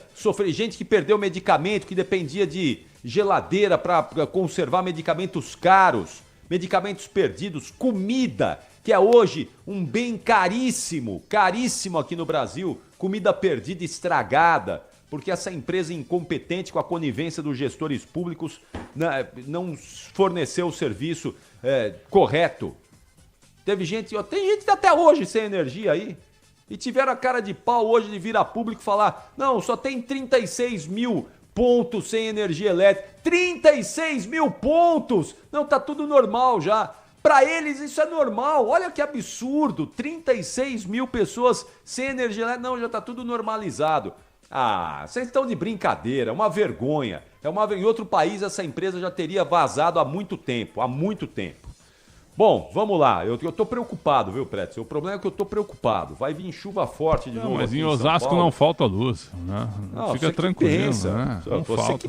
gente que perdeu medicamento, que dependia de geladeira para conservar medicamentos caros, medicamentos perdidos, comida, que é hoje um bem caríssimo aqui no Brasil, comida perdida, estragada, porque essa empresa incompetente com a conivência dos gestores públicos não forneceu o serviço correto. Tem gente até hoje sem energia aí. E tiveram a cara de pau hoje de vir a público e falar, não, só tem 36 mil pontos sem energia elétrica. 36 mil pontos! Não, tá tudo normal já. Para eles isso é normal. Olha que absurdo. 36 mil pessoas sem energia elétrica. Não, já tá tudo normalizado. Ah, vocês estão de brincadeira. É uma vergonha. Em outro país essa empresa já teria vazado há muito tempo. Bom, vamos lá. Eu tô preocupado, viu, Pretzel? O problema é que eu tô preocupado. Vai vir chuva forte de novo. Mas em Osasco não falta luz, né? Fica tranquilo, né?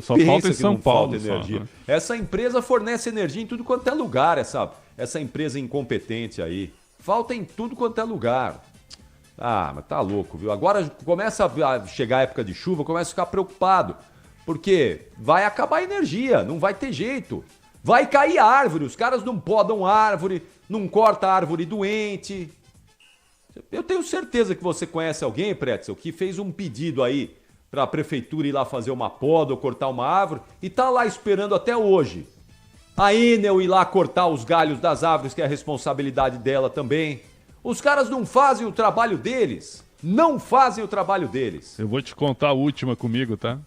Só falta em São Paulo. Energia. Essa empresa fornece energia em tudo quanto é lugar, essa empresa incompetente aí. Falta em tudo quanto é lugar. Ah, mas tá louco, viu? Agora começa a chegar a época de chuva, começa a ficar preocupado. Porque vai acabar a energia, não vai ter jeito. Vai cair árvore, os caras não podam árvore, não corta árvore doente. Eu tenho certeza que você conhece alguém, Pretzel, que fez um pedido aí para a prefeitura ir lá fazer uma poda ou cortar uma árvore e tá lá esperando até hoje. A Enel ir lá cortar os galhos das árvores, que é a responsabilidade dela também. Os caras não fazem o trabalho deles. Não fazem o trabalho deles. Eu vou te contar a última comigo, tá?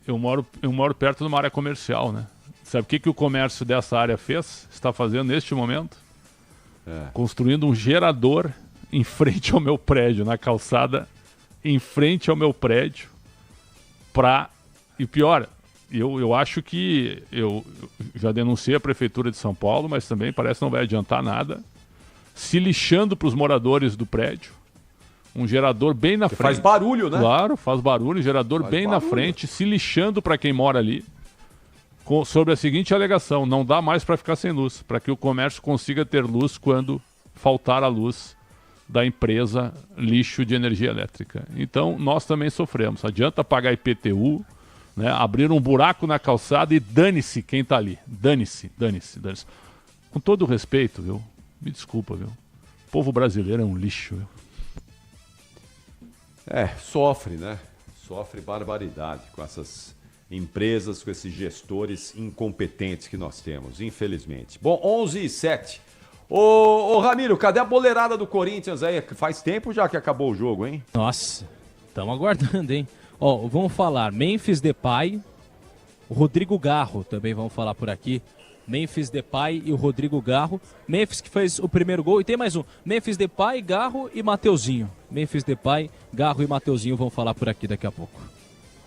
Eu moro perto de uma área comercial, né? Sabe o que o comércio dessa área está fazendo neste momento? Construindo um gerador em frente ao meu prédio, na calçada, em frente ao meu prédio, E pior, eu acho que eu já denunciei a Prefeitura de São Paulo, mas também parece que não vai adiantar nada, se lixando para os moradores do prédio. Um gerador bem na frente. Faz barulho, né? Claro, faz barulho. Gerador bem na frente, se lixando para quem mora ali. Sobre a seguinte alegação: não dá mais para ficar sem luz, para que o comércio consiga ter luz quando faltar a luz da empresa lixo de energia elétrica. Então, nós também sofremos. Adianta pagar IPTU, né, abrir um buraco na calçada e dane-se quem está ali. Dane-se. Com todo o respeito, viu? Me desculpa, viu? O povo brasileiro é um lixo, viu? Sofre, né? Sofre barbaridade com essas empresas, com esses gestores incompetentes que nós temos, infelizmente. Bom, 11h07. Ô Ramiro, cadê a boleirada do Corinthians aí? Faz tempo já que acabou o jogo, hein? Nossa, estamos aguardando, hein? Ó, vamos falar Memphis Depay, o Rodrigo Garro também vamos falar por aqui. Memphis Depay e o Rodrigo Garro. Memphis que fez o primeiro gol e tem mais um. Memphis Depay, Garro e Mateuzinho. Memphis Depay, Garro e Mateuzinho vão falar por aqui daqui a pouco.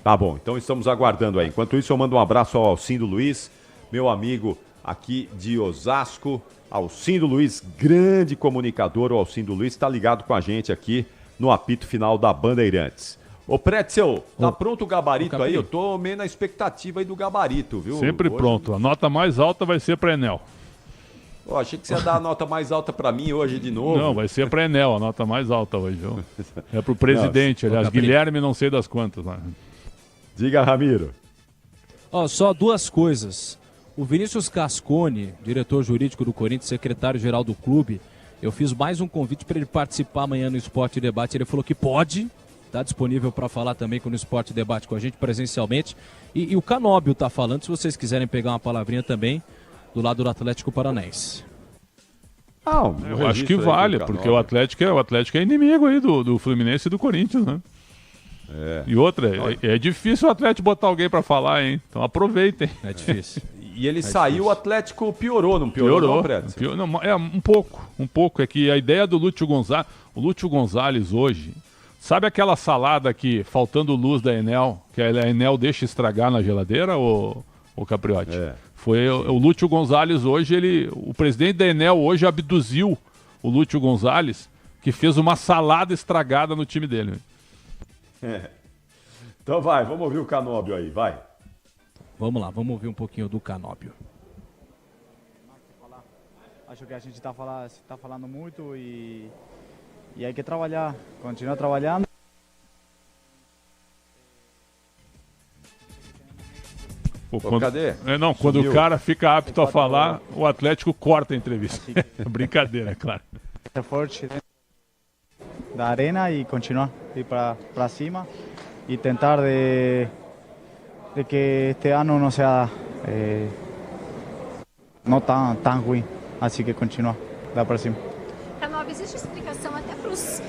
Tá bom, então estamos aguardando aí. Enquanto isso, eu mando um abraço ao Alcindo Luiz, meu amigo aqui de Osasco. Alcindo Luiz, grande comunicador. O Alcindo Luiz está ligado com a gente aqui no apito final da Bandeirantes. Ô Pretzel, tá pronto o gabarito aí? Eu tô meio na expectativa aí do gabarito, viu? Sempre pronto. A nota mais alta vai ser para Enel. Achei que você ia dar a nota mais alta para mim hoje de novo. Não, vai ser para Enel a nota mais alta hoje, viu? É pro presidente, aliás, Guilherme não sei das quantas. Né? Diga, Ramiro. Só duas coisas. O Vinícius Cascone, diretor jurídico do Corinthians, secretário-geral do clube, eu fiz mais um convite para ele participar amanhã no Esporte Debate. Ele falou que pode. Está disponível para falar também no Esporte Debate com a gente presencialmente. E o Canóbio está falando, se vocês quiserem pegar uma palavrinha também, do lado do Atlético Paranaense. Eu acho que vale, porque o Atlético é inimigo aí do Fluminense e do Corinthians, né? E outra, é difícil o Atlético botar alguém para falar, hein? Então aproveitem. É difícil. E ele saiu, o Atlético piorou, não piorou? Um pouco. É que a ideia do Lúcio Gonzalez, o Lúcio Gonzalez hoje... Sabe aquela salada que, faltando luz da Enel, que a Enel deixa estragar na geladeira, ô Capriotti? Foi o Lúcio Gonzalez hoje, o presidente da Enel hoje abduziu o Lúcio Gonzalez, que fez uma salada estragada no time dele. Então vamos ouvir o Canóbio aí, vai. Vamos lá, vamos ouvir um pouquinho do Canóbio. Acho que a gente está falando muito e hay que trabalhar, continuar trabalhando. Cadê? Quando o cara fica apto a falar, o Atlético corta a entrevista. Brincadeira, é claro. Ser forte dentro da arena e continuar, ir para cima e tentar de que este ano não seja não tão ruim, assim que continuar, dar para cima. Canóbio, existe explicação até para os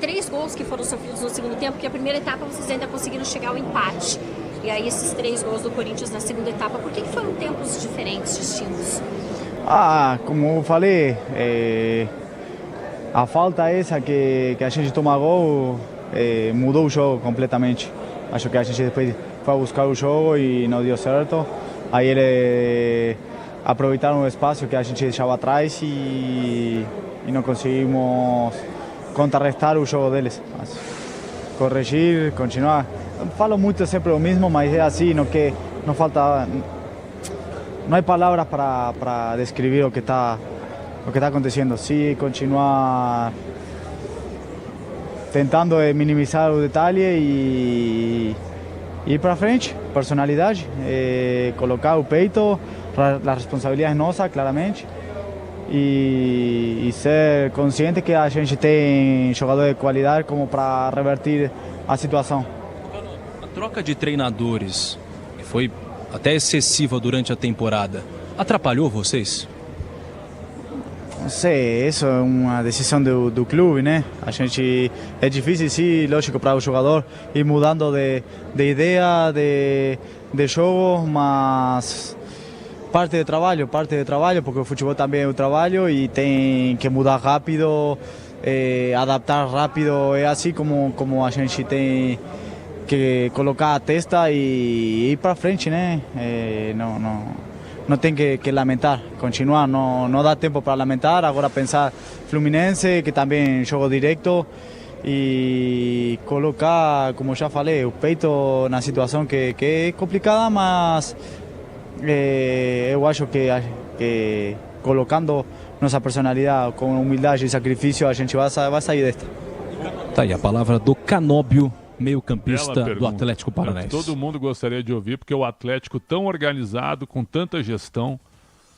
3 gols que foram sofridos no segundo tempo, porque a primeira etapa vocês ainda conseguiram chegar ao empate. E aí esses 3 gols do Corinthians na segunda etapa, por que foram tempos diferentes, distintos? Como eu falei, a falta essa que a gente toma gol mudou o jogo completamente. Acho que a gente depois foi buscar o jogo e não deu certo. Aí eles aproveitaram o espaço que a gente deixava atrás e não conseguimos contrarrestar o jogo deles. Mas corrigir, continuar. Falo muito sempre o mesmo, mas é assim, não falta, não há palavras para descrever o que está acontecendo. Sim, continuar tentando minimizar o detalhe e ir para frente, personalidade, colocar o peito, a responsabilidade é nossa, claramente. E ser consciente que a gente tem jogador de qualidade como para revertir a situação. A troca de treinadores, que foi até excessiva durante a temporada, atrapalhou vocês? Não sei, isso é uma decisão do clube, né? A gente é difícil, sim, lógico, para o jogador ir mudando de ideia, de jogo, mas parte do trabalho, porque o futebol também é o trabalho e tem que mudar rápido, adaptar rápido, é assim como a gente tem que colocar a testa e ir para frente, né? Não tem que lamentar, continuar, não dá tempo para lamentar, agora pensar Fluminense, que também jogo direto, e colocar, como já falei, o peito na situação que é complicada, mas eu acho que colocando nossa personalidade com humildade e sacrifício, a gente vai sair desta. Tá aí a palavra do Canóbio, meio-campista do Atlético Paranaense. Todo mundo gostaria de ouvir, porque o Atlético tão organizado, com tanta gestão,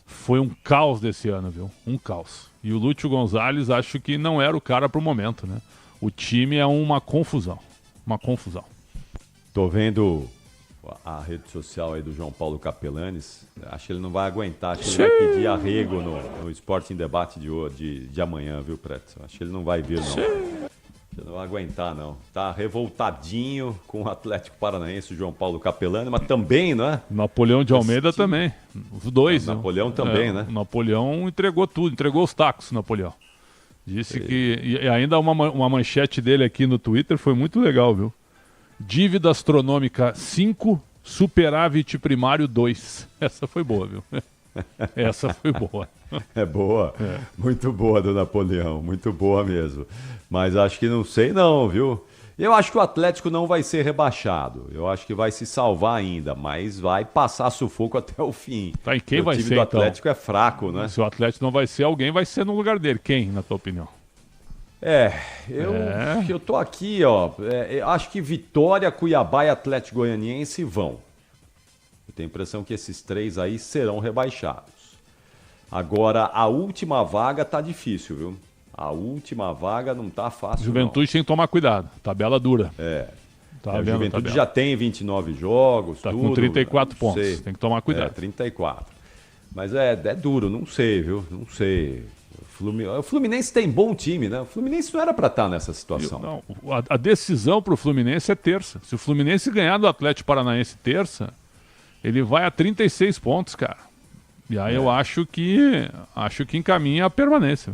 foi um caos desse ano, viu? Um caos. E o Lúcio Gonzalez acho que não era o cara pro momento, né? O time é uma confusão. Uma confusão. Tô vendo a rede social aí do João Paulo Capelanes. Acho que ele não vai aguentar. Acho que ele vai pedir arrego no Esporte em Debate de amanhã, viu, Pretzel? Acho que ele não vai vir, não. Ele não vai aguentar, não. Tá revoltadinho com o Atlético Paranaense, o João Paulo Capelani, mas também, né? Napoleão de Almeida também. Os dois. Napoleão também, né? O Napoleão entregou tudo, entregou os tacos, Napoleão. Disse que... E ainda uma manchete dele aqui no Twitter foi muito legal, viu? Dívida astronômica 5, superávit primário 2. Essa foi boa, viu? Essa foi boa. É boa. É. Muito boa do Napoleão. Muito boa mesmo. Mas acho que não sei não, viu? Eu acho que o Atlético não vai ser rebaixado. Eu acho que vai se salvar ainda, mas vai passar sufoco até o fim. Tá, e quem vai ser, o time do Atlético então? É fraco, né? Se o Atlético não vai ser, alguém vai ser no lugar dele. Quem, na tua opinião? Eu tô aqui, ó. Acho que Vitória, Cuiabá e Atlético Goianiense vão. Eu tenho a impressão que esses três aí serão rebaixados. Agora, a última vaga tá difícil, viu? A última vaga não tá fácil, Juventude tem que tomar cuidado. Tabela dura. A Juventude já tem 29 jogos, tá tudo. Com 34 pontos. Sei. Tem que tomar cuidado. 34. Mas é duro, não sei, viu? Não sei. O Fluminense tem bom time, né? O Fluminense não era para estar nessa situação. A decisão pro Fluminense é terça. Se o Fluminense ganhar do Atlético Paranaense terça, ele vai a 36 pontos, cara. E aí eu acho que encaminha a permanência.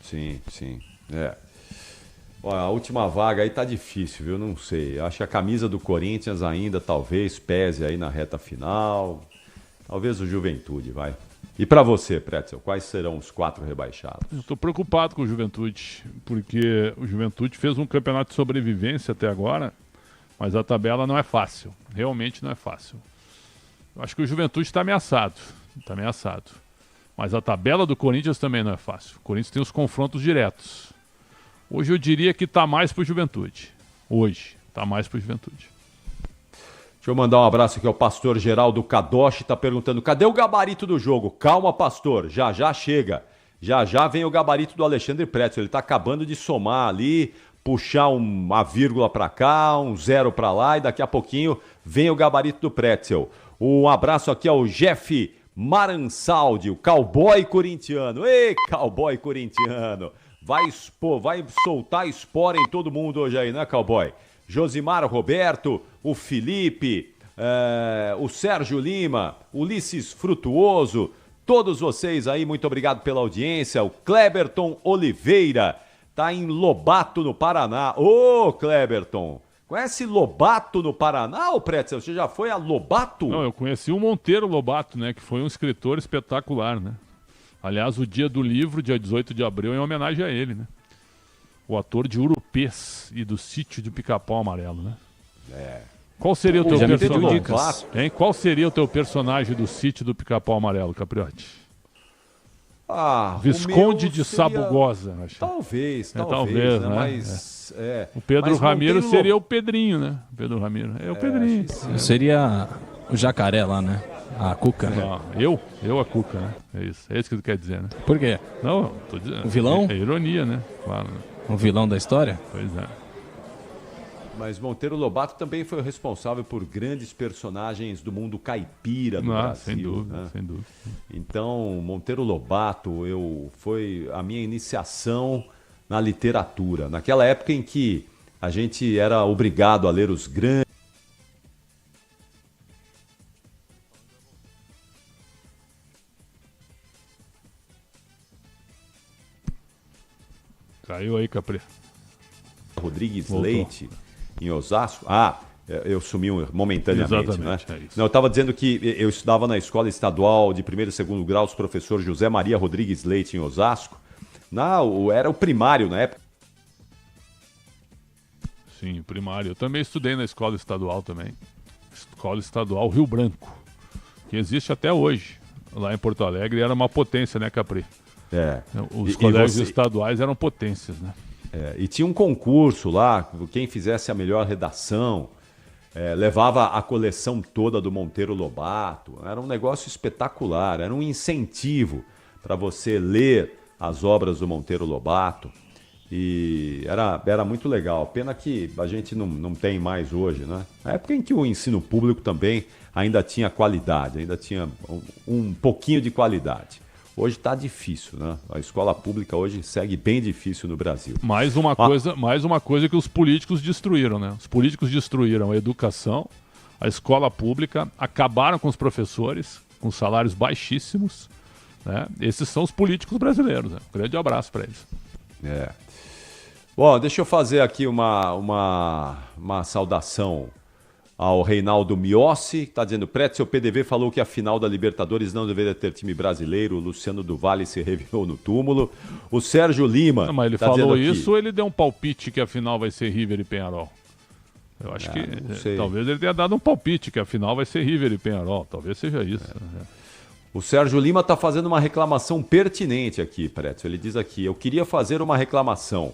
Sim. Olha, a última vaga aí tá difícil, viu? Não sei. Acho que a camisa do Corinthians ainda talvez pese aí na reta final. Talvez o Juventude, vai. E para você, Pretzel, quais serão os 4 rebaixados? Eu tô preocupado com o Juventude, porque o Juventude fez um campeonato de sobrevivência até agora, mas a tabela não é fácil. Realmente não é fácil. Eu acho que o Juventude está ameaçado. Mas a tabela do Corinthians também não é fácil. O Corinthians tem os confrontos diretos. Hoje eu diria que está mais para o Juventude. Deixa eu mandar um abraço aqui ao pastor Geraldo Kadoshi, tá perguntando, cadê o gabarito do jogo? Calma, pastor, já chega. Já vem o gabarito do Alexandre Pretzel. Ele tá acabando de somar ali, puxar uma vírgula para cá, um 0 para lá, e daqui a pouquinho vem o gabarito do Pretzel. Um abraço aqui ao Jeff Maransaldi, o cowboy corintiano. Ei, cowboy corintiano. Vai soltar espora em todo mundo hoje aí, né, cowboy? Josimar Roberto, o Felipe, o Sérgio Lima, Ulisses Frutuoso, todos vocês aí, muito obrigado pela audiência. O Kleberton Oliveira, tá em Lobato, no Paraná. Ô, Kleberton, conhece Lobato, no Paraná, ô Pretzel? Você já foi a Lobato? Não, eu conheci o Monteiro Lobato, né, que foi um escritor espetacular, né? Aliás, o dia do livro, dia 18 de abril, é em homenagem a ele, né? O ator de Urupês e do Sítio de Pica-Pau Amarelo, né? Qual seria o teu personagem? Qual seria o teu personagem do Sítio do Pica-Pau Amarelo, Capriotti? Visconde de Sabugosa, acho. Talvez, né? Mas, o Pedro Ramiro seria o Pedrinho, né? O Pedro Ramiro. É o Pedrinho. Seria o jacaré lá, né? A Cuca. Não, eu a Cuca, né? É isso que tu quer dizer, né? Por quê? Não, tô dizendo. O vilão? É ironia, né? Claro. O vilão da história? Pois é. Mas Monteiro Lobato também foi o responsável por grandes personagens do mundo caipira do Brasil. Sem dúvida, né? Sem dúvida. Então, Monteiro Lobato foi a minha iniciação na literatura. Naquela época em que a gente era obrigado a ler os grandes. Caiu aí, Capri. Rodrigues Voltou. Leite, em Osasco. Eu sumi momentaneamente. Exatamente, né? Não, eu estava dizendo que eu estudava na Escola Estadual de 1º e 2º graus, professor José Maria Rodrigues Leite, em Osasco. Era o primário na época. Sim, primário. Eu também estudei na Escola Estadual também. Escola Estadual Rio Branco, que existe até hoje. lá em Porto Alegre era uma potência, né, Capri? É. Os colégios estaduais eram potências, né? E tinha um concurso lá, quem fizesse a melhor redação, levava a coleção toda do Monteiro Lobato. Era um negócio espetacular, era um incentivo para você ler as obras do Monteiro Lobato. E era muito legal. Pena que a gente não tem mais hoje, né? Na época em que o ensino público também ainda tinha qualidade, ainda tinha um pouquinho de qualidade. Hoje está difícil, né? A escola pública hoje segue bem difícil no Brasil. Mais uma coisa que os políticos destruíram, né? Os políticos destruíram a educação, a escola pública, acabaram com os professores, com salários baixíssimos, né? Esses são os políticos brasileiros, né? Um grande abraço para eles. Bom, deixa eu fazer aqui uma saudação ao Reinaldo Miossi, que está dizendo: Pretzel, o PDV falou que a final da Libertadores não deveria ter time brasileiro, o Luciano do Vale se revirou no túmulo. O Sérgio Lima... Não, mas ele falou isso ou ele deu um palpite que a final vai ser River e Peñarol? Eu acho que talvez ele tenha dado um palpite que a final vai ser River e Peñarol, talvez seja isso. O Sérgio Lima está fazendo uma reclamação pertinente aqui, Pretzel. Ele diz aqui: eu queria fazer uma reclamação.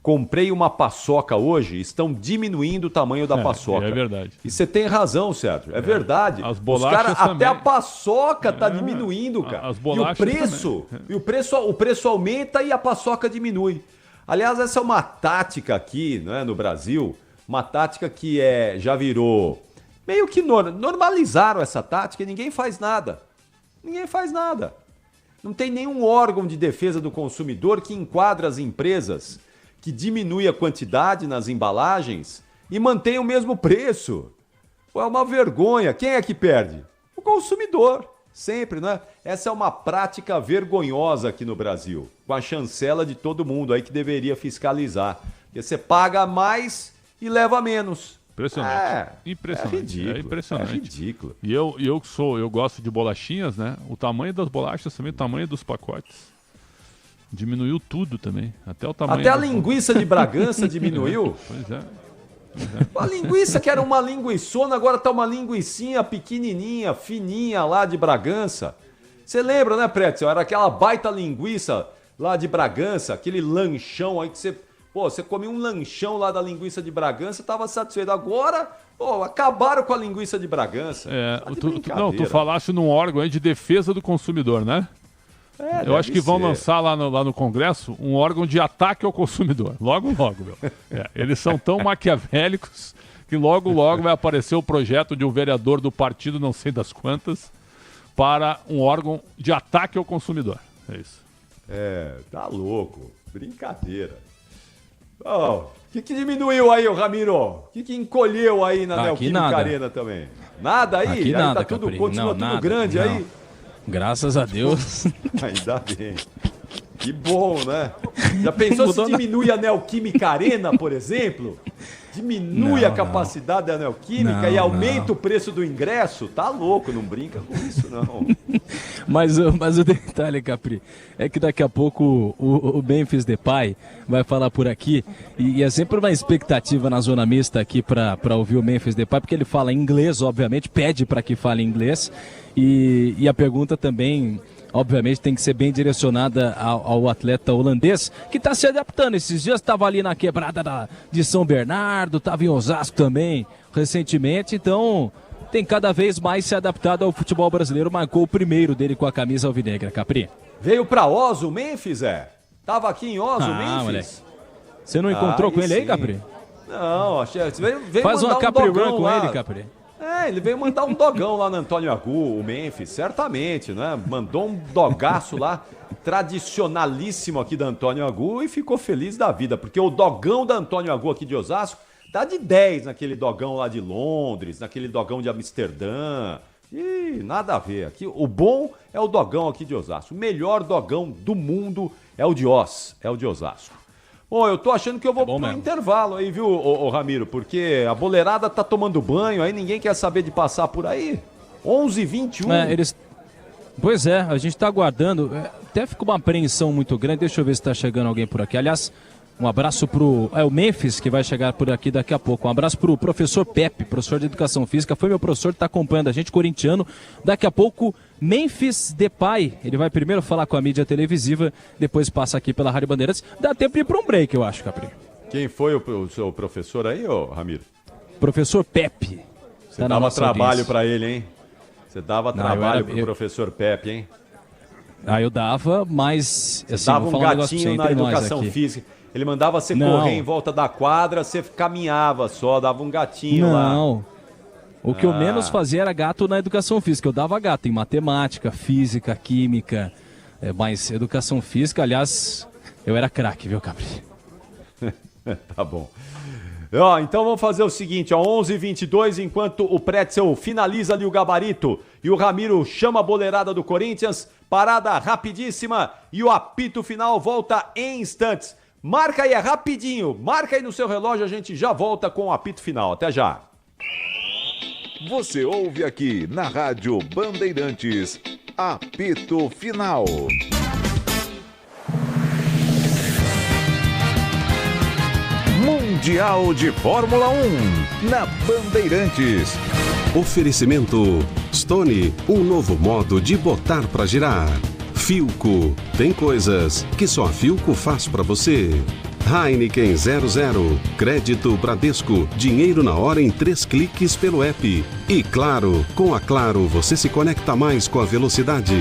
Comprei uma paçoca hoje, estão diminuindo o tamanho da paçoca. É verdade. E você tem razão, Sérgio, é verdade. As bolachas até a paçoca tá diminuindo, cara. As bolachas o preço aumenta e a paçoca diminui. Aliás, essa é uma tática aqui, né, no Brasil, uma tática que já virou meio que normalizaram essa tática e ninguém faz nada. Ninguém faz nada. Não tem nenhum órgão de defesa do consumidor que enquadra as empresas, que diminui a quantidade nas embalagens e mantém o mesmo preço. Pô, é uma vergonha. Quem é que perde? O consumidor. Sempre, né? Essa é uma prática vergonhosa aqui no Brasil, com a chancela de todo mundo aí que deveria fiscalizar. Porque você paga mais e leva menos. Impressionante. Impressionante. É ridículo. É impressionante. É ridículo. E eu gosto de bolachinhas, né? O tamanho das bolachas também, o tamanho dos pacotes. Diminuiu tudo também. Até o tamanho. Até a linguiça de Bragança diminuiu. Pois é. A linguiça que era uma linguiçona, agora tá uma linguicinha pequenininha, fininha lá de Bragança. Você lembra, né, Pretzel? Era aquela baita linguiça lá de Bragança, aquele lanchão aí que você... Pô, você comia um lanchão lá da linguiça de Bragança e tava satisfeito. Agora, pô, acabaram com a linguiça de Bragança. Tu falaste num órgão aí de defesa do consumidor, né? Eu acho que vão lançar lá no Congresso um órgão de ataque ao consumidor. Logo, meu. Eles são tão maquiavélicos que logo vai aparecer o projeto de um vereador do partido, não sei das quantas, para um órgão de ataque ao consumidor. É isso. Tá louco. Brincadeira. O que diminuiu aí, ô Ramiro? O que encolheu aí na Neoquímica Arena também? Nada aí? Aqui nada, tá tudo, Capri. continua tudo grande aí? Graças a Deus. Ainda bem. Que bom, né? Já pensou se diminui a Neoquímica Arena, por exemplo? Diminui a capacidade da Neoquímica e aumenta o preço do ingresso? Tá louco, não brinca com isso, não. Mas o detalhe, Capri, é que daqui a pouco o Memphis Depay vai falar por aqui e é sempre uma expectativa na zona mista aqui para ouvir o Memphis Depay, porque ele fala inglês, obviamente, pede para que fale inglês e a pergunta também... Obviamente tem que ser bem direcionada ao atleta holandês, que está se adaptando. Esses dias estava ali na quebrada de São Bernardo, estava em Osasco também, recentemente. Então tem cada vez mais se adaptado ao futebol brasileiro. Marcou o primeiro dele com a camisa alvinegra, Capri. Veio para Oz o Memphis, Tava aqui em Oz o Memphis. Moleque. Você não encontrou com ele aí, Capri? Não, achei. Veio Faz uma Capri Run com ele, Capri. Ele veio mandar um dogão lá no Antônio Agu, o Memphis, certamente, né? Mandou um dogaço lá, tradicionalíssimo aqui da Antônio Agu e ficou feliz da vida, porque o dogão da Antônio Agu aqui de Osasco dá de 10 naquele dogão lá de Londres, naquele dogão de Amsterdã. E nada a ver. Aqui, o bom é o dogão aqui de Osasco. O melhor dogão do mundo é o de Oz, é o de Osasco. Bom, eu tô achando que eu vou pro intervalo aí, viu, ô Ramiro? Porque a boleirada tá tomando banho, aí ninguém quer saber de passar por aí. 11h21. Pois é, a gente tá aguardando. Até ficou uma apreensão muito grande. Deixa eu ver se tá chegando alguém por aqui. Aliás, Um abraço pro... o Memphis, que vai chegar por aqui daqui a pouco. Um abraço pro professor Pepe, professor de Educação Física. Foi meu professor, está acompanhando a gente, corintiano. Daqui a pouco, Memphis Depay. Ele vai primeiro falar com a mídia televisiva, depois passa aqui pela Rádio Bandeirantes. Dá tempo de ir para um break, eu acho, Capri. Quem foi o seu professor aí, ô Ramiro? Professor Pepe. Você dava trabalho para ele, hein? Você dava trabalho pro professor Pepe, hein? Eu dava, mas... Assim, dava um gatinho na educação física. Ele mandava você correr em volta da quadra, você caminhava só, dava um gatinho lá. Não. O que eu menos fazia era gato na educação física. Eu dava gato em matemática, física, química. Mas educação física, aliás, eu era craque, viu, Capri? Tá bom. Então vamos fazer o seguinte, 11h22, enquanto o Pretzel finaliza ali o gabarito e o Ramiro chama a boleirada do Corinthians, parada rapidíssima e o apito final volta em instantes. Marca aí, é rapidinho, marca aí no seu relógio, a gente já volta com o apito final. Até já. Você ouve aqui na Rádio Bandeirantes, apito final. Mundial de Fórmula 1, na Bandeirantes. Oferecimento Stone, um novo modo de botar pra girar. Philco, tem coisas que só a Philco faz pra você. Heineken 00, crédito Bradesco, dinheiro na hora em 3 cliques pelo app. E Claro, com a Claro você se conecta mais com a velocidade.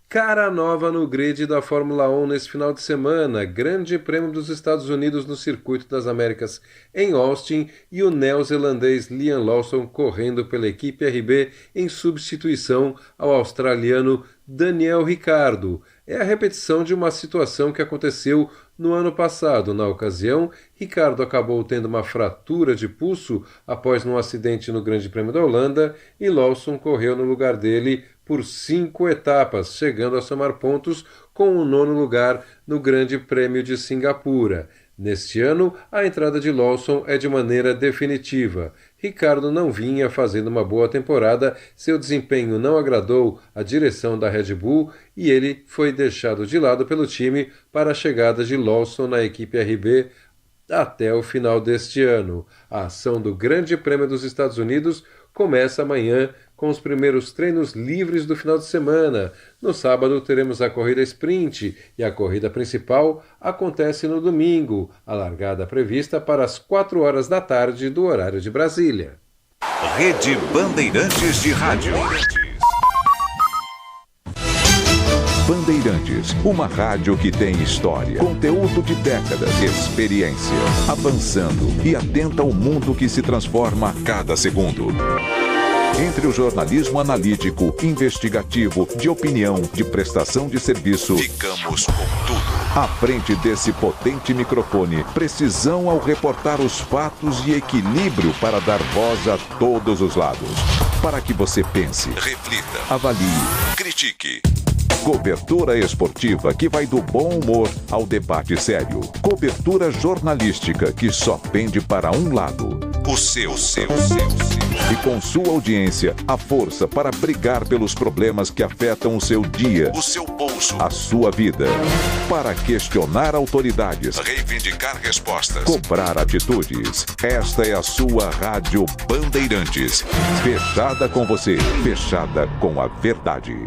Cara nova no grid da Fórmula 1 nesse final de semana. Grande Prêmio dos Estados Unidos no Circuito das Américas em Austin e o neozelandês Liam Lawson correndo pela equipe RB em substituição ao australiano Daniel Ricciardo. É a repetição de uma situação que aconteceu no ano passado. Na ocasião, Ricciardo acabou tendo uma fratura de pulso após um acidente no Grande Prêmio da Holanda e Lawson correu no lugar dele por 5 etapas, chegando a somar pontos com o 9º lugar no Grande Prêmio de Singapura. Neste ano, a entrada de Lawson é de maneira definitiva. Ricciardo não vinha fazendo uma boa temporada, seu desempenho não agradou a direção da Red Bull e ele foi deixado de lado pelo time para a chegada de Lawson na equipe RB até o final deste ano. A ação do Grande Prêmio dos Estados Unidos começa amanhã com os primeiros treinos livres do final de semana. No sábado teremos a corrida sprint e a corrida principal acontece no domingo, a largada prevista para as 4 horas da tarde do horário de Brasília. Rede Bandeirantes de Rádio. Bandeirantes, uma rádio que tem história, conteúdo de décadas, experiência, avançando e atenta ao mundo que se transforma a cada segundo. Entre o jornalismo analítico, investigativo, de opinião, de prestação de serviço, ficamos com tudo. À frente desse potente microfone, precisão ao reportar os fatos e equilíbrio para dar voz a todos os lados. Para que você pense, reflita, avalie, critique. Cobertura esportiva que vai do bom humor ao debate sério. Cobertura jornalística que só pende para um lado. O seu. E com sua audiência, a força para brigar pelos problemas que afetam o seu dia, o seu bolso, a sua vida. Para questionar autoridades, reivindicar respostas, cobrar atitudes. Esta é a sua Rádio Bandeirantes. Fechada com você, fechada com a verdade.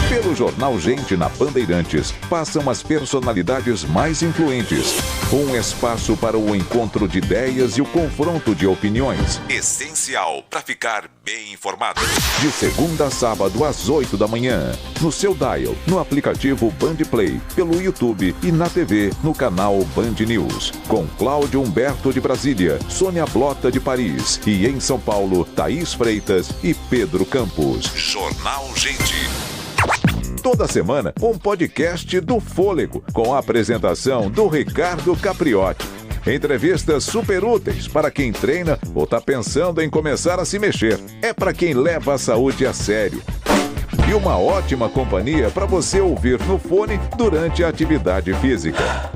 Pelo Jornal Gente na Bandeirantes, passam as personalidades mais influentes. Um espaço para o encontro de ideias e o confronto de opiniões. Essencial para ficar bem informado. De segunda a sábado às 8 da manhã. No seu dial, no aplicativo Bandplay, pelo YouTube e na TV, no canal Band News. Com Cláudio Humberto de Brasília, Sônia Blota de Paris e em São Paulo, Thaís Freitas e Pedro Campos. Jornal Gente. Toda semana, um podcast do Fôlego, com a apresentação do Ricardo Capriotti. Entrevistas super úteis para quem treina ou está pensando em começar a se mexer. É para quem leva a saúde a sério. E uma ótima companhia para você ouvir no fone durante a atividade física.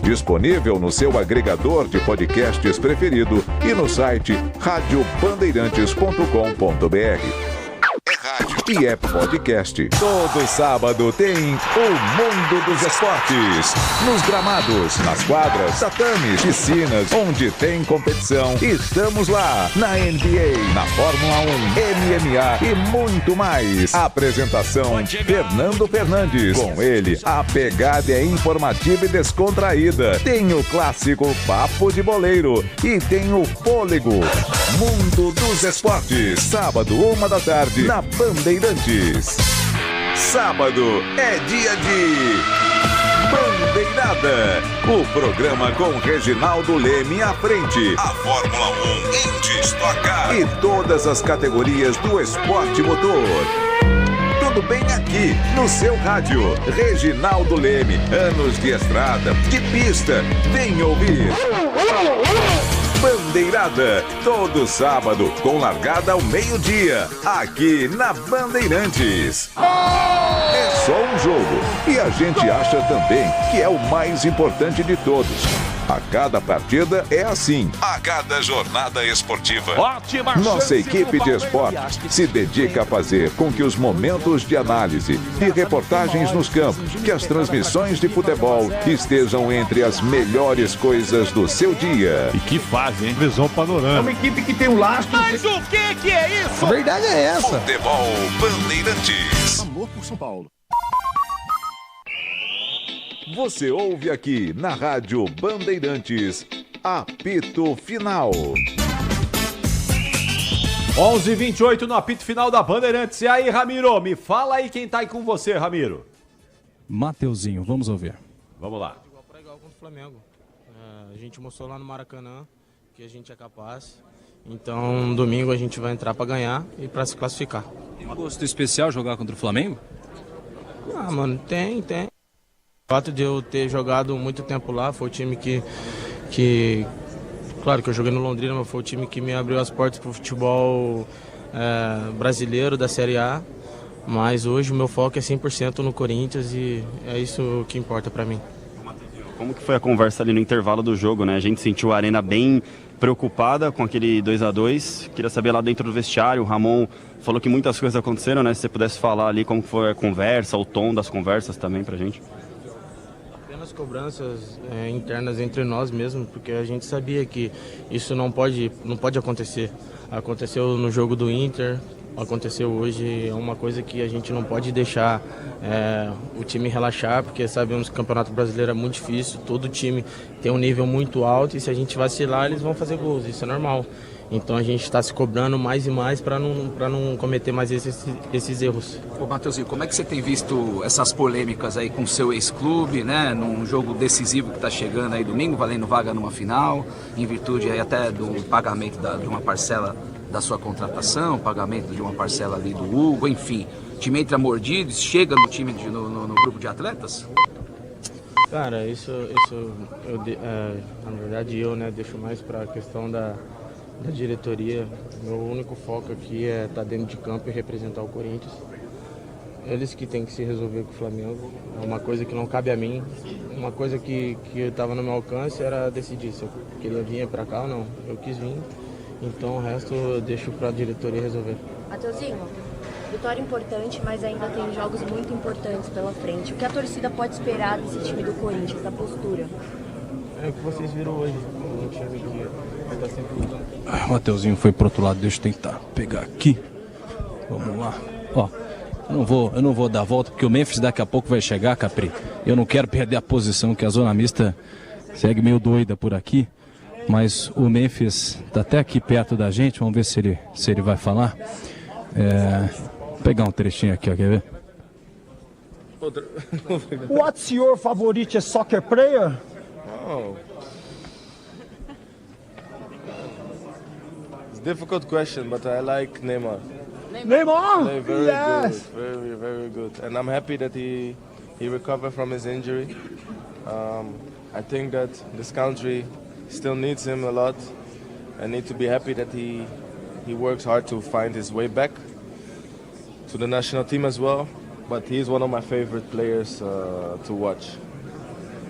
Disponível no seu agregador de podcasts preferido e no site radiobandeirantes.com.br. É rádio. e é podcast. Todo sábado tem o Mundo dos Esportes. Nos gramados, nas quadras, tatames, piscinas, onde tem competição, estamos lá. Na NBA, na Fórmula 1, MMA e muito mais. Apresentação Fernando Fernandes. Com ele, a pegada é informativa e descontraída. Tem o clássico Papo de Boleiro e tem o fôlego. Mundo dos Esportes. Sábado, 13h, na Bandeirantes. Sábado é dia de Bandeirada. O programa com Reginaldo Leme à frente. A Fórmula 1 em destaque. E todas as categorias do esporte motor. Tudo bem aqui, no seu rádio. Reginaldo Leme, anos de estrada, de pista. Vem ouvir. Bandeirada, todo sábado, com largada ao meio-dia, aqui na Bandeirantes. É só um jogo, e a gente acha também que é o mais importante de todos. A cada partida é assim, a cada jornada esportiva. Ótima Nossa equipe de esportes se dedica a fazer com que os momentos de análise e reportagens nos campos, que as transmissões de futebol estejam entre as melhores coisas do seu dia. E que fase, hein? Visão É panorâmica. uma equipe que tem um lastro. Mas o que é isso? A verdade é essa. Futebol Bandeirantes. Amor por São Paulo. Você ouve aqui na Rádio Bandeirantes, apito final. 11h28 no apito final da Bandeirantes. E aí, Ramiro, me fala aí quem tá aí com você, Ramiro. Mateuzinho, vamos ouvir. Vamos lá. Igual para igual contra o Flamengo. A gente mostrou lá no Maracanã que a gente é capaz. Então, domingo a gente vai entrar para ganhar e para se classificar. Tem um gosto especial jogar contra o Flamengo? Ah, mano, tem. O fato de eu ter jogado muito tempo lá, foi o time que claro que eu joguei no Londrina, mas foi o time que me abriu as portas para o futebol brasileiro da Série A. Mas hoje o meu foco é 100% no Corinthians e é isso que importa para mim. Como que foi a conversa ali no intervalo do jogo, né? A gente sentiu a Arena bem preocupada com aquele 2-2. Queria saber lá dentro do vestiário, o Ramon falou que muitas coisas aconteceram, né? Se você pudesse falar ali como foi a conversa, o tom das conversas também pra gente. Apenas cobranças internas entre nós mesmo, porque a gente sabia que isso não pode acontecer. Aconteceu no jogo do Inter, aconteceu hoje, é uma coisa que a gente não pode deixar o time relaxar, porque sabemos que o Campeonato Brasileiro é muito difícil, todo time tem um nível muito alto e se a gente vacilar eles vão fazer gols, isso é normal. Então a gente está se cobrando mais e mais para não cometer mais esses erros. Ô Mateuzinho, como é que você tem visto essas polêmicas aí com o seu ex-clube, né? Num jogo decisivo que está chegando aí domingo, valendo vaga numa final, em virtude aí até do pagamento de uma parcela da sua contratação, pagamento de uma parcela ali do Hugo, enfim. O time entra mordido, chega no time no grupo de atletas? Cara, na verdade eu deixo mais para a questão da diretoria. Meu único foco aqui é estar dentro de campo e representar o Corinthians. Eles que têm que se resolver com o Flamengo. É uma coisa que não cabe a mim. Uma coisa que estava no meu alcance era decidir se eu queria vir para cá ou não. Eu quis vir, então o resto eu deixo para a diretoria resolver. Mateuzinho, vitória importante, mas ainda tem jogos muito importantes pela frente. O que a torcida pode esperar desse time do Corinthians, da postura? É o que vocês viram hoje. Um time que está sempre lutando. O Mateuzinho foi pro outro lado, deixa eu tentar pegar aqui. Vamos lá. Ó, eu não vou dar a volta, porque o Memphis daqui a pouco vai chegar, Capri. Eu não quero perder a posição, que a zona mista segue meio doida por aqui. Mas o Memphis tá até aqui perto da gente, vamos ver se ele vai falar. Vou pegar um trechinho aqui, ó, quer ver? What's your favorite soccer player? Oh. It's a difficult question, but I like Neymar. Neymar? Very Yes. good, very good. And I'm happy that he recovered from his injury. I think that this country still needs him a lot. I need to be happy that he works hard to find his way back to the national team as well. But he's one of my favorite players to watch.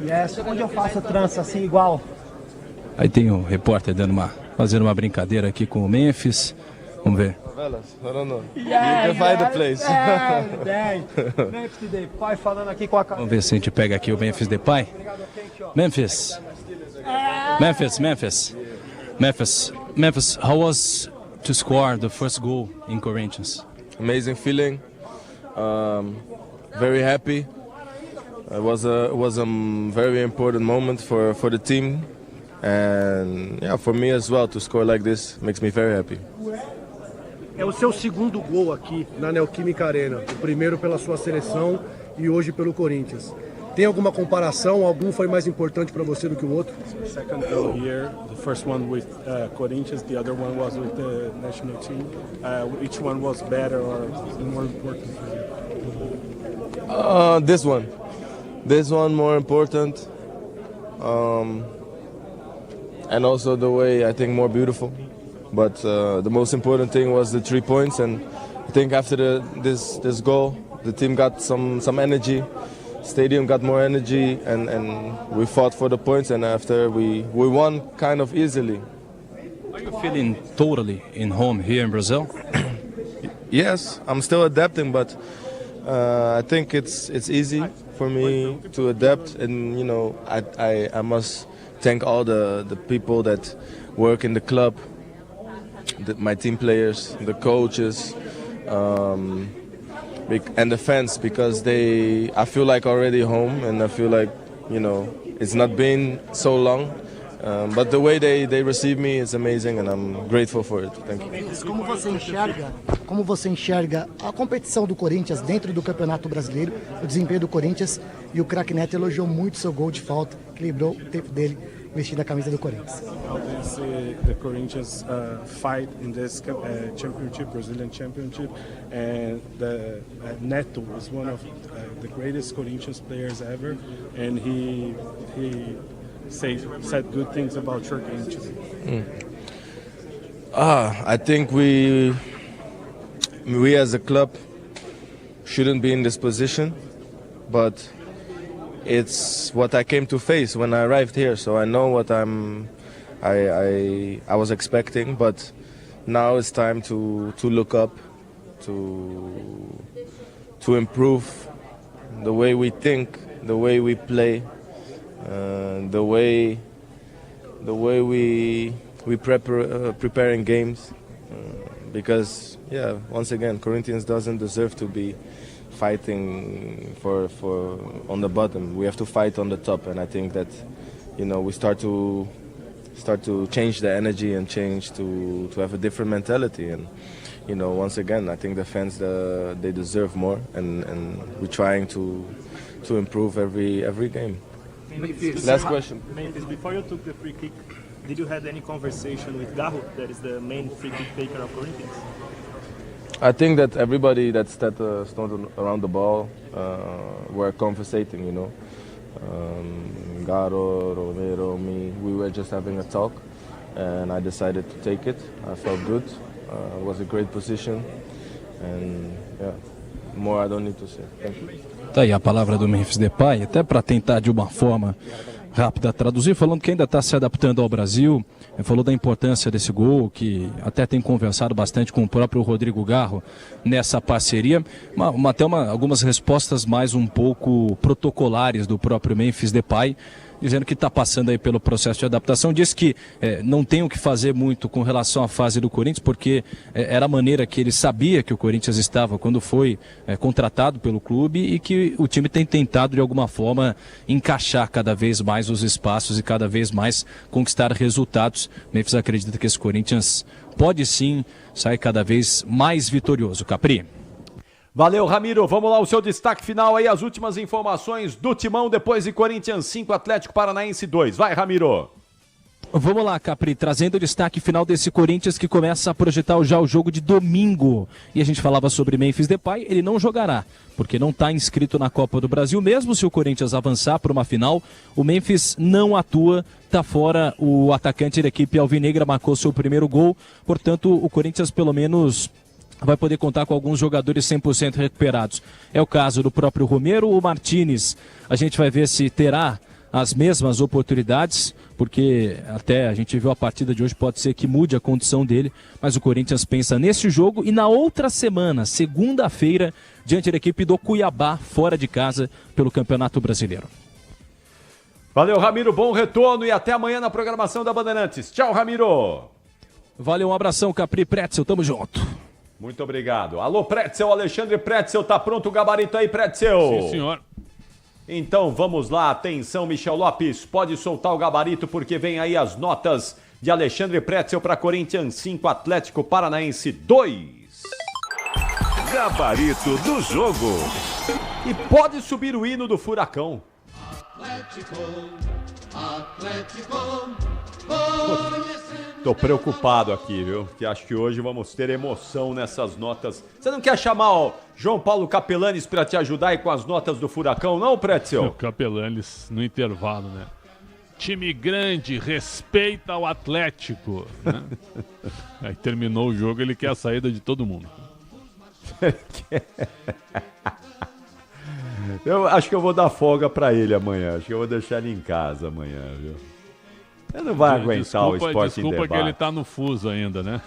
Yes, onde eu faço trança assim igual? Aí tem o repórter fazendo uma brincadeira aqui com o Memphis. Vamos ver. Favelas? I don't know. You can find the place. Memphis Depay falando aqui com a Vamos ver se a gente pega aqui o Memphis Depay. Memphis, how was to score the first goal in Corinthians? Amazing feeling. Very happy. It was a very important moment for the team, and yeah, for me as well to score like this makes me very happy. É o seu segundo gol aqui na Neoquímica Arena, o primeiro pela sua seleção e hoje pelo Corinthians. Tem alguma comparação? Algum foi mais importante para você do que o outro? Second goal here, the first one with Corinthians, the other one was with the national team. Which one was better or more important for you? This one more important, and also the way I think more beautiful. But the most important thing was the 3 points, and I think after this goal, the team got some energy, stadium got more energy, and we fought for the points, and after we won kind of easily. Are you feeling totally in home here in Brazil? Yes, I'm still adapting, but I think it's easy for me to adapt, and you know I must thank all the people that work in the club. My team players, the coaches, and the fans, because I feel like already home, and I feel like, you know, it's not been so long, but the way they receive me is amazing, and I'm grateful for it. Thank you. Como você enxerga a competição do Corinthians dentro do Campeonato Brasileiro, o desempenho do Corinthians, e o craque Neto elogiou muito seu gol de falta, que lembrou o tempo dele vestindo a camisa do Corinthians. How do you see the Corinthians fight in this championship, Brazilian championship, and the Neto is one of the greatest Corinthians players ever, and he said good things about your game today. I think we as a club shouldn't be in this position, but it's what I came to face when I arrived here, so I know what I was expecting, but now it's time to look up, to improve the way we think, the way we play, the way we preparing games, because yeah, once again, Corinthians doesn't deserve to be fighting for on the bottom. We have to fight on the top, and I think that, you know, we start to change the energy and change to have a different mentality. And you know, once again, I think the fans they deserve more, and we're trying to improve every game. Last question. Before you took the free kick, did you have any conversation with Garro, that is the main free kick taker of Corinthians? I think that everybody that stood around the ball were conversating, you know. Garro, Romero, me, we were just having a talk, and I decided to take it. I felt good. It was a great position, and yeah, more I don't need to say. Thank you. Tá aí a palavra do Memphis Depay, até para tentar de uma forma rápida traduzir, falando que ainda está se adaptando ao Brasil. Ele falou da importância desse gol, que até tem conversado bastante com o próprio Rodrigo Garro nessa parceria. Algumas respostas mais um pouco protocolares do próprio Memphis Depay, dizendo que está passando aí pelo processo de adaptação. Diz que não tem o que fazer muito com relação à fase do Corinthians, porque era a maneira que ele sabia que o Corinthians estava quando foi contratado pelo clube, e que o time tem tentado de alguma forma encaixar cada vez mais os espaços e cada vez mais conquistar resultados. Memphis acredita que esse Corinthians pode sim sair cada vez mais vitorioso. Capri. Valeu, Ramiro. Vamos lá, o seu destaque final aí, as últimas informações do Timão depois de Corinthians 5, Atlético Paranaense 2. Vai, Ramiro. Vamos lá, Capri, trazendo o destaque final desse Corinthians que começa a projetar já o jogo de domingo. E a gente falava sobre Memphis Depay, ele não jogará, porque não está inscrito na Copa do Brasil. Mesmo se o Corinthians avançar para uma final, o Memphis não atua, está fora. O atacante da equipe alvinegra marcou seu primeiro gol, portanto o Corinthians pelo menos vai poder contar com alguns jogadores 100% recuperados. É o caso do próprio Romero. O Martínez, a gente vai ver se terá as mesmas oportunidades, porque até a gente viu a partida de hoje, pode ser que mude a condição dele, mas o Corinthians pensa nesse jogo e na outra semana, segunda-feira, diante da equipe do Cuiabá, fora de casa, pelo Campeonato Brasileiro. Valeu, Ramiro, bom retorno e até amanhã na programação da Bandeirantes. Tchau, Ramiro. Valeu, um abração, Capri, Pretzel, tamo junto. Muito obrigado. Alô, Pretzel, Alexandre Pretzel, tá pronto o gabarito aí, Pretzel? Sim, senhor. Então vamos lá, atenção, Michel Lopes, pode soltar o gabarito porque vem aí as notas de Alexandre Pretzel para Corinthians 5, Atlético Paranaense 2. Gabarito do jogo. E pode subir o hino do Furacão. Tô preocupado aqui, viu? Que acho que hoje vamos ter emoção nessas notas. Você não quer chamar o João Paulo Capelanes para te ajudar aí com as notas do Furacão, não, Pretzel? O Capelanes no intervalo, né? Time grande, respeita o Atlético. Né? Aí terminou o jogo, ele quer a saída de todo mundo. Eu acho que eu vou dar folga pra ele amanhã. Acho que eu vou deixar ele em casa amanhã, viu? Ele não vai aguentar o Esporte em Debate. Desculpa que ele tá no fuso ainda, né?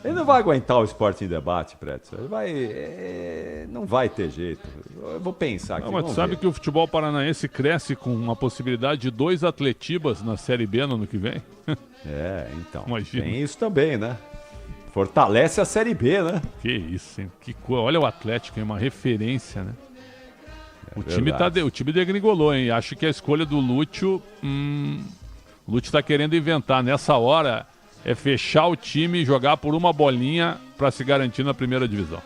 Ele não vai aguentar o Esporte em Debate, Pretzel. Ele vai... não vai ter jeito. Eu vou pensar aqui. Não, mas tu sabe que o futebol paranaense cresce com uma possibilidade de 2 Atletibas na Série B no ano que vem? Então. Imagina. Tem isso também, né? Fortalece a Série B, né? Que isso, hein? Olha o Atlético, é uma referência, né? O time degringolou, hein? Acho que a escolha do Lúcio... O Lúcio tá querendo inventar. Nessa hora, é fechar o time e jogar por uma bolinha para se garantir na primeira divisão.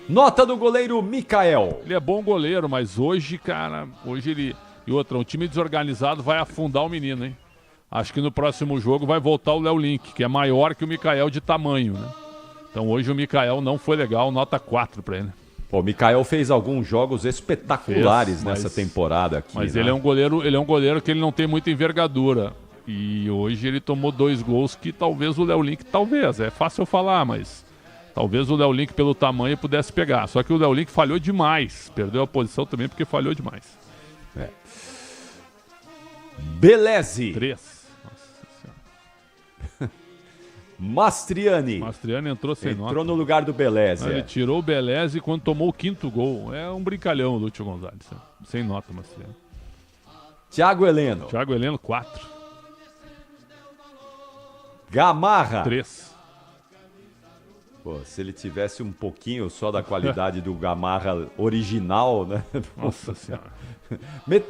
Nota do goleiro Mikael. Ele é bom goleiro, mas hoje, cara... Hoje ele... E outra, um time desorganizado vai afundar o menino, hein? Acho que no próximo jogo vai voltar o Léo Link, que é maior que o Mikael de tamanho, né? Então hoje o Mikael não foi legal, nota 4 para ele. Pô, o Mikael fez alguns jogos espetaculares nessa temporada aqui. Mas né? ele é um goleiro que ele não tem muita envergadura. E hoje ele tomou 2 gols que talvez o Léo Link, é fácil eu falar, mas talvez o Léo Link pelo tamanho pudesse pegar. Só que o Léo Link falhou demais. Perdeu a posição também porque falhou demais. Beleze. 3. Mastriani entrou sem nota. Entrou no lugar do Beleze. Ele tirou o Beleze quando tomou o 5º gol. É um brincalhão o Lúcio Gonzalez. Sem nota, Mastriani. Thiago Heleno. 4. Gamarra. 3. Pô, se ele tivesse um pouquinho só da qualidade do Gamarra original, né? Nossa Senhora.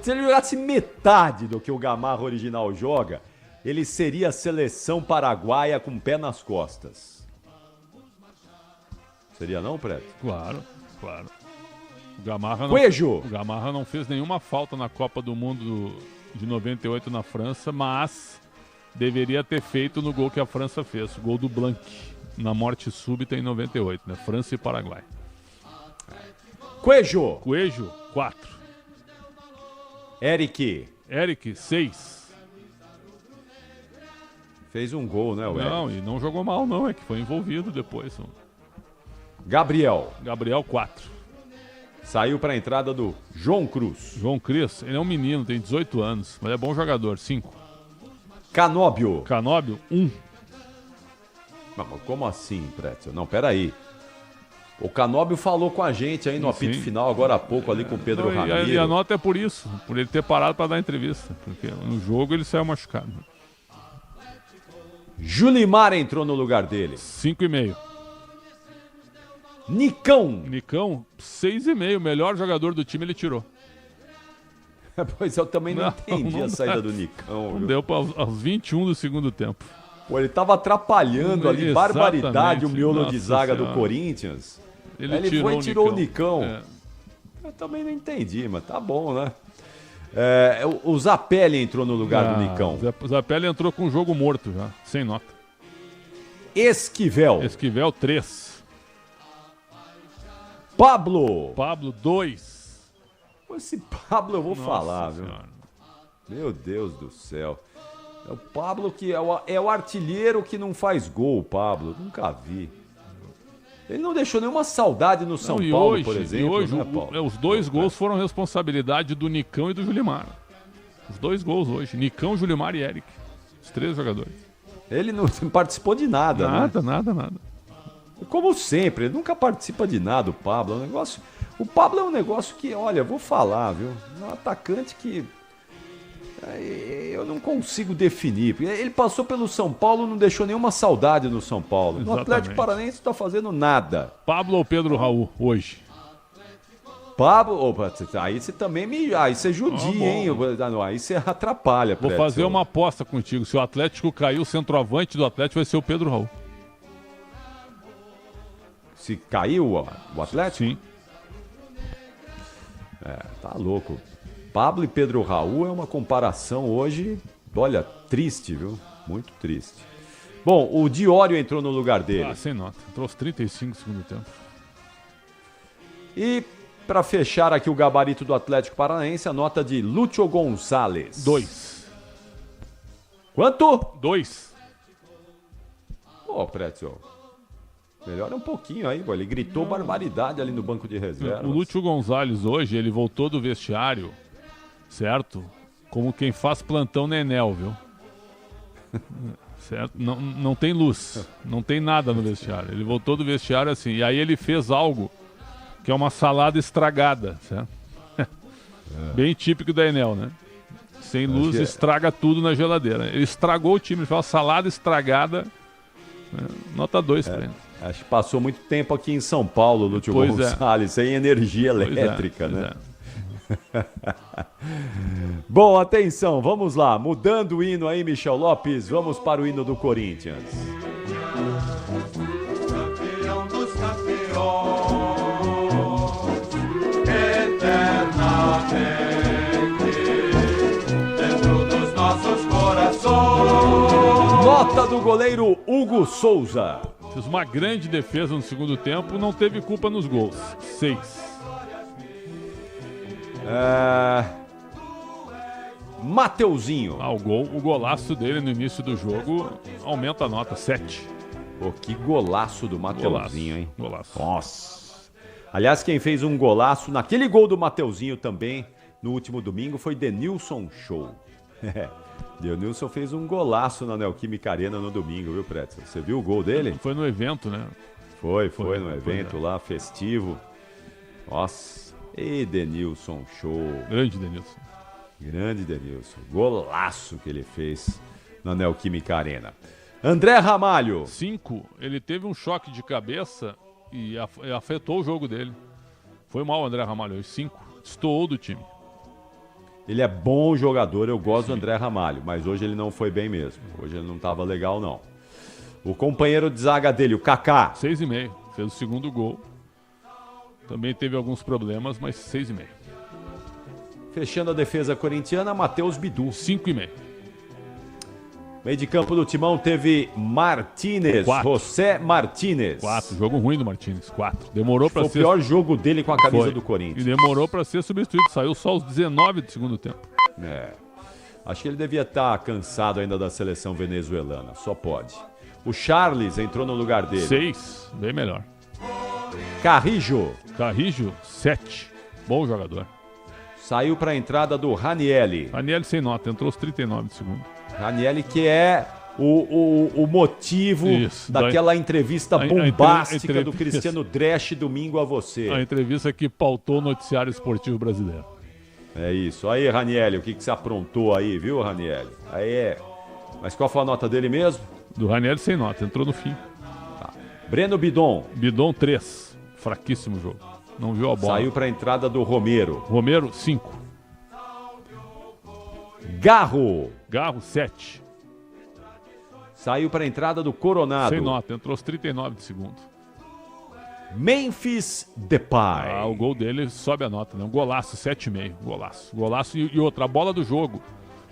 Se ele jogasse metade do que o Gamarra original joga, ele seria a seleção paraguaia com o pé nas costas. Seria não, Preto? Claro. O Gamarra não fez nenhuma falta na Copa do Mundo de 98 na França, mas deveria ter feito no gol que a França fez, o gol do Blanc, na morte súbita em 98, né? França e Paraguai. Coelho, 4. Eric, 6. Fez um gol, né, o Não, Eric? e não jogou mal, não. É que foi envolvido depois. Gabriel, 4. Saiu para a entrada do João Cruz. João Cruz, ele é um menino, tem 18 anos, mas é bom jogador, 5. Canóbio, 1. Não, mas como assim, Pretzel? Não, peraí. O Canóbio falou com a gente aí no apito final, agora há pouco, ali com o Pedro Ramiro. E a nota é por isso, por ele ter parado para dar entrevista. Porque no jogo ele saiu machucado. Julimar entrou no lugar dele. 5,5. Nicão, 6,5. Melhor jogador do time ele tirou. Pois eu também não entendi a saída do Nicão. Não deu aos 21 do segundo tempo. Pô, ele tava atrapalhando ali, barbaridade, o miolo Nossa de zaga Senhora. do Corinthians. Ele foi e tirou o Nicão. É. Eu também não entendi, mas tá bom, né? O Zapelli entrou no lugar do Nicão. O Zapelli entrou com o jogo morto já, sem nota. Esquivel, 3. Pablo, 2. Esse Pablo eu vou Nossa falar, Senhora. viu? Meu Deus do céu. É o Pablo que é o artilheiro que não faz gol, Pablo. Nunca vi. Ele não deixou nenhuma saudade no São Paulo, por exemplo. E hoje, né, Paulo? os 2 gols foram responsabilidade do Nicão e do Julimar. Os 2 gols hoje. Nicão, Julimar e Eric. Os 3 jogadores. Ele não participou de nada, né? Nada. Como sempre, ele nunca participa de nada, o Pablo. O Pablo é um negócio que, olha, vou falar, viu? É um atacante que eu não consigo definir. Ele passou pelo São Paulo, não deixou nenhuma saudade no São Paulo. No Atlético Paranaense não está fazendo nada. Pablo ou Pedro Raul, hoje? Pablo, opa, aí você também aí você judia, hein? Aí você atrapalha. Vou fazer uma aposta contigo. Se o Atlético cair, o centroavante do Atlético vai ser o Pedro Raul. Se caiu o Atlético? Sim. Tá louco. Pablo e Pedro Raul é uma comparação hoje, olha, triste, viu? Muito triste. Bom, o Diório entrou no lugar dele. Sem nota. Entrou aos 35 do segundo tempo. E para fechar aqui o gabarito do Atlético Paranaense, a nota de Lúcio Gonçalves. 2. Quanto? 2. Pretzel, melhora um pouquinho aí, ele gritou barbaridade ali no banco de reserva. O Lúcio Gonçalves hoje, ele voltou do vestiário, certo? Como quem faz plantão no Enel, viu? Certo? Não tem luz, não tem nada no vestiário. Ele voltou do vestiário assim, e aí ele fez algo que é uma salada estragada, certo? Bem típico da Enel, né? Sem luz, estraga tudo na geladeira. Ele estragou o time, ele fez uma salada estragada, nota 2 pra ele. Acho que passou muito tempo aqui em São Paulo, Lúcio Gonçalves, sem energia elétrica, né? Bom, atenção, vamos lá. Mudando o hino aí, Michel Lopes, vamos para o hino do Corinthians. Campeão dos campeões, eternamente, dentro dos nossos corações. Nota do goleiro Hugo Souza. Fez uma grande defesa no segundo tempo, não teve culpa nos gols. 6. Mateuzinho. O golaço dele no início do jogo aumenta a nota, 7. Pô, que golaço do Mateuzinho, hein? Golaço. Nossa. Aliás, quem fez um golaço naquele gol do Mateuzinho também no último domingo foi Denilson Show. Denilson fez um golaço na Neoquímica Arena no domingo, viu, Pretzel? Você viu o gol dele? Foi no evento, né? Foi no evento lá, festivo. Nossa. E Denilson Show. Grande Denilson. Grande Denilson. Golaço que ele fez na Neoquímica Arena. André Ramalho. 5. Ele teve um choque de cabeça e afetou o jogo dele. Foi mal o André Ramalho hoje. 5. Destoou do time. Ele é bom jogador, eu gosto do André Ramalho, mas hoje ele não foi bem mesmo. Hoje ele não estava legal, não. O companheiro de zaga dele, o Kaká. 6,5. Fez o segundo gol. Também teve alguns problemas, mas 6,5. Fechando a defesa corintiana, Matheus Bidu. 5,5. Meio de campo do Timão teve Martínez, José Martínez. 4. Jogo ruim do Martínez. 4. Demorou para ser... Foi o pior jogo dele com a camisa do Corinthians. E demorou para ser substituído. Saiu só aos 19 do segundo tempo. Acho que ele devia estar cansado ainda da seleção venezuelana. Só pode. O Charles entrou no lugar dele. 6. Bem melhor. Carrijo. 7. Bom jogador. Saiu para a entrada do Ranielli. Ranielli sem nota. Entrou aos 39 do segundo. Ranielli, que é o motivo daquela entrevista bombástica do Cristiano Dresch domingo a você. A entrevista que pautou o noticiário esportivo brasileiro. É isso. Aí, Ranielli, o que você aprontou aí, viu, Ranielli? Mas qual foi a nota dele mesmo? Do Ranielli sem nota, entrou no fim. Tá. Breno Bidon. Bidon 3. Fraquíssimo jogo. Não viu a bola. Saiu para a entrada do Romero. Romero, 5. Garro, 7. Saiu para a entrada do Coronado. Sem nota, entrou aos 39 de segundo. Memphis Depay. O gol dele sobe a nota, né? Um golaço, 7,5. Golaço e outra, a bola do jogo.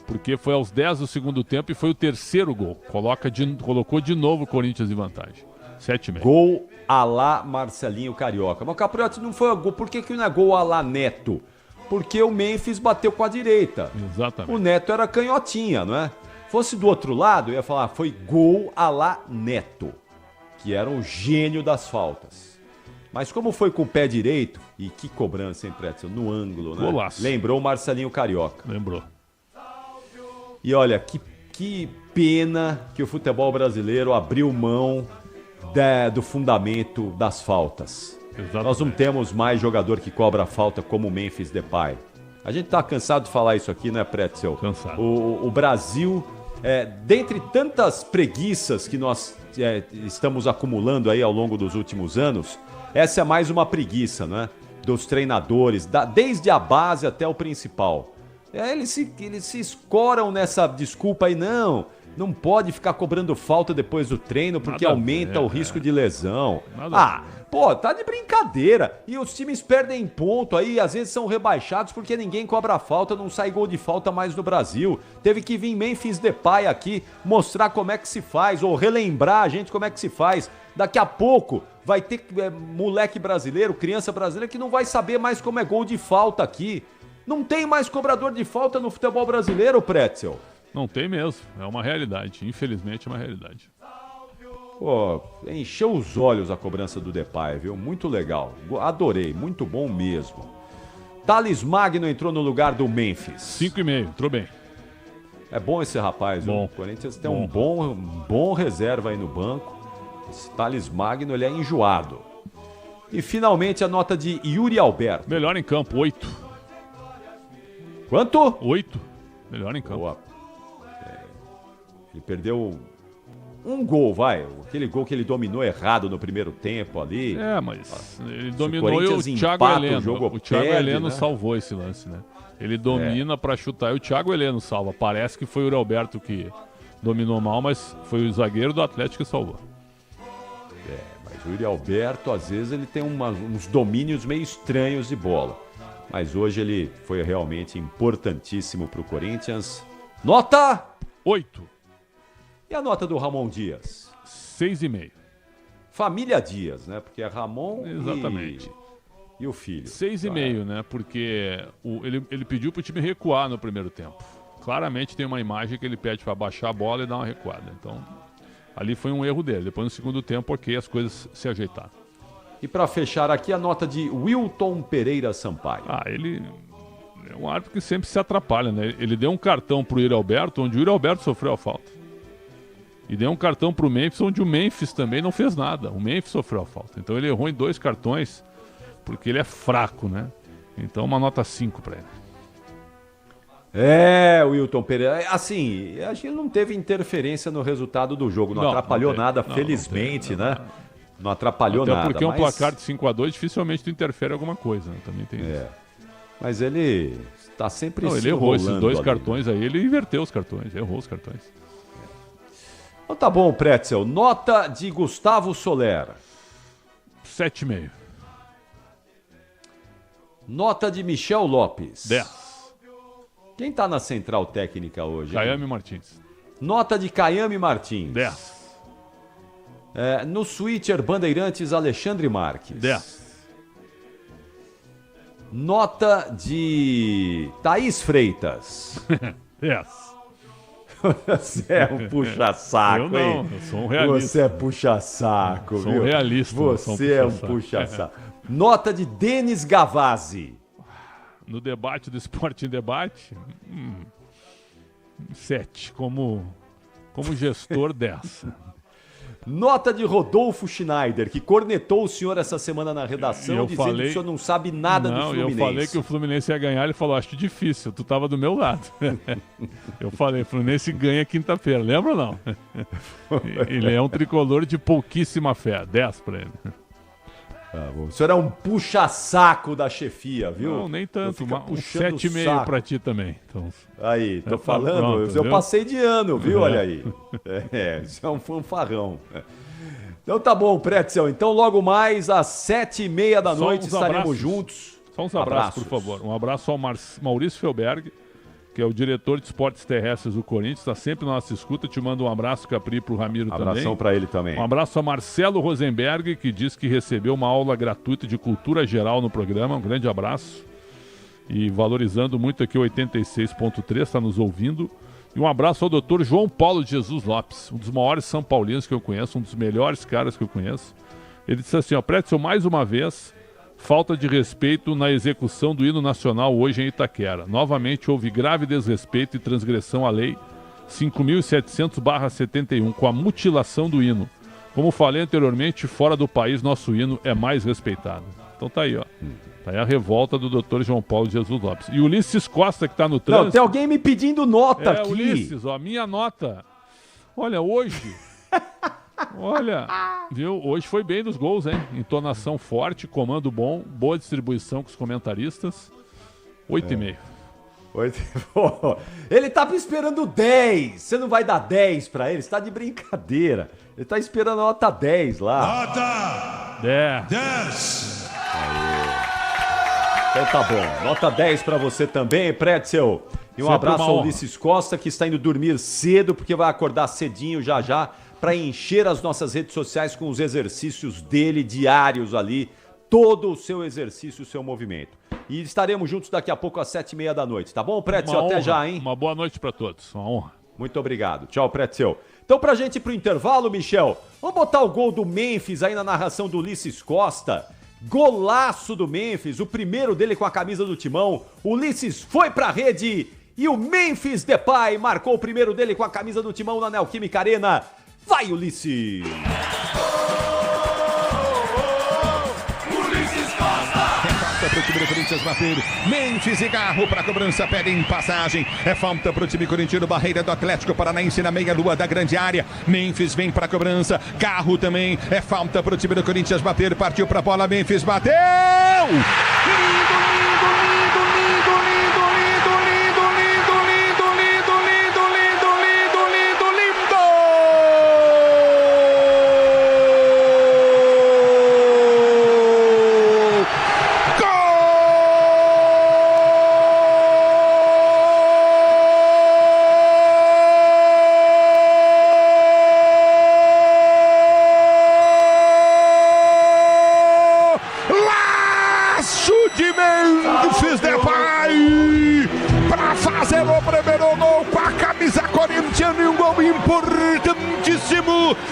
Porque foi aos 10 do segundo tempo e foi o terceiro gol. Colocou de novo o Corinthians em vantagem. 7,5. Gol à la Marcelinho Carioca. Mas o Capriotti não foi gol. Por que não é gol à la Neto? Porque o Memphis bateu com a direita. Exatamente. O Neto era canhotinha, não é? Fosse do outro lado, eu ia falar, foi gol à la Neto. que era o gênio das faltas. Mas como foi com o pé direito, e que cobrança, hein, Pretzel? No ângulo, né? Golaço. Lembrou o Marcelinho Carioca. Lembrou. E olha, que pena que o futebol brasileiro abriu mão do fundamento das faltas. Exatamente. Nós não temos mais jogador que cobra falta como o Memphis Depay. A gente tá cansado de falar isso aqui, né, Pretzel? Cansado. O Brasil, dentre tantas preguiças que nós estamos acumulando aí ao longo dos últimos anos, essa é mais uma preguiça, né? Dos treinadores, desde a base até o principal. Eles se escoram nessa desculpa aí, não pode ficar cobrando falta depois do treino porque aumenta o risco de lesão. Tá de brincadeira. E os times perdem ponto aí, às vezes são rebaixados porque ninguém cobra falta, não sai gol de falta mais no Brasil. Teve que vir Memphis Depay aqui mostrar como é que se faz, ou relembrar a gente como é que se faz. Daqui a pouco vai ter moleque brasileiro, criança brasileira que não vai saber mais como é gol de falta aqui. Não tem mais cobrador de falta no futebol brasileiro, Pretzel. Não tem mesmo, é uma realidade, infelizmente é uma realidade. Pô, encheu os olhos a cobrança do Depay, viu? Muito legal, adorei, muito bom mesmo. Thales Magno entrou no lugar do Memphis. 5,5, entrou bem. É bom esse rapaz, viu? O Corinthians tem um bom reserva aí no banco. Esse Thales Magno, ele é enjoado. E finalmente a nota de Yuri Alberto. Melhor em campo, 8. Quanto? 8. Melhor em campo. Boa. Ele perdeu um gol, vai. Aquele gol que ele dominou errado no primeiro tempo ali. Mas ele dominou e o Thiago Heleno. O Thiago Heleno salvou esse lance, né? Ele domina pra chutar e o Thiago Heleno salva. Parece que foi o Yuri Alberto que dominou mal, mas foi o zagueiro do Atlético que salvou. Mas o Yuri Alberto, às vezes, ele tem uns domínios meio estranhos de bola. Mas hoje ele foi realmente importantíssimo pro Corinthians. Nota 8. E a nota do Ramon Dias? 6,5. Família Dias, né? Porque é Ramon e o filho. 6,5, né? Porque ele pediu pro time recuar no primeiro tempo. Claramente tem uma imagem que ele pede para baixar a bola e dar uma recuada. Então, ali foi um erro dele. Depois, no segundo tempo, as coisas se ajeitaram. E para fechar aqui, a nota de Wilton Pereira Sampaio. Ele é um árbitro que sempre se atrapalha, né? Ele deu um cartão pro Yuri Alberto, onde o Yuri Alberto sofreu a falta. E deu um cartão pro Memphis, onde o Memphis também não fez nada. O Memphis sofreu a falta. Então ele errou em 2 cartões, porque ele é fraco, né? Então uma nota 5 para ele. O Wilton Pereira, assim, acho que ele não teve interferência no resultado do jogo, não atrapalhou nada, felizmente, né? Não atrapalhou nada. Até porque um placar de 5-2 dificilmente tu interfere alguma coisa, né? Também tem isso. Mas ele está sempre ele errou esses 2 cartões aí, ele inverteu os cartões, errou os cartões. Então tá bom, Pretzel. Nota de Gustavo Soler. 7,5. Nota de Michel Lopes. 10. Quem tá na central técnica hoje? Caiame Martins. Nota de Caiame Martins. 10. No switcher Bandeirantes, Alexandre Marques. 10. Nota de Thaís Freitas. 10. Você é um puxa-saco, eu não, hein? Eu sou um realista. Você é puxa-saco, sou um realista. Você é um puxa-saco. Nota de Denis Gavazzi. No debate do Esporte em Debate, 7. Como gestor, 10. Nota de Rodolfo Schneider, que cornetou o senhor essa semana na redação, dizendo que o senhor não sabe nada do Fluminense. Eu falei que o Fluminense ia ganhar, ele falou, acho difícil, tu tava do meu lado. Eu falei, o Fluminense ganha quinta-feira, lembra ou não? Ele é um tricolor de pouquíssima fé, 10 pra ele. O senhor é um puxa-saco da chefia, viu? Não, nem tanto, um 7,5 pra ti também. Então, aí, tô falando, eu passei de ano, viu? Olha aí. Isso é um fanfarrão. Então tá bom, Pretzel. Então logo mais às 7h30 da noite estaremos juntos. Só uns abraços, por favor. Um abraço ao Maurício Felberg, que é o diretor de esportes terrestres do Corinthians, está sempre na nossa escuta. Te mando um abraço, Capri, pro Ramiro também. Abração para ele também. Um abraço a Marcelo Rosenberg, que diz que recebeu uma aula gratuita de cultura geral no programa. Um grande abraço. E valorizando muito aqui o 86.3, está nos ouvindo. E um abraço ao doutor João Paulo de Jesus Lopes, um dos maiores São Paulinos que eu conheço, um dos melhores caras que eu conheço. Ele disse assim, ó, Pretzel, mais uma vez, falta de respeito na execução do hino nacional hoje em Itaquera. Novamente houve grave desrespeito e transgressão à lei 5.700/71, com a mutilação do hino. Como falei anteriormente, fora do país, nosso hino é mais respeitado. Então tá aí, ó. Tá aí a revolta do Dr. João Paulo de Jesus Lopes. E o Ulisses Costa, que tá no trânsito... Não, tem alguém me pedindo nota aqui. Ulisses, ó, minha nota. Olha, hoje... Olha, viu? Hoje foi bem dos gols, hein? Entonação forte, comando bom, boa distribuição com os comentaristas. 8,5. Ele tava esperando 10. Você não vai dar 10 pra ele? Você tá de brincadeira. Ele tá esperando a nota 10 lá. Nota 10. Então tá bom. Nota 10 pra você também, Pretzel. E um abraço ao Ulisses Costa, que está indo dormir cedo, porque vai acordar cedinho já para encher as nossas redes sociais com os exercícios dele diários ali. Todo o seu exercício, o seu movimento. E estaremos juntos daqui a pouco às 7h30 da noite, tá bom, Pretzel? Até já, hein? Uma boa noite para todos, uma honra. Muito obrigado. Tchau, Pretzel. Então, pra gente ir pro intervalo, Michel, vamos botar o gol do Memphis aí na narração do Ulisses Costa. Golaço do Memphis, o primeiro dele com a camisa do Timão. O Ulisses foi pra rede e o Memphis Depay marcou o primeiro dele com a camisa do Timão na Neoquímica Arena. Vai, Ulisses! Para o time do Corinthians bater. Memphis e Garro para a cobrança, pedem passagem. É falta para o time corintiano, barreira do Atlético Paranaense na meia-lua da grande área. Memphis vem para a cobrança. Garro também. É falta para o time do Corinthians bater. Partiu para a bola. Memphis bateu!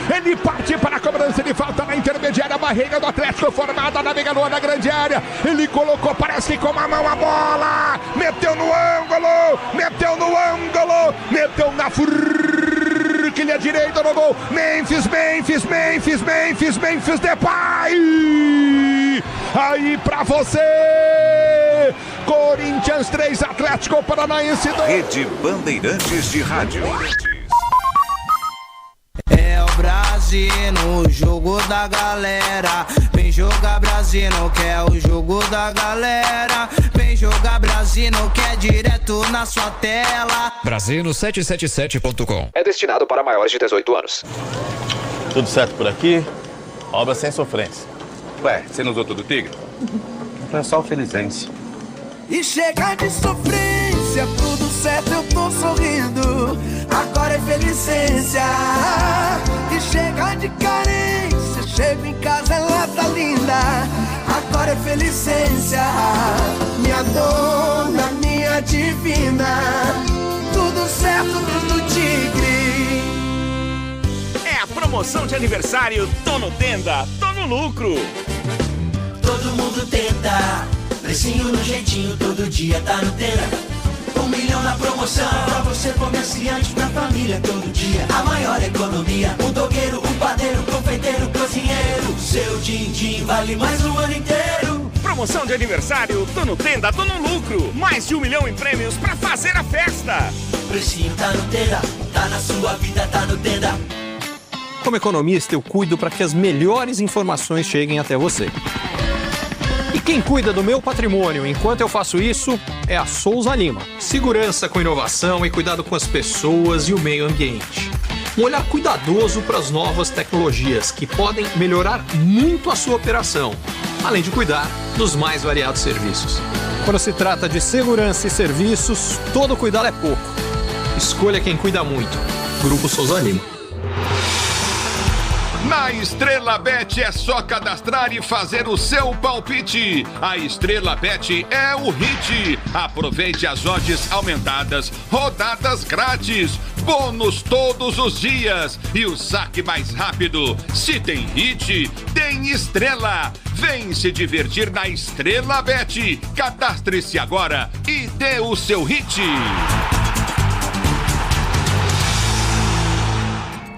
Ele parte para a cobrança de falta na intermediária, barreira do Atlético formada na meia-lua da grande área. Ele colocou, parece que com a mão a bola, meteu no ângulo, meteu na forquilha direita no gol. Memphis Depay. Aí pra você, Corinthians 3, Atlético Paranaense 2. Rede Bandeirantes de Rádio. No jogo da galera, vem jogar Brasino, que é o jogo da galera. Vem jogar Brasino, que é direto na sua tela. Brasino777.com. É destinado para maiores de 18 anos. Tudo certo por aqui? Obra sem sofrência. Ué, você não usou tudo Tigre? É só o Felizense. E chega de sofrência, tudo certo, eu tô sorrindo. Agora é Felicência. E chega de carência, chego em casa, ela tá linda. Agora é Felicência. Minha dona, minha divina. Tudo certo, tudo Tigre. É a promoção de aniversário Tô no Tenda, Tô no Lucro. Todo mundo tenta. Precinho no jeitinho, todo dia tá no Tenda. 1 milhão na promoção, pra você comerciante, pra família todo dia. A maior economia, um dogueiro, um padeiro, confeiteiro, cozinheiro. Seu din-din vale mais um ano inteiro. Promoção de aniversário, tô no Tenda, tô no lucro. Mais de 1 milhão em prêmios pra fazer a festa. Precinho tá no Tenda, tá na sua vida, tá no Tenda. Como economista, eu cuido para que as melhores informações cheguem até você. E quem cuida do meu patrimônio enquanto eu faço isso é a Souza Lima. Segurança com inovação e cuidado com as pessoas e o meio ambiente. Um olhar cuidadoso para as novas tecnologias que podem melhorar muito a sua operação, além de cuidar dos mais variados serviços. Quando se trata de segurança e serviços, todo cuidado é pouco. Escolha quem cuida muito. Grupo Souza Lima. Na Estrela Bet é só cadastrar e fazer o seu palpite. A Estrela Bet é o hit. Aproveite as odds aumentadas, rodadas grátis, bônus todos os dias e o saque mais rápido. Se tem hit, tem estrela. Vem se divertir na Estrela Bet. Cadastre-se agora e dê o seu hit.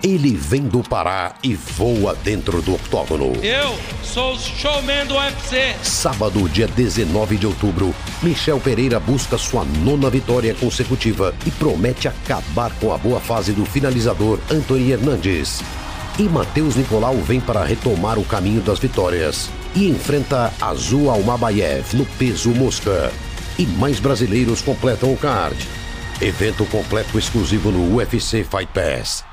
Ele vem do Pará e voa dentro do octógono. Eu sou o showman do UFC. Sábado, dia 19 de outubro, Michel Pereira busca sua 9ª vitória consecutiva e promete acabar com a boa fase do finalizador Anthony Hernandes. E Matheus Nicolau vem para retomar o caminho das vitórias e enfrenta Azul Almabayev no peso mosca. E mais brasileiros completam o card. Evento completo exclusivo no UFC Fight Pass.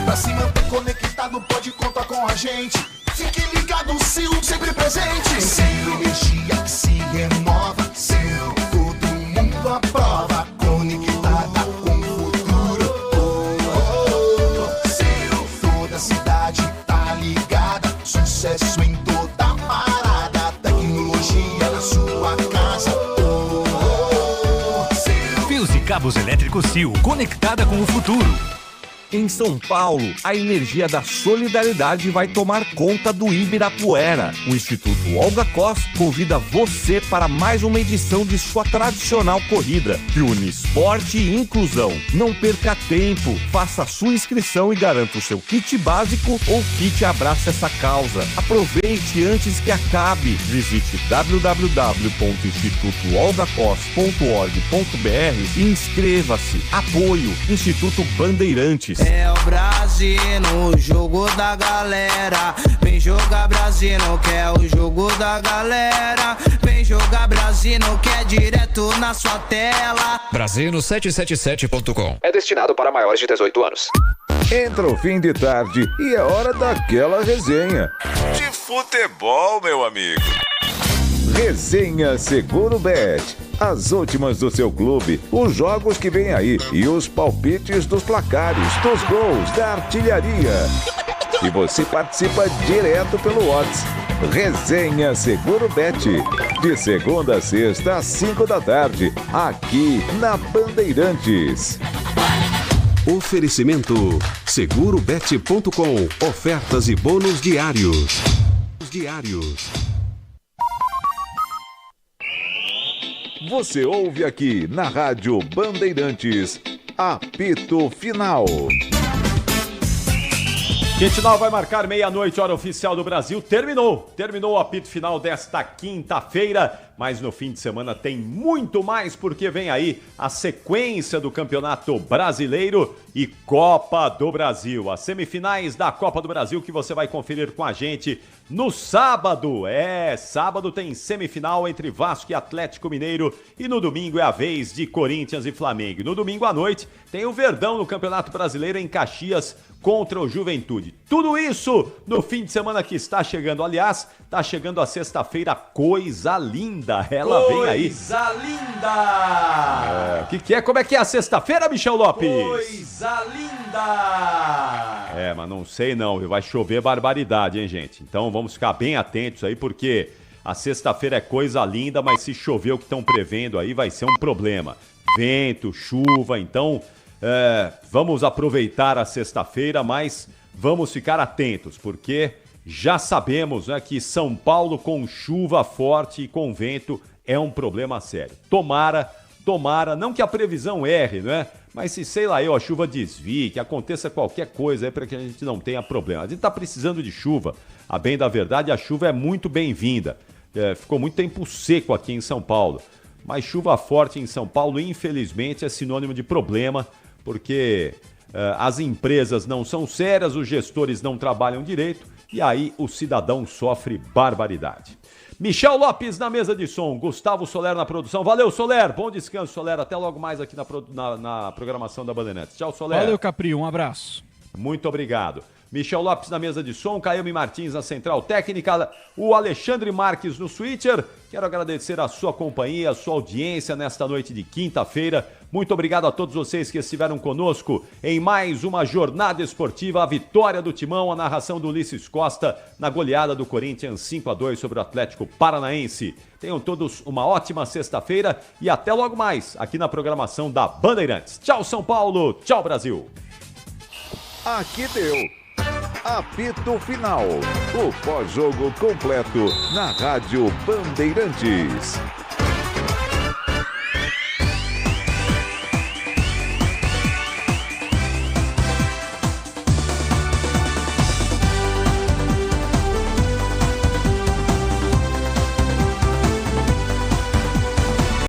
Pra se manter conectado, pode contar com a gente. Fique ligado, Sil, sempre presente. Sil, energia que se renova. Sil, todo mundo aprova. Conectada com o futuro. Sil, toda a cidade tá ligada. Sucesso em toda parada. Tecnologia na sua casa. Fios e cabos elétricos Sil, conectada com o futuro. Em São Paulo, a energia da solidariedade vai tomar conta do Ibirapuera. O Instituto Olga Cos convida você para mais uma edição de sua tradicional corrida, que une esporte e inclusão. Não perca tempo, faça a sua inscrição e garanta o seu kit básico ou kit Abraça Essa Causa. Aproveite antes que acabe. Visite www.institutoolgacos.org.br e inscreva-se. Apoio Instituto Bandeirantes. É o Brasil no jogo da galera. Vem jogar Brasil, que é o jogo da galera. Vem jogar Brasil, que é direto na sua tela. Brasino777.com. É destinado para maiores de 18 anos. Entra o fim de tarde e é hora daquela resenha. De futebol, meu amigo. Resenha Seguro Bet. As últimas do seu clube, os jogos que vêm aí e os palpites dos placares, dos gols, da artilharia. E você participa direto pelo WhatsApp. Resenha Seguro Bet. De segunda a sexta às 5 da tarde, aqui na Bandeirantes. Oferecimento segurobet.com. Ofertas e bônus diários. Você ouve aqui na Rádio Bandeirantes, apito final. Quente Nova vai marcar meia-noite, hora oficial do Brasil. Terminou o apito final desta quinta-feira, mas no fim de semana tem muito mais, porque vem aí a sequência do Campeonato Brasileiro e Copa do Brasil. As semifinais da Copa do Brasil que você vai conferir com a gente no sábado. Sábado tem semifinal entre Vasco e Atlético Mineiro e no domingo é a vez de Corinthians e Flamengo. No domingo à noite tem o Verdão no Campeonato Brasileiro em Caxias contra o Juventude. Tudo isso no fim de semana que está chegando. Aliás, está chegando a sexta-feira, coisa linda. Ela vem aí. Coisa linda! O que é? Como é que é a sexta-feira, Michel Lopes? Coisa linda! Mas não sei não, vai chover barbaridade, hein, gente? Então vamos ficar bem atentos aí, porque a sexta-feira é coisa linda, mas se chover o que estão prevendo aí vai ser um problema. Vento, chuva, então vamos aproveitar a sexta-feira, mas vamos ficar atentos, porque já sabemos, né, que São Paulo com chuva forte e com vento é um problema sério. Tomara, não que a previsão erre, né? Mas se, sei lá, a chuva desvie, que aconteça qualquer coisa aí para que a gente não tenha problema. A gente está precisando de chuva. A bem da verdade, a chuva é muito bem-vinda. Ficou muito tempo seco aqui em São Paulo. Mas chuva forte em São Paulo, infelizmente, é sinônimo de problema, porque as empresas não são sérias, os gestores não trabalham direito, e aí o cidadão sofre barbaridade. Michel Lopes na mesa de som, Gustavo Soler na produção. Valeu, Soler, bom descanso, Soler. Até logo mais aqui na programação da Bandeirantes. Tchau, Soler. Valeu, Capri, um abraço. Muito obrigado. Michel Lopes na mesa de som, Caiame Martins na central técnica, o Alexandre Marques no switcher. Quero agradecer a sua companhia, a sua audiência nesta noite de quinta-feira. Muito obrigado a todos vocês que estiveram conosco em mais uma jornada esportiva, a vitória do Timão, a narração do Ulisses Costa na goleada do Corinthians 5-2 sobre o Atlético Paranaense. Tenham todos uma ótima sexta-feira e até logo mais aqui na programação da Bandeirantes. Tchau, São Paulo. Tchau, Brasil. Aqui deu. Apito Final. O pós-jogo completo na Rádio Bandeirantes.